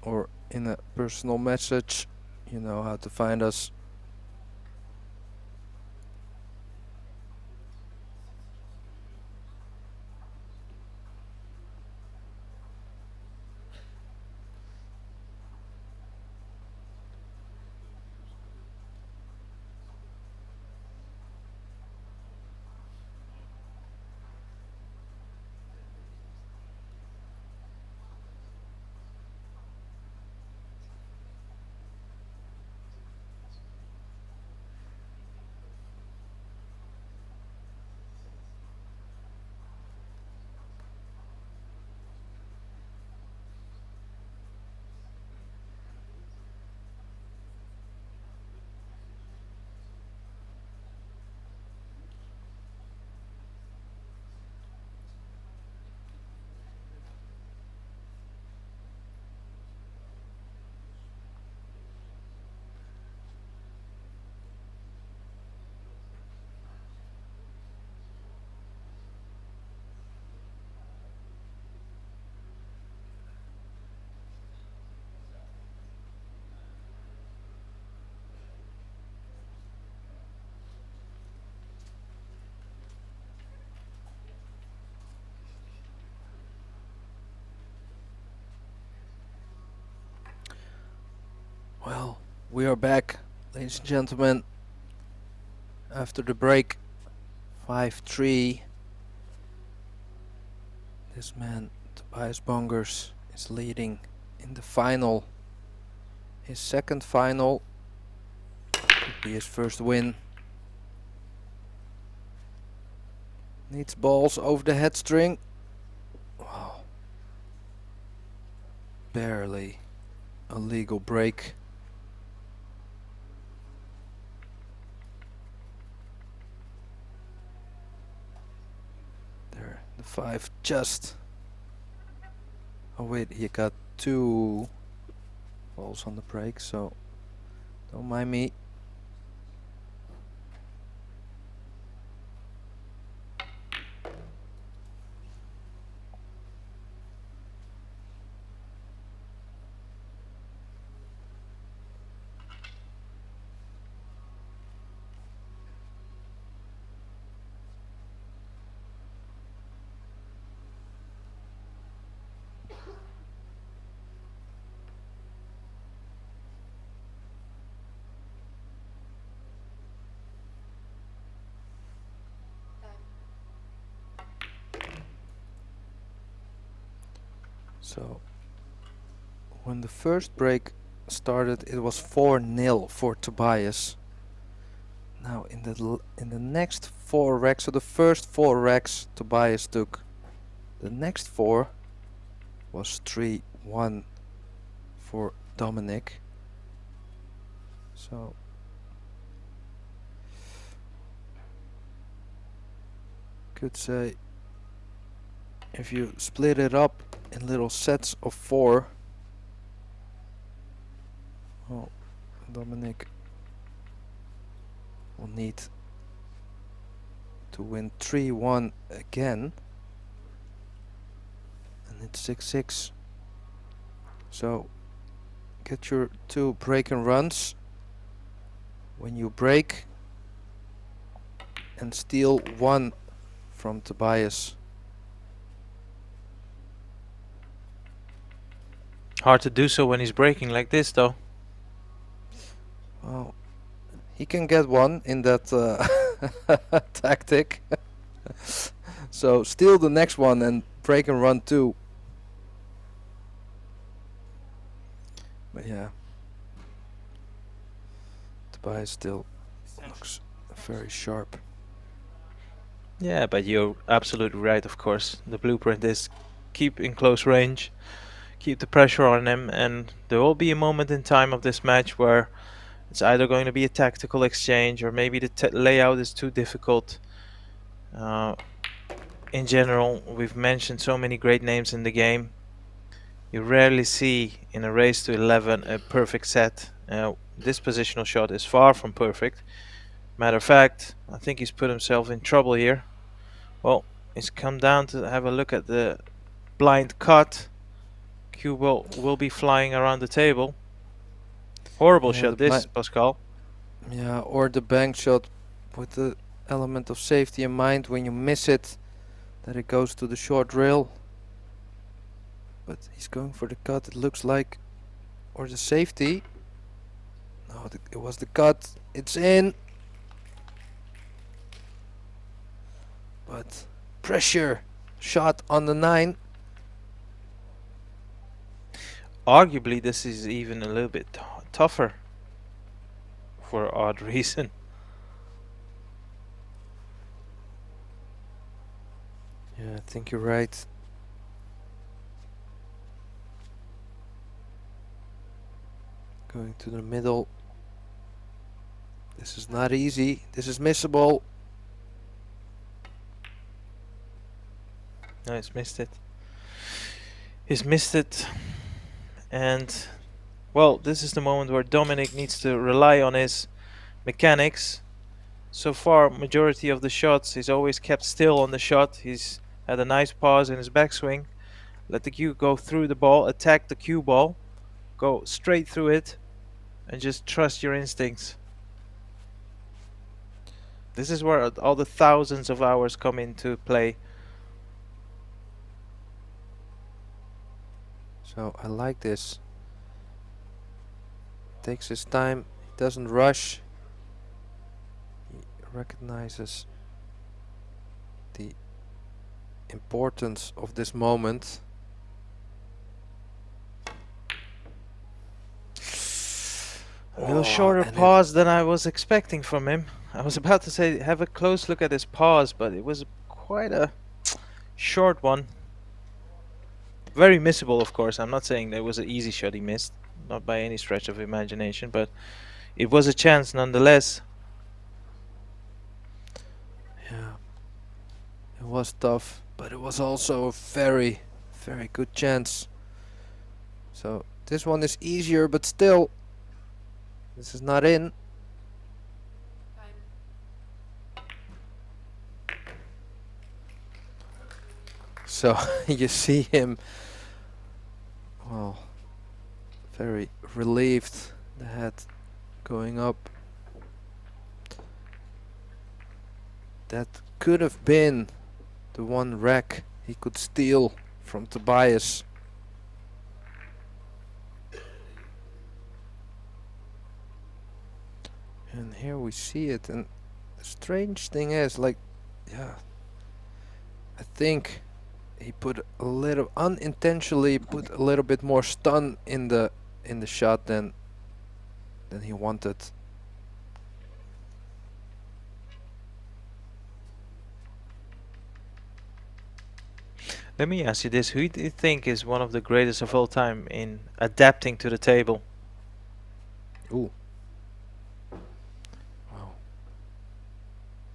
Speaker 3: or in a personal message. You know how to find us. Well, we are back, ladies and gentlemen, after the break. 5-3. This man, Tobias Bongers, is leading in the final. His second final. Could be his first win. Needs balls over the head string. Wow. Barely a legal break. There, the 5 just. Oh wait, he got 2 balls on the break, so don't mind me. So when the first break started, it was 4-0 for Tobias. Now in the next 4 racks, so the first 4 racks Tobias took. The next 4 was 3-1 for Dominic. So could say if you split it up in little sets of 4, well, Dominic will need to win 3-1 again, and it's 6-6. So get your 2 break and runs. When you break, and steal 1 from Tobias.
Speaker 8: Hard to do so when he's breaking like this, though.
Speaker 3: Well, he can get 1 in that tactic. So steal the next one and break and run 2. But yeah, Tobias still looks very sharp.
Speaker 8: Yeah, but you're absolutely right, of course. The blueprint is keep in close range, keep the pressure on him, and there will be a moment in time of this match where it's either going to be a tactical exchange or maybe the layout is too difficult. In general, we've mentioned so many great names in the game. You rarely see in a race to 11 a perfect set. This positional shot is far from perfect. Matter of fact, I think he's put himself in trouble here. Well, it's come down to have a look at the blind cut. Cue ball will be flying around the table. Horrible shot this, Pascal.
Speaker 3: Yeah, or the bank shot with the element of safety in mind. When you miss it, that it goes to the short rail. But he's going for the cut, it looks like. Or the safety. No, it was the cut. It's in. But pressure shot on the 9.
Speaker 8: Arguably, this is even a little bit tougher for odd reason.
Speaker 3: Yeah, I think you're right. Going to the middle. This is not easy. This is missable.
Speaker 8: No, he's missed it. He's missed it. And, well, this is the moment where Dominic needs to rely on his mechanics. So far, majority of the shots, he's always kept still on the shot. He's had a nice pause in his backswing. Let the cue go through the ball, attack the cue ball, go straight through it, and just trust your instincts. This is where all the thousands of hours come into play.
Speaker 3: So I like this. Takes his time, he doesn't rush. He recognizes the importance of this moment.
Speaker 8: A little
Speaker 3: Oh,
Speaker 8: shorter
Speaker 3: and it-
Speaker 8: pause than I was expecting from him. I was about to say have a close look at his pause, but it was quite a short one. Very missable, of course. I'm not saying that was an easy shot he missed, not by any stretch of imagination, but it was a chance nonetheless.
Speaker 3: Yeah, it was tough, but it was also a very, very good chance. So this one is easier, but still, this is not in. So you see him, well, very relieved, the head going up. That could have been the one rack he could steal from Tobias. And here we see it, and the strange thing is, like, yeah, I think he put a little, unintentionally put a little bit more stun in the shot than he wanted.
Speaker 8: Let me ask you this: who do you think is one of the greatest of all time in adapting to the table?
Speaker 3: Ooh. Wow.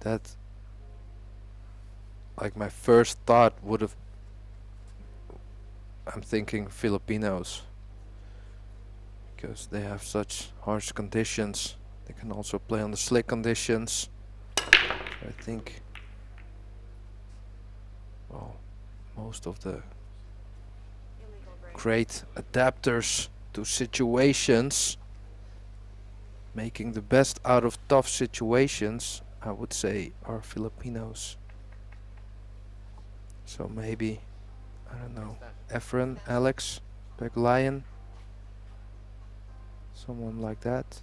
Speaker 3: That, like, my first thought would have, I'm thinking Filipinos, because they have such harsh conditions. They can also play on the slick conditions. I think, well, most of the great adapters to situations, making the best out of tough situations, I would say, are Filipinos. So maybe, I don't know, Efren, Alex, Beg Lion, someone like that.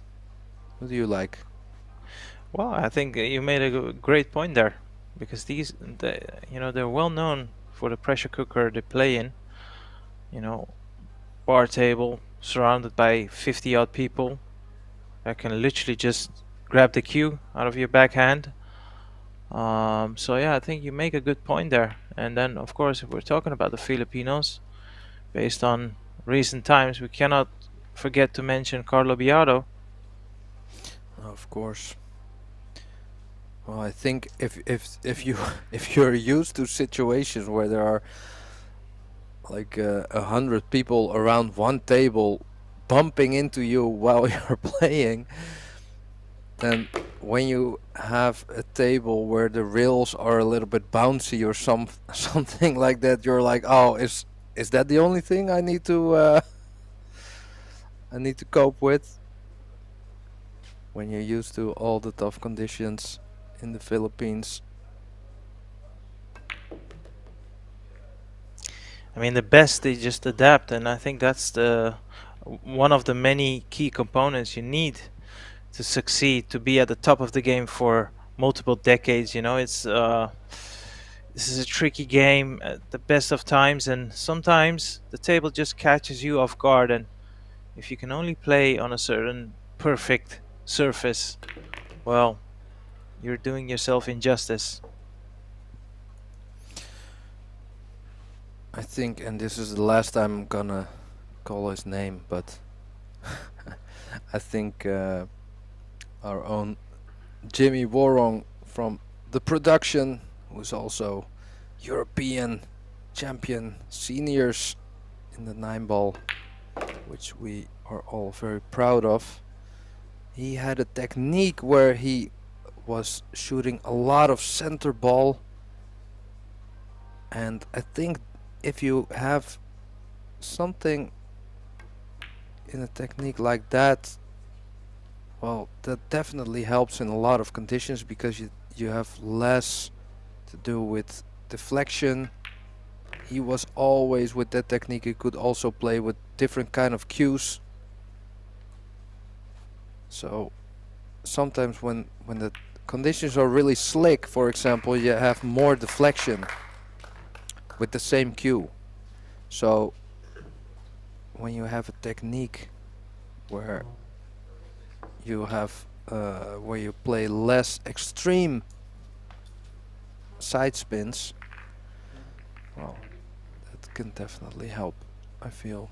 Speaker 3: What do you like?
Speaker 8: Well, I think you made a great point there, because these, they're well known for the pressure cooker they play in. You know, bar table surrounded by 50 odd people that can literally just grab the cue out of your backhand. So yeah, I think you make a good point there. And then, of course, if we're talking about the Filipinos, based on recent times, we cannot forget to mention Carlo Biado.
Speaker 3: Of course. Well, I think if you're used to situations where there are like 100 people around one table bumping into you while you're playing, then when you have a table where the rails are a little bit bouncy or something like that, you're like, oh, is that the only thing I need to cope with? When you're used to all the tough conditions in the Philippines.
Speaker 8: I mean, the best, they just adapt, and I think that's one of the many key components you need to succeed, to be at the top of the game for multiple decades. You know, it's this is a tricky game at the best of times, and sometimes the table just catches you off guard, and if you can only play on a certain perfect surface, well, you're doing yourself injustice.
Speaker 3: I think, and this is the last time I'm gonna call his name, but I think our own Jimmy Worong from the production, who's also European champion seniors in the 9-ball, which we are all very proud of. He had a technique where he was shooting a lot of center ball, and I think if you have something in a technique like that, well, that definitely helps in a lot of conditions, because you have less to do with deflection. He was always with that technique. He could also play with different kind of cues. So sometimes when the conditions are really slick, for example, you have more deflection with the same cue. So when you have a technique where you have where you play less extreme side spins, well, that can definitely help, I feel.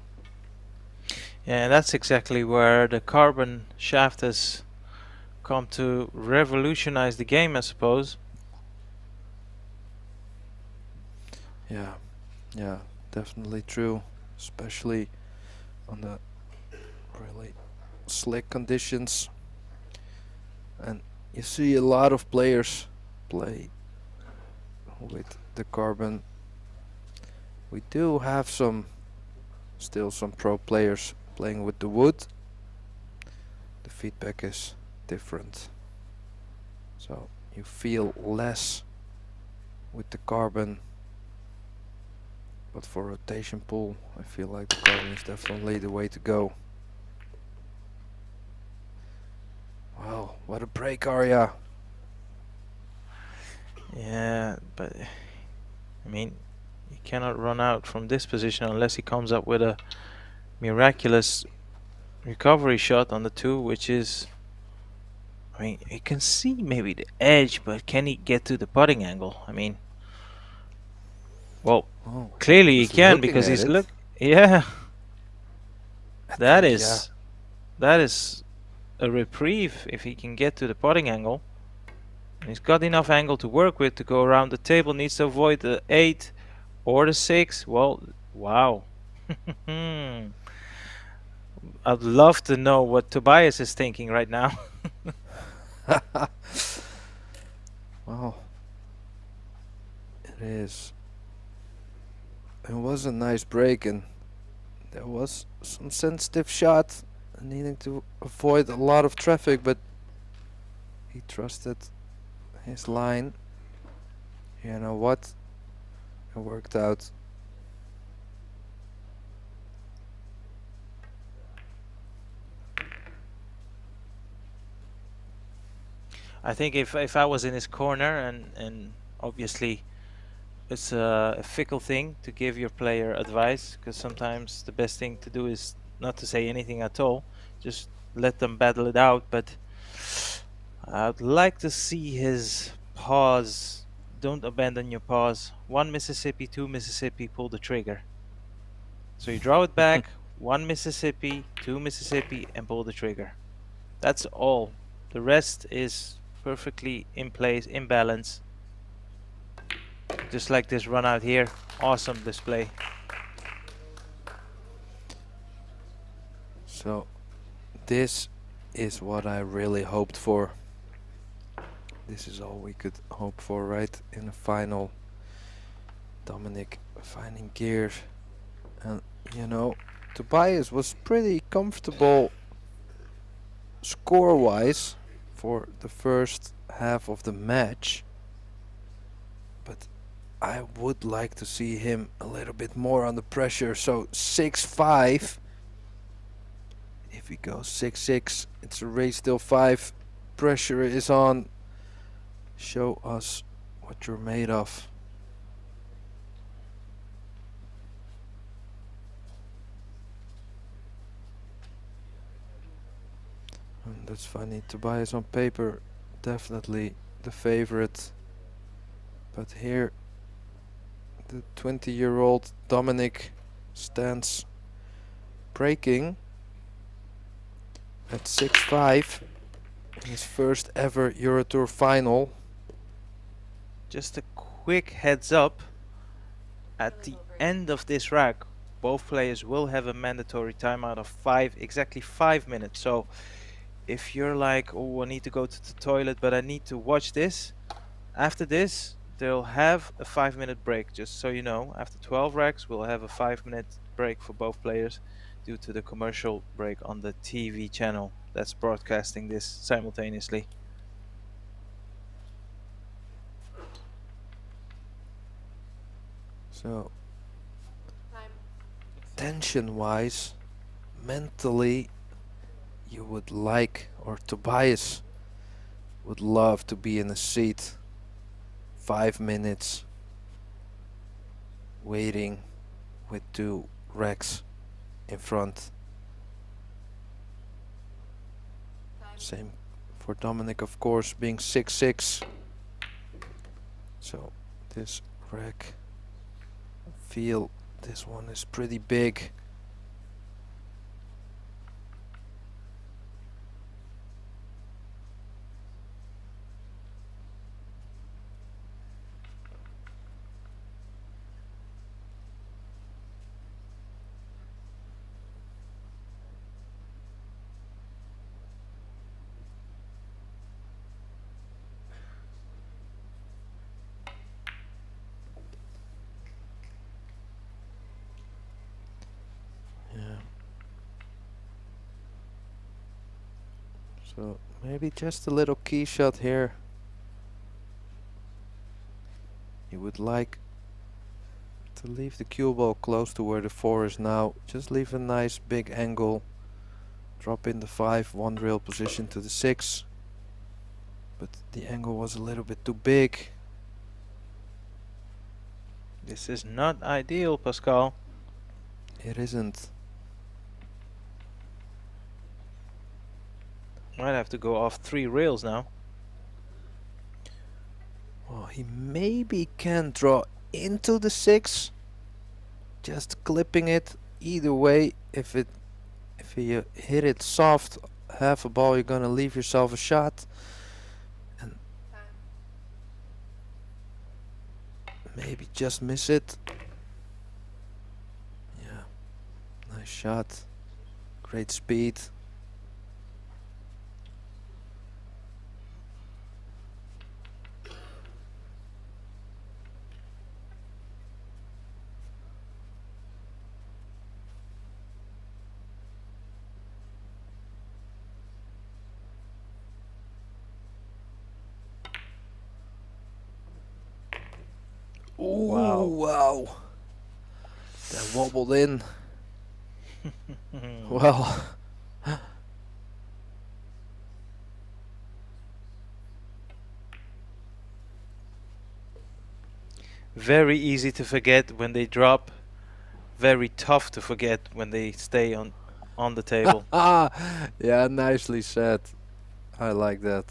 Speaker 8: Yeah, and that's exactly where the carbon shaft has come to revolutionize the game, I suppose.
Speaker 3: Yeah, yeah, definitely true, especially on the really slick conditions. And you see a lot of players play with the carbon. We do have still some pro players playing with the wood. The feedback is different, so you feel less with the carbon. But for rotation pool, I feel like the carbon is definitely the way to go. Wow, what a break, Arya!
Speaker 8: Yeah, but I mean, you cannot run out from this position unless he comes up with a miraculous recovery shot on the 2, which is, I mean, you can see maybe the edge, but can he get to the putting angle? I mean, well,
Speaker 3: Oh,
Speaker 8: clearly he
Speaker 3: he's
Speaker 8: can,
Speaker 3: looking
Speaker 8: because
Speaker 3: at
Speaker 8: he's
Speaker 3: it.
Speaker 8: yeah,
Speaker 3: I
Speaker 8: that
Speaker 3: think,
Speaker 8: is that is a reprieve if he can get to the putting angle. And he's got enough angle to work with to go around the table. Needs to avoid the 8 or the 6. Well, wow. I'd love to know what Tobias is thinking right now.
Speaker 3: yeah. Wow, it is. It was a nice break, and there was some sensitive shot, needing to avoid a lot of traffic, but he trusted his line. You know what? It worked out.
Speaker 8: I think if I was in his corner, and obviously it's a fickle thing to give your player advice, because sometimes the best thing to do is not to say anything at all, just let them battle it out. But I'd like to see his pause. Don't abandon your pause. 1 Mississippi, 2 Mississippi, pull the trigger. So you draw it back, 1 Mississippi, 2 Mississippi, and pull the trigger. That's all. The rest is perfectly in place, in balance. Just like this run out here. Awesome display.
Speaker 3: So this is what I really hoped for. This is all we could hope for, right? In the final. Dominic finding gears. And you know, Tobias was pretty comfortable score-wise for the first half of the match. But I would like to see him a little bit more under pressure. So 6-5. If he goes 6-6, it's a race till 5. Pressure is on. Show us what you're made of. And that's funny. Tobias on paper, definitely the favorite. But here, the 20-year-old Dominic stands breaking at 6-5 in his first ever EuroTour final.
Speaker 8: Just a quick heads up, at the end of this rack, both players will have a mandatory timeout of exactly 5 minutes. So if you're like, oh, I need to go to the toilet, but I need to watch this, after this, they'll have a 5-minute break, just so you know. After 12 racks, we'll have a 5-minute break for both players due to the commercial break on the TV channel that's broadcasting this simultaneously.
Speaker 3: So,
Speaker 10: Time.
Speaker 3: tension-wise, mentally, you would like, or Tobias Would love to be in a seat 5 minutes waiting with 2 racks in front. Same for Dominic, of course, being 6'6". So this rack, I feel this one is pretty big. Yeah. So maybe just a little key shot here. You would like to leave the cue ball close to where the 4 is now. Just leave a nice big angle. Drop in the 5, 1 rail position to the 6. But the angle was a little bit too big.
Speaker 8: This is not ideal, Pascal.
Speaker 3: It isn't.
Speaker 8: Might have to go off 3 rails now.
Speaker 3: Oh, he maybe can draw into the 6. Just clipping it. Either way, if you hit it soft, half a ball, you're gonna leave yourself a shot. And maybe just miss it. Yeah, nice shot. Great speed. Ooh, wow. That wobbled in. Well.
Speaker 8: Very easy to forget when they drop. Very tough to forget when they stay on the table.
Speaker 3: Yeah, nicely said. I like that.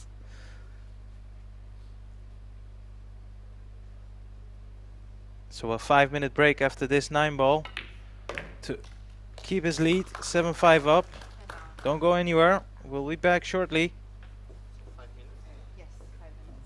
Speaker 8: So a 5-minute break after this 9 ball to keep his lead. 7-5 up. Don't go anywhere. We'll be back shortly.
Speaker 4: 5 minutes.
Speaker 7: Yes, 5 minutes.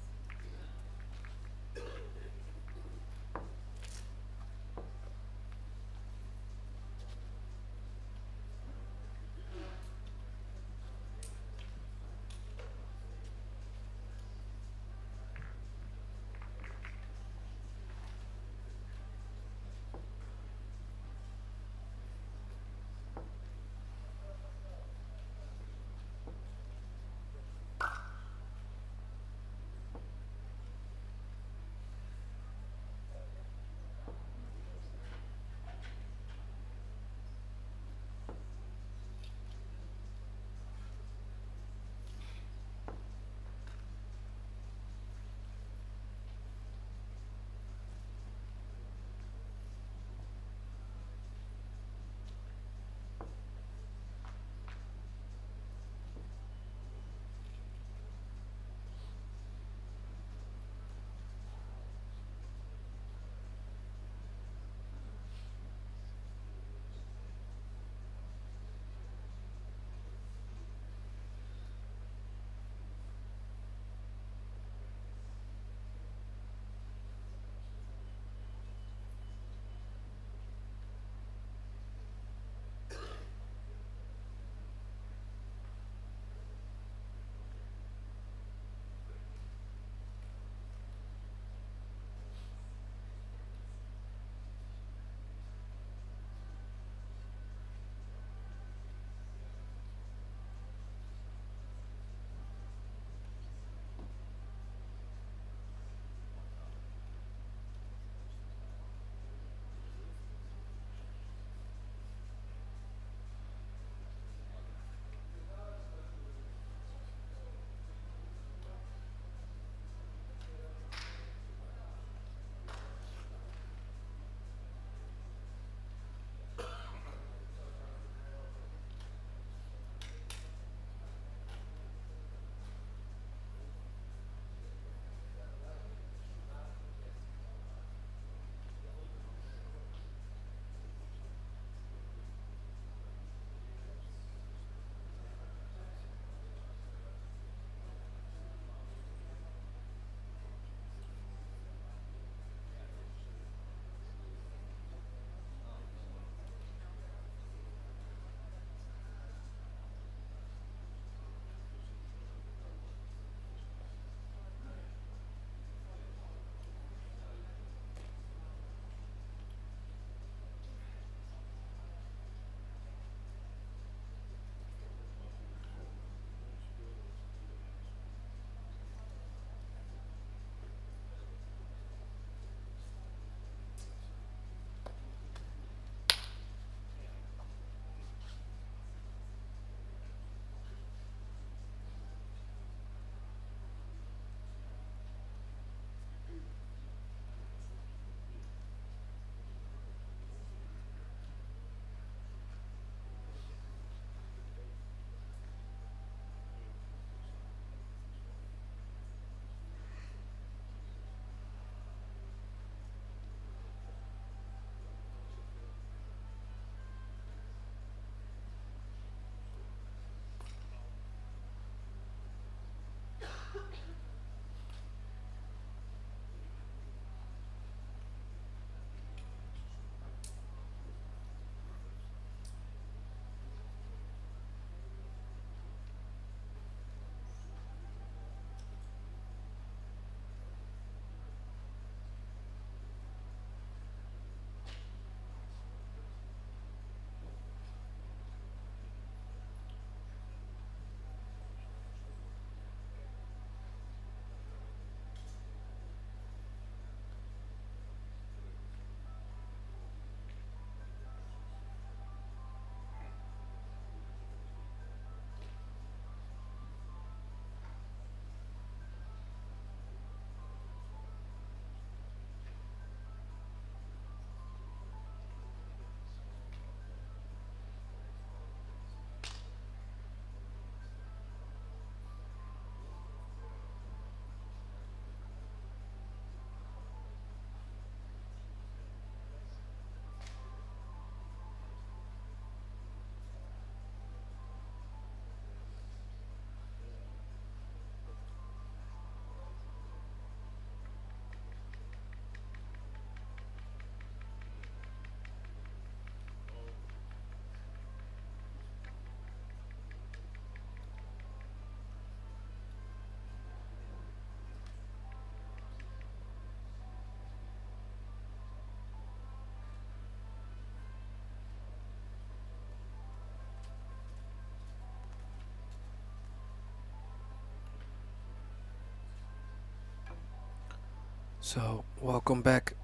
Speaker 3: So, welcome back,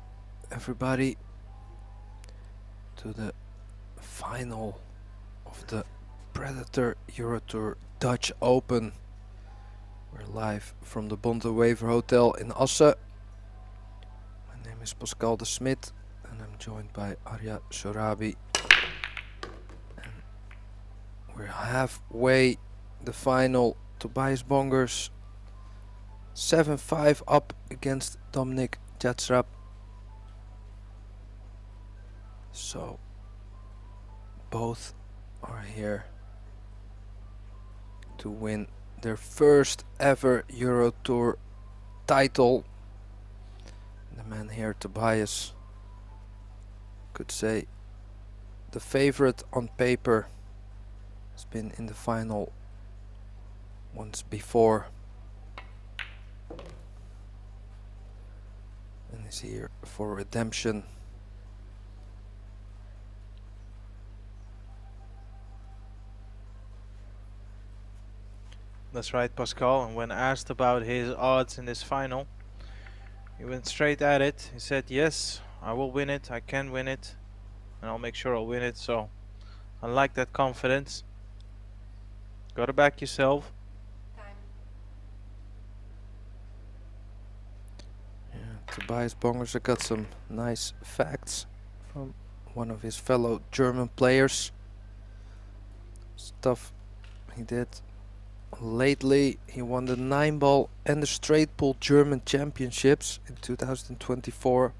Speaker 3: everybody, to the final of the Predator EuroTour Dutch Open. We're live from the Bonte Wever Hotel in Assen. My name is Pascal de Smit, and I'm joined by Arya Sorabi. And we're halfway the final. Tobias Bongers 7-5 up against Dominic Jatsrap. So both are here to win their first ever EuroTour title. The man here, Tobias, could say the favorite on paper, has been in the final once before and is here for redemption.
Speaker 8: That's right, Pascal. And when asked about his odds in this final, he went straight at it. He said, yes, I will win it, I can win it, and I'll make sure I'll win it. So I like that confidence. Gotta back yourself.
Speaker 3: Tobias Bongers got some nice facts from one of his fellow German players. Stuff he did lately. He won the 9-ball and the straight pool German championships in 2024.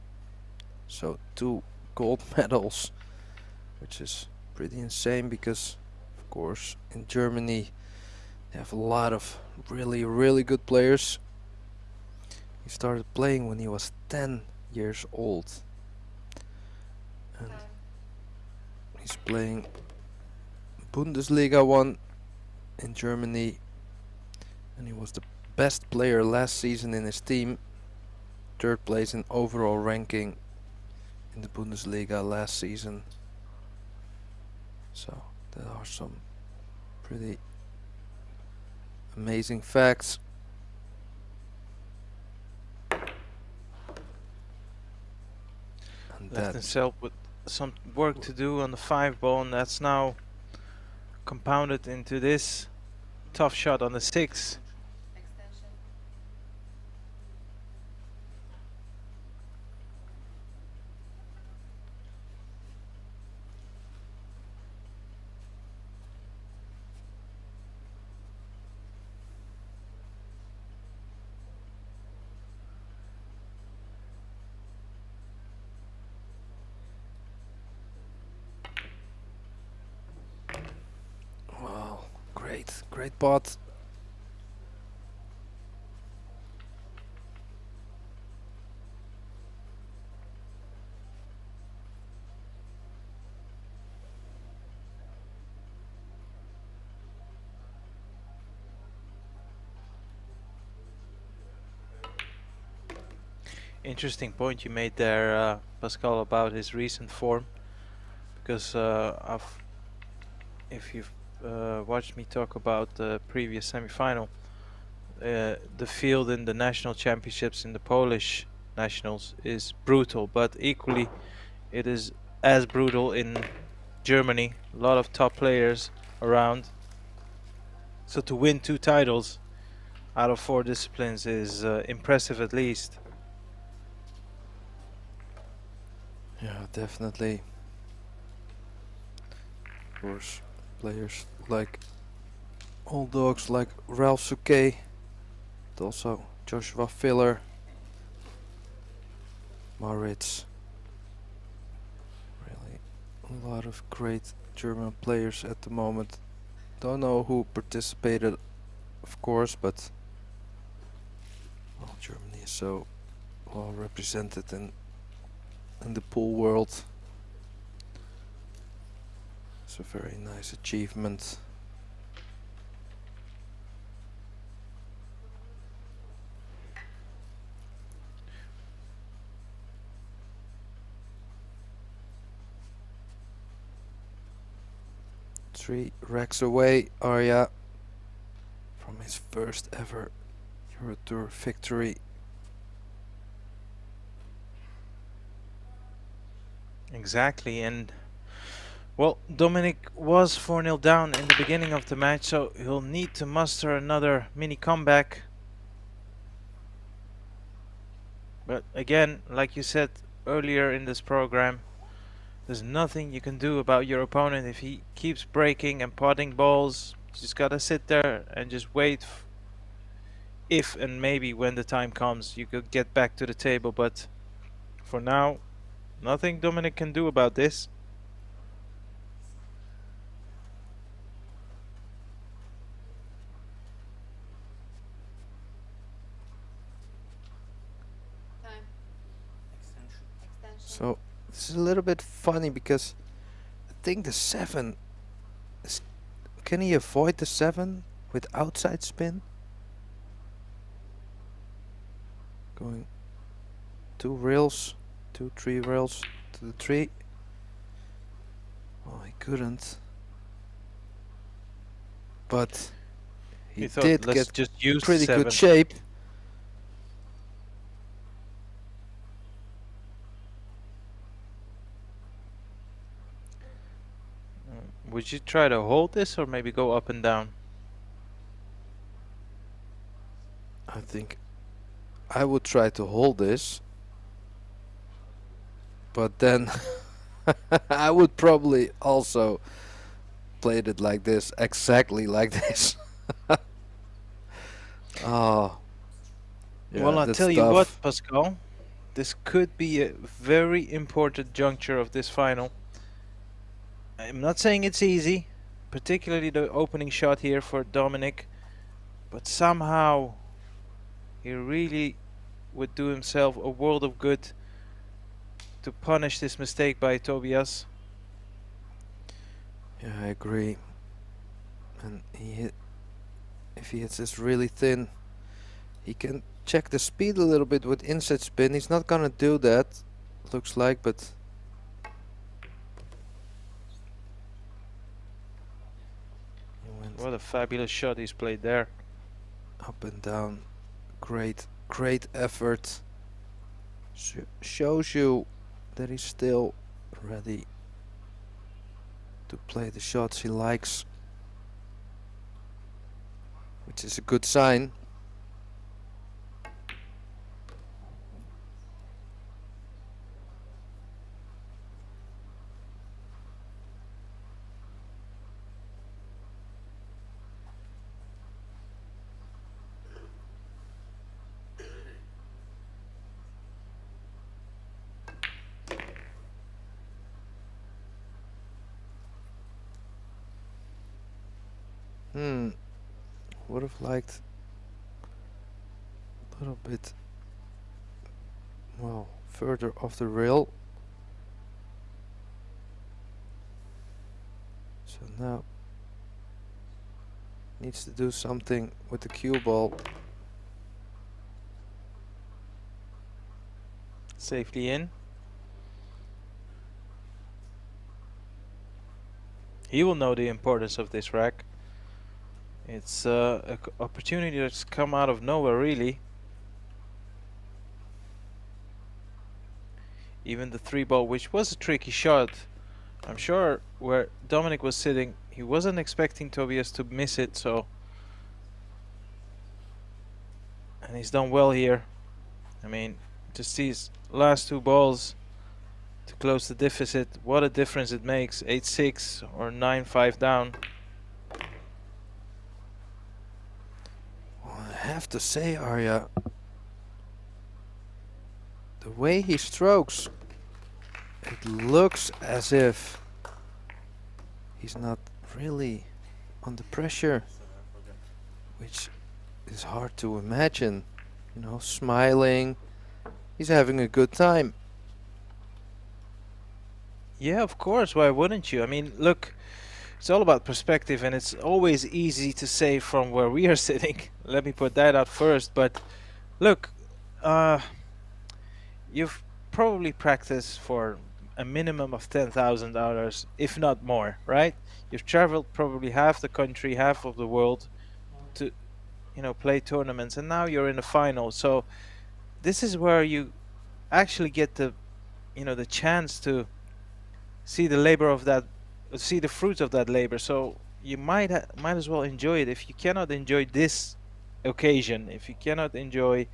Speaker 3: So 2 gold medals, which is pretty insane because, of course, in Germany they have a lot of really good players. He started playing when he was 10 years old. And he's playing Bundesliga 1 in Germany. And he was the best player last season in his team. 3rd place in overall ranking in the Bundesliga last season. So there are some pretty amazing facts.
Speaker 8: Left himself with some work to do on the 5-ball, and that's now compounded into this tough shot on the 6.
Speaker 3: Great pot.
Speaker 8: Interesting point you made there, Pascal, about his recent form, because if you've watched me talk about the previous semi-final, the field in the national championships in the Polish nationals is brutal, but equally it is as brutal in Germany. A lot of top players around, so to win 2 titles out of 4 disciplines is impressive, at least.
Speaker 3: Yeah, definitely. Of course, players like old dogs like Ralph Souquet, but also Joshua Filler, Maritz. Really a lot of great German players at the moment. Don't know who participated, of course, but well, Germany is so well represented in the pool world. It's a very nice achievement. Three racks away, Arya, from his first ever EuroTour victory.
Speaker 8: Exactly, and well, Dominic was 4-0 down in the beginning of the match, so he'll need to muster another mini comeback. But again, like you said earlier in this program, there's nothing you can do about your opponent if he keeps breaking and potting balls. You just gotta sit there and just wait. If and maybe when the time comes, you could get back to the table, but for now, nothing Dominic can do about this.
Speaker 10: Time. Extension.
Speaker 3: So this is a little bit funny because I think the 7 is, can he avoid the 7 with outside spin? Going 2 rails, 3 rails to the 3. Oh, he couldn't. But he
Speaker 8: thought,
Speaker 3: did
Speaker 8: let's
Speaker 3: get
Speaker 8: just use
Speaker 3: pretty
Speaker 8: 7.
Speaker 3: good shape.
Speaker 8: Would you try to hold this or maybe go up and down?
Speaker 3: I think I would try to hold this, but then I would probably also play it like this, exactly like this. Oh, yeah,
Speaker 8: Well, I'll
Speaker 3: that's
Speaker 8: tell you what,
Speaker 3: tough.
Speaker 8: Pascal. This could be a very important juncture of this final. I'm not saying it's easy, particularly the opening shot here for Dominic, but somehow he really would do himself a world of good to punish this mistake by Tobias.
Speaker 3: Yeah, I agree. And if he hits this really thin, he can check the speed a little bit with inside spin. He's not gonna do that, looks like, but he went
Speaker 8: What a fabulous shot he's played there.
Speaker 3: up and down. Great effort. Shows you that he's still ready to play the shots he likes, which is a good sign. Would have liked a little bit, well, further off the rail. So now needs to do something with the cue ball.
Speaker 8: Safely in. He will know the importance of this rack. It's an opportunity that's come out of nowhere, really. Even the 3-ball, which was a tricky shot. I'm sure where Dominic was sitting, he wasn't expecting Tobias to miss it, so. And he's done well here. I mean, just these last 2 balls to close the deficit. What a difference it makes. 8-6 or 9-5 down.
Speaker 3: I have to say, Arya, the way he strokes, it looks as if he's not really under pressure, which is hard to imagine. You know, smiling, he's having a good time.
Speaker 8: Yeah, of course. Why wouldn't you? I mean, look, it's all about perspective, and it's always easy to say from where we are sitting. Let me put that out first. But look, you've probably practiced for a minimum of $10,000, if not more, right? You've traveled probably half the country, half of the world to, play tournaments, and now you're in the final. So this is where you actually get the chance to see the labor of that, see the fruits of that labor. So you might as well enjoy it. If you cannot enjoy this occasion, if you cannot enjoy,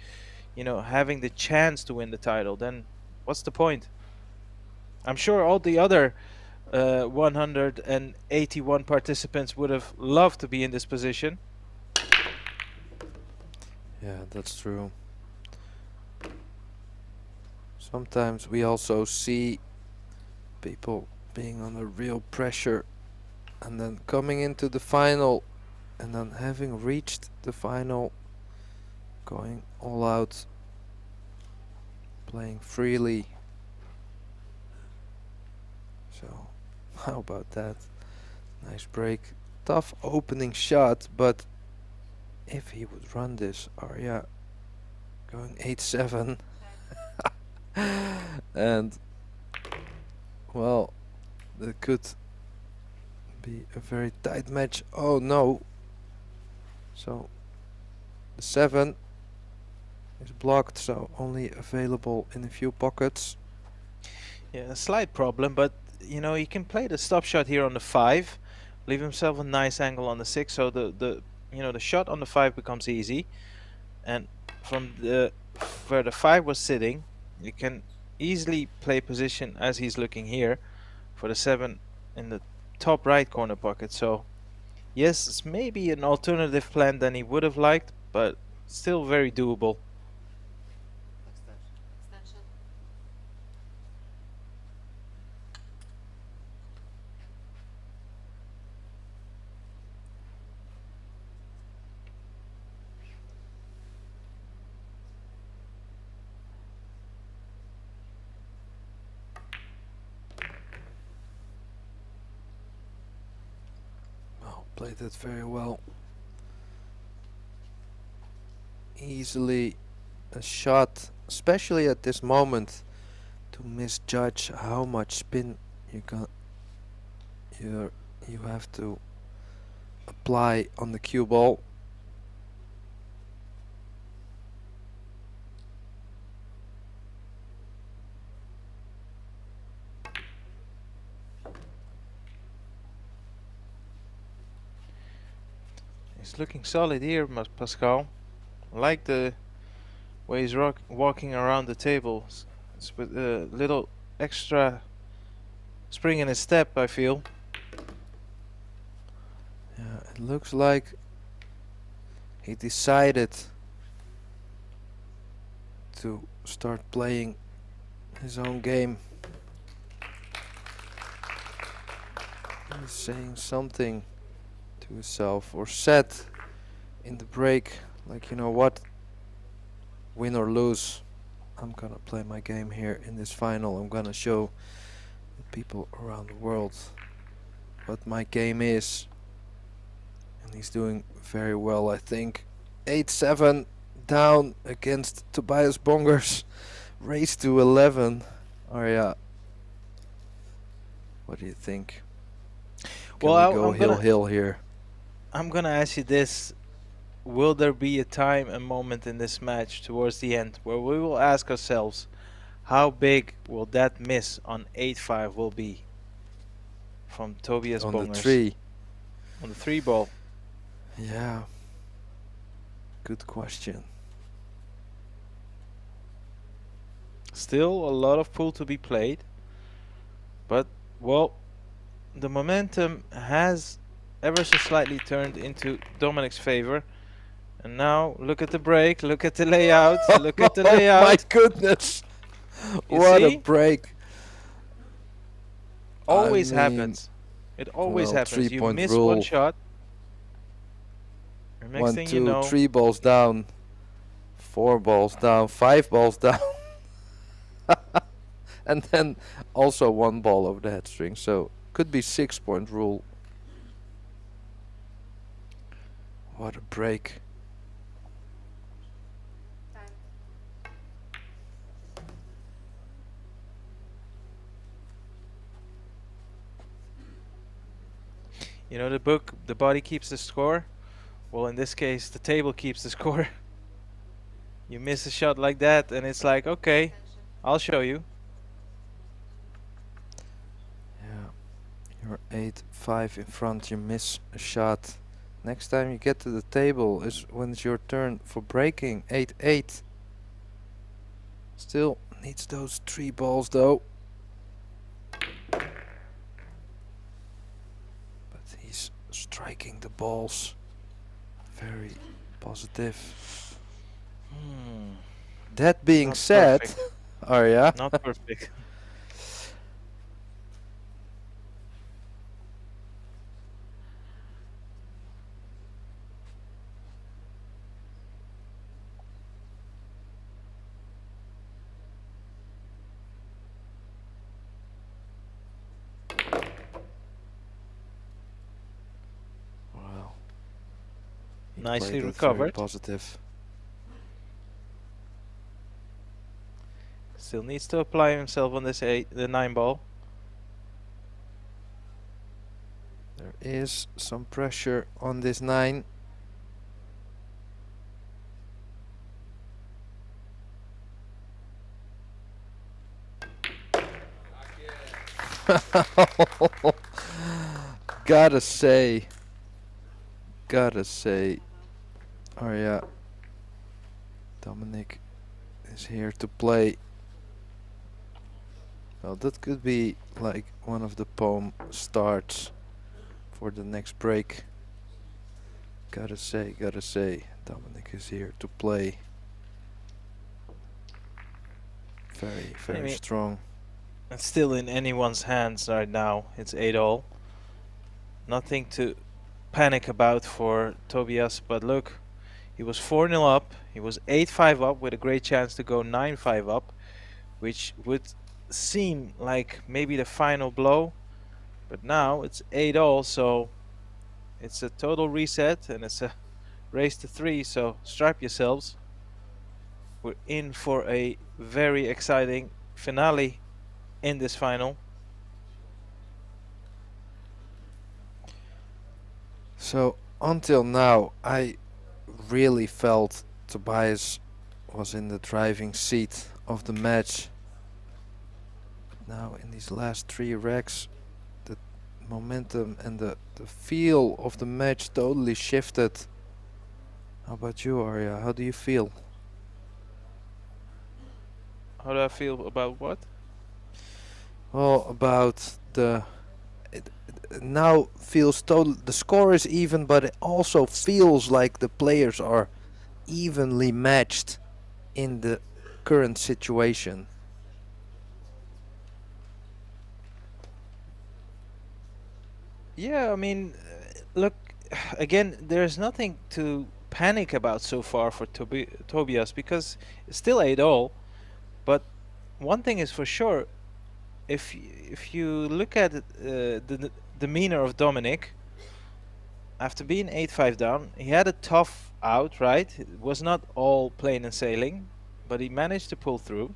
Speaker 8: you know, having the chance to win the title, then what's the point? I'm sure all the other 181 participants would have loved to be in this position.
Speaker 3: Yeah, that's true. Sometimes we also see people being under real pressure and then coming into the final and then having reached the final, going all out, playing freely. So, how about that? Nice break. Tough opening shot, but if he would run this, Arya going 8-7. And, well, that could be a very tight match. Oh no. So, the 7 is blocked, so only available in a few pockets.
Speaker 8: Yeah, a slight problem, but you know, he can play the stop shot here on the 5, leave himself a nice angle on the 6, so the you know, the shot on the 5 becomes easy, and from the where the 5 was sitting, you can easily play position as he's looking here for the 7 in the top right corner pocket. So yes, it's maybe an alternative plan than he would have liked, but still very doable.
Speaker 10: Extension.
Speaker 3: Oh, played it very well. Easily a shot, especially at this moment, to misjudge how much spin you have to apply on the cue ball.
Speaker 8: He's looking solid here, Pascal. I like the way he's walking around the table. It's with a little extra spring in his step, I feel.
Speaker 3: Yeah, it looks like he decided to start playing his own game. He's saying something to himself or said in the break, like, you know what, win or lose, I'm gonna play my game here in this final. I'm gonna show the people around the world what my game is. And he's doing very well, I think. 8-7 down against Tobias Bongers. Race to 11. Arya, what do you think? Can
Speaker 8: Well,
Speaker 3: we go hill here?
Speaker 8: I'm gonna ask you this: will there be a time and moment in this match towards the end where we will ask ourselves, how big will that miss on 8-5 will be from Tobias
Speaker 3: On
Speaker 8: Bongers?
Speaker 3: the 3.
Speaker 8: On the 3 ball.
Speaker 3: Yeah. Good question.
Speaker 8: Still a lot of pool to be played, but well, the momentum has ever so slightly turned into Dominic's favor. And now look at the break, look at the layout, look at the layout.
Speaker 3: Oh my goodness!
Speaker 8: You
Speaker 3: What
Speaker 8: see?
Speaker 3: a break!
Speaker 8: Always
Speaker 3: I mean,
Speaker 8: happens. It always
Speaker 3: well,
Speaker 8: happens. You
Speaker 3: 3-point
Speaker 8: miss
Speaker 3: rule.
Speaker 8: one shot. And next
Speaker 3: 1,
Speaker 8: thing
Speaker 3: 2,
Speaker 8: you know,
Speaker 3: 3 balls down, 4 balls down, 5 balls down, and then also 1 ball over the head string. So could be 6-point rule. What a break!
Speaker 10: Time.
Speaker 8: you know the book, the body keeps the score. Well, in this case, the table keeps the score. You miss a shot like that, and it's like, okay,
Speaker 10: Extension.
Speaker 8: I'll show you.
Speaker 3: You're 8-5 in front, you miss a shot. Next time you get to the table is when it's your turn for breaking. 8-8. Still needs those 3 balls though. But he's striking the balls. Very positive. That being
Speaker 8: Not
Speaker 3: said,
Speaker 8: perfect.
Speaker 3: Arya,
Speaker 8: Not perfect.
Speaker 3: well, he
Speaker 8: Nicely
Speaker 3: played that very
Speaker 8: recovered.
Speaker 3: positive.
Speaker 8: Still needs to apply himself on this the 9 ball.
Speaker 3: There is some pressure on this 9. Gotta say, Arya, Dominic is here to play. Well, that could be like one of the poem starts for the next break. Gotta say, Dominic is here to play. Very, very
Speaker 8: Maybe.
Speaker 3: strong.
Speaker 8: It's still in anyone's hands right now. It's 8-all. Nothing to panic about for Tobias, but look, he was 4-0 up. He was 8-5 up with a great chance to go 9-5 up, which would seem like maybe the final blow. But now it's 8-all, so it's a total reset and it's a race to 3, so strap yourselves. We're in for a very exciting finale in this final.
Speaker 3: So until now, I really felt Tobias was in the driving seat of the match. But now in these last 3 racks, the momentum and the feel of the match totally shifted. How about you, Arya? How do you feel?
Speaker 8: How do I feel about what?
Speaker 3: Well, about the it now feels total. The score is even, but it also feels like the players are evenly matched in the current situation.
Speaker 8: Yeah, I mean, look, again, there's nothing to panic about so far for Tobias because it's still 8-all. But one thing is for sure, if you look at the demeanor of Dominic, after being 8-5 down, he had a tough out, right? It was not all plain and sailing, but he managed to pull through.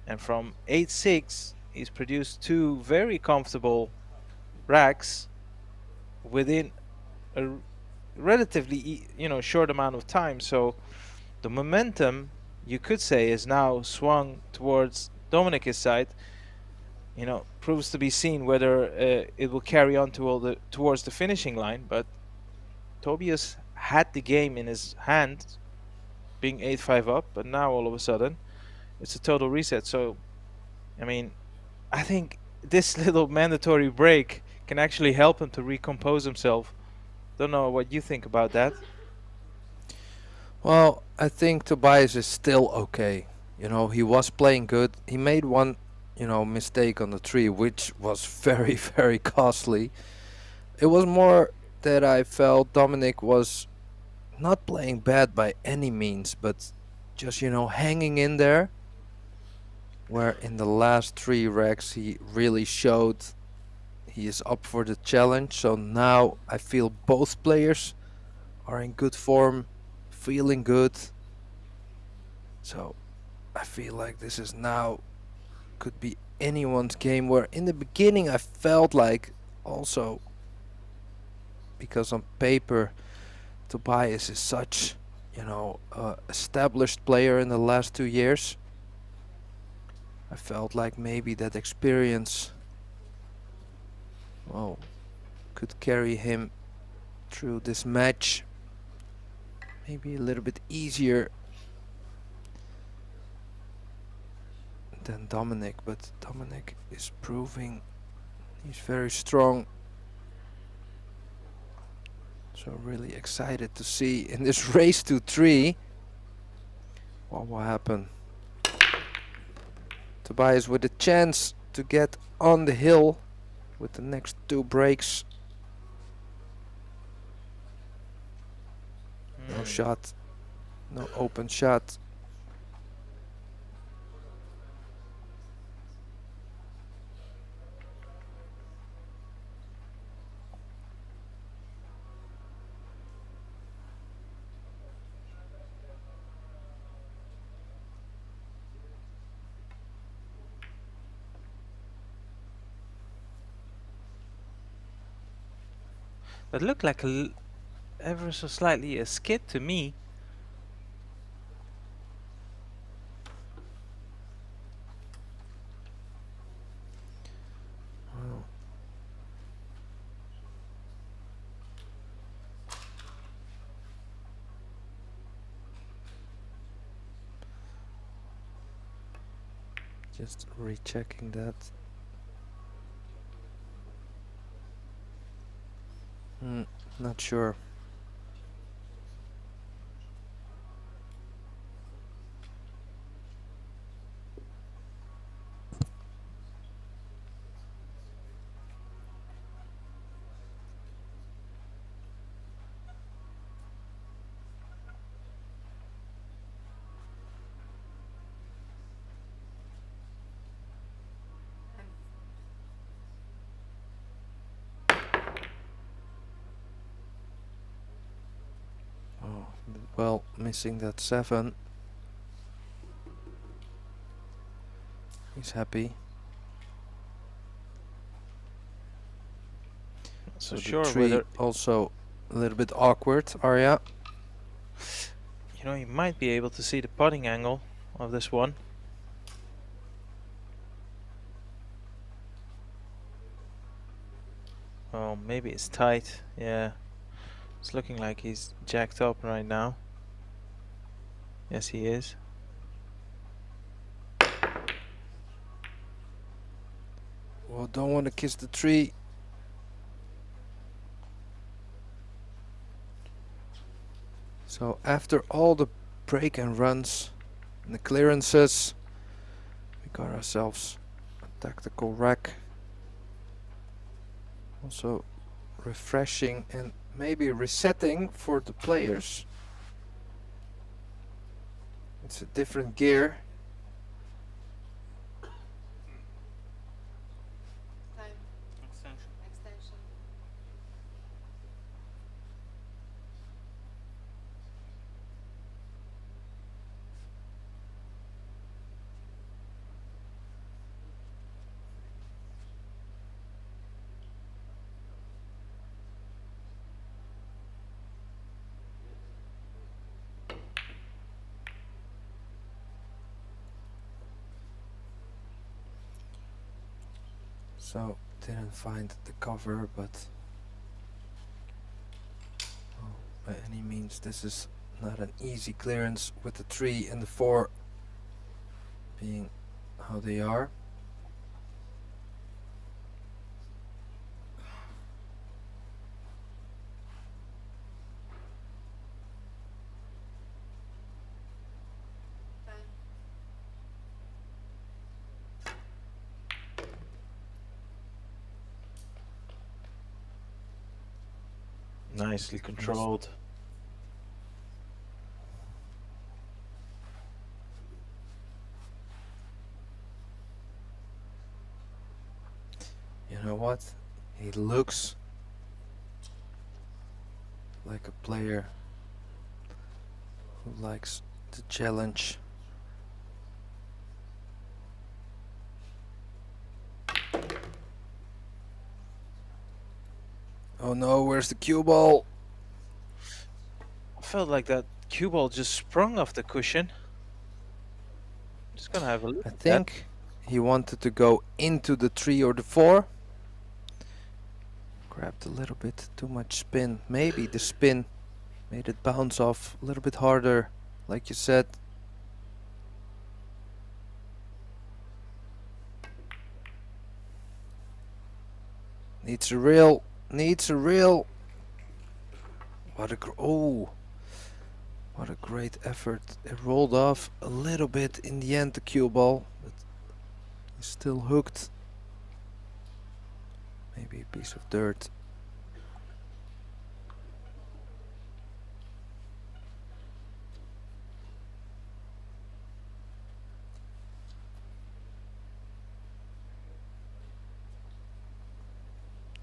Speaker 8: And from 8-6, he's produced 2 very comfortable racks within a relatively short amount of time. So the momentum, you could say, is now swung towards Dominic's side. Proves to be seen whether it will carry on towards the finishing line. But Tobias had the game in his hand, being 8-5 up, but now all of a sudden it's a total reset. So, I mean, I think this little mandatory break can actually help him to recompose himself. Don't know what you think about that.
Speaker 3: Well, I think Tobias is still okay. He was playing good. He made one, mistake on the 3, which was very, very costly. It was more that I felt Dominic was not playing bad by any means, but just, hanging in there. Where in the last 3 racks he really showed he is up for the challenge. So now I feel both players are in good form, feeling good. So I feel like this is now could be anyone's game, where in the beginning I felt like also, because on paper Tobias is such established player in the last 2 years, I felt like maybe that experience well, could carry him through this match. Maybe a little bit easier than Dominic, but Dominic is proving he's very strong. So really excited to see in this race to 3 what will happen. Tobias with a chance to get on the hill with the next 2 breaks. No shot, no open shot.
Speaker 8: That looked like ever so slightly a skid to me.
Speaker 3: Well, just rechecking that. Not sure. Well, missing that 7. He's happy.
Speaker 8: So
Speaker 3: the
Speaker 8: sure
Speaker 3: 3
Speaker 8: whether,
Speaker 3: also a little bit awkward, Arya.
Speaker 8: you know, you might be able to see the putting angle of this one. Oh, maybe it's tight. Yeah, it's looking like he's jacked up right now. Yes, he is.
Speaker 3: Well, don't want to kiss the 3. So after all the break and runs and the clearances, we got ourselves a tactical rack. Also refreshing and maybe resetting for the players. It's a different gear.
Speaker 10: Time.
Speaker 4: Extension.
Speaker 10: Extension.
Speaker 3: So didn't find the cover, but by any means this is not an easy clearance with the 3 and the 4 being how they are.
Speaker 10: Time.
Speaker 8: Nicely controlled.
Speaker 3: You know what? He looks like a player who likes the challenge. Oh no, where's the cue ball?
Speaker 8: I felt like that cue ball just sprung off the cushion. Just gonna have a look.
Speaker 3: I
Speaker 8: at that.
Speaker 3: think he wanted to go into the 3 or the 4. Grabbed a little bit too much spin. Maybe the spin made it bounce off a little bit harder, like you said. Needs a reel. Needs a reel. What a what a great effort. It rolled off a little bit in the end, the cue ball, but it's still hooked. Maybe a piece of dirt.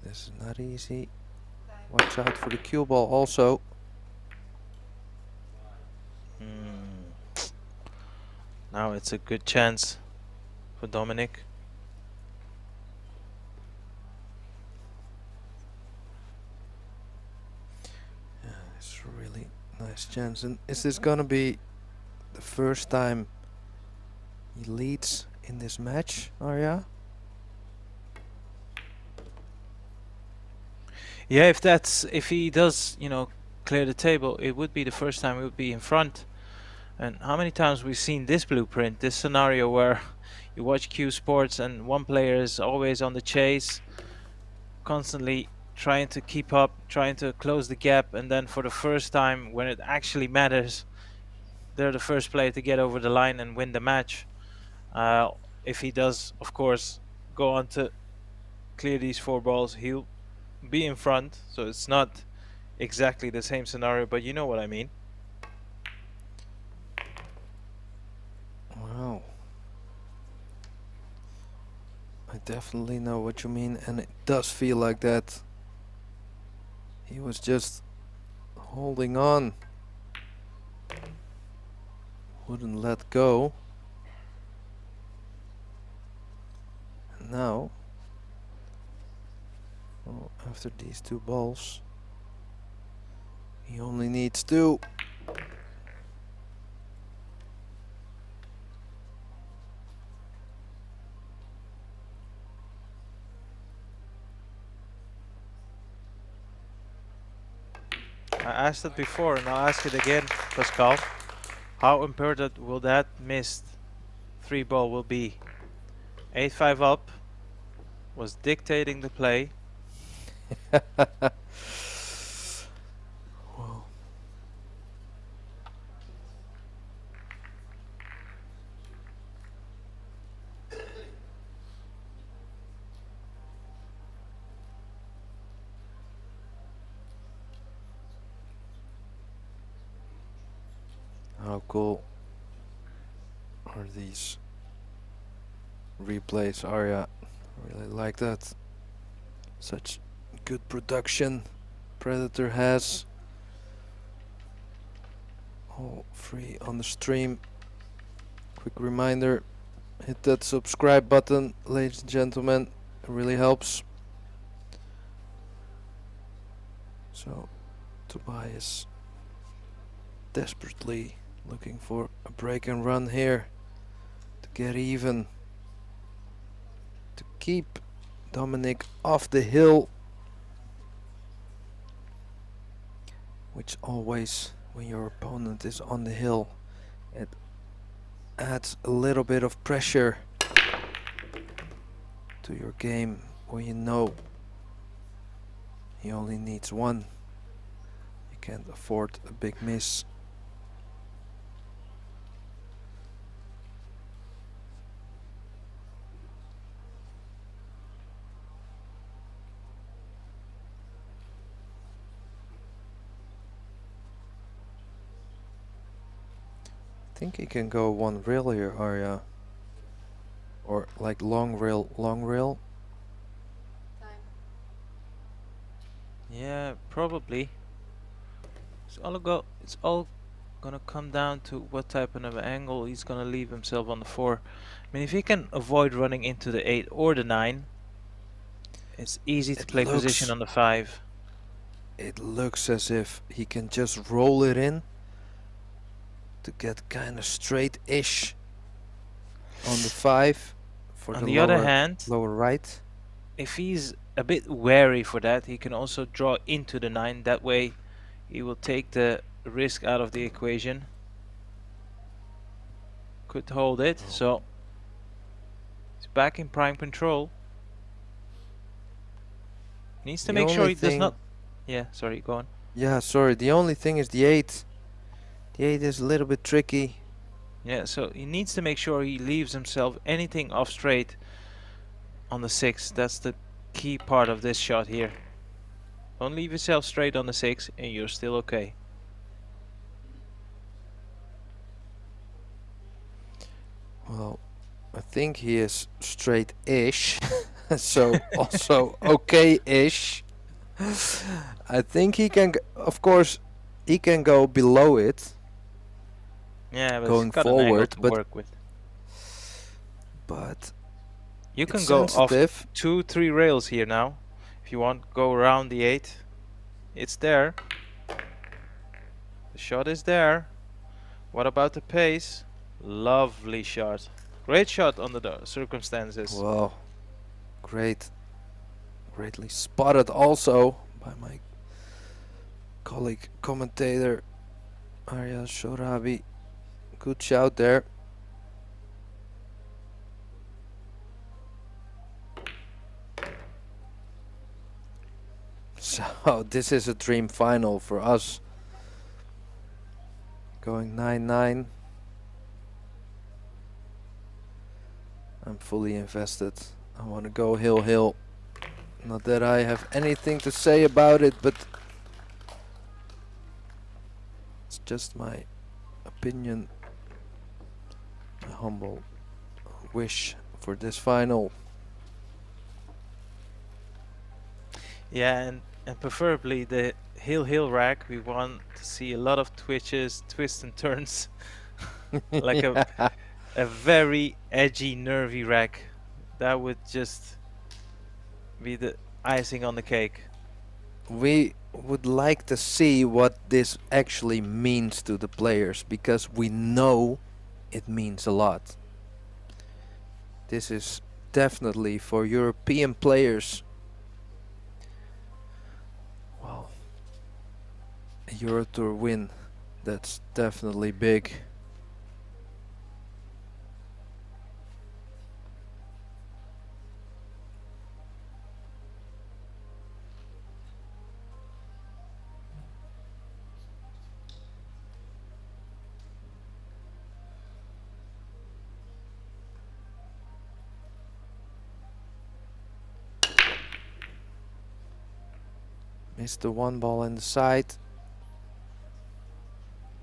Speaker 3: This is not easy. Watch out for the cue ball also.
Speaker 8: Now it's a good chance for Dominic.
Speaker 3: Yeah, it's a really nice chance. And is this gonna be the first time he leads in this match, Arya?
Speaker 8: Yeah, if he does, you know, clear the table, it would be the first time he would be in front. And how many times we've seen this blueprint, this scenario where you watch Q Sports and one player is always on the chase, constantly trying to keep up, trying to close the gap, and then for the first time when it actually matters, they're the first player to get over the line and win the match. If he does, of course, go on to clear these 4 balls, he'll be in front. So it's not exactly the same scenario, but you know what I mean.
Speaker 3: Wow. I definitely know what you mean, and it does feel like that. He was just holding on. Wouldn't let go. And now, well, after these 2 balls, he only needs 2.
Speaker 8: I asked it before and I'll ask it again, Pascal. How important will that missed 3 ball will be? 8-5 up was dictating the play.
Speaker 3: Wow. How cool are these replays, Arya? I really like that. Such good production Predator has. All free on the stream. Quick reminder, hit that subscribe button, ladies and gentlemen. It really helps. So Tobias desperately looking for a break and run here to get even, to keep Dominic off the hill, which always, when your opponent is on the hill, it adds a little bit of pressure to your game when you know he only needs 1. You can't afford a big miss. I think he can go 1 reel here, Arya. Or like long reel, long reel.
Speaker 10: Time.
Speaker 8: Yeah, probably. It's all gonna come down to what type of an angle he's gonna leave himself on the 4. I mean, if he can avoid running into the 8 or the 9, it's easy to play position on the 5.
Speaker 3: It looks as if he can just roll it in to get kind of straight-ish on the 5 for
Speaker 8: On
Speaker 3: the
Speaker 8: the other
Speaker 3: lower,
Speaker 8: hand,
Speaker 3: lower right.
Speaker 8: if he's a bit wary for that. He can also draw into the 9. That way he will take the risk out of the equation. Could hold it, so he's back in prime control. Needs to
Speaker 3: The
Speaker 8: make sure
Speaker 3: only
Speaker 8: he does
Speaker 3: thing-
Speaker 8: not... Yeah, sorry, go on.
Speaker 3: Yeah, sorry. The only thing is the 8. The 8 is a little bit tricky.
Speaker 8: Yeah, so he needs to make sure he leaves himself anything off straight on the 6. That's the key part of this shot here. Don't leave yourself straight on the 6 and you're still okay.
Speaker 3: Well, I think he is straight-ish. So also okay-ish. I think he can, of course, he can go below it.
Speaker 8: Yeah, but
Speaker 3: Going
Speaker 8: it's got an angle
Speaker 3: forward,
Speaker 8: to
Speaker 3: but-
Speaker 8: work with.
Speaker 3: But
Speaker 8: You can
Speaker 3: it's
Speaker 8: go off
Speaker 3: sensitive.
Speaker 8: 2-3 rails here now. If you want, go around the 8. It's there. The shot is there. What about the pace? Lovely shot. Great shot under the circumstances.
Speaker 3: Wow, greatly spotted also by my colleague commentator Arya Shorabi. Good shout there. So this is a dream final for us. Going 9-9. I'm fully invested. I want to go hill. Not that I have anything to say about it, but it's just my opinion, my humble wish for this final.
Speaker 8: Yeah, and preferably the hill rack. We want to see a lot of twitches, twists and turns. Like a very edgy, nervy rack. That would just be the icing on the cake.
Speaker 3: We would like to see what this actually means to the players, because we know it means a lot. This is definitely for European players. Well, a EuroTour win, that's definitely big. Missed the 1 ball in the side.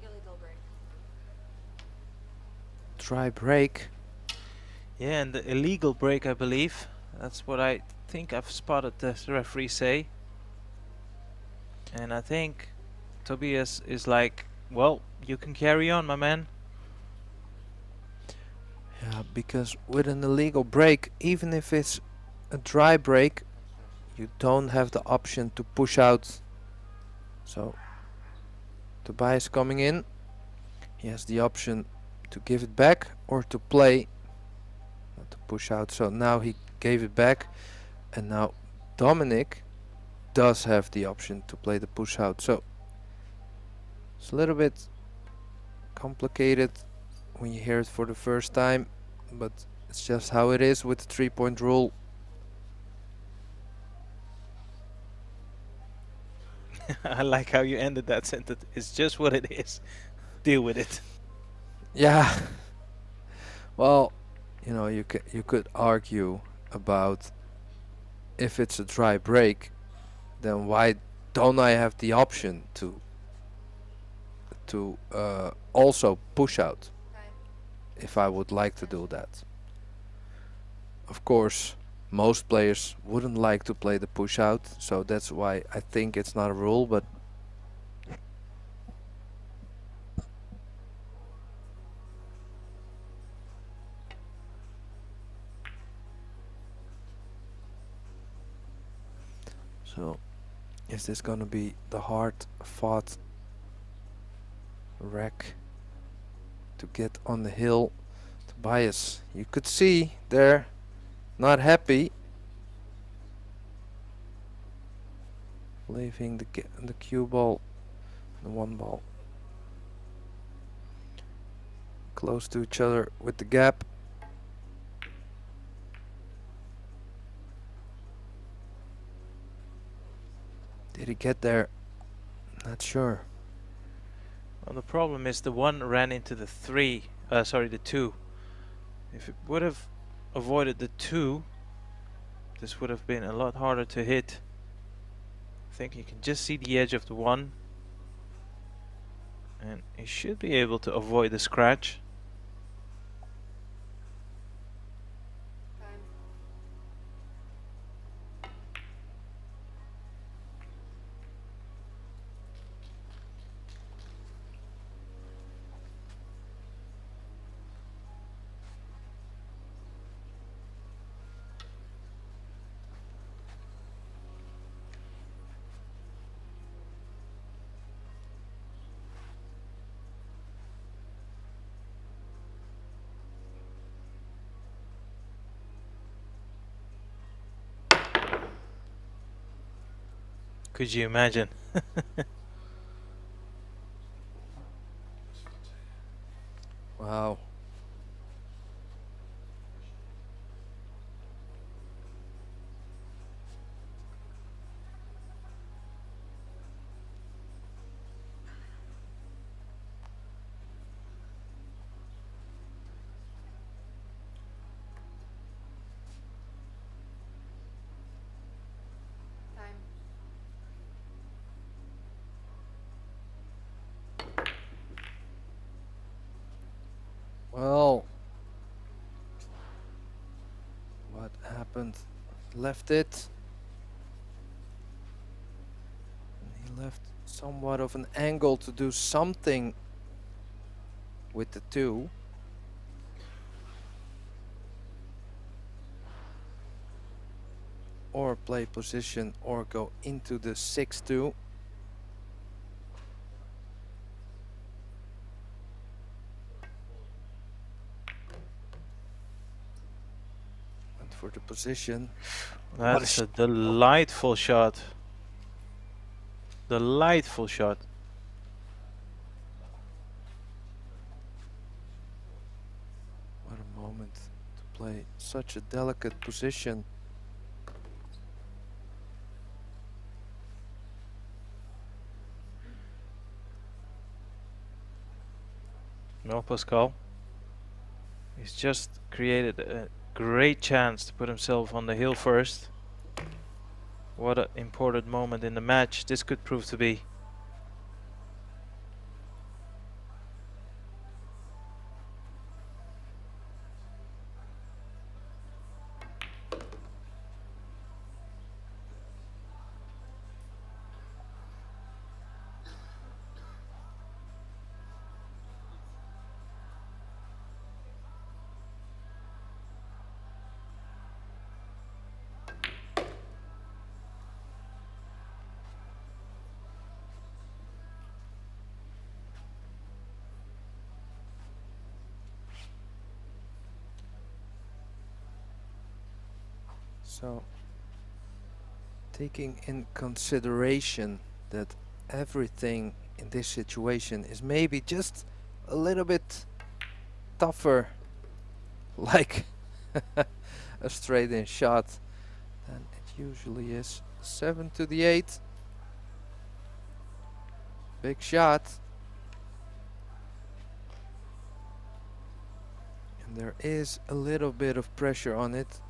Speaker 10: Illegal break.
Speaker 3: Try break.
Speaker 8: Yeah, and the illegal break, I believe. That's what I think I've spotted the referee say. And I think Tobias is like, well, you can carry on, my man.
Speaker 3: Yeah, because with an illegal break, even if it's a dry break, you don't have the option to push out. So Tobias coming in, he has the option to give it back or to play, not to push out. So now he gave it back, and now Dominic does have the option to play the push out. So it's a little bit complicated when you hear it for the first time, but it's just how it is with the 3-point rule.
Speaker 8: I like how you ended that sentence. It's just what it is. Deal with it.
Speaker 3: Yeah. Well, you know, you could argue about if it's a dry break, then why don't I have the option to also push out if I would like to do that. Of course, most players wouldn't like to play the push out, so that's why I think it's not a rule, but so is this gonna be the hard fought rack to get on the hill? Tobias, you could see there, not happy. leaving the cue ball, the one ball, close to each other with the gap. Did he get there? Not sure.
Speaker 8: Well, the problem is the one ran into the the two. If it would have avoided the two, this would have been a lot harder to hit. I think you can just see the edge of the one, and he should be able to avoid the scratch.
Speaker 10: Time.
Speaker 8: Could you imagine?
Speaker 3: Wow.
Speaker 10: Time.
Speaker 3: Well, what happened? Left it. And he left somewhat of an angle to do something with the two. Or play position or go into the 6-2. And for the position,
Speaker 8: That's a delightful shot. Delightful shot.
Speaker 3: what a moment to play such a delicate position.
Speaker 8: Well, Pascal, he's just created a great chance to put himself on the hill first. What an important moment in the match this could prove to be.
Speaker 3: So, taking in consideration that everything in this situation is maybe just a little bit tougher, like a straight-in shot, than it usually is. 7 to the 8. Big shot. And there is a little bit of pressure on it.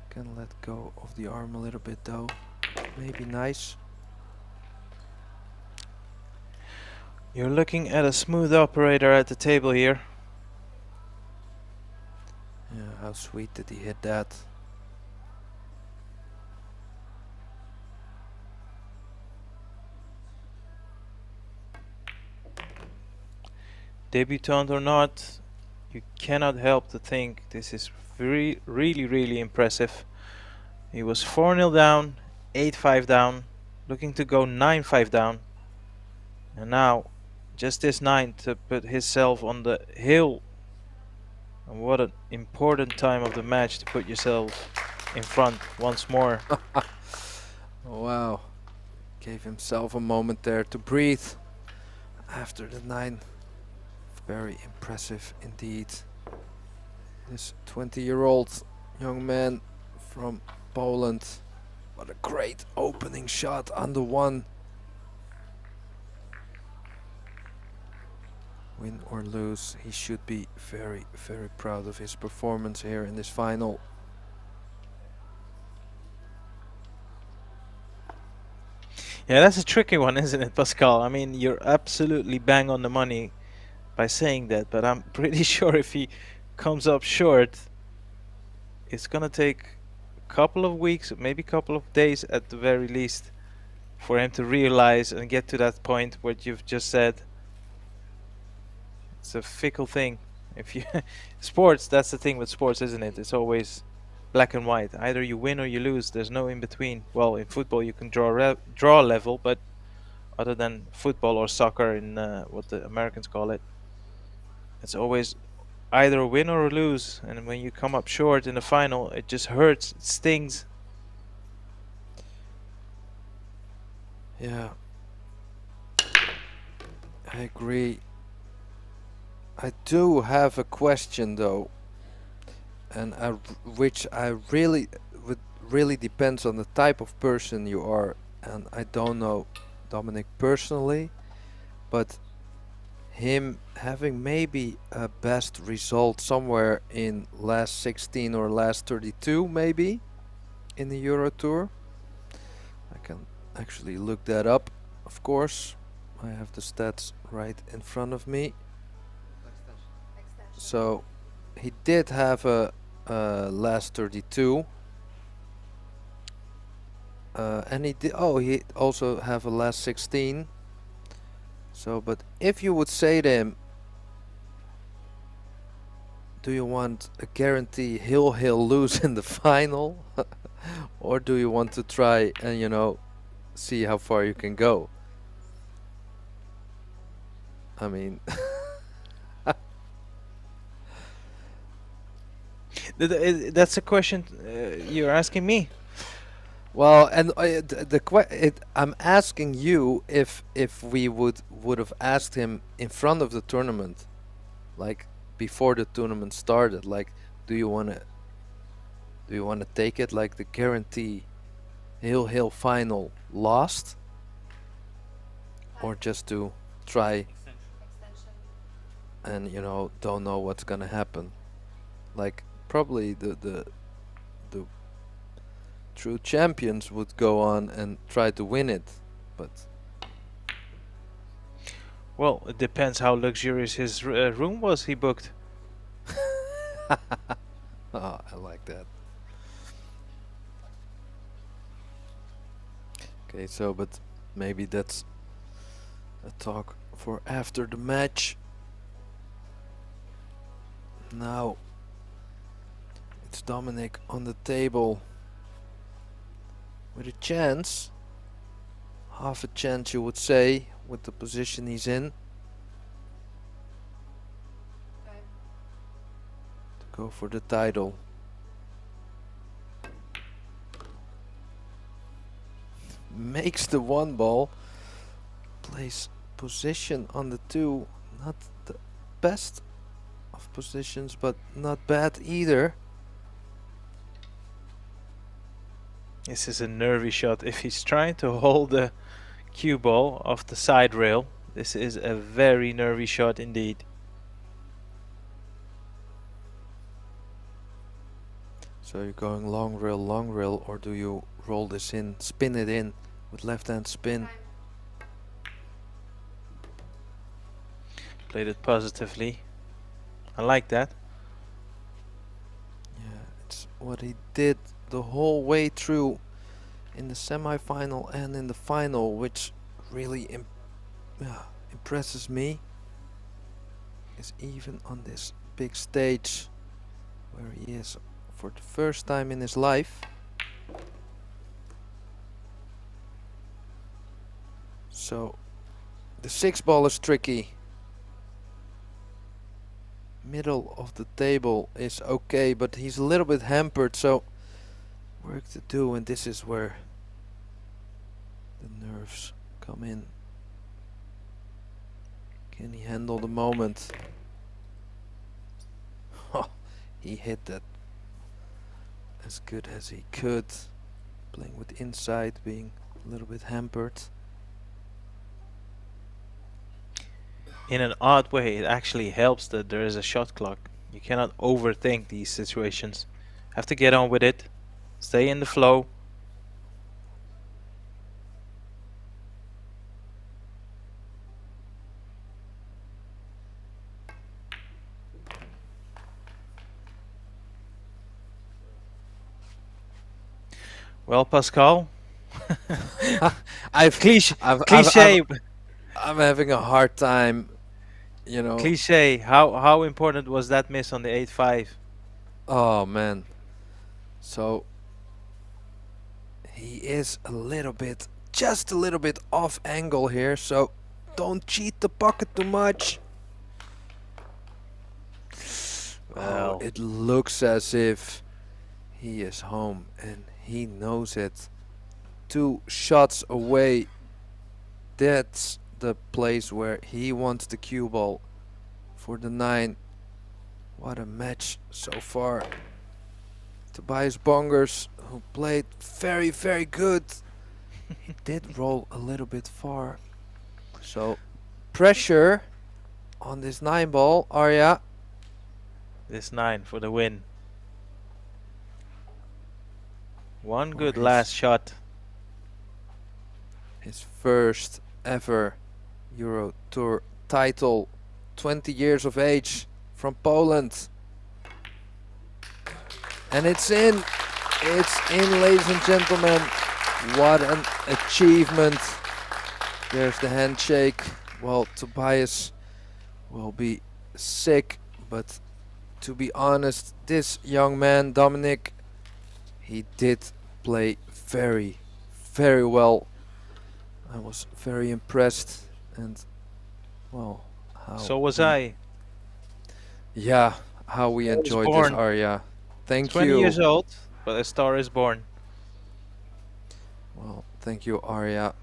Speaker 3: Can let go of the arm a little bit though. Maybe nice.
Speaker 8: You're looking at a smooth operator at the table here.
Speaker 3: Yeah, how sweet did he hit that?
Speaker 8: Debutant or not, you cannot help to think this is really impressive. He was 4-0 down, 8-5 down, looking to go 9-5 down. And now, just this 9 to put himself on the hill. And what an important time of the match to put yourself in front once more.
Speaker 3: Wow. Gave himself a moment there to breathe after the 9. Very impressive indeed. This 20-year-old young man from Poland. What a great opening shot on the 1. Win or lose, he should be very, very proud of his performance here in this final.
Speaker 8: Yeah, that's a tricky one, isn't it, Pascal? I mean, you're absolutely bang on the money by saying that, but I'm pretty sure if he comes up short, it's gonna take a couple of weeks, maybe a couple of days at the very least, for him to realize and get to that point what you've just said. It's a fickle thing. If you sports, that's the thing with sports, isn't it? It's always black and white. Either you win or you lose. There's no in between. Well, in football you can draw level, but other than football or soccer in what the Americans call it, it's always either a win or a lose. And when you come up short in the final, it just hurts. It stings.
Speaker 3: Yeah, I agree. I do have a question though, and which really depends on the type of person you are. And I don't know Dominic personally, but him having maybe a best result somewhere in last 16 or last 32 maybe in the EuroTour. I can actually look that up, of course. I have the stats right in front of me. So he did have a last 32, and he also have a last 16. So, but if you would say to him, do you want a guarantee he'll lose in the final, or do you want to try and see how far you can go? I mean.
Speaker 8: That's a question you're asking me.
Speaker 3: Well, and I'm asking you if we would have asked him in front of the tournament, like before the tournament started, like do you want to take it like the guarantee he'll final lost, or just to try and don't know what's gonna happen, like probably the true champions would go on and try to win it, but
Speaker 8: well, it depends how luxurious his room was he booked.
Speaker 3: Oh, I like that. Okay, so but maybe that's a talk for after the match. Now it's Dominic on the table with a chance, half a chance you would say, with the position he's in, to go for the title. Makes the 1 ball, plays position on the 2, not the best of positions, but not bad either.
Speaker 8: This is a nervy shot. If he's trying to hold the cue ball off the side rail, this is a very nervy shot indeed.
Speaker 3: So you're going long rail, or do you roll this in, spin it in with left hand spin?
Speaker 8: Played it positively. I like that.
Speaker 3: Yeah, it's what he did the whole way through in the semi-final and in the final, which really impresses me, is even on this big stage where he is for the first time in his life. So the 6 ball is tricky. Middle of the table is okay, but he's a little bit hampered, so work to do, and this is where The nerves come in. Can he handle the moment? He hit that as good as he could. Playing with inside, being a little bit hampered.
Speaker 8: In an odd way, it actually helps that there is a shot clock. You cannot overthink these situations. Have to get on with it. Stay in the flow. Well, Pascal, cliche,
Speaker 3: I'm having a hard time, you know.
Speaker 8: cliche. How important was that miss on the 8-5?
Speaker 3: Oh man. So he is a little bit, just a little bit off angle here, so don't cheat the pocket too much.
Speaker 8: Well,
Speaker 3: it looks as if he is home and he knows it. 2 shots away. That's the place where he wants the cue ball for the 9. What a match so far. Tobias Bongers, who played very, very good. He did roll a little bit far. So pressure on this 9 ball, Arya.
Speaker 8: this 9 for the win. One good
Speaker 3: his-
Speaker 8: last shot.
Speaker 3: His first ever Euro Tour title. 20 years of age, from Poland. And it's in. It's in, ladies and gentlemen. What an achievement. There's the handshake. Well, Tobias will be sick, but to be honest, this young man, Dominic, he did play very, very well. I was very impressed, and well, how
Speaker 8: So was
Speaker 3: we-
Speaker 8: I.
Speaker 3: Yeah, how we
Speaker 8: was
Speaker 3: enjoyed this,
Speaker 8: born.
Speaker 3: Arya. Thank
Speaker 8: 20
Speaker 3: you.
Speaker 8: years old, but a star is born.
Speaker 3: Well, thank you, Arya,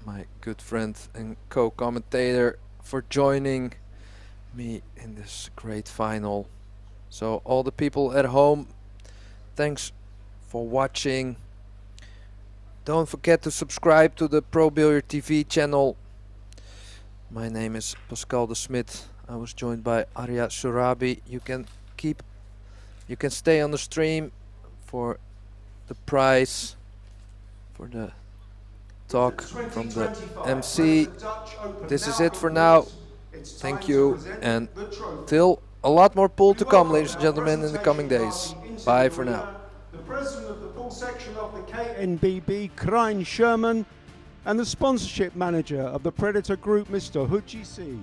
Speaker 3: my good friend and co-commentator, for joining me in this great final. So all the people at home, thanks for watching. Don't forget to subscribe to the Pro Billiard TV channel. My name is Pascal de Smit. I was joined by Arya Surabi. You can stay on the stream for the prize, for the talk from the MC. This is it for now. Thank you, and till a lot more pool to come, ladies and gentlemen, in the coming days. Bye for now.
Speaker 1: The president of the pool section of the KNBB, Krein Sherman, and the sponsorship manager of the Predator Group, Mr. Huji C.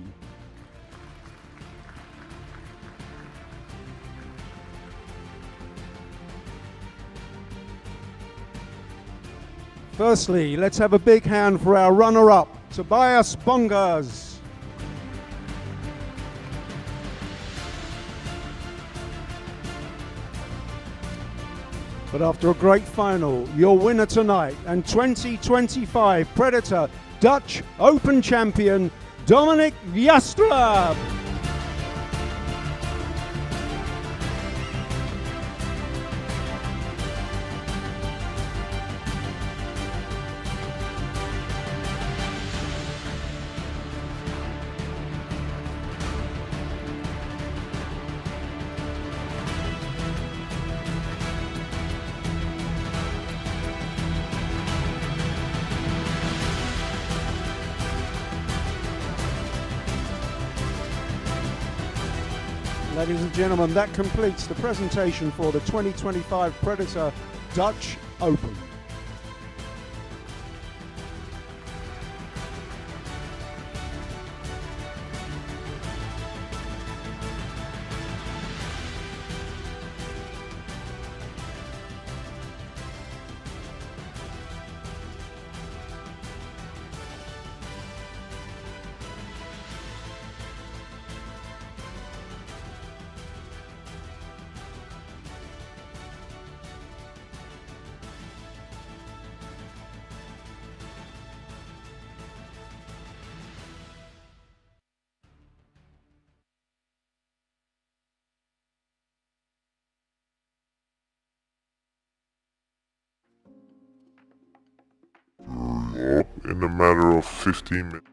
Speaker 1: Firstly, let's have a big hand for our runner-up, Tobias Bongers. But after a great final, your winner tonight and 2025 Predator Dutch Open champion, Dominic Jastrab. Ladies and gentlemen, that completes the presentation for the 2025 Predator Dutch Open.
Speaker 11: in a matter of 15 minutes.